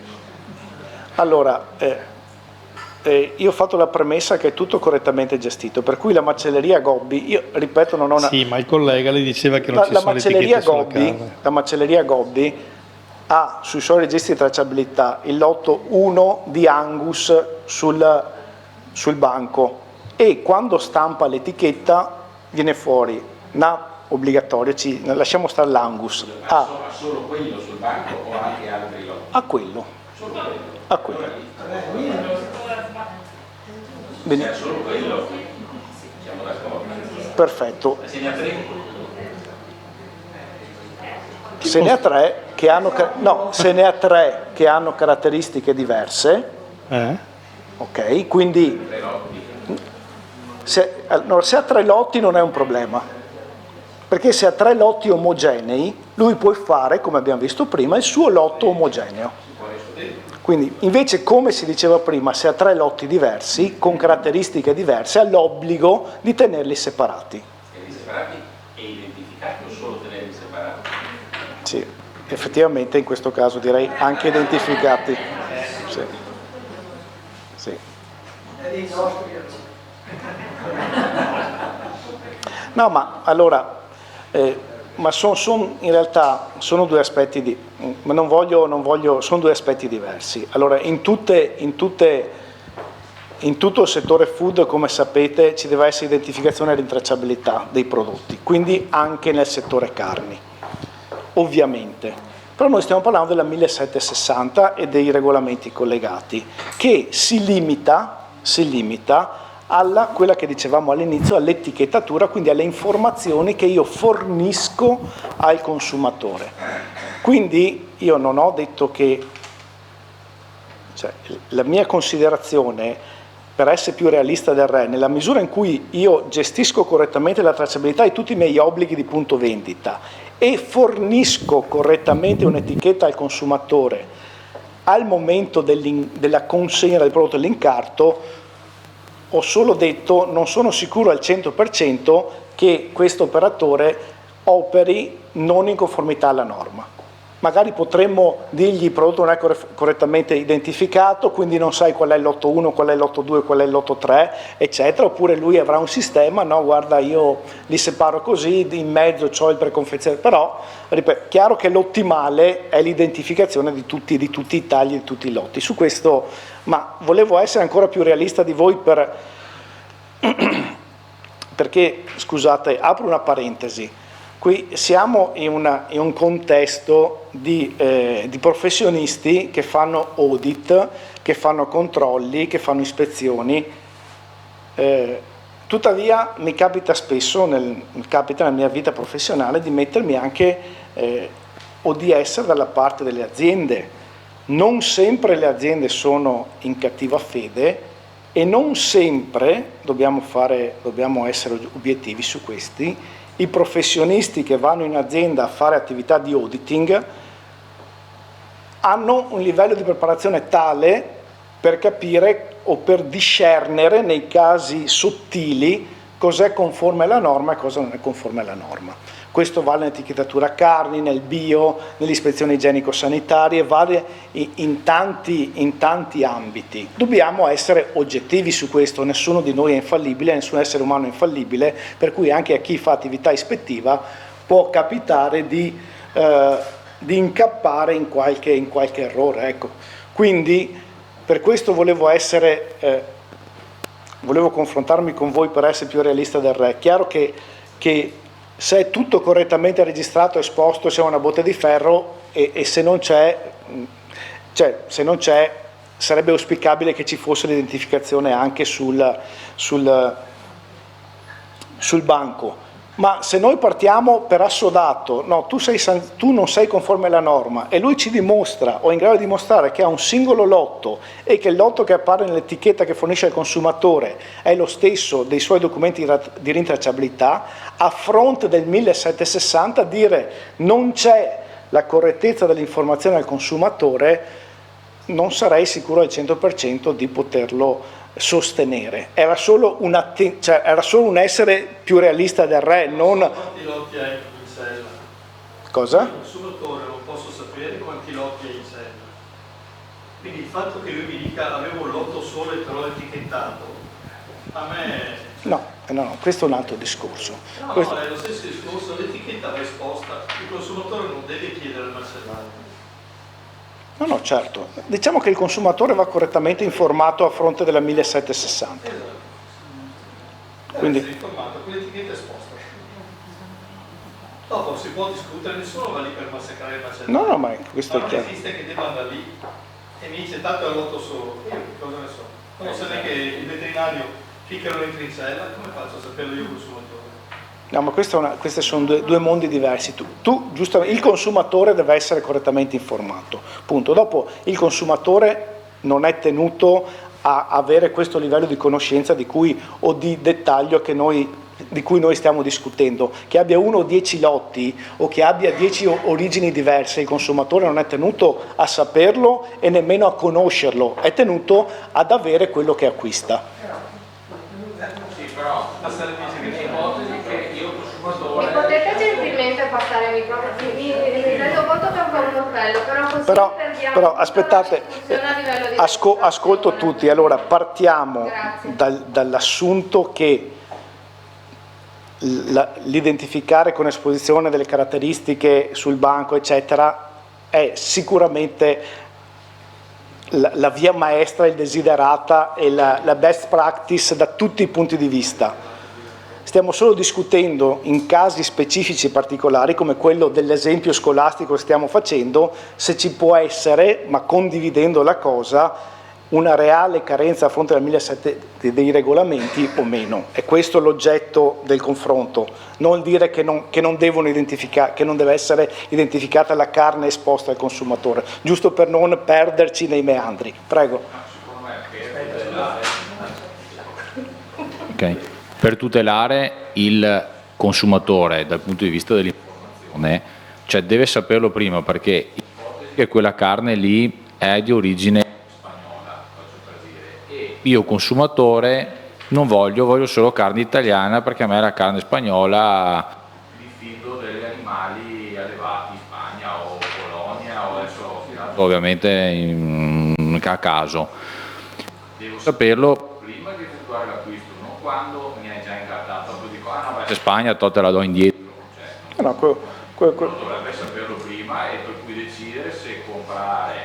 Allora, io ho fatto la premessa che è tutto correttamente gestito, per cui la macelleria Gobbi, io ripeto, non ho una... Sì, ma il collega le diceva che non ci sono le etichette sulla carne. La macelleria Gobbi ha sui suoi registri di tracciabilità il lotto 1 di Angus sul banco, e quando stampa l'etichetta viene fuori obbligatorio, lasciamo stare l'Angus. Ha solo quello sul banco o anche altri lotti? A quello. Solo quello. A quello. Bene. Solo quello, siamo d'accordo. Perfetto. Se ne ha tre che hanno caratteristiche diverse. Ok, quindi se ha 3 lotti non è un problema, perché se ha 3 lotti omogenei lui può fare, come abbiamo visto prima, il suo lotto omogeneo. Quindi invece, come si diceva prima, se ha 3 lotti diversi con caratteristiche diverse ha l'obbligo di tenerli separati. Tenerli separati e identificati o solo tenerli separati? Sì, effettivamente in questo caso direi anche identificati. Sì. Sì. No, ma allora, ma in realtà sono due aspetti sono due aspetti diversi. Allora, in tutto il settore food, come sapete, ci deve essere identificazione e rintracciabilità dei prodotti, quindi anche nel settore carni, ovviamente. Però noi stiamo parlando della 1760 e dei regolamenti collegati, che si limita alla quella che dicevamo all'inizio, all'etichettatura, quindi alle informazioni che io fornisco al consumatore. Quindi io non ho detto che, la mia considerazione, per essere più realista del re, nella misura in cui io gestisco correttamente la tracciabilità di tutti i miei obblighi di punto vendita e fornisco correttamente un'etichetta al consumatore al momento della consegna del prodotto all'incarto, ho solo detto non sono sicuro al 100% che questo operatore operi non in conformità alla norma. Magari potremmo dirgli il prodotto non è correttamente identificato, quindi non sai qual è il lotto 1, qual è il lotto 2, qual è il lotto 3, eccetera, oppure lui avrà un sistema, no, guarda, io li separo così, in mezzo c'ho il preconfezionato, però, ripeto, chiaro che l'ottimale è l'identificazione di tutti i tagli, di tutti i lotti. Su questo, ma volevo essere ancora più realista di voi perché, scusate, apro una parentesi. Qui siamo in un contesto di professionisti che fanno audit, che fanno controlli, che fanno ispezioni. Tuttavia mi capita spesso, capita nella mia vita professionale, di mettermi anche o di essere dalla parte delle aziende. Non sempre le aziende sono in cattiva fede e non sempre, dobbiamo essere obiettivi su questi, i professionisti che vanno in azienda a fare attività di auditing hanno un livello di preparazione tale per capire o per discernere nei casi sottili cos'è conforme alla norma e cosa non è conforme alla norma. Questo vale nell'etichettatura carni, nel bio, nelle ispezioni igienico-sanitarie, vale in tanti ambiti. Dobbiamo essere oggettivi su questo, nessuno di noi è infallibile, nessun essere umano è infallibile, per cui anche a chi fa attività ispettiva può capitare di incappare in qualche errore. Ecco. Quindi per questo volevo confrontarmi con voi per essere più realista del re. Chiaro che se è tutto correttamente registrato, esposto, c'è una botte di ferro e se non c'è, sarebbe auspicabile che ci fosse l'identificazione anche sul banco. Ma se noi partiamo per assodato, no, tu non sei conforme alla norma e lui ci dimostra o è in grado di dimostrare che ha un singolo lotto e che il lotto che appare nell'etichetta che fornisce al consumatore è lo stesso dei suoi documenti di rintracciabilità, a fronte del 1760 dire non c'è la correttezza dell'informazione al consumatore non sarei sicuro al 100% di poterlo sostenere. Era solo un essere più realista del re, non... Quanti lotti hai in sella? Cosa? Il consumatore non posso sapere quanti lotti hai in sella. Quindi il fatto che lui mi dica avevo un lotto solo e te l'ho etichettato, a me... No, questo è un altro discorso. No, Questo... è lo stesso discorso, l'etichetta va esposta, il consumatore non deve chiedere al macellaio. No, certo. Diciamo che il consumatore va correttamente informato a fronte della 1760. Esatto. Quindi... Deve essere informato con l'etichetta esposta. Dopo si può discutere, nessuno va lì per massacrare il macellaio. No, ma questo ma è chiaro. non esiste che debba andare lì e mi dice tanto è il lotto solo. Io cosa ne so? Non so neanche il veterinario finché non entri in cella, come faccio a saperlo io consumatore? No, ma questi sono due mondi diversi. Tu giustamente, il consumatore deve essere correttamente informato, punto. Dopo il consumatore non è tenuto a avere questo livello di conoscenza o di dettaglio di cui noi stiamo discutendo. Che abbia 1 o 10 lotti o che abbia 10 origini diverse, il consumatore non è tenuto a saperlo e nemmeno a conoscerlo, è tenuto ad avere quello che acquista. Sì, però sarebbe l'ipotesi che io consumatore... Mi potete gentilmente passare il microfono? Mi rendo conto che è un po' un appello, però così però aspettate, ascolto tutti. Allora partiamo dall'assunto che l'identificare con esposizione delle caratteristiche sul banco eccetera è sicuramente la via maestra, il desiderata e la best practice da tutti i punti di vista. Stiamo solo discutendo in casi specifici e particolari, come quello dell'esempio scolastico che stiamo facendo, se ci può essere, ma condividendo la cosa, una reale carenza a fronte del 1700 dei regolamenti o meno. È questo l'oggetto del confronto, non dire che non deve essere identificata la carne esposta al consumatore, giusto per non perderci nei meandri. Prego. Ok. Per tutelare il consumatore dal punto di vista dell'informazione, cioè deve saperlo prima, perché che quella carne lì è di origine spagnola, faccio per dire, e io consumatore non voglio solo carne italiana, perché a me la carne spagnola mi fido degli animali allevati in Spagna o Polonia o adesso ovviamente a caso. Devo saperlo prima di effettuare l'acquisto, non quando mi hai già incartato, poi dico no, Spagna te la do indietro. Dovrebbe saperlo prima e per cui decidere se comprare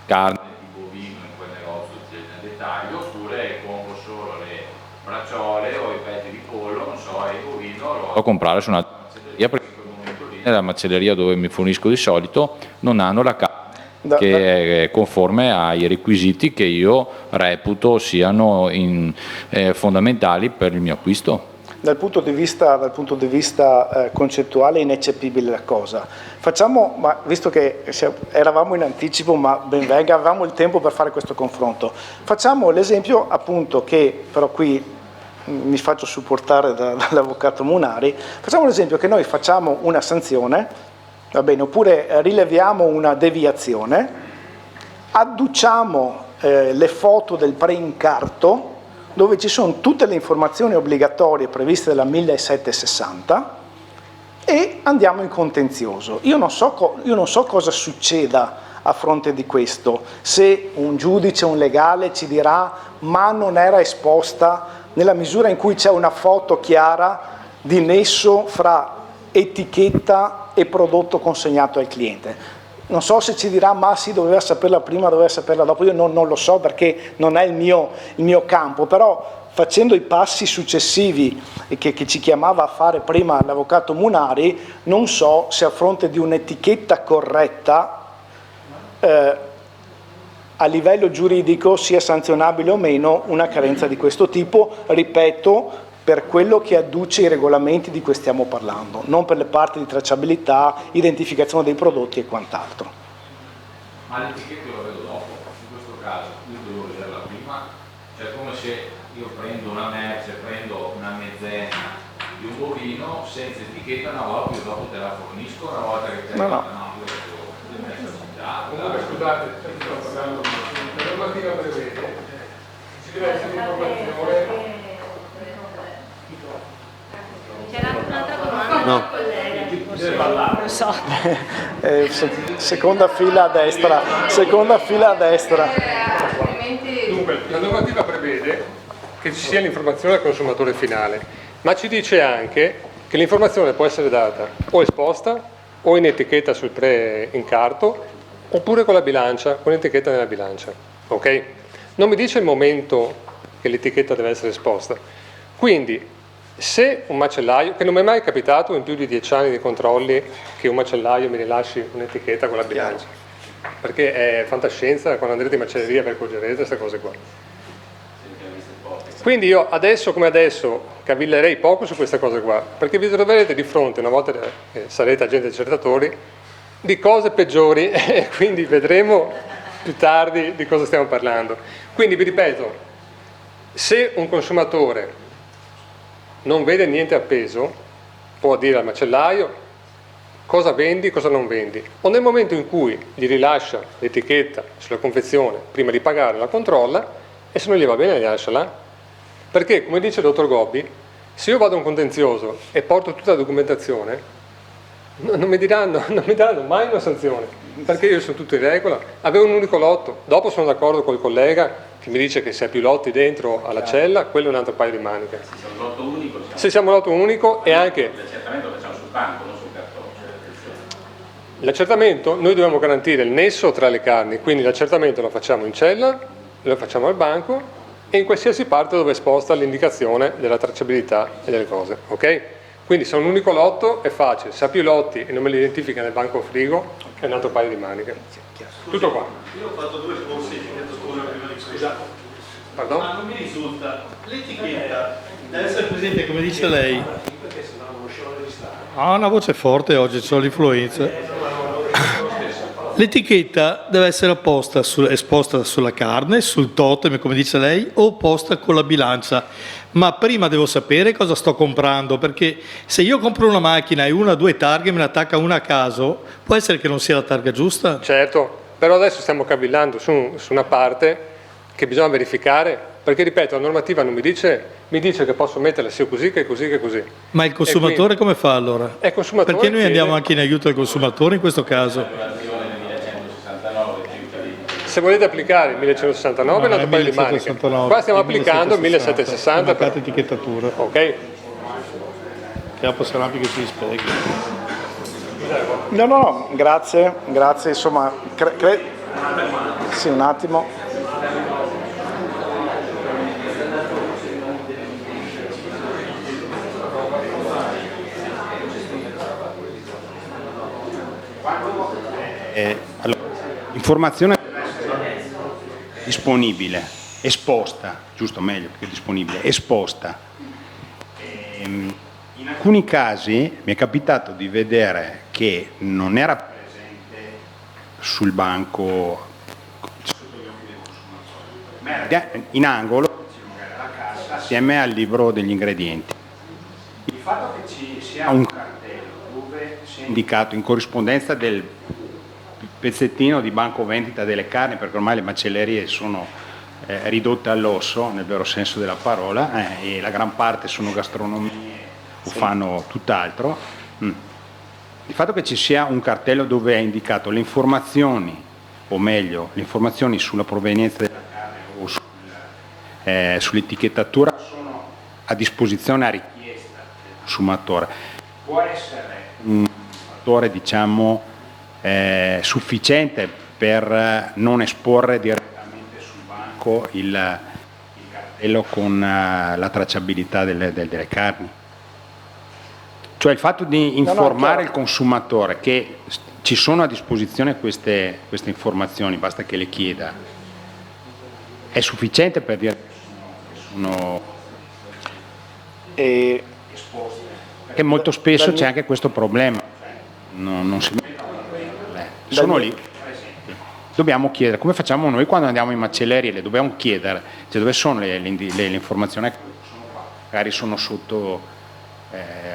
carne di bovino in quel negozio nel dettaglio oppure compro solo le bracciole o i petti di pollo, non so, e il bovino lo vado a comprare su un'altra macelleria, perché in quel momento lì nella macelleria dove mi fornisco di solito non hanno la carne che è conforme ai requisiti che io reputo siano fondamentali per il mio acquisto. Dal punto di vista concettuale è ineccepibile la cosa. Facciamo, ma visto che eravamo in anticipo, ma ben venga, avevamo il tempo per fare questo confronto. Facciamo l'esempio appunto che, però qui mi faccio supportare dall'avvocato Munari, facciamo l'esempio che noi facciamo una sanzione, va bene, oppure rileviamo una deviazione, adduciamo le foto del preincarto dove ci sono tutte le informazioni obbligatorie previste dalla 1760 e andiamo in contenzioso. Io non so cosa succeda a fronte di questo, se un giudice, un legale ci dirà ma non era esposta, nella misura in cui c'è una foto chiara di nesso fra etichetta e prodotto consegnato al cliente. Non so se ci dirà ma sì, doveva saperla prima, doveva saperla dopo, io non lo so perché non è il mio campo, però facendo i passi successivi che ci chiamava a fare prima l'avvocato Munari, non so se a fronte di un'etichetta corretta a livello giuridico sia sanzionabile o meno una carenza di questo tipo, ripeto, per quello che adduce i regolamenti di cui stiamo parlando, non per le parti di tracciabilità, identificazione dei prodotti e quant'altro. Ma l'etichetta lo vedo dopo, in questo caso io devo vederla prima, cioè come se io prendo una merce, prendo una mezzena di un bovino senza etichetta una volta, io dopo te la fornisco, una volta che te la io devo scusate, sto parlando normativa prevede ci deve essere informazione. C'era anche un'altra domanda No. Non so. Seconda fila a destra. Seconda fila a destra. Dunque, la normativa prevede che ci sia l'informazione al consumatore finale, ma ci dice anche che l'informazione può essere data o esposta o in etichetta sul pre-incarto oppure con la bilancia, con l'etichetta nella bilancia. Ok? Non mi dice il momento che l'etichetta deve essere esposta. Quindi, se un macellaio, che non mi è mai capitato in più di 10 anni di controlli che un macellaio mi rilasci un'etichetta con la bilancia, perché è fantascienza, quando andrete in macelleria vi accorgerete queste cose qua. Quindi io adesso come adesso cavillerei poco su queste cose qua, perché vi troverete di fronte, una volta che sarete agenti accertatori, di cose peggiori e quindi vedremo più tardi di cosa stiamo parlando. Quindi vi ripeto, se un consumatore non vede niente appeso, può dire al macellaio cosa vendi, cosa non vendi, o nel momento in cui gli rilascia l'etichetta sulla confezione prima di pagare la controlla e se non gli va bene gli lascia là. Perché, come dice il dottor Gobbi, se io vado a un contenzioso e porto tutta la documentazione, non mi daranno mai una sanzione, perché io sono tutto in regola, avevo un unico lotto, dopo sono d'accordo col collega che mi dice che se ha più lotti dentro alla cella, quello è un altro paio di maniche. Se siamo lotto unico e anche L'accertamento lo facciamo sul banco, non sul cartone. l'accertamento, noi dobbiamo garantire il nesso tra le carni, quindi l'accertamento lo facciamo in cella, lo facciamo al banco e in qualsiasi parte dove è esposta l'indicazione della tracciabilità e delle cose, ok? Quindi se è un unico lotto è facile, se ha più lotti e non me li identifica nel banco frigo è un altro paio di maniche. Tutto qua. Io ho fatto 2 corsi di etichettatura prima di questo. Pardon? Ma non mi risulta. L'etichetta deve essere presente, come dice lei. Ha una voce forte oggi, c'ho l'influenza. L'etichetta deve essere esposta sulla carne, sul totem, come dice lei, o posta con la bilancia. Ma prima devo sapere cosa sto comprando, perché se io compro una macchina e 1 o 2 targhe me ne attacca una a caso, può essere che non sia la targa giusta? Certo, però adesso stiamo cavillando su una parte che bisogna verificare, perché ripeto, la normativa non mi dice che posso metterla sia così che così che così. Ma il consumatore come fa allora? È il consumatore. Perché noi andiamo anche in aiuto al consumatore in questo caso? Se volete applicare il 1169 è un altro paio di maniche. Qua stiamo applicando il 1760 per etichettatura. Ok. Che dopo sarà anche che si spieghi. No, grazie, insomma, sì, un attimo. Allora, informazione disponibile, esposta, giusto meglio perché disponibile, esposta. In alcuni casi mi è capitato di vedere che non era presente sul banco ma era in angolo assieme al libro degli ingredienti. Il fatto che ci sia un cartello dove sia indicato in corrispondenza del pezzettino di banco vendita delle carni, perché ormai le macellerie sono ridotte all'osso nel vero senso della parola, e la gran parte sono gastronomie o fanno tutt'altro. Il fatto che ci sia un cartello dove è indicato le informazioni, o meglio le informazioni sulla provenienza della carne o sull'etichettatura sono a disposizione, a richiesta del consumatore, può essere un fattore, diciamo, sufficiente per non esporre direttamente sul banco il cartello con la tracciabilità delle carni. Cioè il fatto di informare il consumatore che ci sono a disposizione queste informazioni, basta che le chieda, è sufficiente per dire che sono esposte. Perché molto spesso c'è anche questo problema, non si sono lì. Dobbiamo chiedere, come facciamo noi quando andiamo in macellerie, le dobbiamo chiedere, cioè dove sono le informazioni, magari sono sotto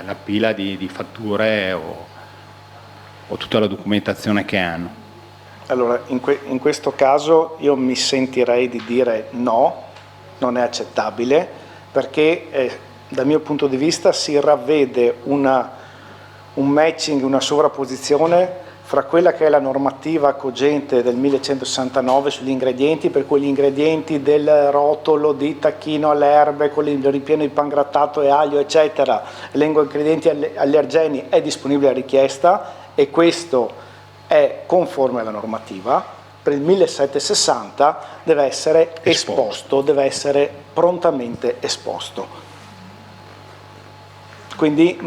la pila di fatture o tutta la documentazione che hanno. Allora, in questo caso io mi sentirei di dire no, non è accettabile, perché dal mio punto di vista si ravvede un matching, una sovrapposizione fra quella che è la normativa cogente del 1169 sugli ingredienti, per cui gli ingredienti del rotolo di tacchino alle erbe con il ripieno di pangrattato e aglio eccetera, elenco ingredienti allergeni, è disponibile a richiesta e questo è conforme alla normativa. Per il 1760 deve essere esposto, deve essere prontamente esposto. Quindi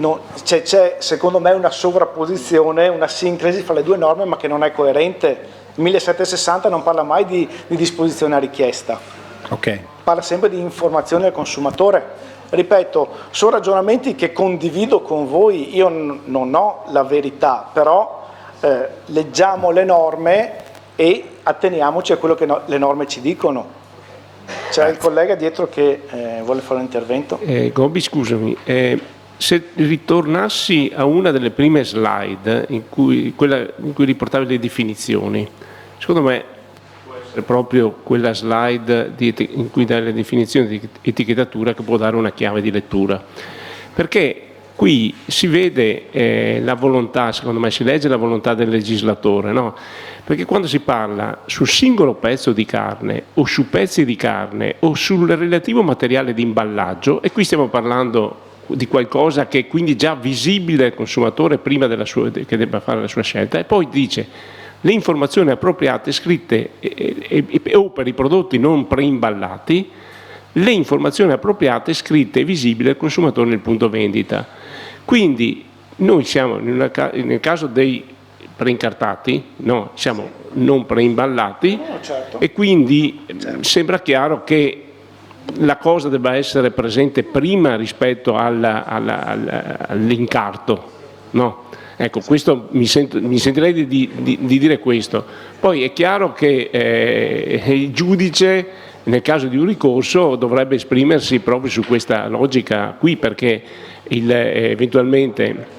c'è secondo me una sovrapposizione, una sincresi fra le due norme, ma che non è coerente. Il 1760 non parla mai di disposizione a richiesta, parla sempre di informazione al consumatore. Ripeto, sono ragionamenti che condivido con voi, io non ho la verità, però leggiamo le norme e atteniamoci a quello che le norme ci dicono. C'è il collega dietro che vuole fare un intervento. Gobbi, scusami. Se ritornassi a una delle prime slide quella in cui riportavi le definizioni, secondo me può essere proprio quella slide in cui dai le definizioni di etichettatura che può dare una chiave di lettura, perché qui si vede la volontà, secondo me si legge la volontà del legislatore, no? Perché quando si parla sul singolo pezzo di carne o su pezzi di carne o sul relativo materiale di imballaggio, e qui stiamo parlando di qualcosa che è quindi già visibile al consumatore prima che debba fare la sua scelta, e poi dice le informazioni appropriate scritte o per i prodotti non preimballati, le informazioni appropriate scritte e visibili al consumatore nel punto vendita. Quindi noi siamo nel caso dei preincartati, no, siamo non preimballati, certo. E quindi sembra chiaro che la cosa debba essere presente prima rispetto all'incarto, no? Ecco, questo mi sentirei di dire questo. Poi è chiaro che il giudice nel caso di un ricorso dovrebbe esprimersi proprio su questa logica qui, perché eventualmente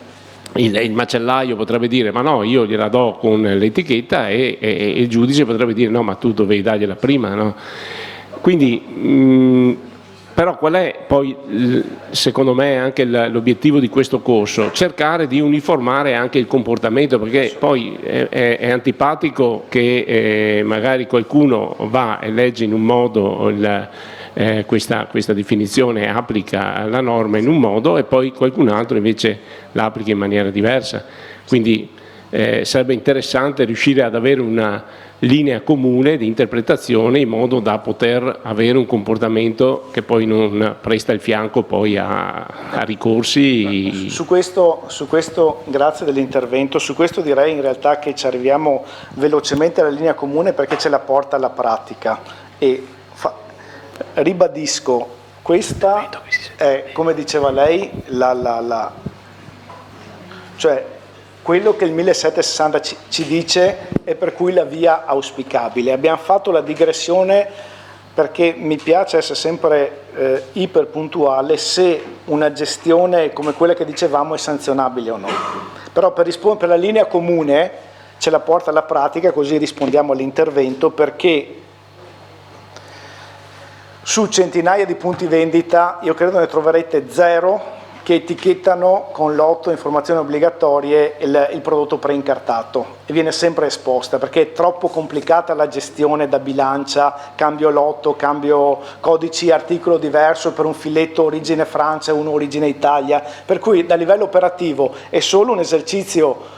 il macellaio potrebbe dire ma no, io gliela do con l'etichetta, e il giudice potrebbe dire no, ma tu dovevi dargliela prima, no? Quindi, però qual è poi secondo me anche l'obiettivo di questo corso? Cercare di uniformare anche il comportamento, perché poi è antipatico che magari qualcuno va e legge in un modo questa definizione, applica la norma in un modo e poi qualcun altro invece la applica in maniera diversa. Quindi sarebbe interessante riuscire ad avere una linea comune di interpretazione in modo da poter avere un comportamento che poi non presta il fianco poi a ricorsi. Su questo grazie dell'intervento, su questo direi in realtà che ci arriviamo velocemente alla linea comune perché ce la porta alla pratica e ribadisco, questa è, come diceva lei, cioè quello che il 1760 ci dice e per cui la via auspicabile. Abbiamo fatto la digressione perché mi piace essere sempre iperpuntuale se una gestione come quella che dicevamo è sanzionabile o no. Però per rispondere per la linea comune ce la porta alla pratica, così rispondiamo all'intervento, perché su centinaia di punti vendita io credo ne troverete 0 che etichettano con l'8 informazioni obbligatorie il prodotto preincartato e viene sempre esposta perché è troppo complicata la gestione da bilancia, cambio lotto, cambio codici, articolo diverso per un filetto origine Francia e uno origine Italia, per cui da livello operativo è solo un esercizio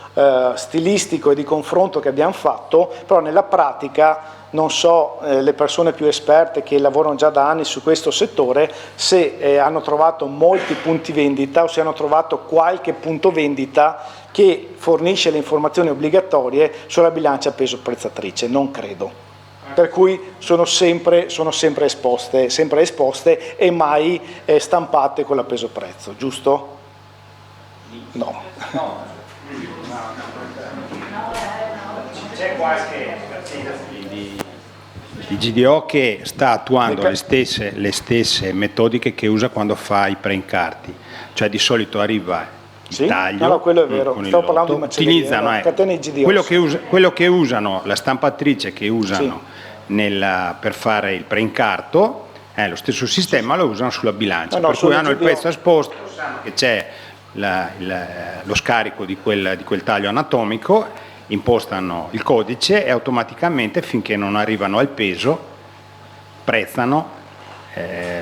stilistico e di confronto che abbiamo fatto, però nella pratica non so le persone più esperte che lavorano già da anni su questo settore se hanno trovato molti punti vendita o se hanno trovato qualche punto vendita che fornisce le informazioni obbligatorie sulla bilancia peso prezzatrice, non credo. Per cui sono sempre esposte e mai stampate con la peso prezzo, giusto? No. C'è qualche il GDO che sta attuando le stesse metodiche che usa quando fa i preincarti, cioè di solito arriva Sì? taglio. No, quello è vero. con il Stavo parlando lotto. di macelleria, Utilizzano, no, catene GDO. quello che usano, la stampatrice che usano per fare il preincarto, è lo stesso sistema, lo usano sulla bilancia, per cui hanno il pezzo esposto, sanno che c'è lo scarico di quel taglio anatomico, impostano il codice e automaticamente, finché non arrivano al peso, prezzano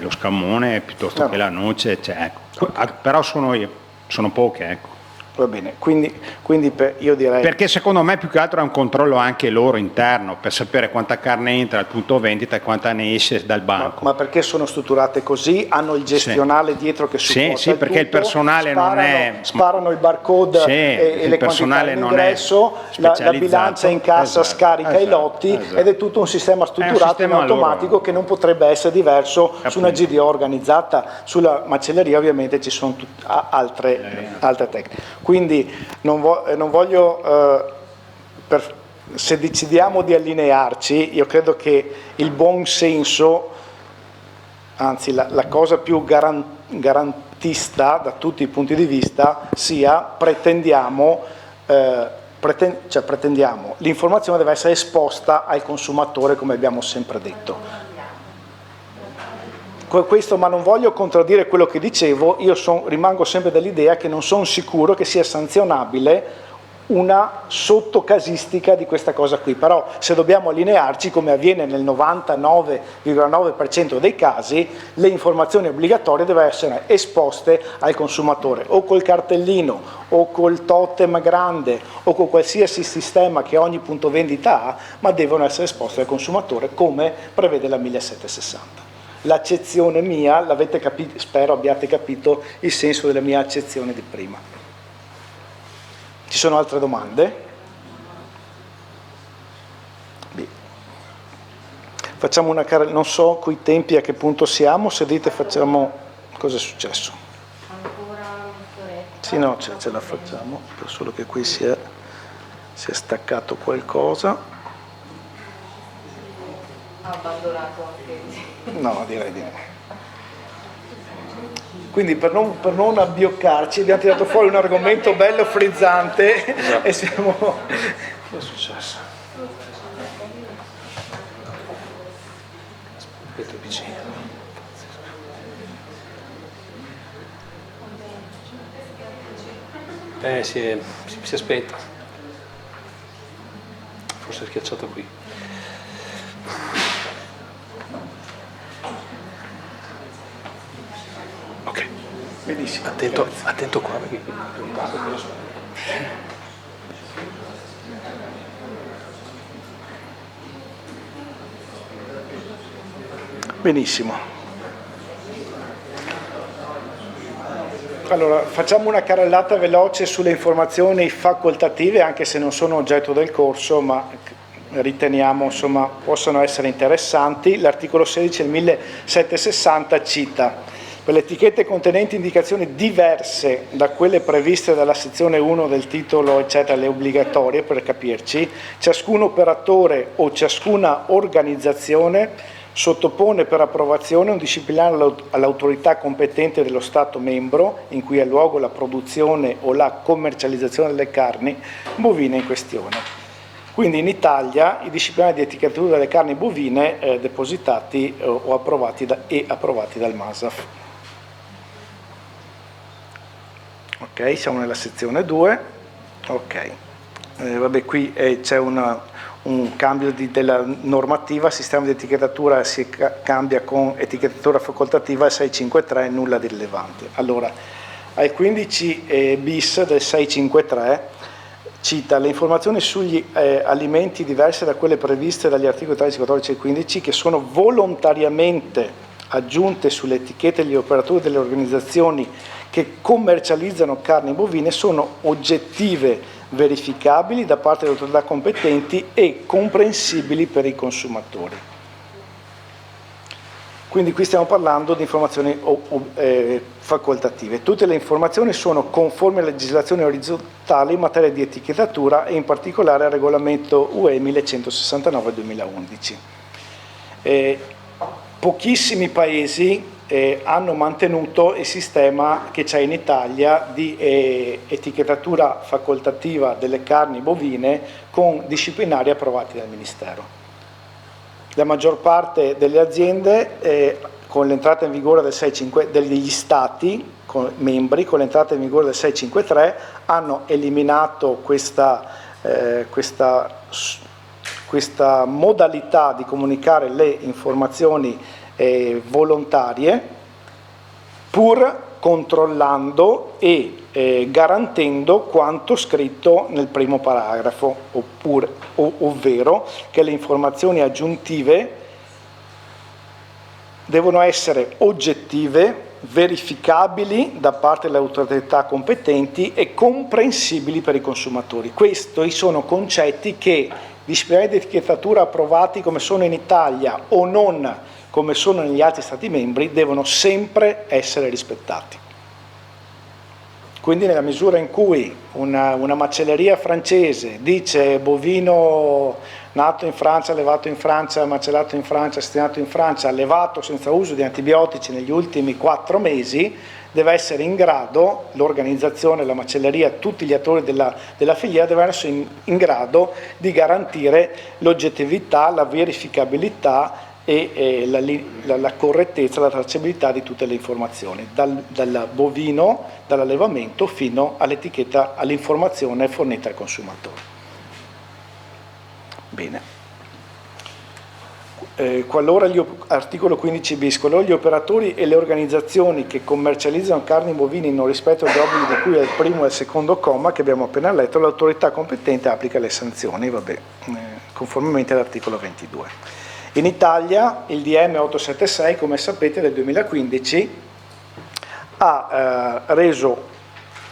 lo scammone piuttosto che la noce, ecco. Però sono poche, ecco. Va bene, quindi io direi... Perché secondo me più che altro è un controllo anche loro interno, per sapere quanta carne entra al punto vendita e quanta ne esce dal banco. Ma perché sono strutturate così? Hanno il gestionale dietro che supporta sì, perché il personale non è... Sparano il barcode e le quantità in ingresso, la bilancia in cassa scarica i lotti ed è tutto un sistema strutturato in automatico che non potrebbe essere diverso su una GDO organizzata. Sulla macelleria ovviamente ci sono altre tecniche. Quindi non voglio, se decidiamo di allinearci, io credo che il buon senso, anzi la cosa più garantista da tutti i punti di vista sia pretendiamo l'informazione deve essere esposta al consumatore, come abbiamo sempre detto. Questo, ma non voglio contraddire quello che dicevo, rimango sempre dell'idea che non sono sicuro che sia sanzionabile una sottocasistica di questa cosa qui, però se dobbiamo allinearci, come avviene nel 99,9% dei casi, le informazioni obbligatorie devono essere esposte al consumatore o col cartellino o col totem grande o con qualsiasi sistema che ogni punto vendita ha, ma devono essere esposte al consumatore come prevede la 1760. L'accezione mia, l'avete capito, spero abbiate capito il senso della mia accezione di prima. Ci sono altre domande? Facciamo una non so coi tempi a che punto siamo, se dite facciamo... Cosa è successo? Ancora un'oretta. Sì, no, ce la facciamo, solo che qui si è staccato qualcosa. Ha abbandonato anche... No, direi di no. Quindi per non abbioccarci abbiamo tirato fuori un argomento bello frizzante e siamo... Cosa è successo? Aspetta vicino. Si aspetta. Forse è schiacciato qui. Ok, benissimo. Attento qua perché benissimo. Allora, facciamo una carrellata veloce sulle informazioni facoltative, anche se non sono oggetto del corso, ma riteniamo insomma possano essere interessanti. L'articolo 16 del 1760 cita: per le etichette contenenti indicazioni diverse da quelle previste dalla sezione 1 del titolo, eccetera, le obbligatorie, per capirci, ciascun operatore o ciascuna organizzazione sottopone per approvazione un disciplinare all'autorità competente dello Stato membro in cui ha luogo la produzione o la commercializzazione delle carni bovine in questione. Quindi in Italia i disciplinari di etichettatura delle carni bovine depositati o approvati dal MASAF. Ok, siamo nella sezione 2. Ok, vabbè, qui c'è un cambio della normativa, sistema di etichettatura si cambia con etichettatura facoltativa 653, nulla di rilevante. Allora, al 15 bis del 653 cita le informazioni sugli alimenti diverse da quelle previste dagli articoli 13, 14 e 15 che sono volontariamente aggiunte sulle etichette degli operatori delle organizzazioni che commercializzano carni bovine sono oggettive, verificabili da parte delle autorità competenti e comprensibili per i consumatori. Quindi qui stiamo parlando di informazioni facoltative. Tutte le informazioni sono conformi alle legislazioni orizzontali in materia di etichettatura e in particolare al regolamento UE 1169-2011. Pochissimi paesi hanno mantenuto il sistema che c'è in Italia di etichettatura facoltativa delle carni bovine con disciplinari approvati dal Ministero. La maggior parte delle aziende con l'entrata in vigore degli Stati membri, con l'entrata in vigore del 653, hanno eliminato questa modalità di comunicare le informazioni volontarie, pur controllando e garantendo quanto scritto nel primo paragrafo, ovvero che le informazioni aggiuntive devono essere oggettive, verificabili da parte delle autorità competenti e comprensibili per i consumatori. Questi sono concetti che disciplinari di etichettatura approvati come sono in Italia o non come sono negli altri Stati membri devono sempre essere rispettati. Quindi nella misura in cui una macelleria francese dice bovino nato in Francia, allevato in Francia, macellato in Francia, destinato in Francia, allevato senza uso di antibiotici negli ultimi 4 mesi, deve essere in grado, l'organizzazione, la macelleria, tutti gli attori della filiera devono essere in grado di garantire l'oggettività, la verificabilità e la correttezza, la tracciabilità di tutte le informazioni, dal bovino, dall'allevamento fino all'etichetta, all'informazione fornita al consumatore. Bene. Qualora articolo 15 bis, qualora gli operatori e le organizzazioni che commercializzano carni bovine non rispettano gli obblighi di cui è il primo e il secondo comma che abbiamo appena letto, l'autorità competente applica le sanzioni, conformemente all'articolo 22. In Italia il DM 876, come sapete, del 2015 ha reso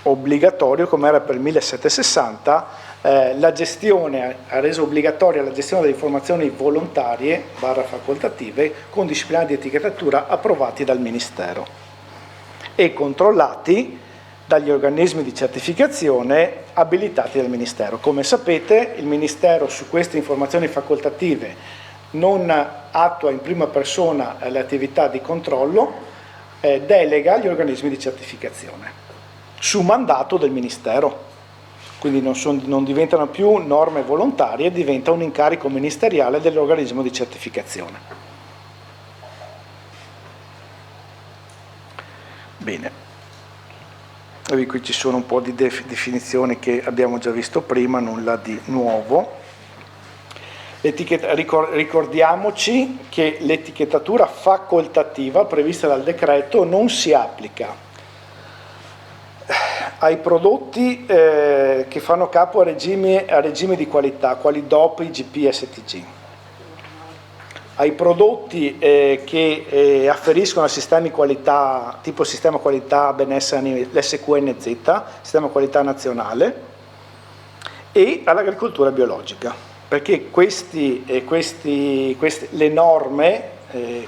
obbligatorio, come era per il 1760, la gestione, ha reso obbligatoria la gestione delle informazioni volontarie / facoltative con disciplinari di etichettatura approvati dal Ministero e controllati dagli organismi di certificazione abilitati dal Ministero. Come sapete, il Ministero su queste informazioni facoltative non attua in prima persona le attività di controllo, delega gli organismi di certificazione su mandato del Ministero. Quindi non diventano più norme volontarie, diventa un incarico ministeriale dell'organismo di certificazione. Bene, qui ci sono un po' di definizioni che abbiamo già visto prima, nulla di nuovo. Ricordiamoci che l'etichettatura facoltativa prevista dal decreto non si applica ai prodotti che fanno capo a regime di qualità, quali DOP, IGP e STG, ai prodotti che afferiscono a sistemi qualità, tipo sistema qualità benessere, l'SQNZ, sistema qualità nazionale, e all'agricoltura biologica, perché le norme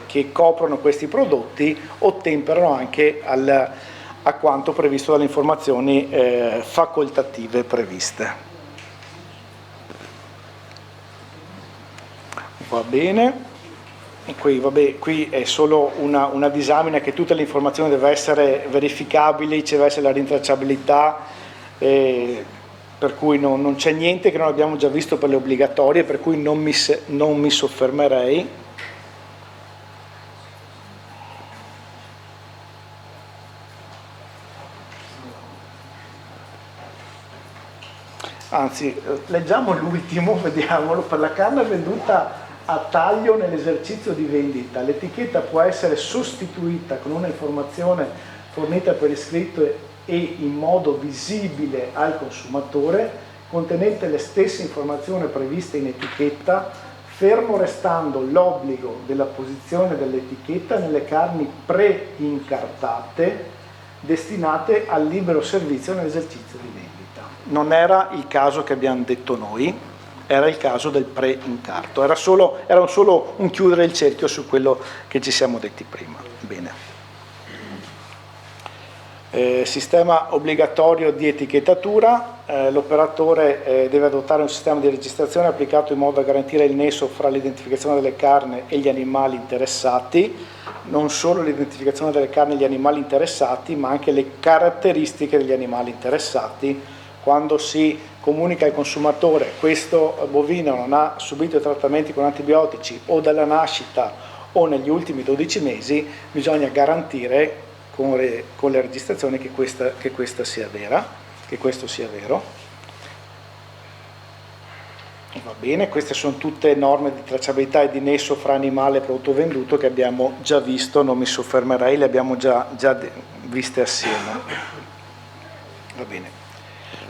che coprono questi prodotti ottemperano anche a quanto previsto dalle informazioni facoltative previste. Va bene. Qui è solo una disamina che tutte le informazioni devono essere verificabili, ci deve essere la rintracciabilità, per cui non c'è niente che non abbiamo già visto per le obbligatorie, per cui non mi soffermerei. Anzi, leggiamo l'ultimo, vediamolo. Per la carne venduta a taglio nell'esercizio di vendita, l'etichetta può essere sostituita con una informazione fornita per iscritto e in modo visibile al consumatore, contenente le stesse informazioni previste in etichetta, fermo restando l'obbligo della posizione dell'etichetta nelle carni pre-incartate destinate al libero servizio nell'esercizio di vendita. Non era il caso che abbiamo detto noi, era il caso del pre-incarto, era solo un chiudere il cerchio su quello che ci siamo detti prima. Bene. Sistema obbligatorio di etichettatura, l'operatore deve adottare un sistema di registrazione applicato in modo da garantire il nesso fra l'identificazione delle carni e gli animali interessati, non solo l'identificazione delle carni e gli animali interessati, ma anche le caratteristiche degli animali interessati. Quando si comunica al consumatore questo bovino non ha subito trattamenti con antibiotici o dalla nascita o negli ultimi 12 mesi, bisogna garantire con le registrazioni che questa sia vera, che questo sia vero. Va bene, queste sono tutte norme di tracciabilità e di nesso fra animale e prodotto venduto che abbiamo già visto, non mi soffermerei, le abbiamo già viste assieme. Va bene.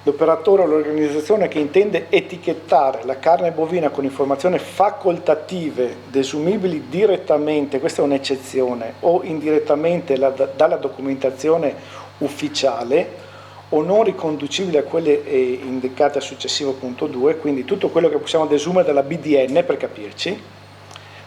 L'operatore o l'organizzazione che intende etichettare la carne bovina con informazioni facoltative desumibili direttamente, questa è un'eccezione, o indirettamente dalla documentazione ufficiale o non riconducibili a quelle indicate al successivo punto 2, quindi tutto quello che possiamo desumere dalla BDN, per capirci,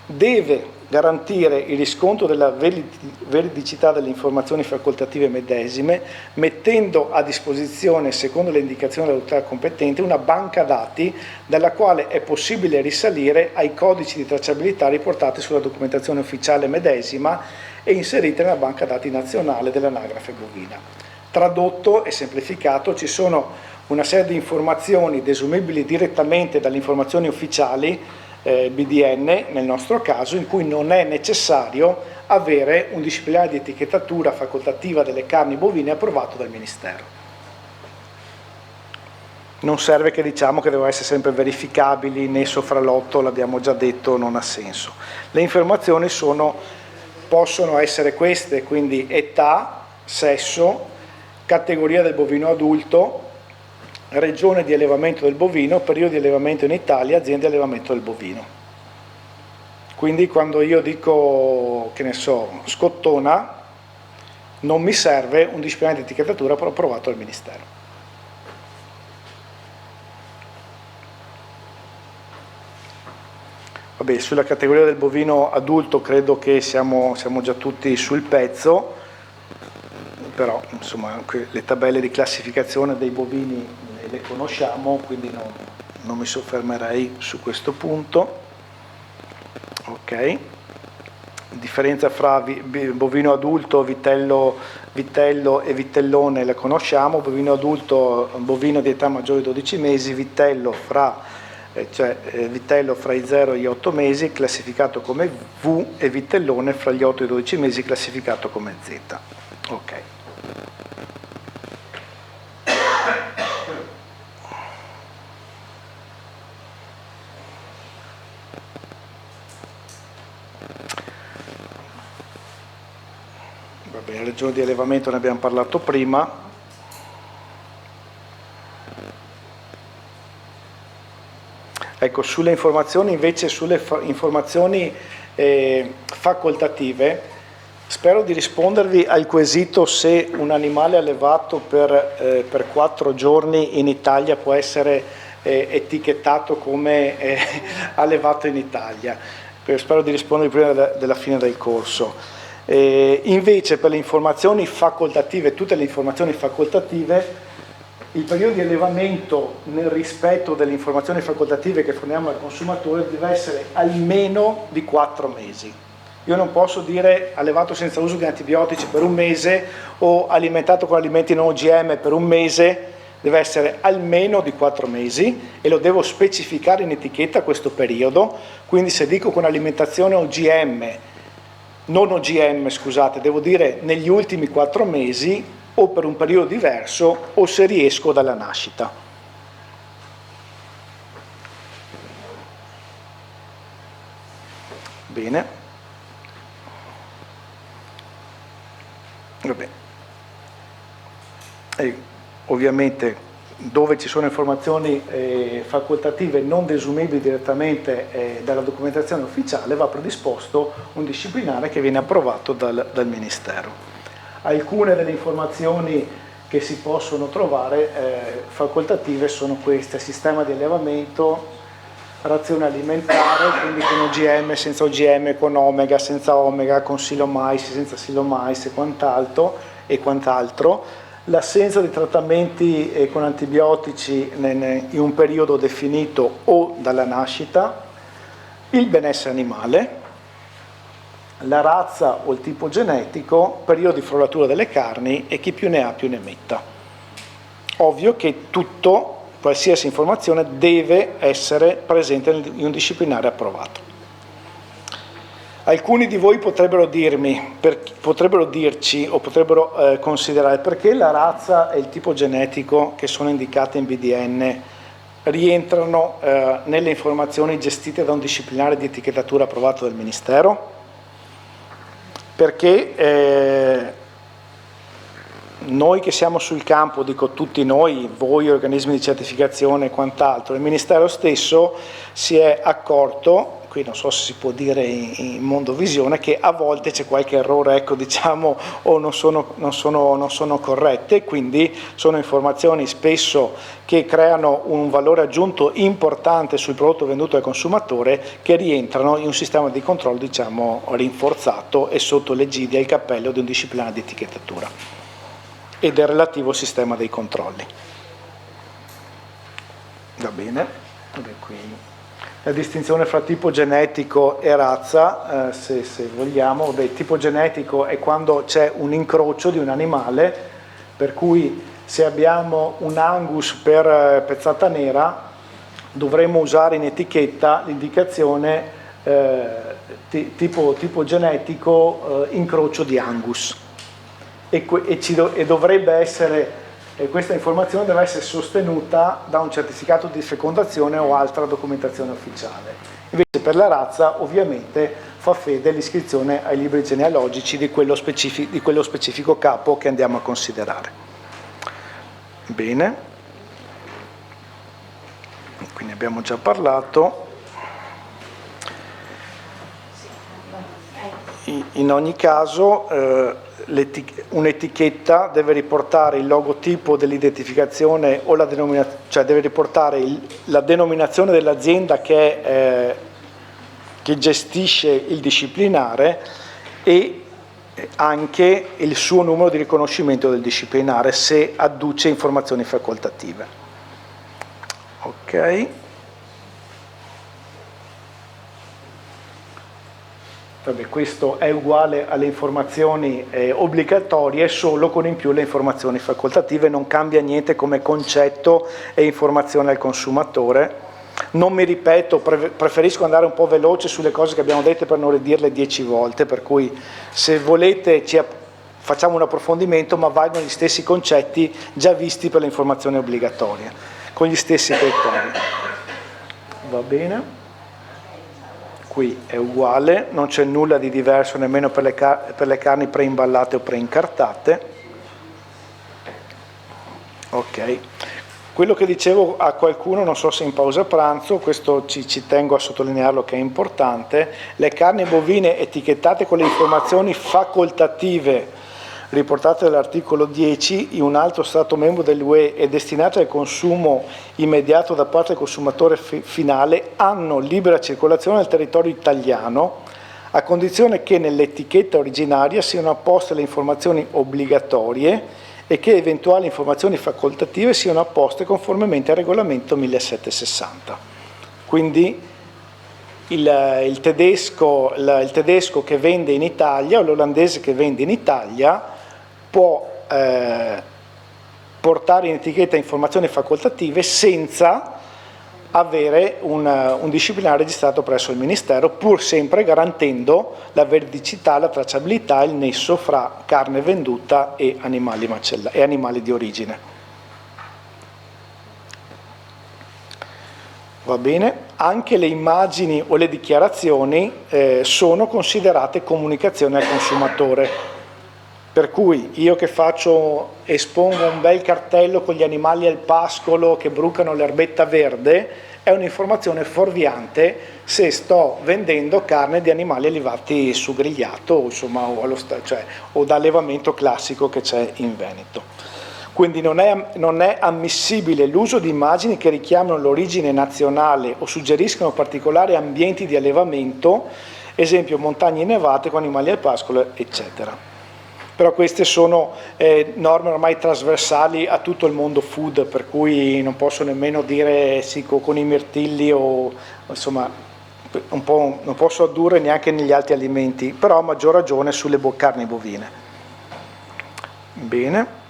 deve garantire il riscontro della veridicità delle informazioni facoltative medesime, mettendo a disposizione, secondo le indicazioni dell'autorità competente, una banca dati dalla quale è possibile risalire ai codici di tracciabilità riportati sulla documentazione ufficiale medesima e inseriti nella banca dati nazionale dell'anagrafe bovina. Tradotto e semplificato, ci sono una serie di informazioni desumibili direttamente dalle informazioni ufficiali BDN nel nostro caso, in cui non è necessario avere un disciplinare di etichettatura facoltativa delle carni bovine approvato dal Ministero. Non serve che diciamo che devono essere sempre verificabili, nesso fra lotto, l'abbiamo già detto, non ha senso. Le informazioni possono essere queste, quindi età, sesso, categoria del bovino adulto, regione di allevamento del bovino, periodo di allevamento in Italia, azienda di allevamento del bovino. Quindi quando io dico, che ne so, scottona, non mi serve un disciplinare di etichettatura approvato dal Ministero. Vabbè, sulla categoria del bovino adulto credo che siamo già tutti sul pezzo, però insomma le tabelle di classificazione dei bovini le conosciamo, quindi non mi soffermerei su questo punto. Ok, differenza fra bovino adulto, vitello e vitellone la conosciamo. Bovino adulto, bovino di età maggiore di 12 mesi, vitello fra i 0 e gli 8 mesi classificato come V e vitellone fra gli 8 e i 12 mesi classificato come Z. Ok. Le regioni di allevamento ne abbiamo parlato prima. Ecco, sulle informazioni invece, sulle informazioni facoltative, spero di rispondervi al quesito se un animale allevato per 4 giorni in Italia può essere etichettato come allevato in Italia. Spero di rispondervi prima della fine del corso. Invece per le informazioni facoltative, tutte le informazioni facoltative, il periodo di allevamento nel rispetto delle informazioni facoltative che forniamo al consumatore deve essere almeno di 4 mesi. Io non posso dire allevato senza uso di antibiotici per 1 mese o alimentato con alimenti non OGM per 1 mese, deve essere almeno di 4 mesi e lo devo specificare in etichetta questo periodo. Quindi se dico con alimentazione non OGM, scusate, devo dire negli ultimi 4 mesi o per un periodo diverso o se riesco dalla nascita. Bene. Vabbè. Ovviamente dove ci sono informazioni facoltative non desumibili direttamente dalla documentazione ufficiale va predisposto un disciplinare che viene approvato dal Ministero. Alcune delle informazioni che si possono trovare facoltative sono queste: sistema di allevamento, razione alimentare, quindi con OGM, senza OGM, con omega, senza omega, con silomais, senza silomais e quant'altro, e quant'altro, l'assenza di trattamenti con antibiotici in un periodo definito o dalla nascita, il benessere animale, la razza o il tipo genetico, periodo di frollatura delle carni e chi più ne ha più ne metta. Ovvio che tutto, qualsiasi informazione deve essere presente in un disciplinare approvato. Alcuni di voi potrebbero dirci o potrebbero considerare perché la razza e il tipo genetico che sono indicati in BDN rientrano nelle informazioni gestite da un disciplinare di etichettatura approvato dal Ministero? Perché noi che siamo sul campo, dico tutti noi, voi, organismi di certificazione e quant'altro, il Ministero stesso si è accorto, qui non so se si può dire in mondovisione, che a volte c'è qualche errore, ecco, diciamo, o non sono corrette, quindi sono informazioni spesso che creano un valore aggiunto importante sul prodotto venduto al consumatore, che rientrano in un sistema di controllo, diciamo, rinforzato e sotto l'egidia e il cappello di un disciplinare di etichettatura e del relativo sistema dei controlli. Va bene? Qui la distinzione fra tipo genetico e razza, se vogliamo. Beh, tipo genetico è quando c'è un incrocio di un animale, per cui se abbiamo un Angus per pezzata nera dovremmo usare in etichetta l'indicazione tipo genetico incrocio di Angus. E dovrebbe essere, questa informazione deve essere sostenuta da un certificato di fecondazione o altra documentazione ufficiale. Invece per la razza ovviamente fa fede l'iscrizione ai libri genealogici di quello specifico capo che andiamo a considerare. Bene, quindi abbiamo già parlato. In ogni caso un'etichetta deve riportare il logotipo dell'identificazione o la denominazione, cioè deve riportare la denominazione dell'azienda che gestisce il disciplinare e anche il suo numero di riconoscimento del disciplinare se adduce informazioni facoltative. Ok. Vabbè, questo è uguale alle informazioni obbligatorie, solo con in più le informazioni facoltative, non cambia niente come concetto e informazione al consumatore. Non mi ripeto, preferisco andare un po' veloce sulle cose che abbiamo dette per non ridirle 10 volte, per cui se volete facciamo un approfondimento, ma valgono gli stessi concetti già visti per le informazioni obbligatorie, con gli stessi criteri. Va bene? Qui è uguale, non c'è nulla di diverso nemmeno per le carni preimballate o preincartate. Ok, quello che dicevo a qualcuno, non so se in pausa pranzo, questo ci tengo a sottolinearlo che è importante, le carni bovine etichettate con le informazioni facoltative riportate dall'articolo 10 in un altro Stato membro dell'UE e destinate al consumo immediato da parte del consumatore finale hanno libera circolazione nel territorio italiano, a condizione che nell'etichetta originaria siano apposte le informazioni obbligatorie e che eventuali informazioni facoltative siano apposte conformemente al regolamento 1760. Quindi il tedesco che vende in Italia o l'olandese che vende in Italia può portare in etichetta informazioni facoltative senza avere un disciplinare registrato presso il Ministero, pur sempre garantendo la veridicità, la tracciabilità e il nesso fra carne venduta e animali di origine. Va bene? Anche le immagini o le dichiarazioni sono considerate comunicazione al consumatore. Per cui io che espongo un bel cartello con gli animali al pascolo che brucano l'erbetta verde, è un'informazione fuorviante se sto vendendo carne di animali allevati su grigliato o, insomma, o da allevamento classico che c'è in Veneto. Quindi non è ammissibile l'uso di immagini che richiamano l'origine nazionale o suggeriscono particolari ambienti di allevamento, esempio montagne innevate con animali al pascolo, eccetera. Però queste sono norme ormai trasversali a tutto il mondo food, per cui non posso nemmeno dire sì con i mirtilli o insomma non posso addurre neanche negli altri alimenti, però a maggior ragione sulle carni bovine. Bene.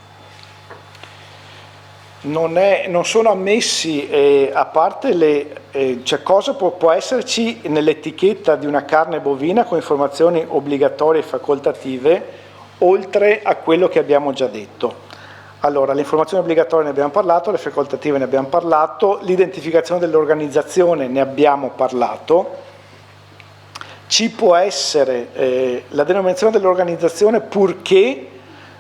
Non sono ammessi, a parte cioè cosa può esserci nell'etichetta di una carne bovina con informazioni obbligatorie e facoltative, oltre a quello che abbiamo già detto. Allora, le informazioni obbligatorie ne abbiamo parlato, le facoltative ne abbiamo parlato, l'identificazione dell'organizzazione ne abbiamo parlato. Ci può essere la denominazione dell'organizzazione purché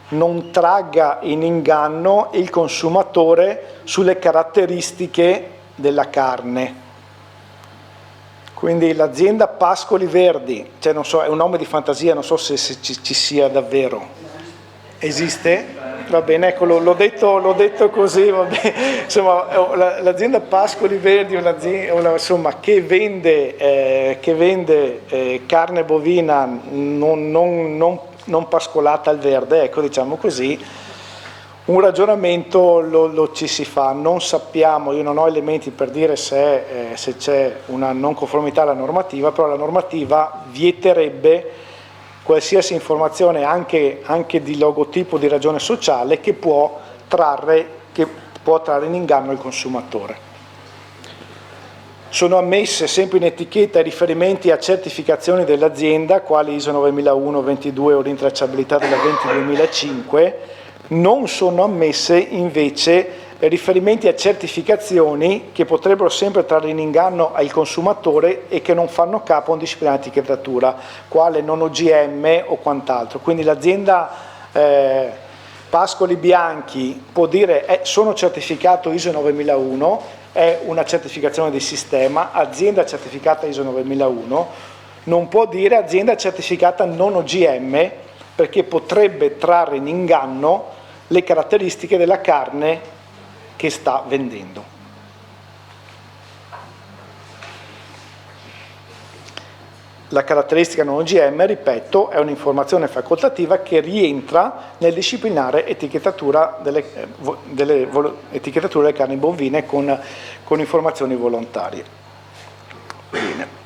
non tragga in inganno il consumatore sulle caratteristiche della carne. Quindi l'azienda Pascoli Verdi, cioè non so, è un nome di fantasia, non so se ci sia davvero. Esiste? Va bene, ecco, l'ho detto così, va bene. Insomma, l'azienda Pascoli Verdi, insomma, che vende carne bovina non pascolata al verde, ecco, diciamo così, un ragionamento ci si fa. Non sappiamo, io non ho elementi per dire se c'è una non conformità alla normativa, però la normativa vieterebbe qualsiasi informazione anche di logotipo di ragione sociale che può trarre in inganno il consumatore. Sono ammesse sempre in etichetta riferimenti a certificazioni dell'azienda, quali ISO 9001, 22 o rintracciabilità della 20-2005, non sono ammesse invece riferimenti a certificazioni che potrebbero sempre trarre in inganno al consumatore e che non fanno capo a un disciplinare di etichettatura, quale non OGM o quant'altro. Quindi l'azienda Pascoli Bianchi può dire sono certificato ISO 9001, è una certificazione di sistema, azienda certificata ISO 9001, non può dire azienda certificata non OGM, perché potrebbe trarre in inganno le caratteristiche della carne che sta vendendo. La caratteristica non OGM, ripeto, è un'informazione facoltativa che rientra nel disciplinare etichettatura delle carni bovine con informazioni volontarie. Bene.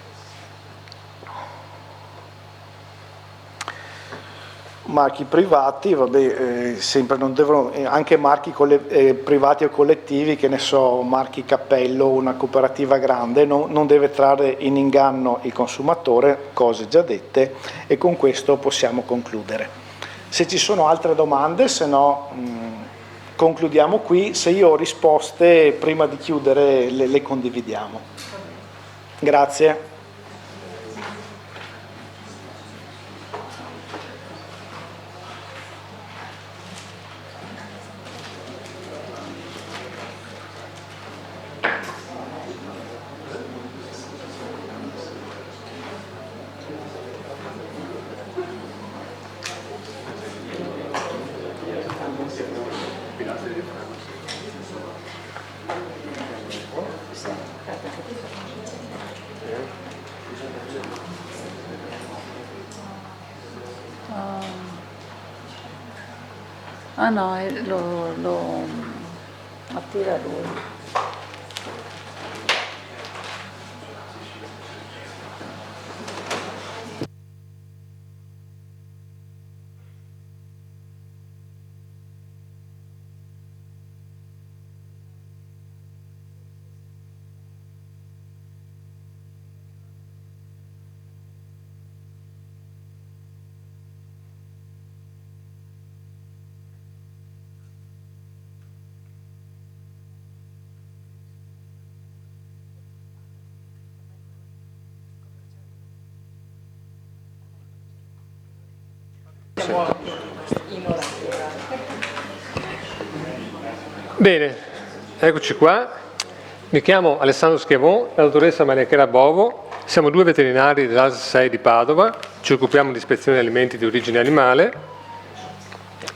Marchi privati, vabbè, sempre non devono, anche marchi privati o collettivi, che ne so, marchi Cappello, una cooperativa grande, non deve trarre in inganno il consumatore, cose già dette, e con questo possiamo concludere. Se ci sono altre domande, se no concludiamo qui. Se io ho risposte, prima di chiudere le condividiamo. Grazie. Ah no, lo attira lui. Bene, eccoci qua. Mi chiamo Alessandro Schiavon, la dottoressa Maria Chiara Bovo, siamo due veterinari dell'ASL 6 di Padova, ci occupiamo di ispezione di alimenti di origine animale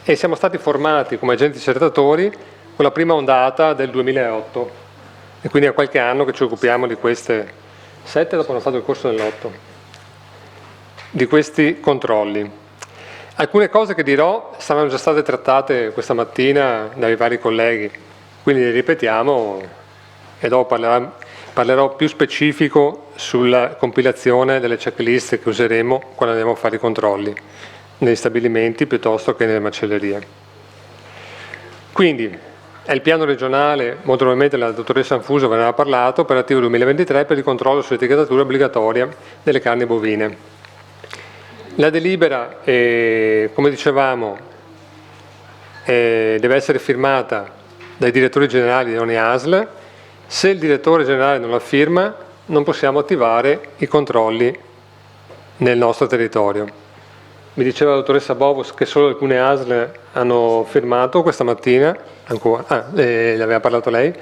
e siamo stati formati come agenti certatori con la prima ondata del 2008 e quindi è qualche anno che ci occupiamo di queste 7, dopo hanno fatto il corso dell'8, di questi controlli. Alcune cose che dirò saranno già state trattate questa mattina dai vari colleghi, quindi le ripetiamo e dopo parlerò più specifico sulla compilazione delle checklist che useremo quando andiamo a fare i controlli negli stabilimenti piuttosto che nelle macellerie. Quindi è il piano regionale, molto probabilmente la dottoressa Anfuso ve ne ha parlato, operativo 2023 per il controllo sull'etichettatura obbligatoria delle carni bovine. La delibera, come dicevamo, deve essere firmata dai direttori generali di ogni ASL. Se il direttore generale non la firma, non possiamo attivare i controlli nel nostro territorio. Mi diceva la dottoressa Bovos che solo alcune ASL hanno firmato questa mattina, ancora, ne aveva parlato lei,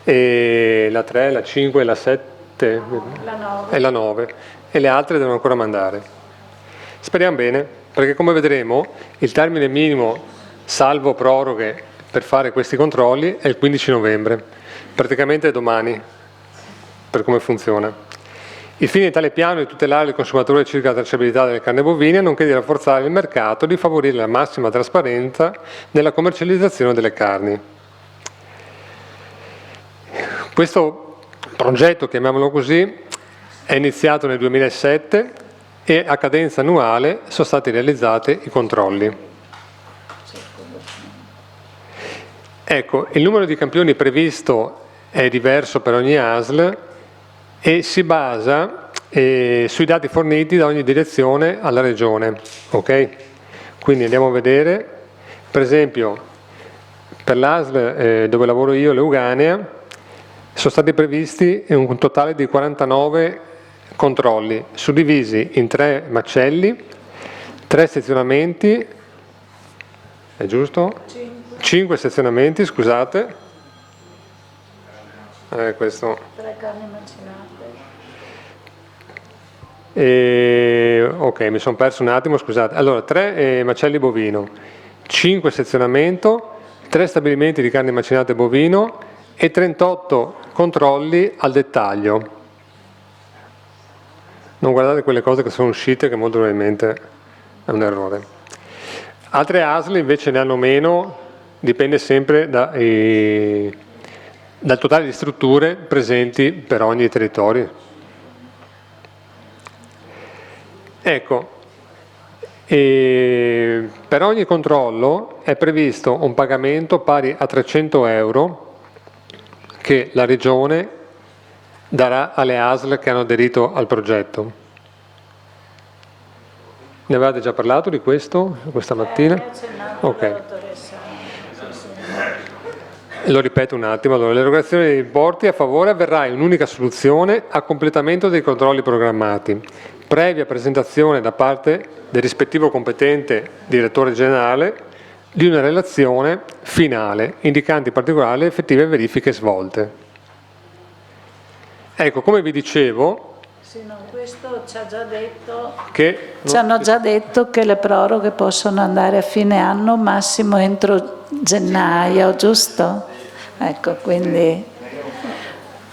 e la 3, la 5, la 7 e la 9, e le altre devono ancora mandare. Speriamo bene, perché come vedremo il termine minimo salvo proroghe per fare questi controlli è il 15 novembre, praticamente domani, per come funziona. Il fine di tale piano è di tutelare il consumatore circa la tracciabilità delle carni bovine, nonché di rafforzare il mercato e di favorire la massima trasparenza nella commercializzazione delle carni. Questo progetto, chiamiamolo così, è iniziato nel 2007 e a cadenza annuale sono stati realizzati i controlli. Ecco, il numero di campioni previsto è diverso per ogni ASL e si basa sui dati forniti da ogni direzione alla regione. Ok? Quindi andiamo a vedere, per esempio, per l'ASL dove lavoro io, Leuganea, sono stati previsti un totale di 49 controlli, suddivisi in 3 macelli, 3 stazionamenti, è giusto? 5 stazionamenti, scusate. Questo. 3 carni macinate. Ok, mi sono perso un attimo, scusate. Allora, 3 macelli bovino, 5 stazionamento, 3 stabilimenti di carne macinate bovino e 38 controlli al dettaglio. Non guardate quelle cose che sono uscite, che molto probabilmente è un errore. Altre ASL invece ne hanno meno, dipende sempre dal totale di strutture presenti per ogni territorio. Ecco, per ogni controllo è previsto un pagamento pari a 300 euro che la Regione darà alle ASL che hanno aderito al progetto. Ne avevate già parlato di questo questa mattina? Ok. Lo ripeto un attimo. Allora, l'erogazione dei importi a favore avverrà in un'unica soluzione a completamento dei controlli programmati, previa presentazione da parte del rispettivo competente direttore generale di una relazione finale, indicante in particolare le effettive verifiche svolte. Ecco, come vi dicevo, sì, no, questo ci ha già detto che ci hanno già detto che le proroghe possono andare a fine anno, massimo entro gennaio, giusto? Ecco, quindi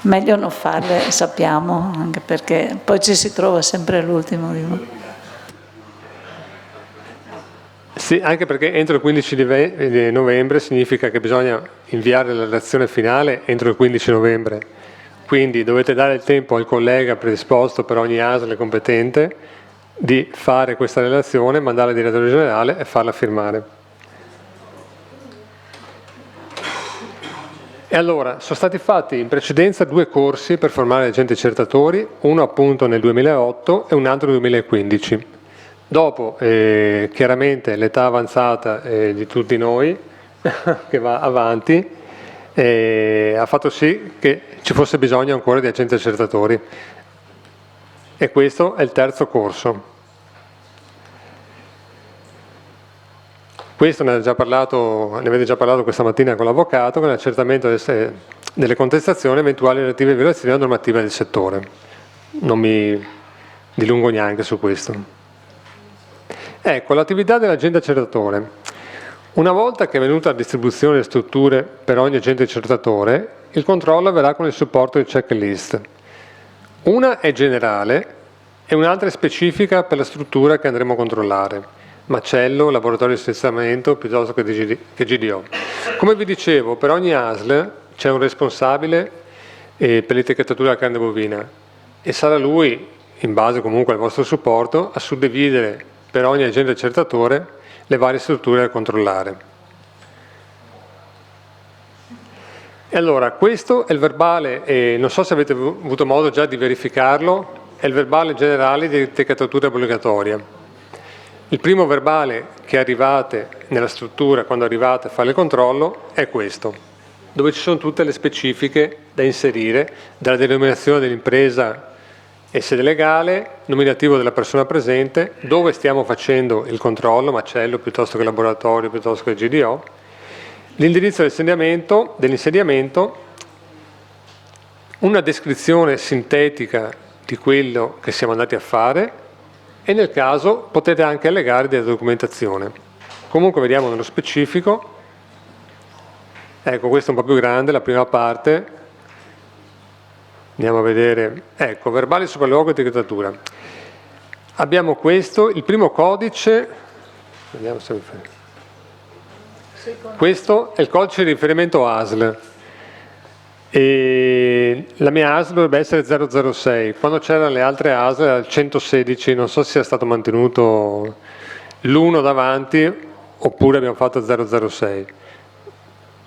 meglio non farle, sappiamo, anche perché poi ci si trova sempre l'ultimo. Sì, anche perché entro il 15 di novembre significa che bisogna inviare la relazione finale entro il 15 novembre. Quindi dovete dare il tempo al collega predisposto per ogni ASL competente di fare questa relazione, mandarla al direttore generale e farla firmare. E allora, sono stati fatti in precedenza 2 corsi per formare agenti accertatori, uno appunto nel 2008 e un altro nel 2015. Dopo, chiaramente, l'età avanzata di tutti noi, che va avanti, ha fatto sì che ci fosse bisogno ancora di agenti accertatori e questo è il 3° corso. Questo ne avete già parlato questa mattina con l'avvocato, con l'accertamento delle contestazioni e eventuali relative violazioni alla normativa del settore. Non mi dilungo neanche su questo. Ecco, l'attività dell'agente accertatore. Una volta che è venuta la distribuzione delle strutture per ogni agente accertatore, il controllo avverrà con il supporto di checklist. Una è generale e un'altra è specifica per la struttura che andremo a controllare. macello, laboratorio di stessamento piuttosto che GDO. Come vi dicevo, per ogni ASL c'è un responsabile per l'etichettatura della carne bovina e sarà lui, in base comunque al vostro supporto, a suddividere per ogni agente accertatore le varie strutture da controllare. E allora, questo è il verbale, non so se avete avuto modo già di verificarlo, è il verbale generale di etichettatura obbligatoria. Il primo verbale che arrivate nella struttura, quando arrivate a fare il controllo, è questo, dove ci sono tutte le specifiche da inserire, dalla denominazione dell'impresa e sede legale, nominativo della persona presente, dove stiamo facendo il controllo, macello piuttosto che laboratorio, piuttosto che GDO, l'indirizzo dell'insediamento, una descrizione sintetica di quello che siamo andati a fare e nel caso potete anche allegare della documentazione. Comunque vediamo nello specifico, ecco questo è un po' più grande, la prima parte, andiamo a vedere, ecco, verbale sopralluogo e etichettatura. Abbiamo questo, il primo codice, vediamo se mi fa. Questo è il codice di riferimento ASL e la mia ASL dovrebbe essere 006, quando c'erano le altre ASL era il 116, non so se sia stato mantenuto l'1 davanti oppure abbiamo fatto 006,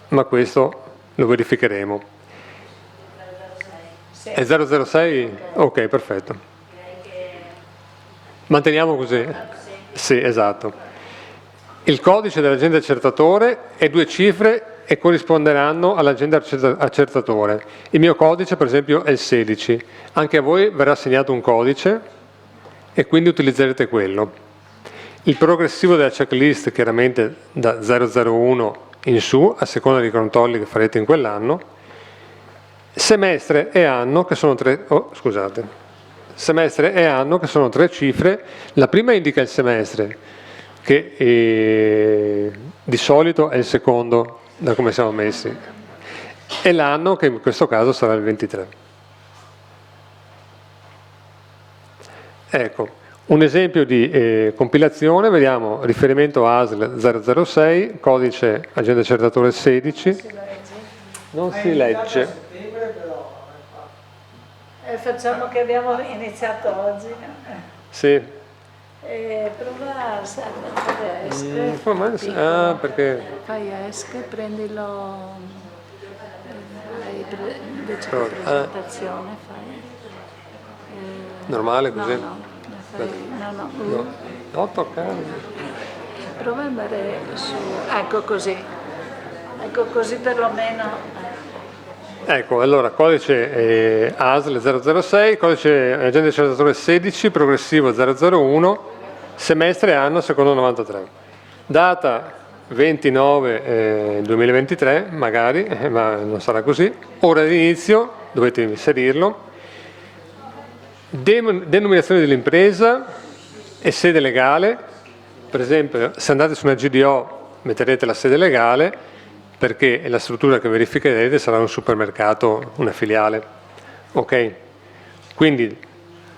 ma questo lo verificheremo. È 006? Ok, perfetto. Manteniamo così? Sì, esatto. Il codice dell'agente accertatore è 2 cifre e corrisponderanno all'agente accertatore. Il mio codice, per esempio, è il 16. Anche a voi verrà assegnato un codice e quindi utilizzerete quello. Il progressivo della checklist, chiaramente da 001 in su, a seconda dei controlli che farete in quell'anno. Semestre e anno, che sono 3... Semestre e anno, che sono 3 cifre. La prima indica il semestre, che di solito è il secondo da come siamo messi, e l'anno che in questo caso sarà il 23. Ecco, un esempio di compilazione, vediamo riferimento ASL 006, codice agente accertatore 16, non si legge. Facciamo che abbiamo iniziato oggi. Sì. Prova a fare ESC. Perché? Fai ESC, prendilo, invece di presentazione fai. Normale così? No, toccare. Prova ad andare su, ecco così perlomeno. Ecco, allora, codice ASL 006, codice agente accertatore 16, progressivo 001, semestre e anno secondo 93. Data 29/2023, magari, ma non sarà così. Ora di inizio, dovete inserirlo. Denominazione dell'impresa e sede legale. Per esempio, se andate su una GDO metterete la sede legale, perché la struttura che verificherete sarà un supermercato, una filiale. Ok? Quindi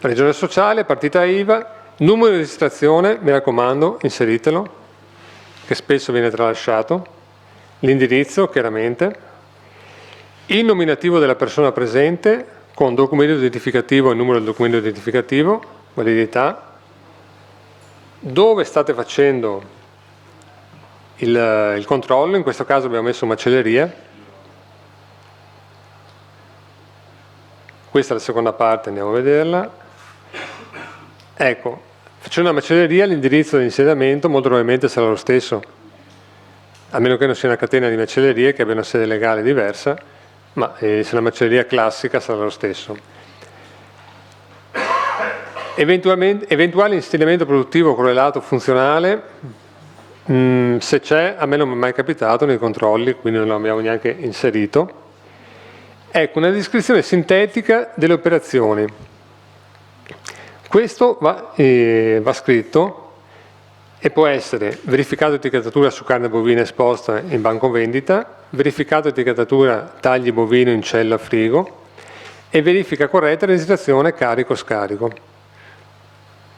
regione sociale, partita IVA, numero di registrazione, mi raccomando, inseritelo, che spesso viene tralasciato, l'indirizzo chiaramente, il nominativo della persona presente con documento identificativo e numero del documento identificativo, validità, dove state facendo il controllo, in questo caso abbiamo messo macelleria. Questa è la seconda parte, andiamo a vederla. Ecco, facendo una macelleria l'indirizzo di insediamento molto probabilmente sarà lo stesso, a meno che non sia una catena di macellerie che abbia una sede legale diversa, ma se è una macelleria classica sarà lo stesso. Eventuale insediamento produttivo correlato funzionale, se c'è, a me non mi è mai capitato nei controlli, quindi non l'abbiamo neanche inserito. Ecco, una descrizione sintetica delle operazioni. Questo va scritto e può essere verificato etichettatura su carne bovina esposta in banco vendita, verificato etichettatura tagli bovino in cella frigo e verifica corretta registrazione carico-scarico.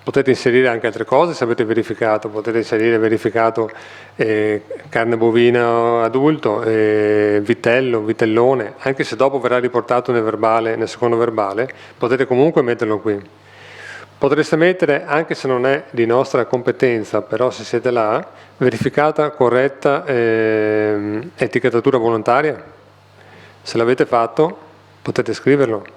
Potete inserire anche altre cose se avete verificato, potete inserire verificato carne bovina adulto, vitello, vitellone, anche se dopo verrà riportato nel secondo verbale, potete comunque metterlo qui. Potreste mettere, anche se non è di nostra competenza, però se siete là, verificata corretta etichettatura volontaria. Se l'avete fatto, potete scriverlo.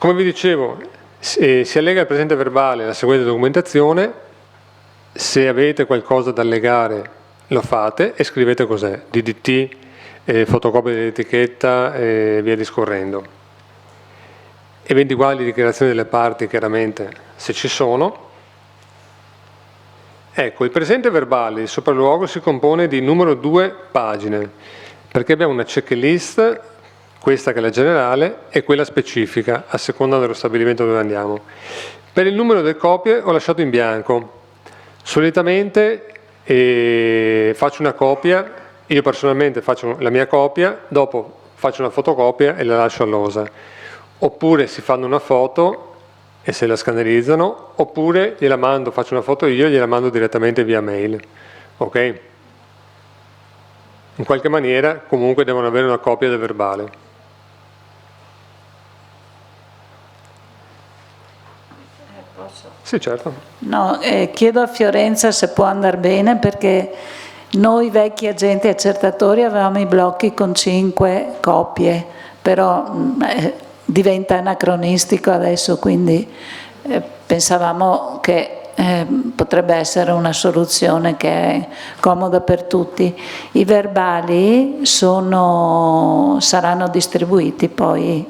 Come vi dicevo, si allega al presente verbale la seguente documentazione. Se avete qualcosa da allegare lo fate e scrivete cos'è, DDT, fotocopia dell'etichetta e via discorrendo. Eventi uguali di dichiarazione delle parti, chiaramente, se ci sono. Ecco, il presente verbale di sopralluogo si compone di numero 2 pagine, perché abbiamo una checklist, questa che è la generale e quella specifica, a seconda dello stabilimento dove andiamo. Per il numero delle copie ho lasciato in bianco. Solitamente faccio una copia, io personalmente faccio la mia copia, dopo faccio una fotocopia e la lascio all'OSA. Oppure si fanno una foto e se la scannerizzano, oppure gliela mando, faccio una foto io e gliela mando direttamente via mail. Ok? In qualche maniera comunque devono avere una copia del verbale. Sì, certo. No, chiedo a Fiorenza se può andare bene, perché noi vecchi agenti accertatori avevamo i blocchi con 5 copie, però diventa anacronistico adesso, quindi pensavamo che potrebbe essere una soluzione che è comoda per tutti. I verbali saranno distribuiti poi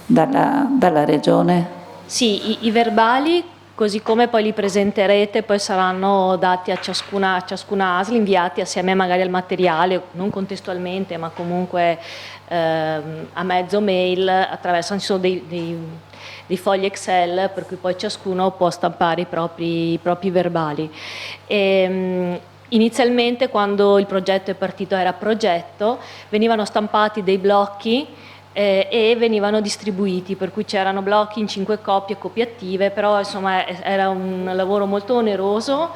dalla regione? Sì, i verbali, così come poi li presenterete, poi saranno dati a ciascuna ASL, inviati assieme magari al materiale, non contestualmente, ma comunque a mezzo mail, ci sono dei fogli Excel per cui poi ciascuno può stampare i propri verbali. Inizialmente, quando il progetto è partito, era progetto, venivano stampati dei blocchi e venivano distribuiti, per cui c'erano blocchi in 5 copie copiative, però insomma era un lavoro molto oneroso,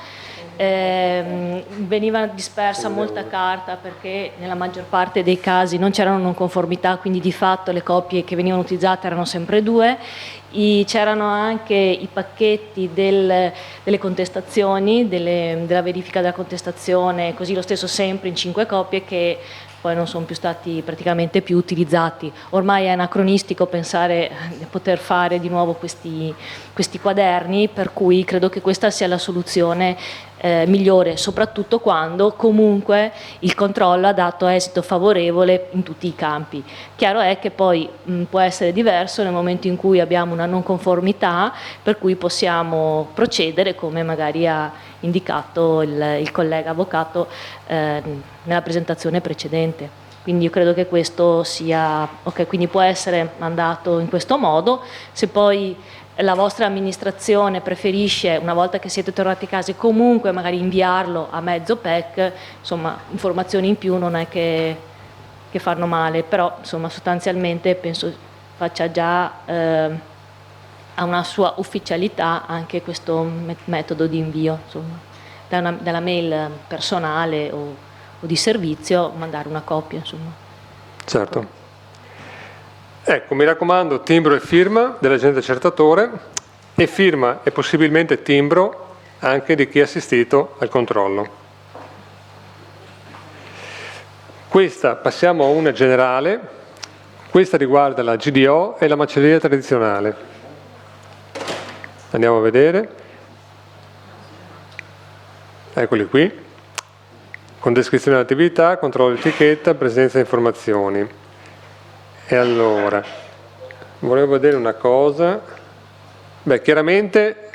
veniva dispersa molta carta perché nella maggior parte dei casi non c'erano non conformità, quindi di fatto le copie che venivano utilizzate erano sempre 2. C'erano anche i pacchetti delle contestazioni, della verifica della contestazione, così lo stesso sempre in 5 copie, che poi non sono più stati praticamente più utilizzati. Ormai è anacronistico pensare di poter fare di nuovo questi quaderni, per cui credo che questa sia la soluzione migliore, soprattutto quando comunque il controllo ha dato esito favorevole in tutti i campi. Chiaro è che poi può essere diverso nel momento in cui abbiamo una non conformità, per cui possiamo procedere come magari ha indicato il collega avvocato nella presentazione precedente. Quindi io credo che questo sia ok, quindi può essere mandato in questo modo. Se poi la vostra amministrazione preferisce, una volta che siete tornati a casa, comunque magari inviarlo a mezzo PEC, insomma, informazioni in più non è che fanno male, però insomma sostanzialmente penso faccia già ha una sua ufficialità anche questo metodo di invio, insomma, dalla mail personale o di servizio, mandare una copia, insomma. Certo. Ecco, mi raccomando, timbro e firma dell'agente accertatore e firma e possibilmente timbro anche di chi ha assistito al controllo. Questa, passiamo a una generale, questa riguarda la GDO e la macelleria tradizionale. Andiamo a vedere. Eccoli qui. Con descrizione dell'attività, controllo etichetta, presenza di informazioni. E allora, volevo vedere una cosa. Beh, chiaramente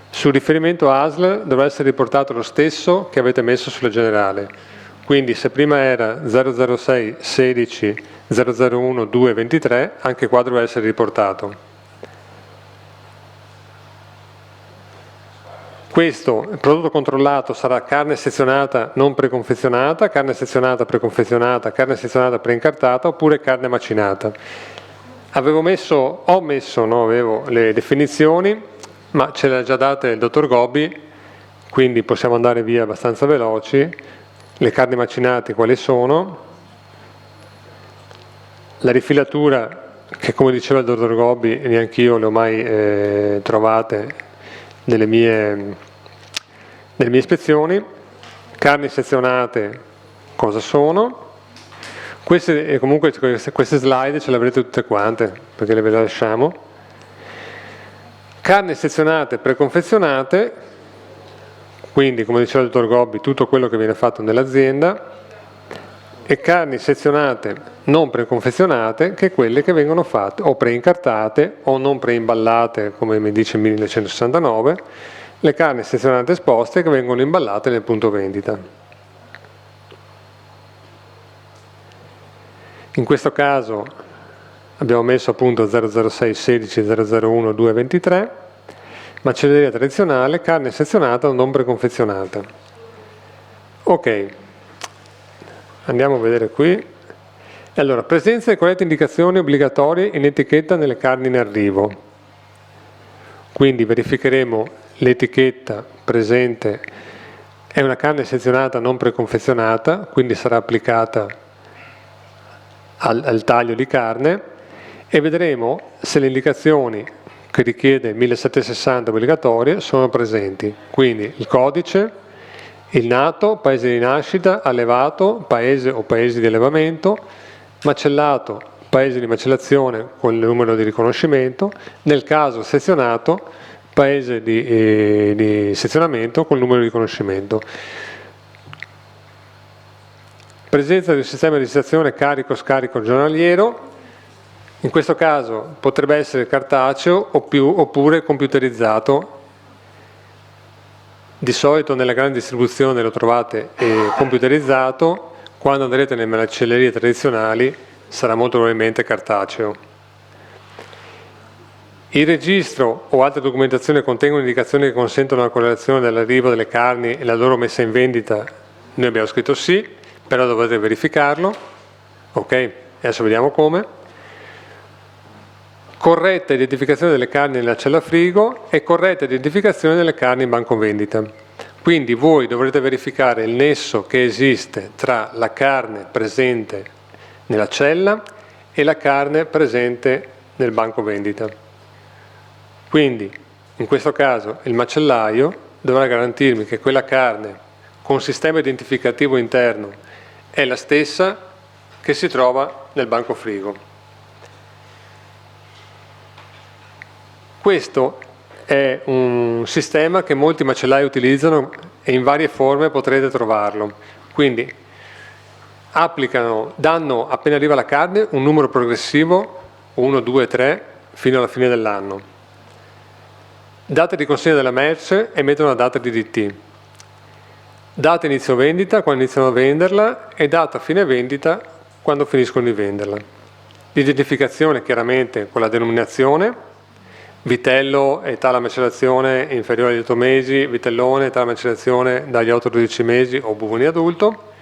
sul riferimento ASL dovrà essere riportato lo stesso che avete messo sulla generale. Quindi se prima era 006 16 001 2 23, anche qua dovrà essere riportato. Questo, il prodotto controllato, sarà carne sezionata non preconfezionata, carne sezionata preconfezionata, carne sezionata preincartata oppure carne macinata. avevo le definizioni, ma ce le ha già date il dottor Gobbi, quindi possiamo andare via abbastanza veloci. Le carni macinate quali sono? La rifilatura, che come diceva il dottor Gobbi, neanch'io le ho mai trovate nelle mie ispezioni. Carni sezionate cosa sono? Comunque queste slide ce le avrete tutte quante, perché ve le lasciamo. Carni sezionate preconfezionate, quindi come diceva il dottor Gobbi, tutto quello che viene fatto nell'azienda, e carni sezionate non preconfezionate, che quelle che vengono fatte o preincartate o non preimballate, come mi dice il 1969, le carni sezionate esposte che vengono imballate nel punto vendita. In questo caso abbiamo messo appunto 006 16 001 223, macelleria tradizionale, carne sezionata o non preconfezionata. Ok, andiamo a vedere qui. Allora, presenza di corrette indicazioni obbligatorie in etichetta nelle carni in arrivo. Quindi verificheremo l'etichetta presente, è una carne sezionata non preconfezionata, quindi sarà applicata al taglio di carne, e vedremo se le indicazioni che richiede il 1760 obbligatorie sono presenti. Quindi il codice, il nato, paese di nascita, allevato, paese o paesi di allevamento, macellato, paese di macellazione con il numero di riconoscimento, nel caso sezionato, paese di sezionamento con il numero di riconoscimento. Presenza di un sistema di registrazione carico-scarico giornaliero, in questo caso potrebbe essere cartaceo oppure computerizzato. Di solito nella grande distribuzione lo trovate computerizzato, quando andrete nelle macellerie tradizionali sarà molto probabilmente cartaceo. Il registro o altre documentazioni contengono indicazioni che consentono la correlazione dell'arrivo delle carni e la loro messa in vendita. Noi abbiamo scritto sì, però dovete verificarlo. Ok, adesso vediamo come. Corretta identificazione delle carni nella cella frigo e corretta identificazione delle carni in banco vendita. Quindi voi dovrete verificare il nesso che esiste tra la carne presente nella cella e la carne presente nel banco vendita. Quindi, in questo caso, il macellaio dovrà garantirmi che quella carne con sistema identificativo interno è la stessa che si trova nel banco frigo. Questo è un sistema che molti macellai utilizzano e in varie forme potrete trovarlo. Quindi danno appena arriva la carne un numero progressivo 1, 2, 3 fino alla fine dell'anno. Data di consegna della merce e mettono una data di DT. Data inizio vendita quando iniziano a venderla e data fine vendita quando finiscono di venderla. L'identificazione chiaramente con la denominazione. Vitello età alla macellazione inferiore agli 8 mesi, vitellone età alla macellazione dagli 8 ai 12 mesi o buvoni adulto.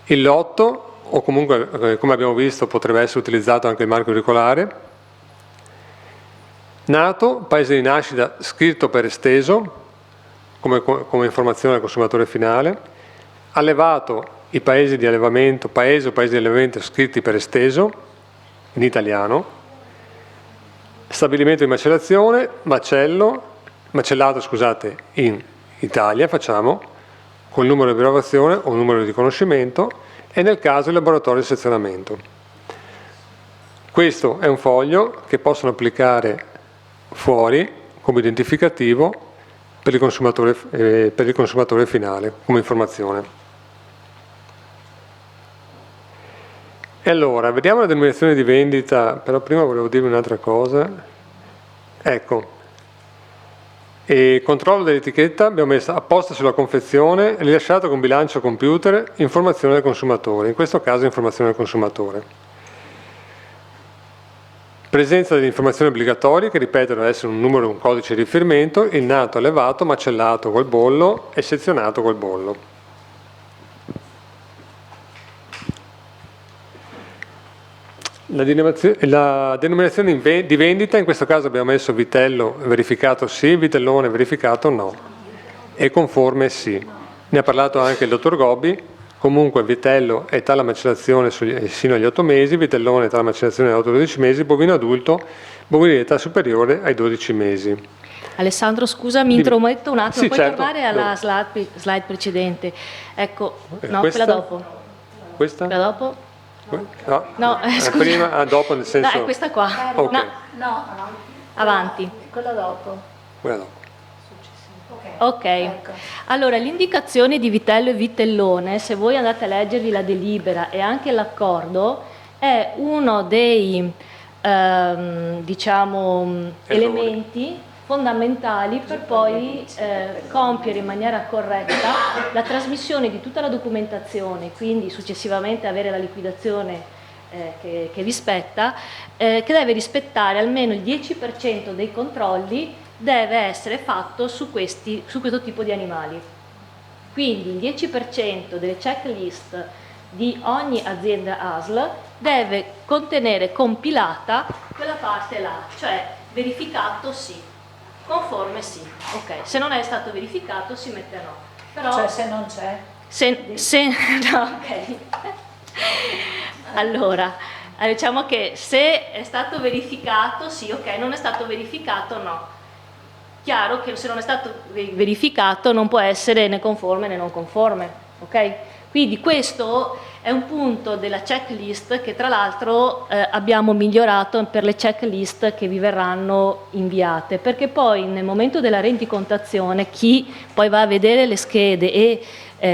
Il lotto, o comunque come abbiamo visto potrebbe essere utilizzato anche il marchio auricolare. Nato, paese di nascita scritto per esteso, come informazione al consumatore finale. Allevato, i paesi di allevamento, paese o paesi di allevamento scritti per esteso, in italiano. Stabilimento di macellazione, macellato in Italia facciamo, col numero di approvazione o numero di riconoscimento, e nel caso il laboratorio di sezionamento. Questo è un foglio che possono applicare fuori come identificativo per il consumatore finale, come informazione. E allora, vediamo la denominazione di vendita, però prima volevo dirvi un'altra cosa. Ecco, e controllo dell'etichetta abbiamo messo apposta sulla confezione, rilasciato con bilancio computer, informazione del consumatore, in questo caso informazione del consumatore. Presenza delle informazioni obbligatorie, che ripeto deve essere un numero, un codice di riferimento, il nato, allevato, macellato col bollo e sezionato col bollo. La denominazione di vendita, in questo caso abbiamo messo vitello verificato sì, vitellone verificato no, e conforme sì. Ne ha parlato anche il dottor Gobbi. Comunque vitello età alla macellazione sino agli 8 mesi, vitellone età alla macellazione agli 8-12 mesi, bovino adulto, bovino di età superiore ai 12 mesi. Alessandro, scusa, mi intrometto un attimo, Sì, puoi certo. tornare alla slide precedente? Ecco, no, Questa? quella dopo. Questa? Quella dopo? No, No, scusa. prima, dopo nel senso... No, è questa qua. Ok. No, avanti. Quella dopo. Quella dopo. Ok, allora l'indicazione di vitello e vitellone, se voi andate a leggervi la delibera e anche l'accordo, è uno dei elementi fondamentali per poi compiere in maniera corretta la trasmissione di tutta la documentazione, quindi successivamente avere la liquidazione che vi spetta, che deve rispettare almeno il 10% dei controlli deve essere fatto su questo tipo di animali. Quindi il 10% delle checklist di ogni azienda ASL deve contenere compilata quella parte là, cioè verificato sì, conforme sì. Ok, se non è stato verificato si mette no. Però, Cioè se non c'è? No, ok. Allora, diciamo che se è stato verificato sì, ok, non è stato verificato no. Chiaro che se non è stato verificato non può essere né conforme né non conforme, ok? Quindi questo è un punto della checklist che tra l'altro abbiamo migliorato per le checklist che vi verranno inviate, perché poi nel momento della rendicontazione chi poi va a vedere le schede e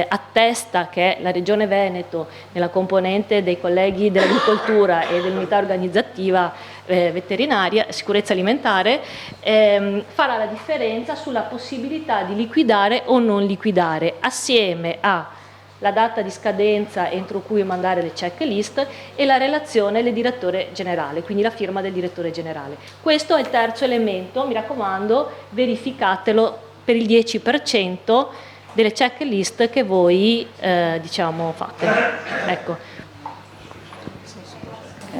attesta che la Regione Veneto, nella componente dei colleghi dell'agricoltura e dell'unità organizzativa veterinaria, sicurezza alimentare, farà la differenza sulla possibilità di liquidare o non liquidare, assieme alla data di scadenza entro cui mandare le checklist e la relazione del direttore generale, quindi la firma del direttore generale. Questo è il terzo elemento, mi raccomando, verificatelo per il 10% delle checklist che voi fate. Ecco.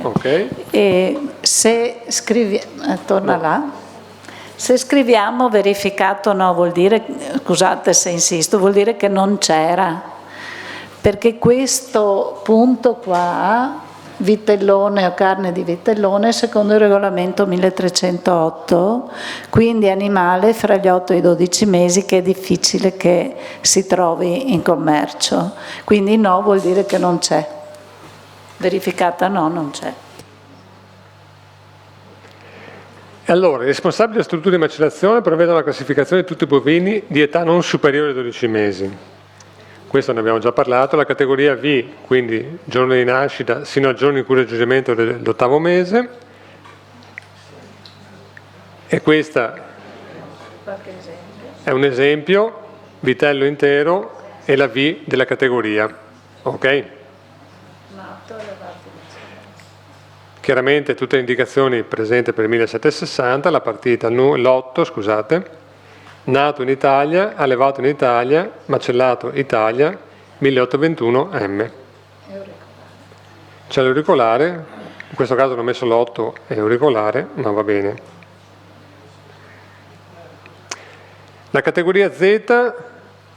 Ok. E se torna là. Se scriviamo verificato no, vuol dire, scusate se insisto, vuol dire che non c'era, perché questo punto qua, vitellone o carne di vitellone, secondo il regolamento 1308, quindi animale fra gli 8 e i 12 mesi che è difficile che si trovi in commercio, quindi no vuol dire che non c'è. Verificata no, non c'è. Allora, i responsabili della struttura di macellazione prevedono la classificazione di tutti i bovini di età non superiore ai 12 mesi. Questo ne abbiamo già parlato. La categoria V, quindi giorno di nascita sino al giorno in cui il raggiungimento dell'8° mese. E questa è un esempio, vitello intero e la V della categoria. Ok? Chiaramente tutte le indicazioni presenti per il 1760, la partita, l'otto, scusate, nato in Italia, allevato in Italia, macellato Italia, 1821M. C'è l'auricolare, in questo caso non ho messo l'8 e auricolare, ma va bene. La categoria Z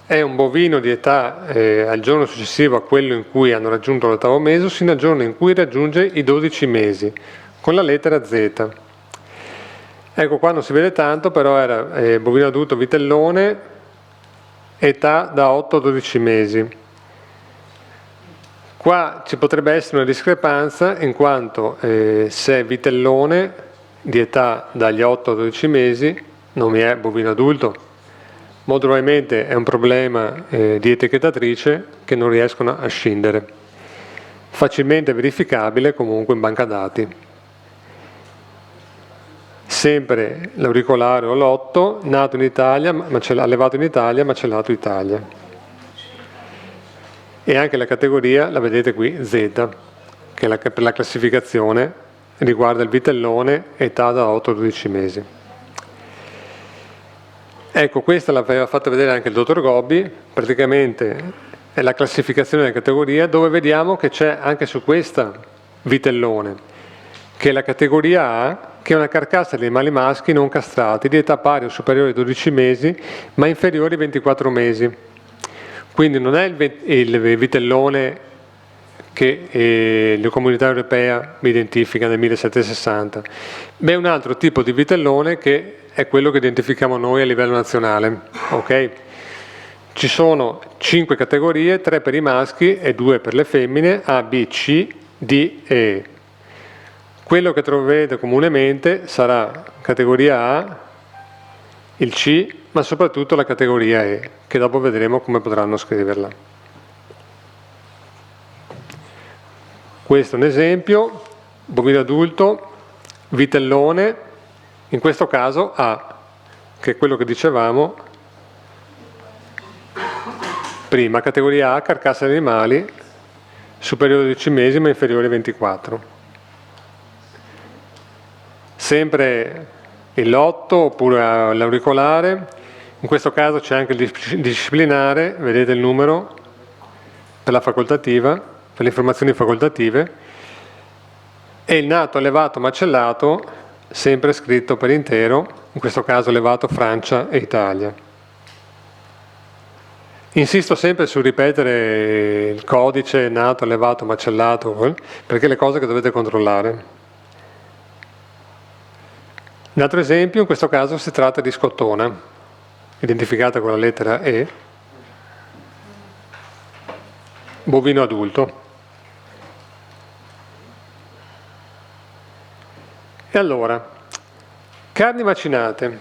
è un bovino di età al giorno successivo a quello in cui hanno raggiunto l'8° mese, sino al giorno in cui raggiunge i 12 mesi, con la lettera Z. Ecco, qua non si vede tanto, però era bovino adulto vitellone, età da 8 a 12 mesi. Qua ci potrebbe essere una discrepanza, in quanto se è vitellone di età dagli 8 a 12 mesi, non mi è bovino adulto. Molto probabilmente è un problema di etichettatrice che non riescono a scindere. Facilmente verificabile comunque in banca dati. Sempre l'auricolare o l'otto, nato in Italia, allevato in Italia, macellato Italia. E anche la categoria, la vedete qui, Z, che per la classificazione riguarda il vitellone, età da 8 a 12 mesi. Ecco, questa l'aveva fatta vedere anche il dottor Gobbi, praticamente è la classificazione della categoria, dove vediamo che c'è anche su questa vitellone che è la categoria A, che è una carcassa di animali maschi non castrati di età pari o superiore ai 12 mesi, ma inferiori ai 24 mesi. Quindi non è il vitellone che la Comunità Europea identifica nel 1760, ma è un altro tipo di vitellone che è quello che identifichiamo noi a livello nazionale. Okay? Ci sono 5 categorie, 3 per i maschi e 2 per le femmine, A, B, C, D e E. Quello che troverete comunemente sarà categoria A, il C, ma soprattutto la categoria E, che dopo vedremo come potranno scriverla. Questo è un esempio, bovino adulto, vitellone, in questo caso A, che è quello che dicevamo prima, categoria A, carcassa di animali, superiore a 12 mesi ma inferiore a 24. Sempre il lotto oppure l'auricolare, in questo caso c'è anche il disciplinare, vedete il numero per la facoltativa, per le informazioni facoltative, e il nato, allevato, macellato, sempre scritto per intero, in questo caso allevato Francia e Italia. Insisto sempre su ripetere il codice nato, allevato, macellato, perché le cose che dovete controllare. Un altro esempio, in questo caso si tratta di scottona, identificata con la lettera E, bovino adulto. E allora, carni macinate.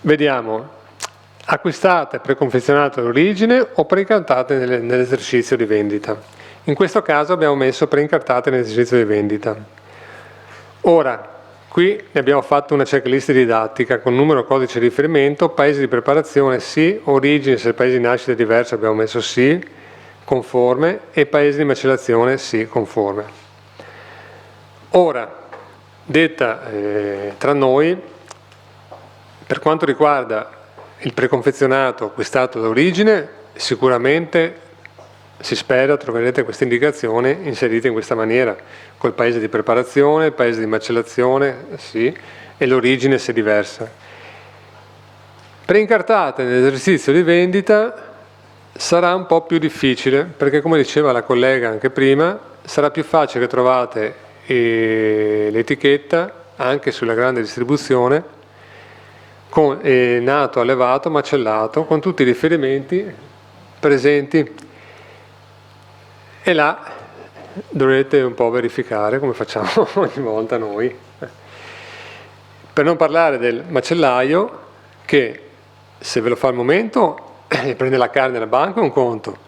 Vediamo, acquistate preconfezionate all'origine o preincartate nell'esercizio di vendita. In questo caso abbiamo messo preincartate nell'esercizio di vendita. Ora, qui ne abbiamo fatto una checklist didattica con numero, codice di riferimento, paese di preparazione sì, origine, se il paese di nascita è diverso abbiamo messo sì, conforme, e paese di macellazione sì, conforme. Ora, detta tra noi, per quanto riguarda il preconfezionato acquistato d'origine, sicuramente si spera troverete queste indicazioni inserite in questa maniera, col paese di preparazione, il paese di macellazione, sì, e l'origine se diversa. Preincartate nell'esercizio di vendita sarà un po' più difficile, perché come diceva la collega anche prima, sarà più facile che trovate l'etichetta anche sulla grande distribuzione con nato, allevato, macellato, con tutti i riferimenti presenti. E là dovrete un po' verificare, come facciamo ogni volta noi. Per non parlare del macellaio, che se ve lo fa al momento e prende la carne alla banca è un conto,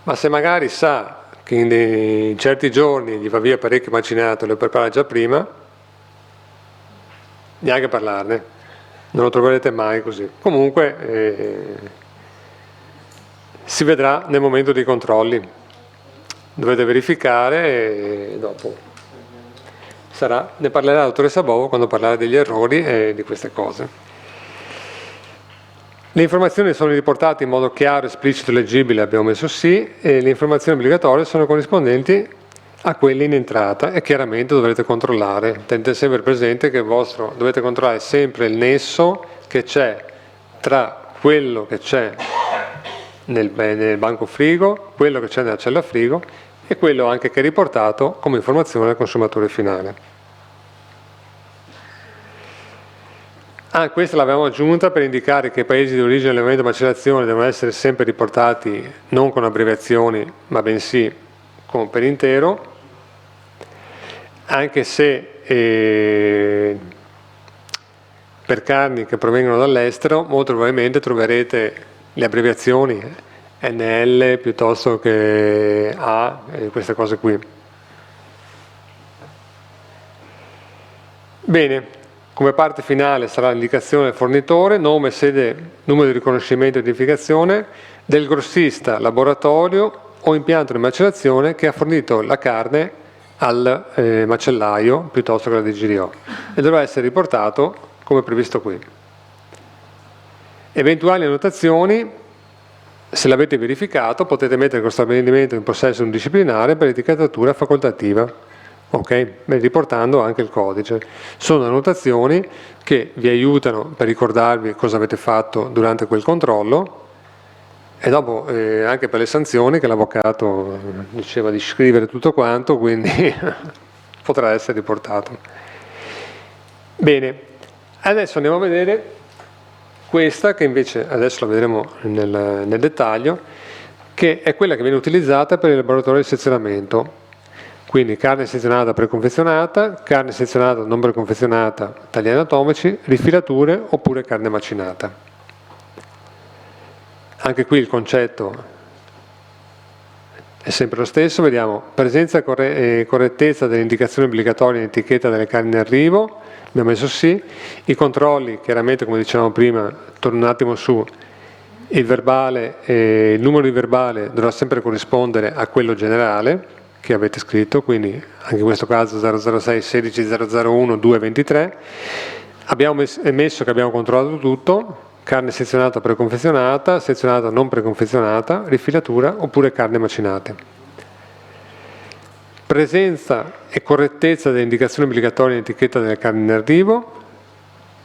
ma se magari sa che in certi giorni gli va via parecchio macinato e lo prepara già prima, neanche parlarne, non lo troverete mai così. Comunque si vedrà nel momento dei controlli. Dovete verificare e dopo ne parlerà la dottoressa Bovo quando parlerà degli errori e di queste cose. Le informazioni sono riportate in modo chiaro, esplicito e leggibile, abbiamo messo sì, e le informazioni obbligatorie sono corrispondenti a quelle in entrata e chiaramente dovrete controllare. Tenete sempre presente che dovete controllare sempre il nesso che c'è tra quello che c'è nel banco frigo, quello che c'è nella cella frigo e quello anche che è riportato come informazione al consumatore finale. Questa l'avevamo aggiunta per indicare che i paesi di origine, allevamento e macellazione devono essere sempre riportati non con abbreviazioni ma bensì per intero, anche se per carni che provengono dall'estero molto probabilmente troverete le abbreviazioni NL piuttosto che A e queste cose qui. Bene, come parte finale sarà l'indicazione del fornitore, nome, sede, numero di riconoscimento e identificazione, del grossista, laboratorio o impianto di macellazione che ha fornito la carne al macellaio piuttosto che alla DGRO e dovrà essere riportato come previsto qui. Eventuali annotazioni Se l'avete verificato potete mettere questo stabilimento in possesso di un disciplinare per etichettatura facoltativa, ok? Riportando anche il codice. Sono annotazioni che vi aiutano per ricordarvi cosa avete fatto durante quel controllo e dopo anche per le sanzioni, che l'avvocato diceva di scrivere tutto quanto, quindi potrà essere riportato. Bene, adesso andiamo a vedere questa, che invece adesso la vedremo nel dettaglio, che è quella che viene utilizzata per il laboratorio di sezionamento. Quindi carne sezionata preconfezionata, carne sezionata non preconfezionata, tagliandi anatomici, rifilature oppure carne macinata. Anche qui il concetto è sempre lo stesso, vediamo presenza e correttezza delle indicazioni obbligatorie in etichetta delle carni in arrivo, abbiamo messo sì, i controlli chiaramente come dicevamo prima, torno un attimo su, il verbale, il numero di verbale dovrà sempre corrispondere a quello generale che avete scritto, quindi anche in questo caso 006 16 001 223, abbiamo messo che abbiamo controllato tutto, carne sezionata preconfezionata, sezionata non preconfezionata, rifilatura oppure carne macinate. Presenza e correttezza delle indicazioni obbligatorie in etichetta delle carni in arrivo,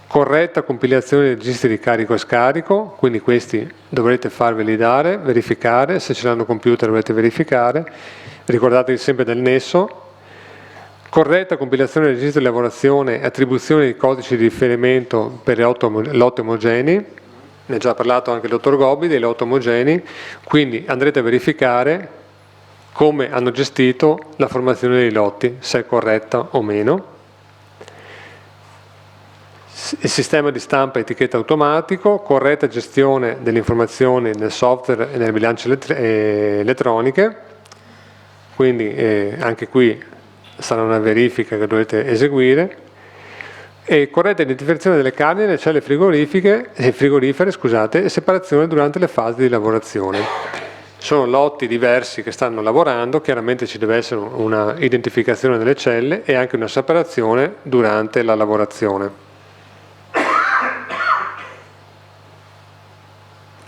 corretta compilazione dei registri di carico e scarico, quindi questi dovrete farveli dare, verificare, se ce l'hanno computer dovete verificare, ricordatevi sempre del nesso, corretta compilazione del registro di lavorazione e attribuzione di codici di riferimento per lotti omogenei, ne ha già parlato anche il dottor Gobbi dei lotti omogenei, quindi andrete a verificare come hanno gestito la formazione dei lotti, se è corretta o meno. Il sistema di stampa e etichetta automatico, corretta gestione delle informazioni nel software e nelle bilance elettroniche, quindi anche qui sarà una verifica che dovete eseguire, e corretta identificazione delle carni nelle celle frigorifere e separazione durante le fasi di lavorazione. Sono lotti diversi che stanno lavorando, chiaramente ci deve essere una identificazione delle celle e anche una separazione durante la lavorazione.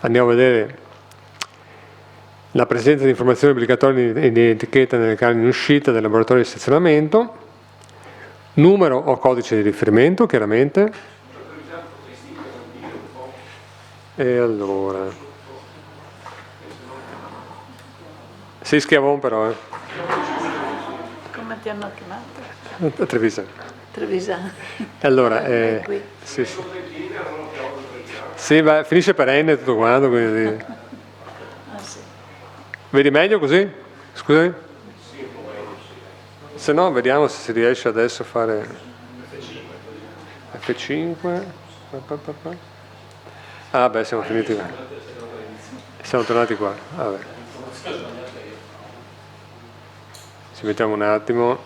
Andiamo a vedere la presenza di informazioni obbligatorie di etichetta nelle carni in uscita del laboratorio di sezionamento, numero o codice di riferimento, chiaramente. E allora, sei schiavon però, Come ti hanno chiamato? Trevisan. Trevisan. Allora, sì. Sì, ma finisce per N tutto quanto, quindi... Vedi meglio così? Scusami? Se no vediamo se si riesce adesso a fare F5. Ah beh, siamo finiti qua. Siamo tornati qua. Vabbè. Ci mettiamo un attimo.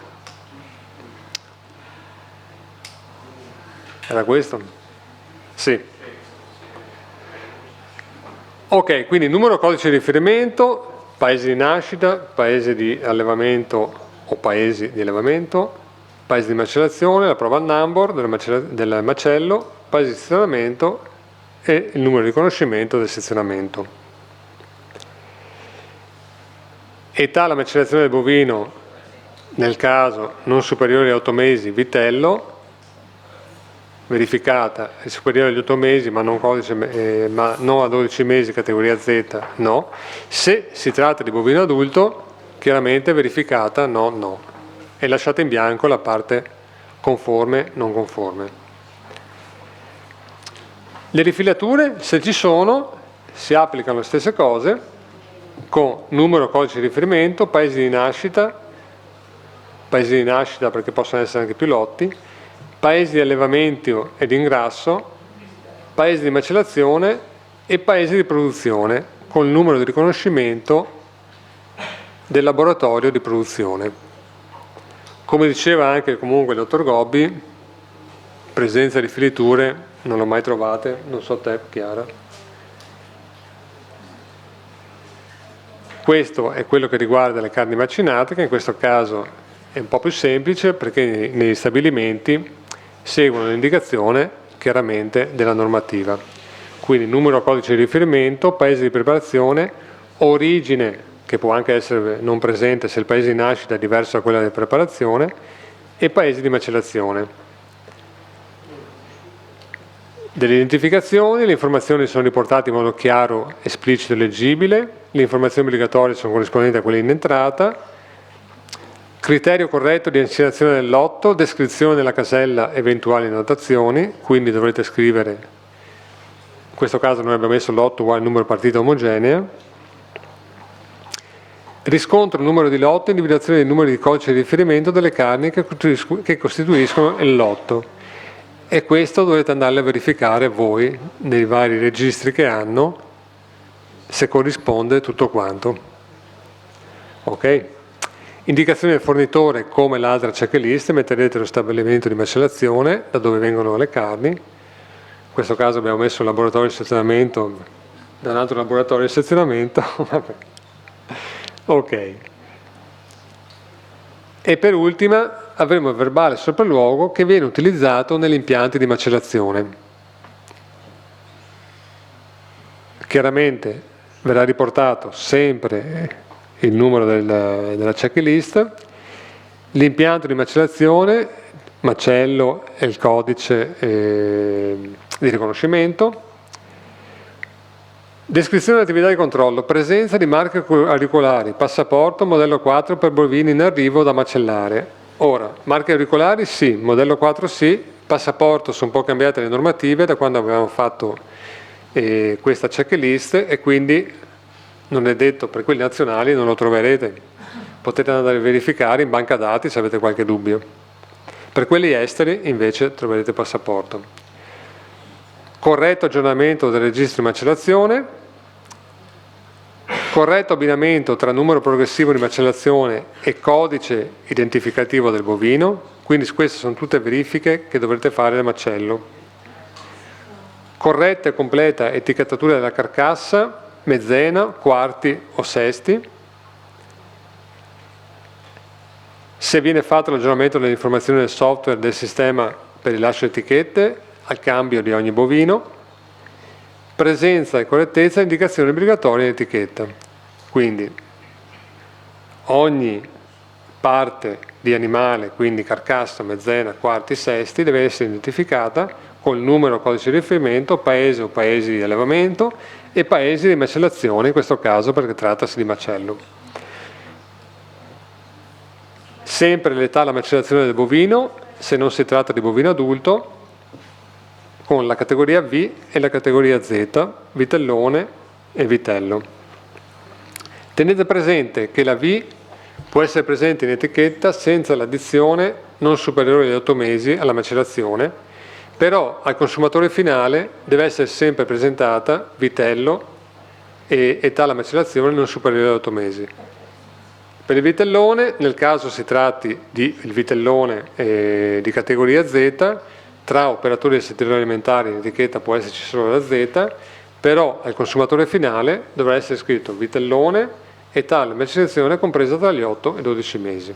Era questo? Sì. Ok, quindi numero codice di riferimento, paese di nascita, paese di allevamento o paesi di allevamento, paese di macellazione, la prova number del macello, paese di sezionamento e il numero di riconoscimento del sezionamento. Età alla macellazione del bovino, nel caso non superiore a 8 mesi, vitello, verificata, è superiore agli 8 mesi ma non a 12 mesi categoria Z, no. Se si tratta di bovino adulto, chiaramente verificata no. E lasciate in bianco la parte conforme, non conforme. Le rifilature, se ci sono, si applicano le stesse cose, con numero, codice di riferimento, paesi di nascita perché possono essere anche più lotti, paesi di allevamento e di ingrasso, paesi di macellazione e paesi di produzione, con il numero di riconoscimento del laboratorio di produzione. Come diceva anche comunque il dottor Gobbi, presenza di filiture non l'ho mai trovate, non so te Chiara. Questo è quello che riguarda le carni macinate, che in questo caso è un po' più semplice perché negli stabilimenti seguono l'indicazione chiaramente della normativa. quindi numero codice di riferimento, paese di preparazione, origine, che può anche essere non presente se il paese di nascita è diverso da quella di preparazione, e paese di macellazione. Delle identificazioni, le informazioni sono riportate in modo chiaro, esplicito e leggibile, le informazioni obbligatorie sono corrispondenti a quelle in entrata, criterio corretto di assegnazione del lotto, descrizione della casella, eventuali notazioni, quindi dovrete scrivere, in questo caso noi abbiamo messo lotto uguale numero partita omogenea, riscontro numero di lotto, individuazione dei numeri di codice di riferimento delle carni che costituiscono il lotto. E questo dovete andarle a verificare voi nei vari registri che hanno se corrisponde tutto quanto. Ok? Indicazioni del fornitore come l'altra checklist, metterete lo stabilimento di macellazione da dove vengono le carni. In questo caso abbiamo messo un laboratorio di sezionamento da un altro laboratorio di sezionamento. Ok. E per ultima avremo il verbale sopralluogo che viene utilizzato negli impianti di macellazione. Chiaramente verrà riportato sempre il numero della checklist, l'impianto di macellazione, macello e il codice di riconoscimento, descrizione dell'attività di controllo, presenza di marche auricolari, passaporto, modello 4 per bovini in arrivo da macellare. Ora, marche auricolari sì, modello 4 sì, passaporto sono un po' cambiate le normative da quando avevamo fatto questa checklist e quindi non è detto per quelli nazionali non lo troverete, potete andare a verificare in banca dati se avete qualche dubbio. Per quelli esteri invece troverete passaporto. Corretto aggiornamento del registro di macellazione, corretto abbinamento tra numero progressivo di macellazione e codice identificativo del bovino, quindi queste sono tutte verifiche che dovrete fare del macello. Corretta e completa etichettatura della carcassa, mezzena, quarti o sesti. Se viene fatto l'aggiornamento delle informazioni del software del sistema per rilascio etichette al cambio di ogni bovino, presenza e correttezza e indicazioni obbligatorie in etichetta. Quindi ogni parte di animale, quindi carcassa, mezzena, quarti, sesti, deve essere identificata col numero codice di riferimento, paese o paesi di allevamento e paesi di macellazione, in questo caso perché trattasi di macello. Sempre l'età alla macellazione del bovino, se non si tratta di bovino adulto, con la categoria V e la categoria Z, vitellone e vitello. Tenete presente che la V può essere presente in etichetta senza l'addizione non superiore agli 8 mesi alla macellazione, però al consumatore finale deve essere sempre presentata vitello e età alla macellazione non superiore agli 8 mesi. Per il vitellone, nel caso si tratti di il vitellone di categoria Z, tra operatori del settore alimentare in etichetta può esserci solo la Z, però al consumatore finale dovrà essere scritto vitellone, età alla macellazione compresa tra gli 8 e i 12 mesi.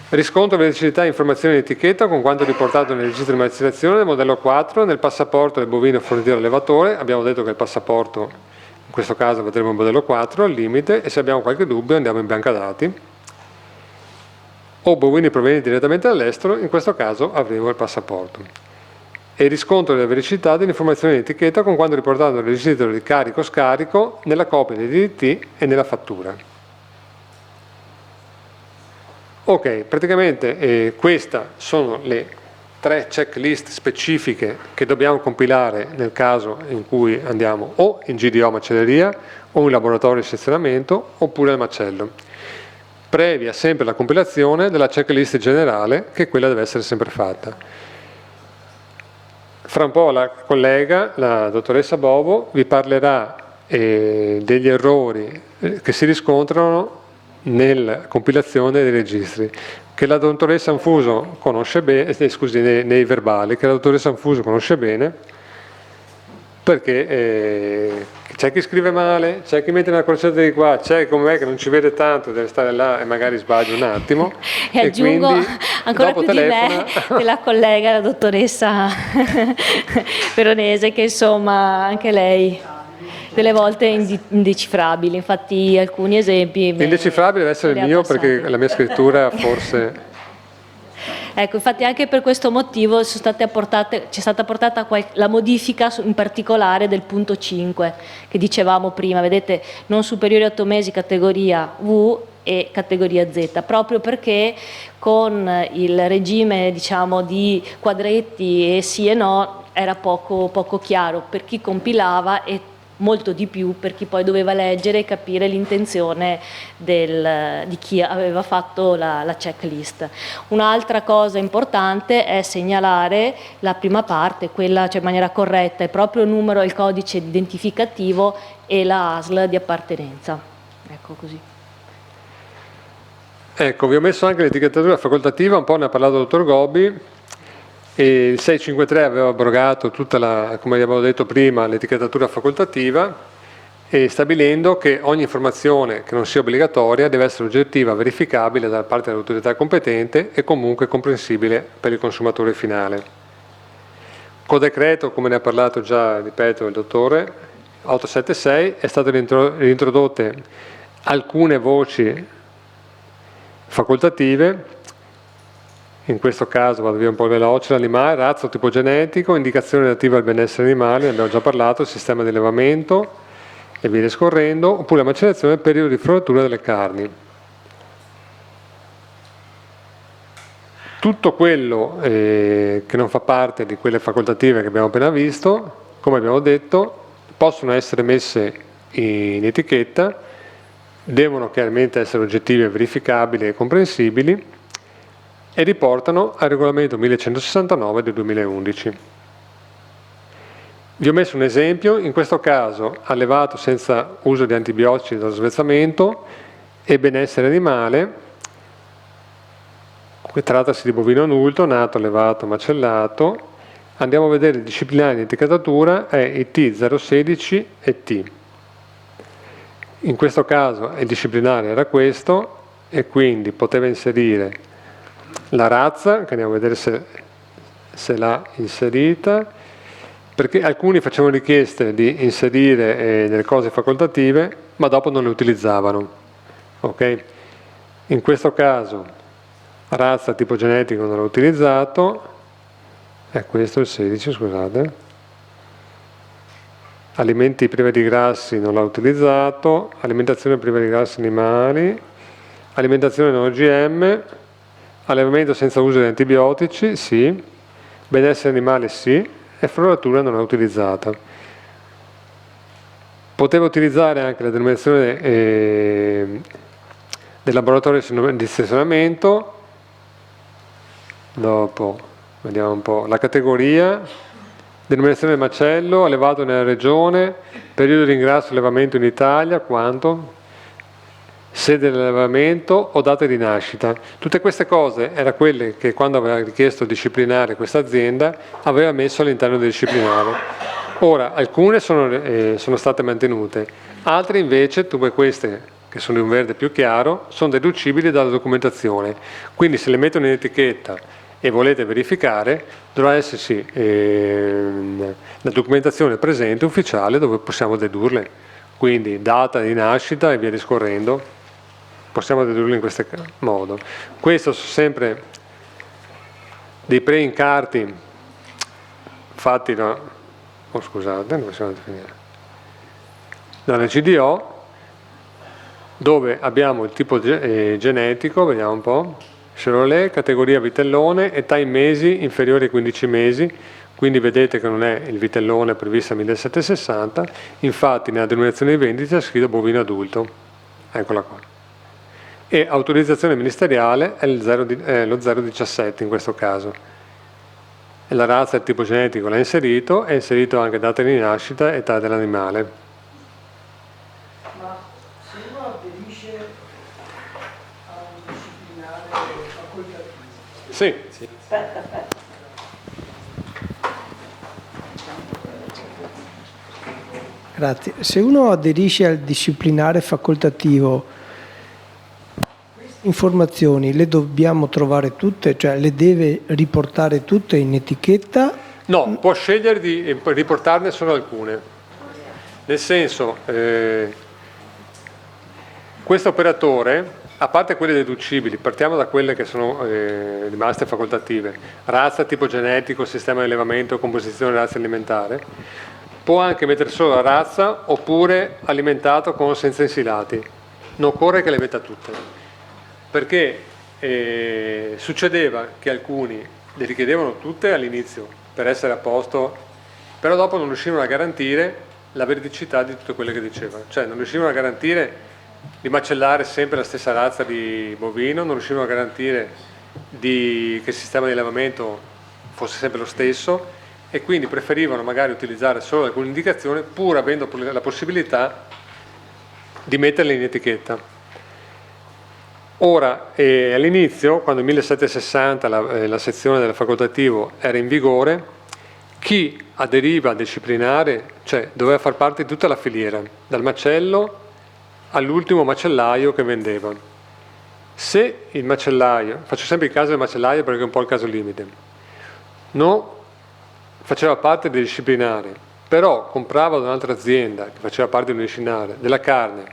Riscontro veridicità e informazioni in etichetta con quanto riportato nel registro di macellazione del modello 4 nel passaporto del bovino fornito dall'allevatore. Abbiamo detto che il passaporto, in questo caso vedremo il modello 4 al limite, e se abbiamo qualche dubbio andiamo in banca dati. O bovini provenienti direttamente dall'estero, in questo caso avremo il passaporto. E il riscontro della veridicità dell'informazione in etichetta con quanto riportato nel registro di carico-scarico, nella copia dei DDT e nella fattura. Ok, praticamente queste sono le 3 checklist specifiche che dobbiamo compilare nel caso in cui andiamo o in GDO macelleria o in laboratorio di sezionamento oppure al macello. Previa sempre la compilazione della checklist generale, che quella deve essere sempre fatta. Fra un po' la collega, la dottoressa Bovo, vi parlerà degli errori che si riscontrano nella compilazione dei registri, che la dottoressa Anfuso conosce bene, nei verbali, che la dottoressa Anfuso conosce bene, perché c'è chi scrive male, c'è chi mette una crocetta di qua, c'è come me che non ci vede tanto, deve stare là e magari sbaglia un attimo. E aggiungo quindi, ancora dopo più di me della collega, la dottoressa Veronese, che insomma anche lei delle volte è indecifrabile, infatti alcuni esempi... Indecifrabile deve essere il mio perché la mia scrittura forse... Ecco, infatti anche per questo motivo c'è stata apportata la modifica in particolare del punto 5 che dicevamo prima, vedete, non superiori a 8 mesi categoria V e categoria Z, proprio perché con il regime diciamo di quadretti e sì e no era poco chiaro per chi compilava e molto di più per chi poi doveva leggere e capire l'intenzione di chi aveva fatto la checklist. Un'altra cosa importante è segnalare la prima parte, quella in maniera corretta, è proprio il numero e il codice identificativo e la ASL di appartenenza. Ecco così. Ecco, vi ho messo anche l'etichettatura facoltativa, un po' ne ha parlato il dottor Gobbi. E il 653 aveva abrogato tutta come abbiamo detto prima, l'etichettatura facoltativa e stabilendo che ogni informazione che non sia obbligatoria deve essere oggettiva, verificabile da parte dell'autorità competente e comunque comprensibile per il consumatore finale. Con decreto, come ne ha parlato già, ripeto, il dottore, 876 è state introdotte alcune voci facoltative. In questo caso vado via un po' veloce: l'animale, razza o tipo genetico, indicazioni relative al benessere animale, ne abbiamo già parlato, sistema di allevamento e via discorrendo, oppure la macellazione e il periodo di frollatura delle carni. Tutto quello che non fa parte di quelle facoltative che abbiamo appena visto, come abbiamo detto, possono essere messe in etichetta, devono chiaramente essere oggettive, verificabili e comprensibili, e riportano al regolamento 1169 del 2011. Vi ho messo un esempio, in questo caso allevato senza uso di antibiotici dallo svezzamento e benessere animale, trattasi di bovino adulto, nato, allevato, macellato. Andiamo a vedere il disciplinare di etichettatura, è IT 016 e T. In questo caso il disciplinare era questo e quindi poteva inserire la razza, che andiamo a vedere se l'ha inserita, perché alcuni facevano richieste di inserire delle cose facoltative, ma dopo non le utilizzavano. Okay? In questo caso razza, tipo genetico non l'ho utilizzato, è questo il 16, scusate. Alimenti privi di grassi non l'ho utilizzato, alimentazione priva di grassi animali, alimentazione non OGM, allevamento senza uso di antibiotici, sì, benessere animale sì, e frollatura non l'ho utilizzata. Potevo utilizzare anche la denominazione del laboratorio di stessionamento, dopo vediamo un po' la categoria, denominazione del macello, allevato nella regione, periodo di ingrasso e allevamento in Italia, quanto? Sede dell'allevamento o data di nascita. Tutte queste cose erano quelle che quando aveva richiesto disciplinare questa azienda aveva messo all'interno del disciplinare. Ora, alcune sono state mantenute, altre invece, tutte queste che sono di un verde più chiaro, sono deducibili dalla documentazione. Quindi se le mettono in etichetta e volete verificare, dovrà esserci la documentazione presente ufficiale dove possiamo dedurle. Quindi data di nascita e via discorrendo. Possiamo dedurlo in questo modo. Questo sono sempre dei pre-incarti fatti dalla CDO, dove abbiamo il tipo genetico, vediamo un po', Chevrolet, categoria vitellone, età in mesi inferiore ai 15 mesi, quindi vedete che non è il vitellone previsto a 1760, infatti nella denominazione di vendita è scritto bovino adulto, eccola qua. E autorizzazione ministeriale è lo 017 in questo caso. E la razza e il tipo genetico l'ha inserito, è inserito anche data di nascita e età dell'animale. Ma se uno aderisce a un disciplinare facoltativo? Sì. Aspetta. Grazie. Se uno aderisce al disciplinare facoltativo, queste informazioni le dobbiamo trovare tutte, cioè le deve riportare tutte in etichetta? No, può scegliere di riportarne solo alcune. Nel senso, questo operatore, a parte quelle deducibili, partiamo da quelle che sono rimaste facoltative, razza, tipo genetico, sistema di allevamento, composizione razza alimentare, può anche mettere solo la razza oppure alimentato con o senza insilati. Non occorre che le metta tutte, perché succedeva che alcuni le richiedevano tutte all'inizio per essere a posto, però dopo non riuscivano a garantire la veridicità di tutte quelle che dicevano, cioè non riuscivano a garantire di macellare sempre la stessa razza di bovino, non riuscivano a garantire che il sistema di allevamento fosse sempre lo stesso e quindi preferivano magari utilizzare solo alcune indicazioni pur avendo la possibilità di metterle in etichetta. Ora, all'inizio, quando nel 1760 la sezione del facoltativo era in vigore, chi aderiva al disciplinare, cioè doveva far parte di tutta la filiera, dal macello all'ultimo macellaio che vendeva. Se il macellaio, faccio sempre il caso del macellaio perché è un po' il caso limite, non faceva parte del disciplinare, però comprava da un'altra azienda che faceva parte del disciplinare della carne,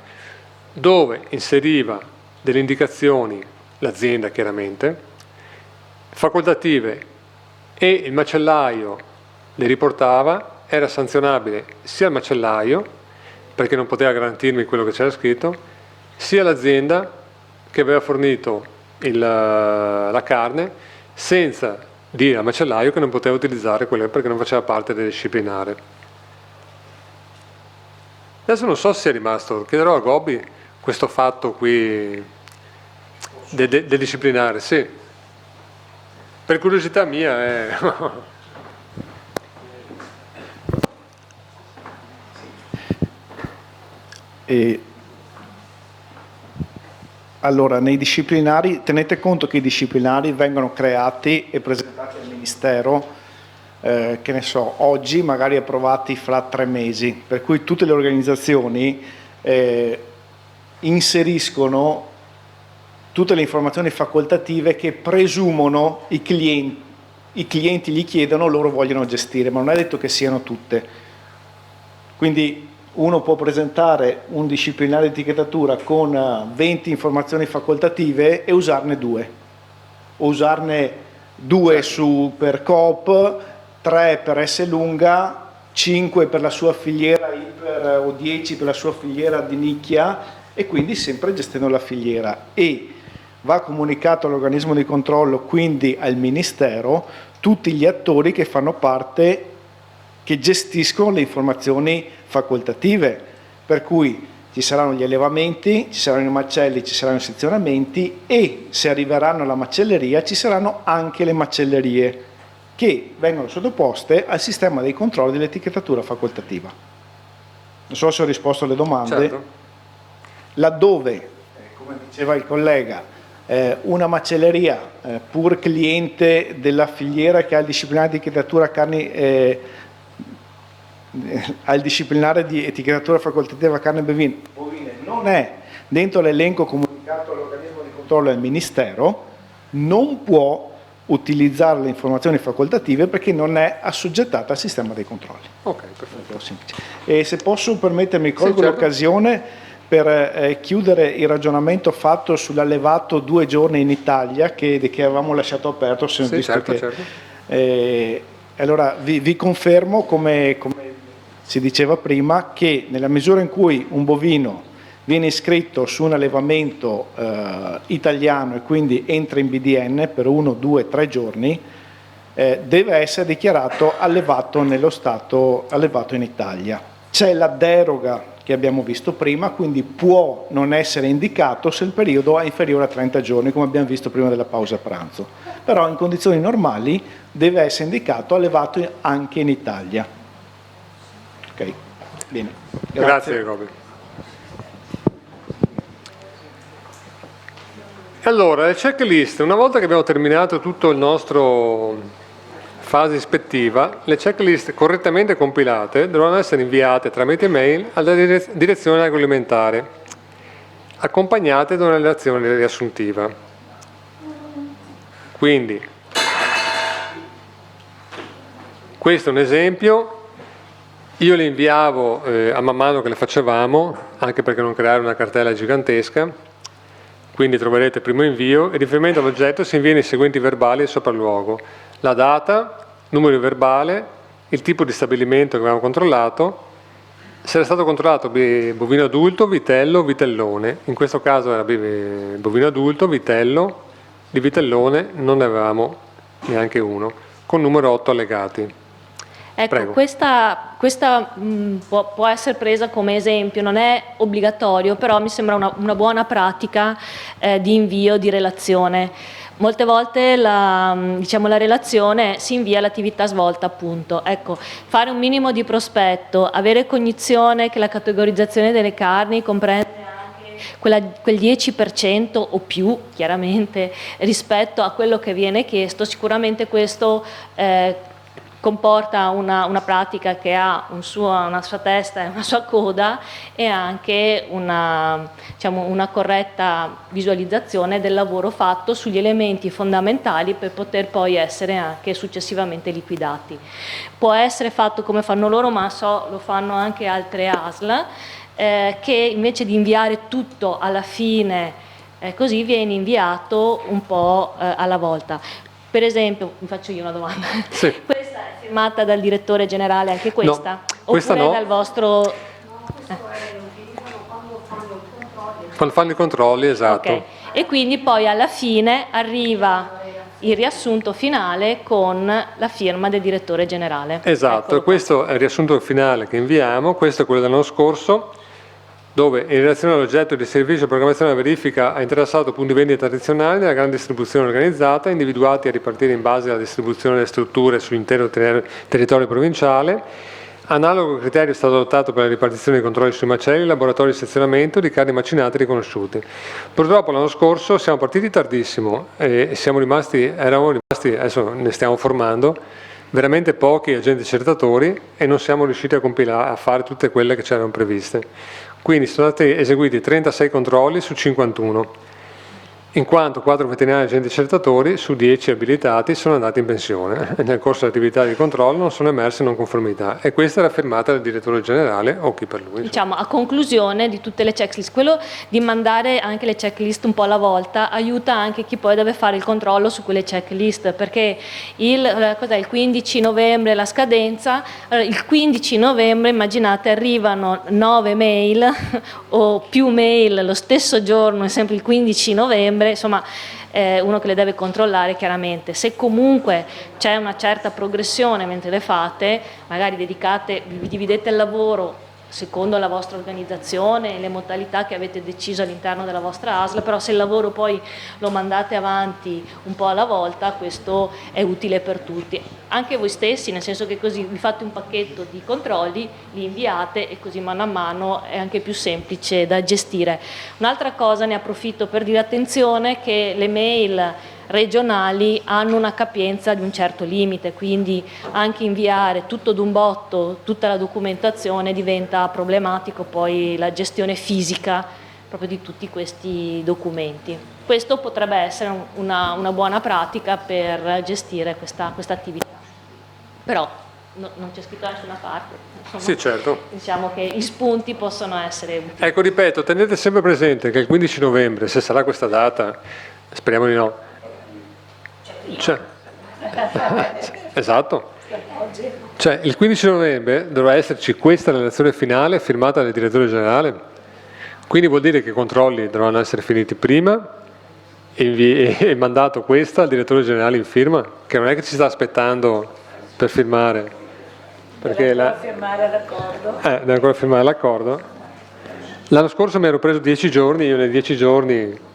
dove inseriva delle indicazioni, l'azienda chiaramente, facoltative, e il macellaio le riportava, era sanzionabile sia il macellaio, perché non poteva garantirmi quello che c'era scritto, sia l'azienda che aveva fornito la carne, senza dire al macellaio che non poteva utilizzare quelle perché non faceva parte del disciplinare. Adesso non so se è rimasto, chiederò a Gobbi questo fatto qui del disciplinare, sì. Per curiosità mia Allora, nei disciplinari, tenete conto che i disciplinari vengono creati e presentati al Ministero, che ne so, oggi magari approvati fra 3 mesi, per cui tutte le organizzazioni inseriscono tutte le informazioni facoltative che presumono i clienti gli chiedono, loro vogliono gestire, ma non è detto che siano tutte. Quindi uno può presentare un disciplinare di etichettatura con 20 informazioni facoltative e usarne 2, o usarne 2 per Coop, 3 per S lunga, 5 per la sua filiera iper o 10 per la sua filiera di nicchia, e quindi sempre gestendo la filiera. E va comunicato all'organismo di controllo, quindi al Ministero, tutti gli attori che fanno parte, che gestiscono le informazioni facoltative, per cui ci saranno gli allevamenti, ci saranno i macelli, ci saranno i sezionamenti, e se arriveranno alla macelleria ci saranno anche le macellerie che vengono sottoposte al sistema dei controlli dell'etichettatura facoltativa. Non so se ho risposto alle domande. certo. Laddove, come diceva il collega, una macelleria pur cliente della filiera che ha il disciplinare di etichettatura carni, al disciplinare di etichettatura facoltativa carne bovine non è dentro l'elenco comunicato all'organismo di controllo del Ministero, non può utilizzare le informazioni facoltative perché non è assoggettata al sistema dei controlli. Ok, perfetto. E se posso permettermi, colgo certo. l'occasione per chiudere il ragionamento fatto sull'allevato 2 giorni in Italia che avevamo lasciato aperto. Se Sì, visto certo, che, certo. Allora vi confermo, come si diceva prima, che nella misura in cui un bovino viene iscritto su un allevamento italiano e quindi entra in BDN per 1, 2, 3 giorni, deve essere dichiarato allevato nello Stato, allevato in Italia. C'è la deroga che abbiamo visto prima, quindi può non essere indicato se il periodo è inferiore a 30 giorni, come abbiamo visto prima della pausa pranzo. Però in condizioni normali deve essere indicato allevato anche in Italia. Ok, bene. Grazie Roby. Allora, le checklist, una volta che abbiamo terminato tutto il nostro fase ispettiva, le checklist correttamente compilate dovranno essere inviate tramite mail alla direzione agroalimentare, accompagnate da una relazione riassuntiva. Quindi, questo è un esempio. Io le inviavo a man mano che le facevamo, anche perché non creare una cartella gigantesca, quindi troverete il primo invio, e riferimento all'oggetto si inviano i seguenti verbali e sopralluogo: la data, numero verbale, il tipo di stabilimento che avevamo controllato, se era stato controllato bovino adulto, vitello, vitellone. In questo caso era bovino adulto, vitello, di vitellone non ne avevamo neanche uno, con numero 8 allegati. Ecco, Prego. questa può essere presa come esempio, non è obbligatorio, però mi sembra una buona pratica di invio di relazione. Molte volte la relazione si invia all'attività svolta, appunto. Ecco, fare un minimo di prospetto, avere cognizione che la categorizzazione delle carni comprende anche quel 10% o più, chiaramente, rispetto a quello che viene chiesto, sicuramente questo comporta una pratica che ha una sua testa e una sua coda, e anche una corretta visualizzazione del lavoro fatto sugli elementi fondamentali per poter poi essere anche successivamente liquidati. Può essere fatto come fanno loro, ma so lo fanno anche altre ASL, che invece di inviare tutto alla fine, così viene inviato un po' alla volta. Per esempio, mi faccio io una domanda. Sì. Questa è firmata dal direttore generale, anche questa? No, questa oppure no. dal vostro... Quando fanno i controlli, esatto. Ok. E quindi poi alla fine arriva il riassunto finale con la firma del direttore generale. Esatto, e questo è il riassunto finale che inviamo. Questo è quello dell'anno scorso, dove in relazione all'oggetto di servizio programmazione e verifica ha interessato punti vendita tradizionali della grande distribuzione organizzata, individuati a ripartire in base alla distribuzione delle strutture sull'intero territorio provinciale. Analogo criterio è stato adottato per la ripartizione dei controlli sui macelli, laboratori di sezionamento di carni macinate riconosciuti. Purtroppo l'anno scorso siamo partiti tardissimo e eravamo rimasti, adesso ne stiamo formando, veramente pochi agenti accertatori, e non siamo riusciti a fare tutte quelle che c'erano previste. Quindi sono stati eseguiti 36 controlli su 51, in quanto 4 veterinari agenti accertatori su 10 abilitati sono andati in pensione. Nel corso dell'attività di controllo non sono emerse non conformità, e questa era firmata dal direttore generale o chi per lui. Diciamo, a conclusione di tutte le checklist, quello di mandare anche le checklist un po' alla volta aiuta anche chi poi deve fare il controllo su quelle checklist, perché il 15 novembre la scadenza, il 15 novembre immaginate arrivano 9 mail o più mail lo stesso giorno, è sempre il 15 novembre, insomma uno che le deve controllare chiaramente. Se comunque c'è una certa progressione mentre le fate, magari vi dividete il lavoro secondo la vostra organizzazione e le modalità che avete deciso all'interno della vostra ASL, però se il lavoro poi lo mandate avanti un po' alla volta, questo è utile per tutti, anche voi stessi, nel senso che così vi fate un pacchetto di controlli, li inviate e così mano a mano è anche più semplice da gestire. Un'altra cosa, ne approfitto per dire attenzione che le mail regionali hanno una capienza di un certo limite, quindi anche inviare tutto d'un botto, tutta la documentazione, diventa problematico poi la gestione fisica proprio di tutti questi documenti. Questo potrebbe essere una buona pratica per gestire questa attività, però non c'è scritto da nessuna parte. Insomma, sì, certo. Diciamo che gli spunti possono essere utili. Ecco, ripeto, tenete sempre presente che il 15 novembre, se sarà questa data, speriamo di no, esatto, il 15 novembre dovrà esserci questa relazione finale firmata dal direttore generale, quindi vuol dire che i controlli dovranno essere finiti prima e mandato questa al direttore generale in firma, che non è che ci sta aspettando per firmare, perché deve ancora firmare l'accordo. L'anno scorso mi ero preso 10 giorni, io nei 10 giorni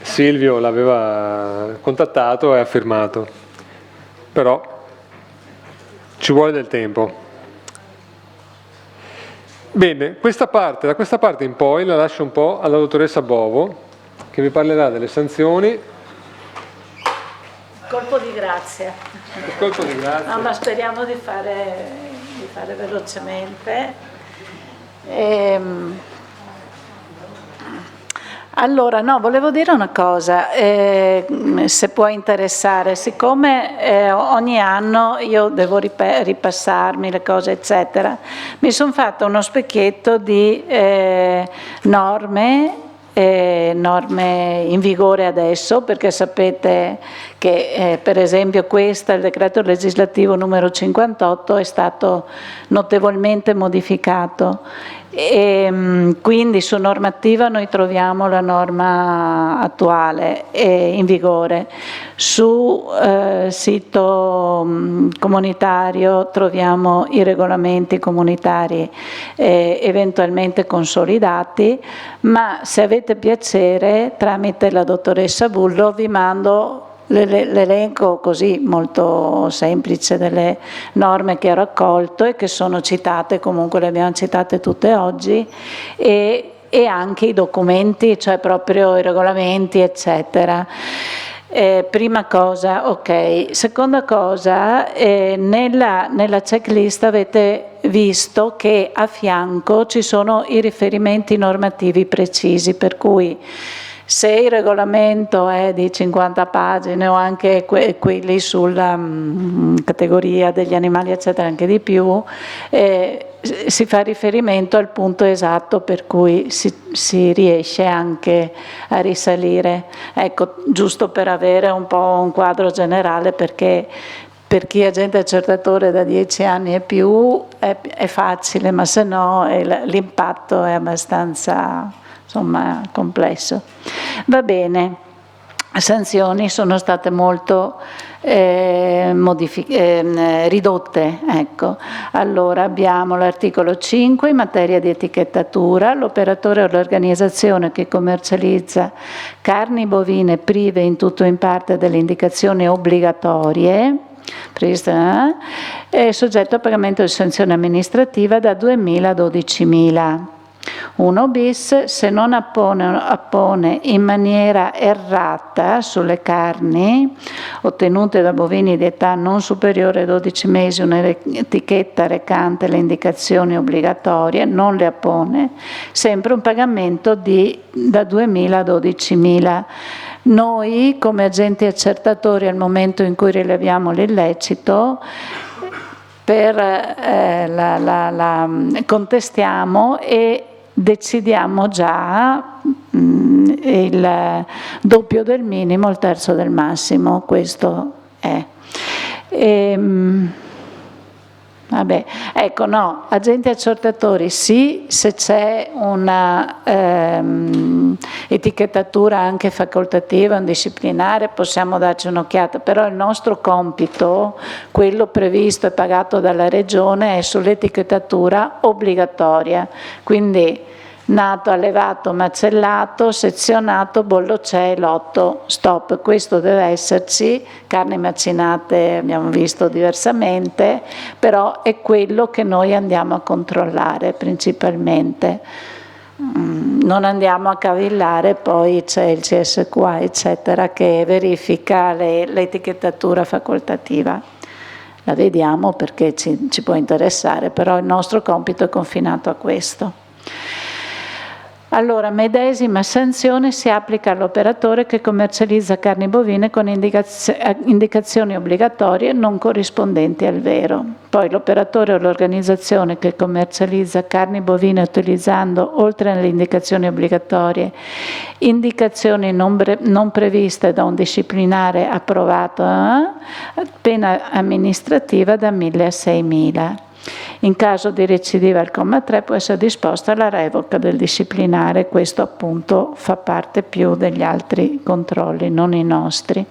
Silvio l'aveva contattato e ha firmato, però ci vuole del tempo. Bene, da questa parte in poi la lascio un po' alla dottoressa Bovo, che vi parlerà delle sanzioni Colpo di grazia. Colpo di grazia. No, ma speriamo di fare velocemente. Allora, no, volevo dire una cosa, se può interessare, siccome ogni anno io devo ripassarmi le cose, eccetera, mi sono fatta uno specchietto di norme in vigore adesso, perché sapete che per esempio questo, il decreto legislativo numero 58, è stato notevolmente modificato. E quindi su normativa noi troviamo la norma attuale in vigore, su sito comunitario troviamo i regolamenti comunitari eventualmente consolidati, ma se avete piacere tramite la dottoressa Bullo vi mando l'elenco così molto semplice delle norme che ho raccolto e che sono citate, comunque le abbiamo citate tutte oggi, e anche i documenti, cioè proprio i regolamenti, eccetera. Prima cosa, ok. Seconda cosa, nella checklist avete visto che a fianco ci sono i riferimenti normativi precisi, per cui se il regolamento è di 50 pagine o anche quelli sulla categoria degli animali, eccetera, anche di più, si fa riferimento al punto esatto per cui si riesce anche a risalire. Ecco, giusto per avere un po' un quadro generale, perché per chi è agente accertatore da 10 anni e più è facile, ma se no l'impatto è abbastanza, insomma, complesso. Va bene, sanzioni sono state molto ridotte, ecco. Allora abbiamo l'articolo 5 in materia di etichettatura: l'operatore o l'organizzazione che commercializza carni bovine prive in tutto o in parte delle indicazioni obbligatorie è soggetto a pagamento di sanzione amministrativa da 2.000 a 12.000. 1 bis, se non appone in maniera errata sulle carni ottenute da bovini di età non superiore a 12 mesi un'etichetta recante le indicazioni obbligatorie, non le appone, sempre un pagamento da 2.000 a 12.000. Noi come agenti accertatori, al momento in cui rileviamo l'illecito, contestiamo e decidiamo già il doppio del minimo, il terzo del massimo. Questo è. Vabbè, ecco, no, agenti accertatori sì, se c'è una etichettatura anche facoltativa, un disciplinare, possiamo darci un'occhiata, però il nostro compito, quello previsto e pagato dalla Regione, è sull'etichettatura obbligatoria, quindi nato, allevato, macellato, sezionato, bollo c'è, lotto, stop. Questo deve esserci. Carni macinate abbiamo visto diversamente, però è quello che noi andiamo a controllare principalmente. Non andiamo a cavillare, poi c'è il CSQA, eccetera, che verifica l'etichettatura facoltativa. La vediamo perché ci può interessare, però il nostro compito è confinato a questo. Allora, medesima sanzione si applica all'operatore che commercializza carni bovine con indicazioni obbligatorie non corrispondenti al vero. Poi l'operatore o l'organizzazione che commercializza carni bovine utilizzando, oltre alle indicazioni obbligatorie, indicazioni non previste da un disciplinare approvato, pena amministrativa da 1.000 a 6.000. In caso di recidiva al comma 3 può essere disposta la revoca del disciplinare. Questo appunto fa parte più degli altri controlli, non i nostri.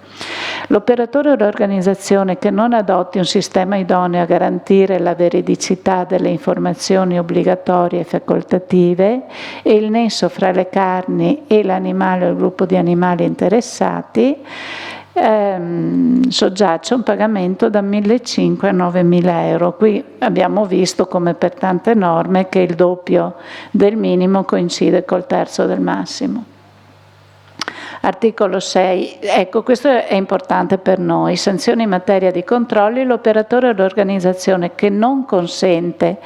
L'operatore o l'organizzazione che non adotti un sistema idoneo a garantire la veridicità delle informazioni obbligatorie e facoltative e il nesso fra le carni e l'animale o il gruppo di animali interessati soggiace un pagamento da 1.500 a 9.000 euro. Qui abbiamo visto, come per tante norme, che il doppio del minimo coincide col terzo del massimo. Articolo 6, ecco questo è importante per noi, sanzioni in materia di controlli, l'operatore o l'organizzazione che non consente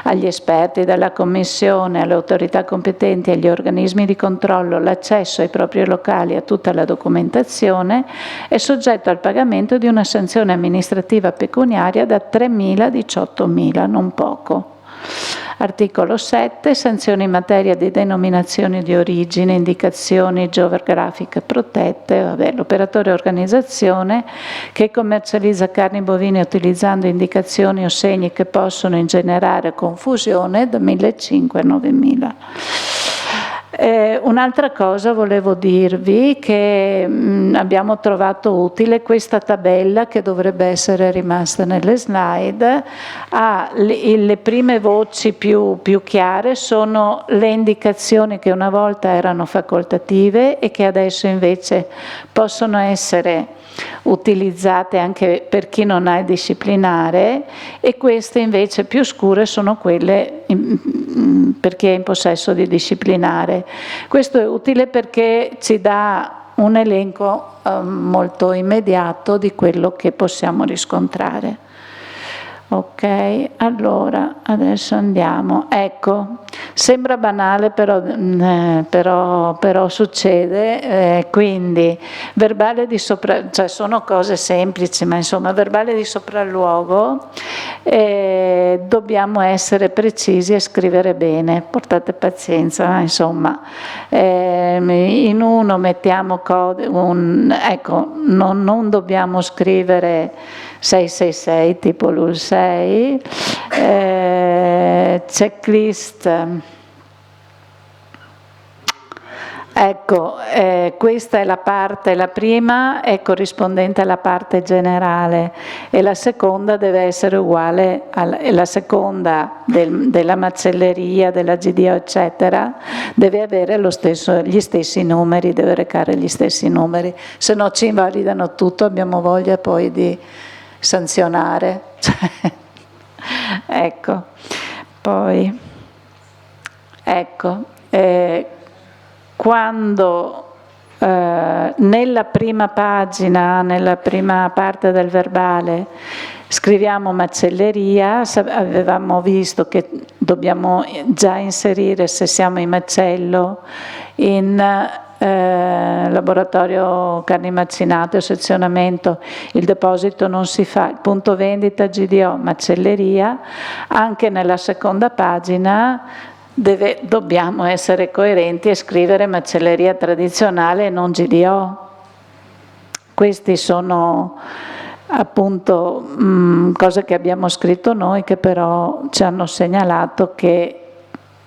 agli esperti della Commissione, alle autorità competenti e agli organismi di controllo l'accesso ai propri locali e a tutta la documentazione è soggetto al pagamento di una sanzione amministrativa pecuniaria da 3.000 a 18.000, non poco. Articolo 7, sanzioni in materia di denominazioni di origine, indicazioni geografiche protette, l'operatore o organizzazione che commercializza carni bovine utilizzando indicazioni o segni che possono ingenerare confusione da 1.500 a 9.000. Un'altra cosa volevo dirvi che abbiamo trovato utile questa tabella che dovrebbe essere rimasta nelle slide. Le prime voci più chiare sono le indicazioni che una volta erano facoltative e che adesso invece possono essere utilizzate anche per chi non ha il disciplinare, e queste invece più scure sono quelle per chi è in possesso di disciplinare. Questo è utile perché ci dà un elenco molto immediato di quello che possiamo riscontrare. Ok, allora adesso andiamo. Ecco, sembra banale però succede, quindi verbale di cioè sono cose semplici, ma insomma verbale di sopralluogo, dobbiamo essere precisi e scrivere bene, portate pazienza, insomma, in uno mettiamo ecco, non dobbiamo scrivere 666 tipo l'UL6, checklist, ecco, questa è la parte, la prima è corrispondente alla parte generale e la seconda deve essere uguale la seconda della macelleria, della GDO eccetera, deve avere gli stessi numeri, deve recare gli stessi numeri, se no ci invalidano tutto, abbiamo voglia poi di sanzionare. Ecco, poi ecco, quando nella prima pagina, nella prima parte del verbale scriviamo macelleria, avevamo visto che dobbiamo già inserire, se siamo in macello, in laboratorio carni macinate o sezionamento, il deposito non si fa, il punto vendita GDO macelleria. Anche nella seconda pagina dobbiamo essere coerenti e scrivere macelleria tradizionale e non GDO. Questi sono appunto cose che abbiamo scritto noi, che però ci hanno segnalato che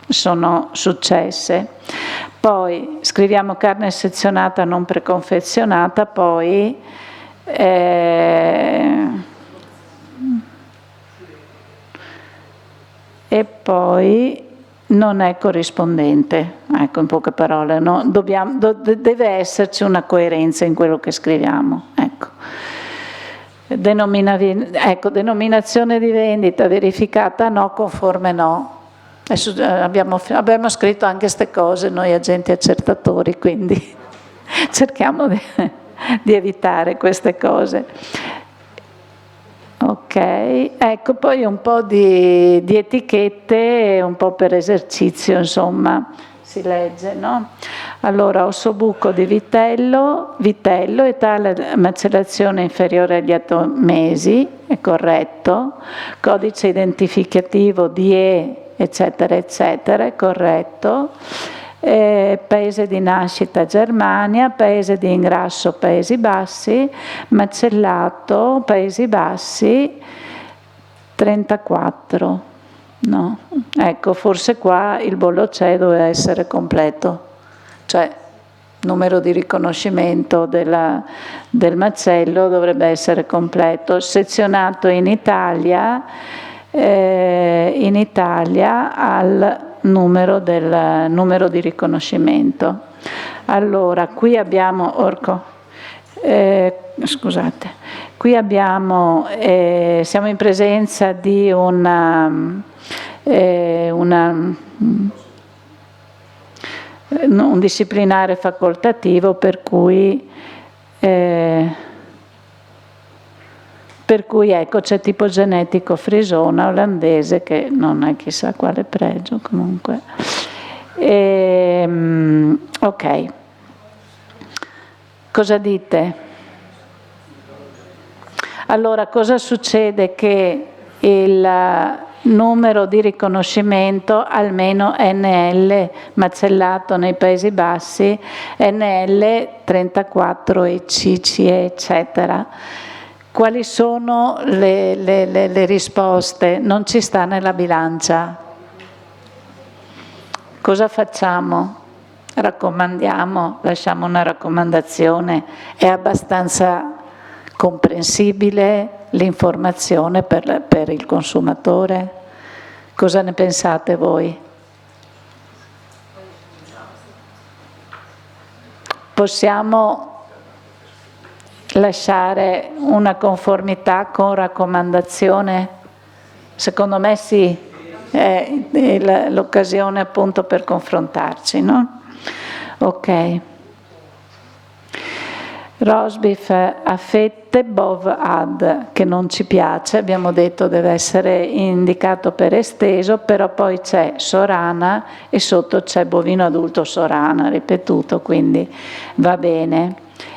sono successe. Poi scriviamo carne sezionata non preconfezionata, poi e poi non è corrispondente, ecco, in poche parole, no? Deve esserci una coerenza in quello che scriviamo, ecco. Denominazione di vendita verificata no, conforme no. Abbiamo scritto anche queste cose noi agenti accertatori, quindi cerchiamo di evitare queste cose. Ok, ecco, poi un po' di etichette, un po' per esercizio, insomma, si legge, no? Allora, ossobuco di vitello, età macellazione inferiore agli 8 mesi, è corretto, codice identificativo DE, eccetera, eccetera, è corretto. Paese di nascita Germania, paese di ingrasso Paesi Bassi, macellato Paesi Bassi 34, no? Ecco, forse qua il bollo c'è, doveva essere completo, cioè numero di riconoscimento del macello dovrebbe essere completo. Sezionato in Italia al numero di riconoscimento. Allora, qui abbiamo siamo in presenza di un disciplinare facoltativo per cui ecco, c'è tipo genetico frisona olandese che non ha chissà quale pregio comunque. Ok, cosa dite? Allora, cosa succede? Che il numero di riconoscimento, almeno NL macellato nei Paesi Bassi, NL 34 e CCE, eccetera. Quali sono le risposte? Non ci sta nella bilancia. Cosa facciamo? Raccomandiamo? Lasciamo una raccomandazione? È abbastanza comprensibile l'informazione per il consumatore? Cosa ne pensate voi? Possiamo lasciare una conformità con raccomandazione? Secondo me sì, è l'occasione appunto per confrontarci, no? Ok. Rosbif a fette, bov ad, che non ci piace, abbiamo detto deve essere indicato per esteso, però poi c'è sorana e sotto c'è bovino adulto sorana, ripetuto, quindi va bene.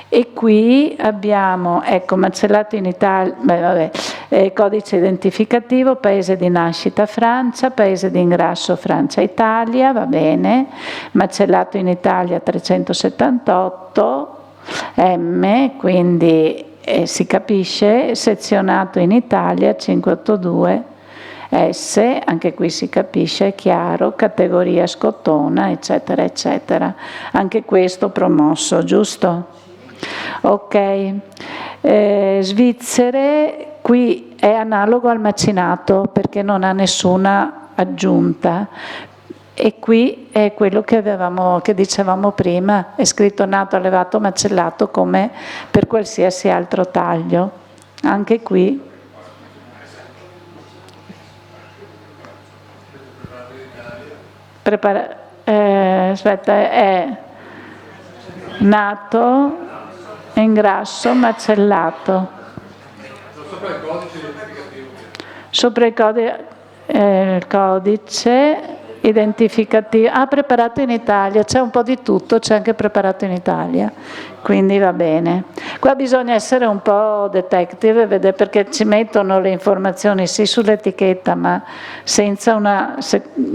E qui abbiamo, ecco, macellato in Italia, codice identificativo, paese di nascita Francia, paese di ingrasso Francia-Italia, va bene, macellato in Italia 378, M, quindi si capisce, sezionato in Italia 582, S, anche qui si capisce, è chiaro, categoria scottona, eccetera, eccetera. Anche questo promosso, giusto? Ok. Svizzere, qui è analogo al macinato perché non ha nessuna aggiunta. E qui è quello che dicevamo prima, è scritto nato, allevato, macellato come per qualsiasi altro taglio. Anche qui. Aspetta, è nato, ingrasso, macellato. Sopra il codice identificativo, preparato in Italia, c'è un po' di tutto, c'è anche preparato in Italia, quindi va bene. Qua bisogna essere un po' detective, vedere, perché ci mettono le informazioni sì sull'etichetta, ma senza una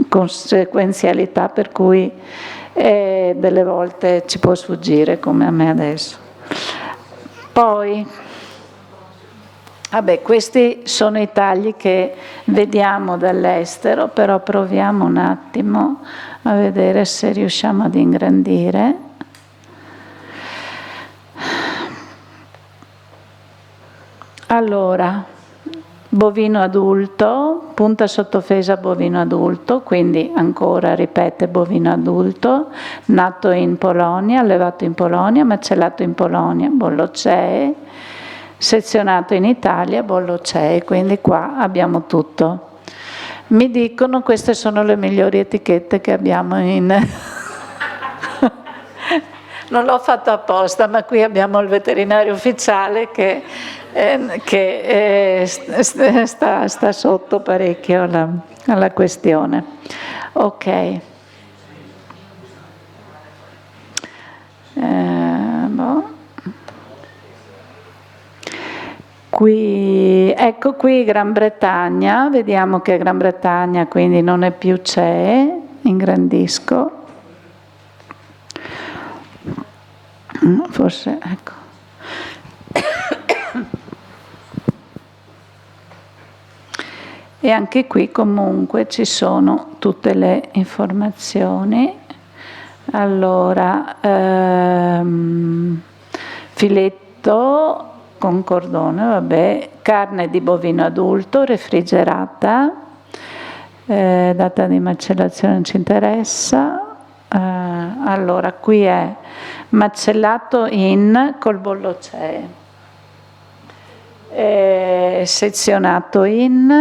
conseguenzialità, per cui delle volte ci può sfuggire, come a me adesso. Poi questi sono i tagli che vediamo dall'estero, però proviamo un attimo a vedere se riusciamo ad ingrandire. Allora, bovino adulto, punta sottofesa bovino adulto, quindi ancora ripete bovino adulto, nato in Polonia, allevato in Polonia, macellato in Polonia, bollocee, sezionato in Italia, bollocee, quindi qua abbiamo tutto. Mi dicono queste sono le migliori etichette che abbiamo in... Non l'ho fatto apposta, ma qui abbiamo il veterinario ufficiale che sta sotto parecchio alla questione. Ok. Qui, ecco qui Gran Bretagna, vediamo che Gran Bretagna quindi non è più CE, ingrandisco. Forse, ecco. E anche qui comunque ci sono tutte le informazioni. Allora, filetto con cordone, vabbè, carne di bovino adulto refrigerata, data di macellazione non ci interessa. Allora, qui è macellato in col bollocee, sezionato in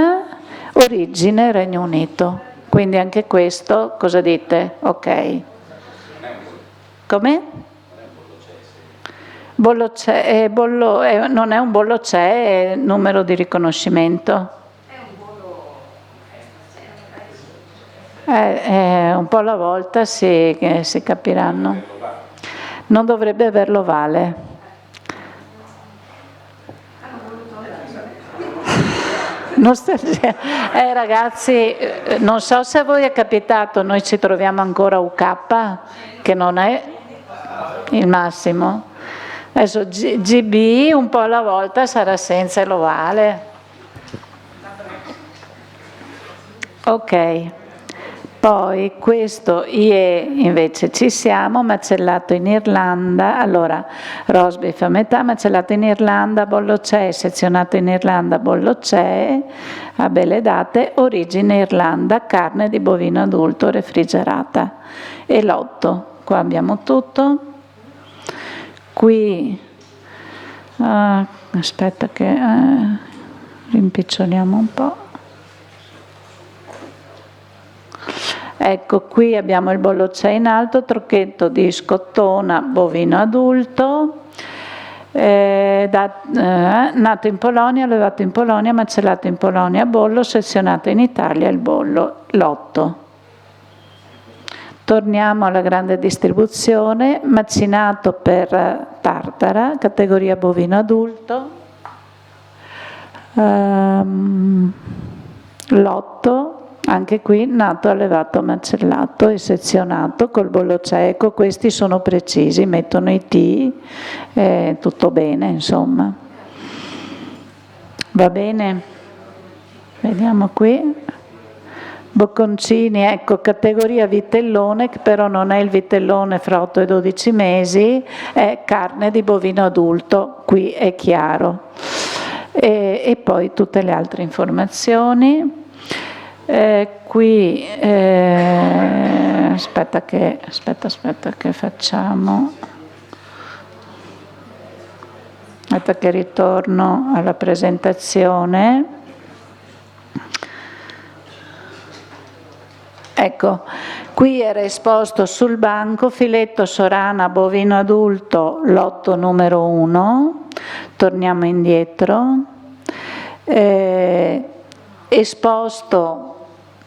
origine Regno Unito, quindi anche questo cosa dite? Ok. Come? Bollo c'è, non è un bollo c'è, è numero di riconoscimento. Un po' alla volta si capiranno. Non dovrebbe averlo vale. Ragazzi, non so se a voi è capitato, noi ci troviamo ancora UK, che non è il massimo. Adesso GB un po' alla volta sarà senza e lo vale. Ok. Poi questo IE invece ci siamo, macellato in Irlanda, allora roast a metà, macellato in Irlanda, bollo c'è, sezionato in Irlanda, bollo c'è, a belle date, origine Irlanda, carne di bovino adulto refrigerata. E l'8, qua abbiamo tutto. Qui, aspetta che rimpiccioliamo un po'. Ecco, qui abbiamo il bollo c'è in alto, trocchetto di scottona bovino adulto, nato in Polonia, allevato in Polonia, macellato in Polonia, bollo, sezionato in Italia il bollo, l'8. Torniamo alla grande distribuzione, macinato per Tartara, categoria bovino adulto, l'8. Anche qui nato, allevato, macellato e sezionato col bollo cieco, questi sono precisi, mettono i T, tutto bene insomma. Va bene? Vediamo qui. Bocconcini, ecco, categoria vitellone, che però non è il vitellone fra 8 e 12 mesi, è carne di bovino adulto, qui è chiaro. E poi tutte le altre informazioni. Qui aspetta che facciamo, aspetta che ritorno alla presentazione. Ecco, qui era esposto sul banco filetto sorana bovino adulto, lotto numero 1, torniamo indietro, esposto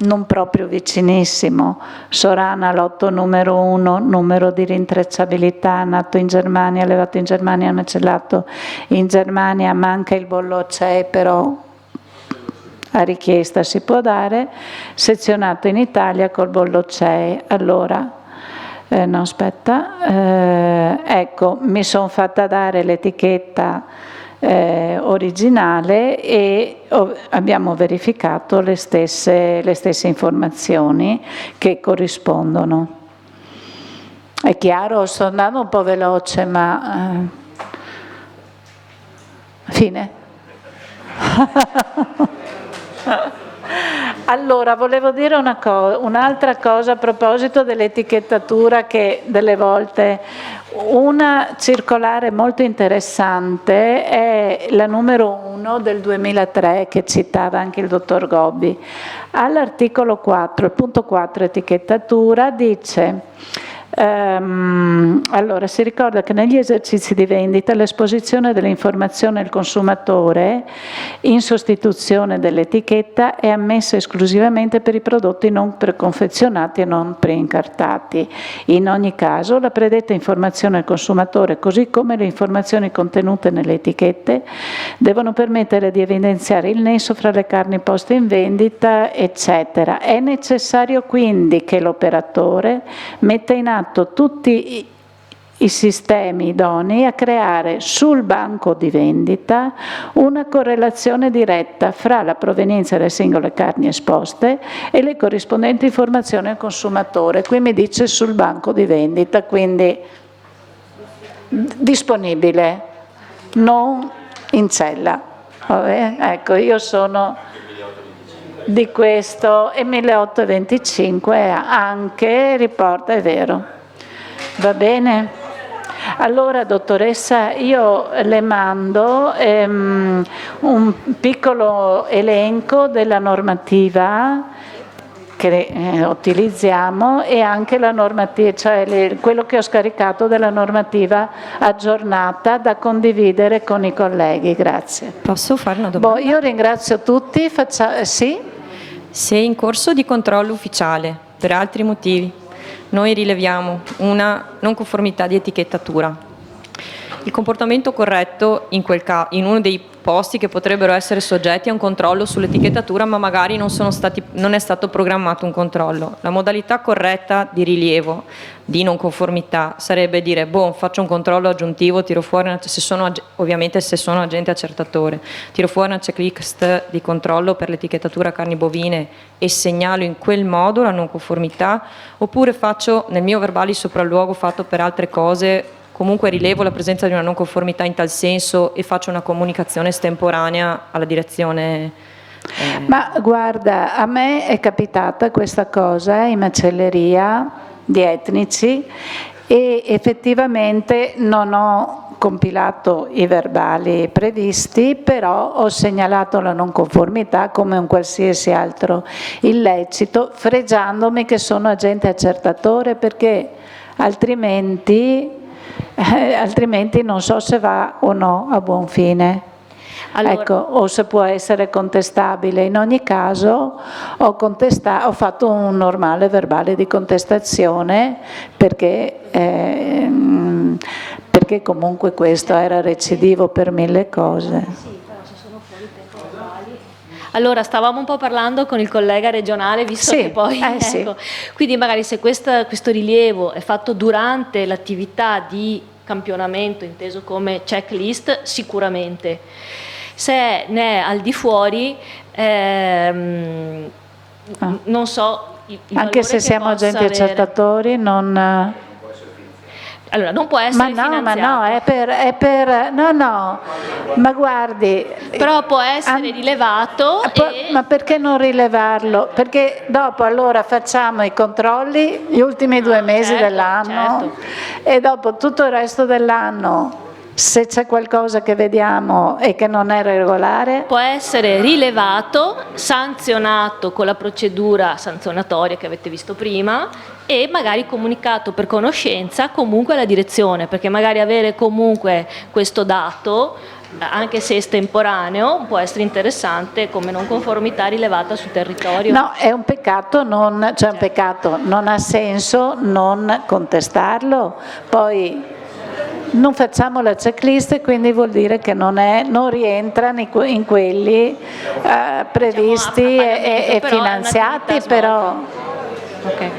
non proprio vicinissimo, sorana lotto numero 1, numero di rintracciabilità, nato in Germania, allevato in Germania, macellato in Germania, manca il bollo c'è, però a richiesta si può dare, sezionato in Italia col bollo c'è. Allora, no aspetta, ecco, mi sono fatta dare l'etichetta originale e abbiamo verificato le stesse informazioni che corrispondono. È chiaro? Sto andando un po' veloce, ma fine. Allora, volevo dire un'altra cosa a proposito dell'etichettatura, che delle volte una circolare molto interessante è la numero 1 del 2003 che citava anche il dottor Gobbi. All'articolo 4, il punto 4 etichettatura dice allora si ricorda che negli esercizi di vendita l'esposizione dell'informazione al consumatore in sostituzione dell'etichetta è ammessa esclusivamente per i prodotti non preconfezionati e non preincartati. In ogni caso la predetta informazione al consumatore, così come le informazioni contenute nelle etichette, devono permettere di evidenziare il nesso fra le carni poste in vendita, eccetera. È necessario quindi che l'operatore metta in atto tutti i sistemi idonei a creare sul banco di vendita una correlazione diretta fra la provenienza delle singole carni esposte e le corrispondenti informazioni al consumatore. Qui mi dice sul banco di vendita, quindi disponibile, non in cella. Vabbè? Ecco, io sono di questo e 1825 anche riporta, è vero. Va bene? Allora, dottoressa, io le mando un piccolo elenco della normativa che utilizziamo e anche la normativa, cioè quello che ho scaricato della normativa aggiornata da condividere con i colleghi. Grazie. Posso fare una domanda? Io ringrazio tutti. Sì? Se in corso di controllo ufficiale, per altri motivi, noi rileviamo una non conformità di etichettatura, il comportamento corretto in uno dei posti che potrebbero essere soggetti a un controllo sull'etichettatura, ma magari non è stato programmato un controllo. La modalità corretta di rilievo di non conformità sarebbe dire: faccio un controllo aggiuntivo, tiro fuori ovviamente se sono agente accertatore, tiro fuori una checklist di controllo per l'etichettatura carni bovine e segnalo in quel modo la non conformità, oppure faccio nel mio verbale di sopralluogo fatto per altre cose, comunque rilevo la presenza di una non conformità in tal senso e faccio una comunicazione estemporanea alla direzione. Ma guarda, a me è capitata questa cosa in macelleria di etnici e effettivamente non ho compilato i verbali previsti, però ho segnalato la non conformità come un qualsiasi altro illecito, fregiandomi che sono agente accertatore, perché altrimenti non so se va o no a buon fine. Ecco, o se può essere contestabile. In ogni caso ho fatto un normale verbale di contestazione perché comunque questo era recidivo per 1000 cose. Allora, stavamo un po' parlando con il collega regionale, visto che poi... sì. Quindi magari se questo rilievo è fatto durante l'attività di campionamento, inteso come checklist, sicuramente. Se ne è al di fuori, non so... Anche se siamo agenti accertatori, non... Allora, non può essere finanziato. Ma guardi... Però può essere rilevato Ma perché non rilevarlo? Perché dopo allora facciamo i controlli gli ultimi 2 mesi dell'anno e dopo tutto il resto dell'anno, se c'è qualcosa che vediamo e che non è regolare, può essere rilevato, sanzionato con la procedura sanzionatoria che avete visto prima e magari comunicato per conoscenza comunque alla direzione, perché magari avere comunque questo dato, anche se estemporaneo, può essere interessante come non conformità rilevata sul territorio. No, è un peccato, non ha senso non contestarlo. Poi non facciamo la checklist e quindi vuol dire che non rientra in quelli previsti e finanziati, però... Okay.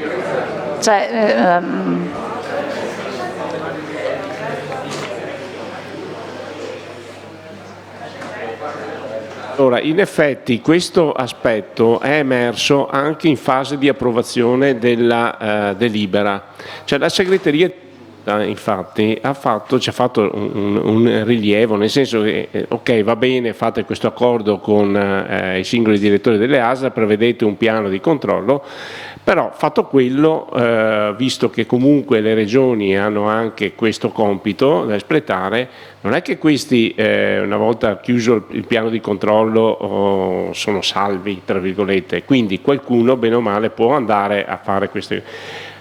Allora, in effetti questo aspetto è emerso anche in fase di approvazione della delibera. Cioè la segreteria infatti ci ha fatto un rilievo, nel senso che ok, va bene, fate questo accordo con i singoli direttori delle ASL, prevedete un piano di controllo, però fatto quello, visto che comunque le regioni hanno anche questo compito da espletare, non è che questi una volta chiuso il piano di controllo sono salvi, tra virgolette, quindi qualcuno bene o male può andare a fare queste.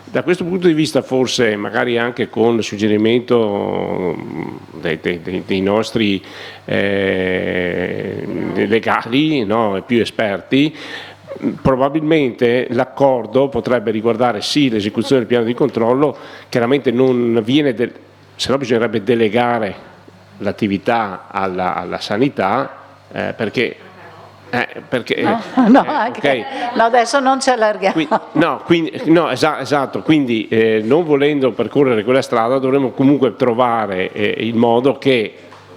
Da questo punto di vista forse magari anche con il suggerimento dei nostri legali, no, più esperti, probabilmente l'accordo potrebbe riguardare sì l'esecuzione del piano di controllo, chiaramente non viene, se no bisognerebbe delegare l'attività alla sanità perché adesso non ci allarghiamo. Esatto, quindi non volendo percorrere quella strada dovremmo comunque trovare il modo che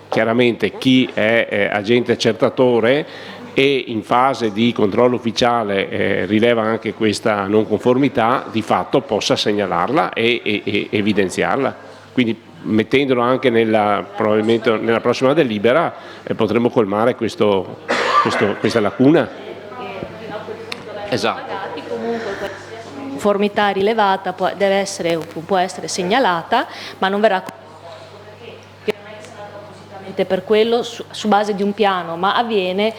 chiaramente chi è agente accertatore e in fase di controllo ufficiale rileva anche questa non conformità, di fatto possa segnalarla e evidenziarla. Quindi mettendolo anche probabilmente nella prossima delibera potremo colmare questa lacuna. Esatto. Comunque conformità rilevata può essere segnalata, ma non verrà per quello su base di un piano, ma avviene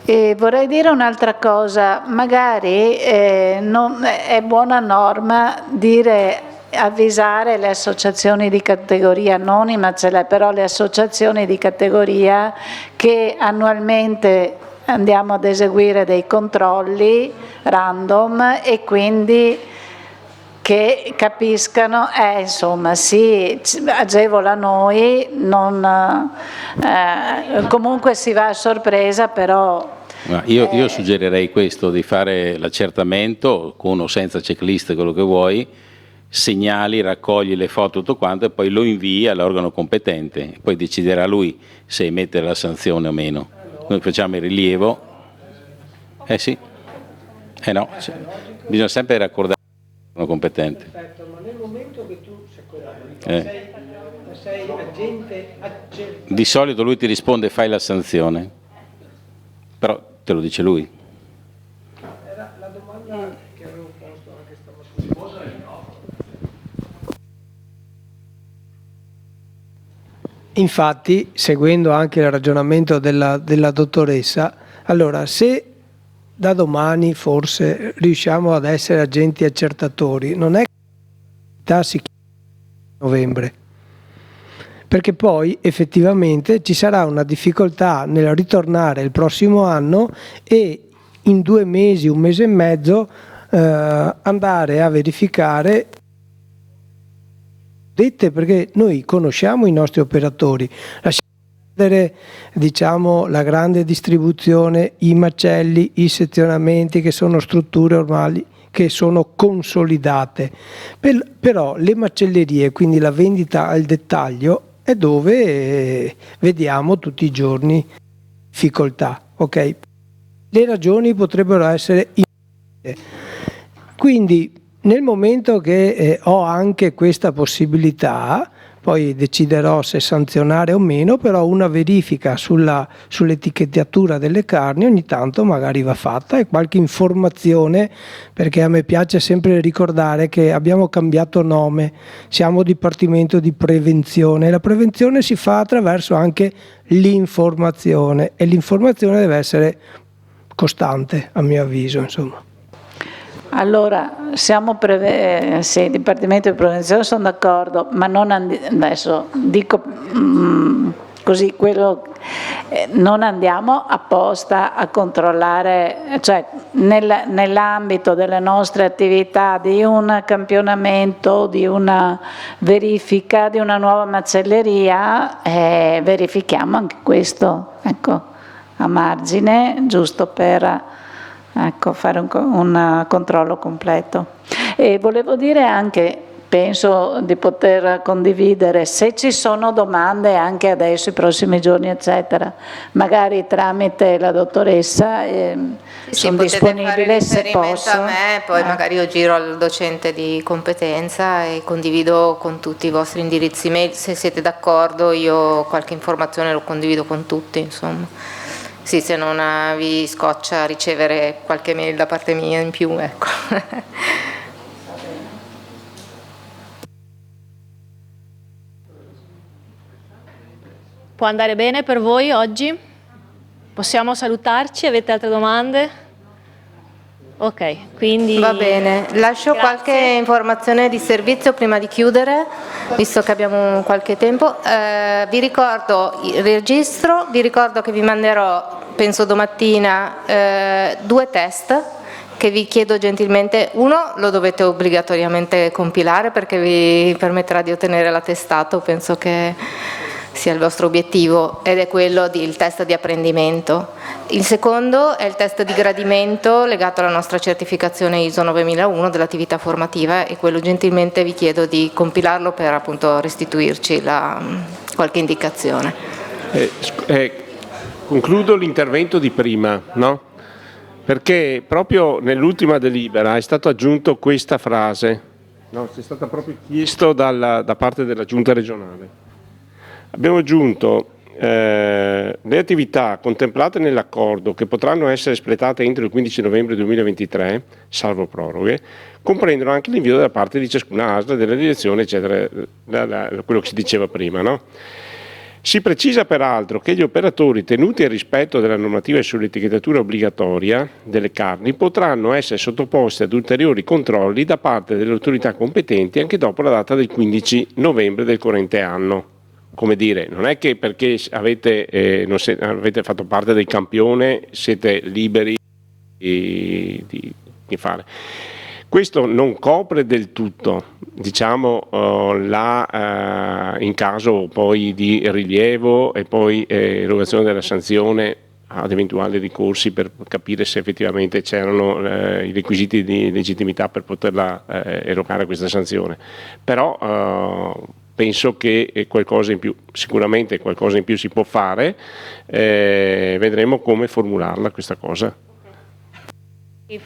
E vorrei dire un'altra cosa, magari non è buona norma avvisare le associazioni di categoria, non i macellai, però le associazioni di categoria che annualmente andiamo ad eseguire dei controlli random e quindi che capiscano, insomma, si agevola noi, comunque si va a sorpresa, però... Io suggerirei questo, di fare l'accertamento con o senza checklist, quello che vuoi, segnali, raccogli le foto, tutto quanto, e poi lo invii all'organo competente, poi deciderà lui se emettere la sanzione o meno. Noi facciamo il rilievo, sì, no, bisogna sempre raccordare l'organo competente. Perfetto, ma nel momento che tu sei agente accertato... Di solito lui ti risponde fai la sanzione, però te lo dice lui. Era la domanda che avevo posto anche stamattina. Infatti, seguendo anche il ragionamento della dottoressa, allora se da domani forse riusciamo ad essere agenti accertatori, non è che si chiude a novembre, perché poi effettivamente ci sarà una difficoltà nel ritornare il prossimo anno e in 2 mesi, 1 mese e mezzo andare a verificare, perché noi conosciamo i nostri operatori, lasciamo perdere, diciamo, la grande distribuzione, i macelli, i sezionamenti, che sono strutture ormai che sono consolidate, però le macellerie, quindi la vendita al dettaglio, è dove vediamo tutti i giorni difficoltà, ok? Le ragioni potrebbero essere quindi nel momento che ho anche questa possibilità, poi deciderò se sanzionare o meno, però una verifica sull'etichettatura delle carni ogni tanto magari va fatta, e qualche informazione, perché a me piace sempre ricordare che abbiamo cambiato nome, siamo Dipartimento di Prevenzione, la prevenzione si fa attraverso anche l'informazione, e l'informazione deve essere costante, a mio avviso, insomma. Allora, sì, Dipartimento di Prevenzione sono d'accordo, ma non adesso dico così, non andiamo apposta a controllare, cioè nell'ambito delle nostre attività di un campionamento, di una verifica di una nuova macelleria, verifichiamo anche questo, ecco, a margine, giusto per... fare un controllo completo. E volevo dire anche, penso di poter condividere, se ci sono domande anche adesso, i prossimi giorni, eccetera, magari tramite la dottoressa, sono disponibile se posso. A me, poi magari io giro al docente di competenza e condivido con tutti i vostri indirizzi mail, se siete d'accordo io qualche informazione lo condivido con tutti, insomma. Sì, se non vi scoccia ricevere qualche mail da parte mia in più, ecco. Può andare bene per voi oggi? Possiamo salutarci? Avete altre domande? Ok, quindi... Va bene, lascio qualche informazione di servizio prima di chiudere, visto che abbiamo qualche tempo. Vi ricordo il registro, vi ricordo che vi manderò, penso domattina, 2 test che vi chiedo gentilmente. Uno lo dovete obbligatoriamente compilare perché vi permetterà di ottenere l'attestato, penso che sia il vostro obiettivo, ed è quello del test di apprendimento. Il secondo è il test di gradimento legato alla nostra certificazione ISO 9001 dell'attività formativa, e quello gentilmente vi chiedo di compilarlo per appunto restituirci qualche indicazione. Concludo l'intervento di prima, no? Perché proprio nell'ultima delibera è stato aggiunto questa frase, no? È stata proprio chiesto da parte della Giunta regionale. Abbiamo aggiunto le attività contemplate nell'accordo, che potranno essere espletate entro il 15 novembre 2023, salvo proroghe, comprendono anche l'invio da parte di ciascuna ASL, della direzione, eccetera, quello che si diceva prima, no? Si precisa peraltro che gli operatori tenuti al rispetto della normativa sull'etichettatura obbligatoria delle carni potranno essere sottoposti ad ulteriori controlli da parte delle autorità competenti anche dopo la data del 15 novembre del corrente anno. Come dire, non è che perché avete fatto parte del campione siete liberi di fare. Questo non copre del tutto, diciamo, in caso poi di rilievo e poi erogazione della sanzione ad eventuali ricorsi per capire se effettivamente c'erano i requisiti di legittimità per poterla erogare questa sanzione. Però penso che qualcosa in più, sicuramente qualcosa in più si può fare, vedremo come formularla questa cosa.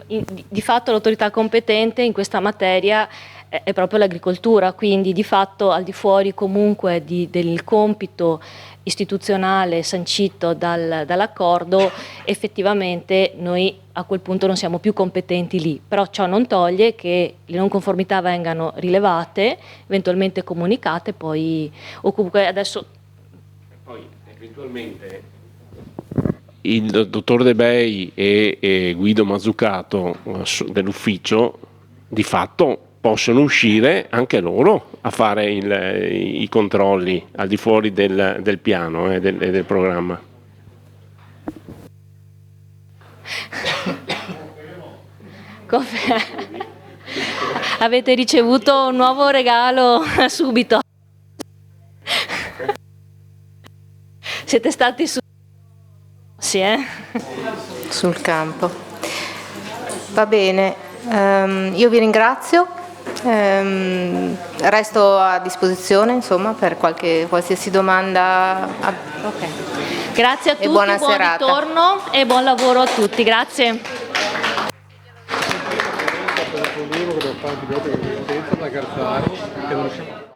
Di fatto l'autorità competente in questa materia è proprio l'agricoltura, quindi di fatto al di fuori comunque del compito istituzionale sancito dall'accordo, effettivamente noi a quel punto non siamo più competenti lì, però ciò non toglie che le non conformità vengano rilevate, eventualmente comunicate, poi o comunque adesso... Poi eventualmente il dottor De Bei e Guido Mazzucato dell'ufficio di fatto possono uscire anche loro a fare i controlli al di fuori del piano e del programma. Avete ricevuto un nuovo regalo subito. Siete stati sul campo. Va bene, io vi ringrazio, resto a disposizione insomma per qualsiasi domanda. Okay. Grazie a tutti, buona buon serata. ritorno e buon lavoro a tutti, grazie. Che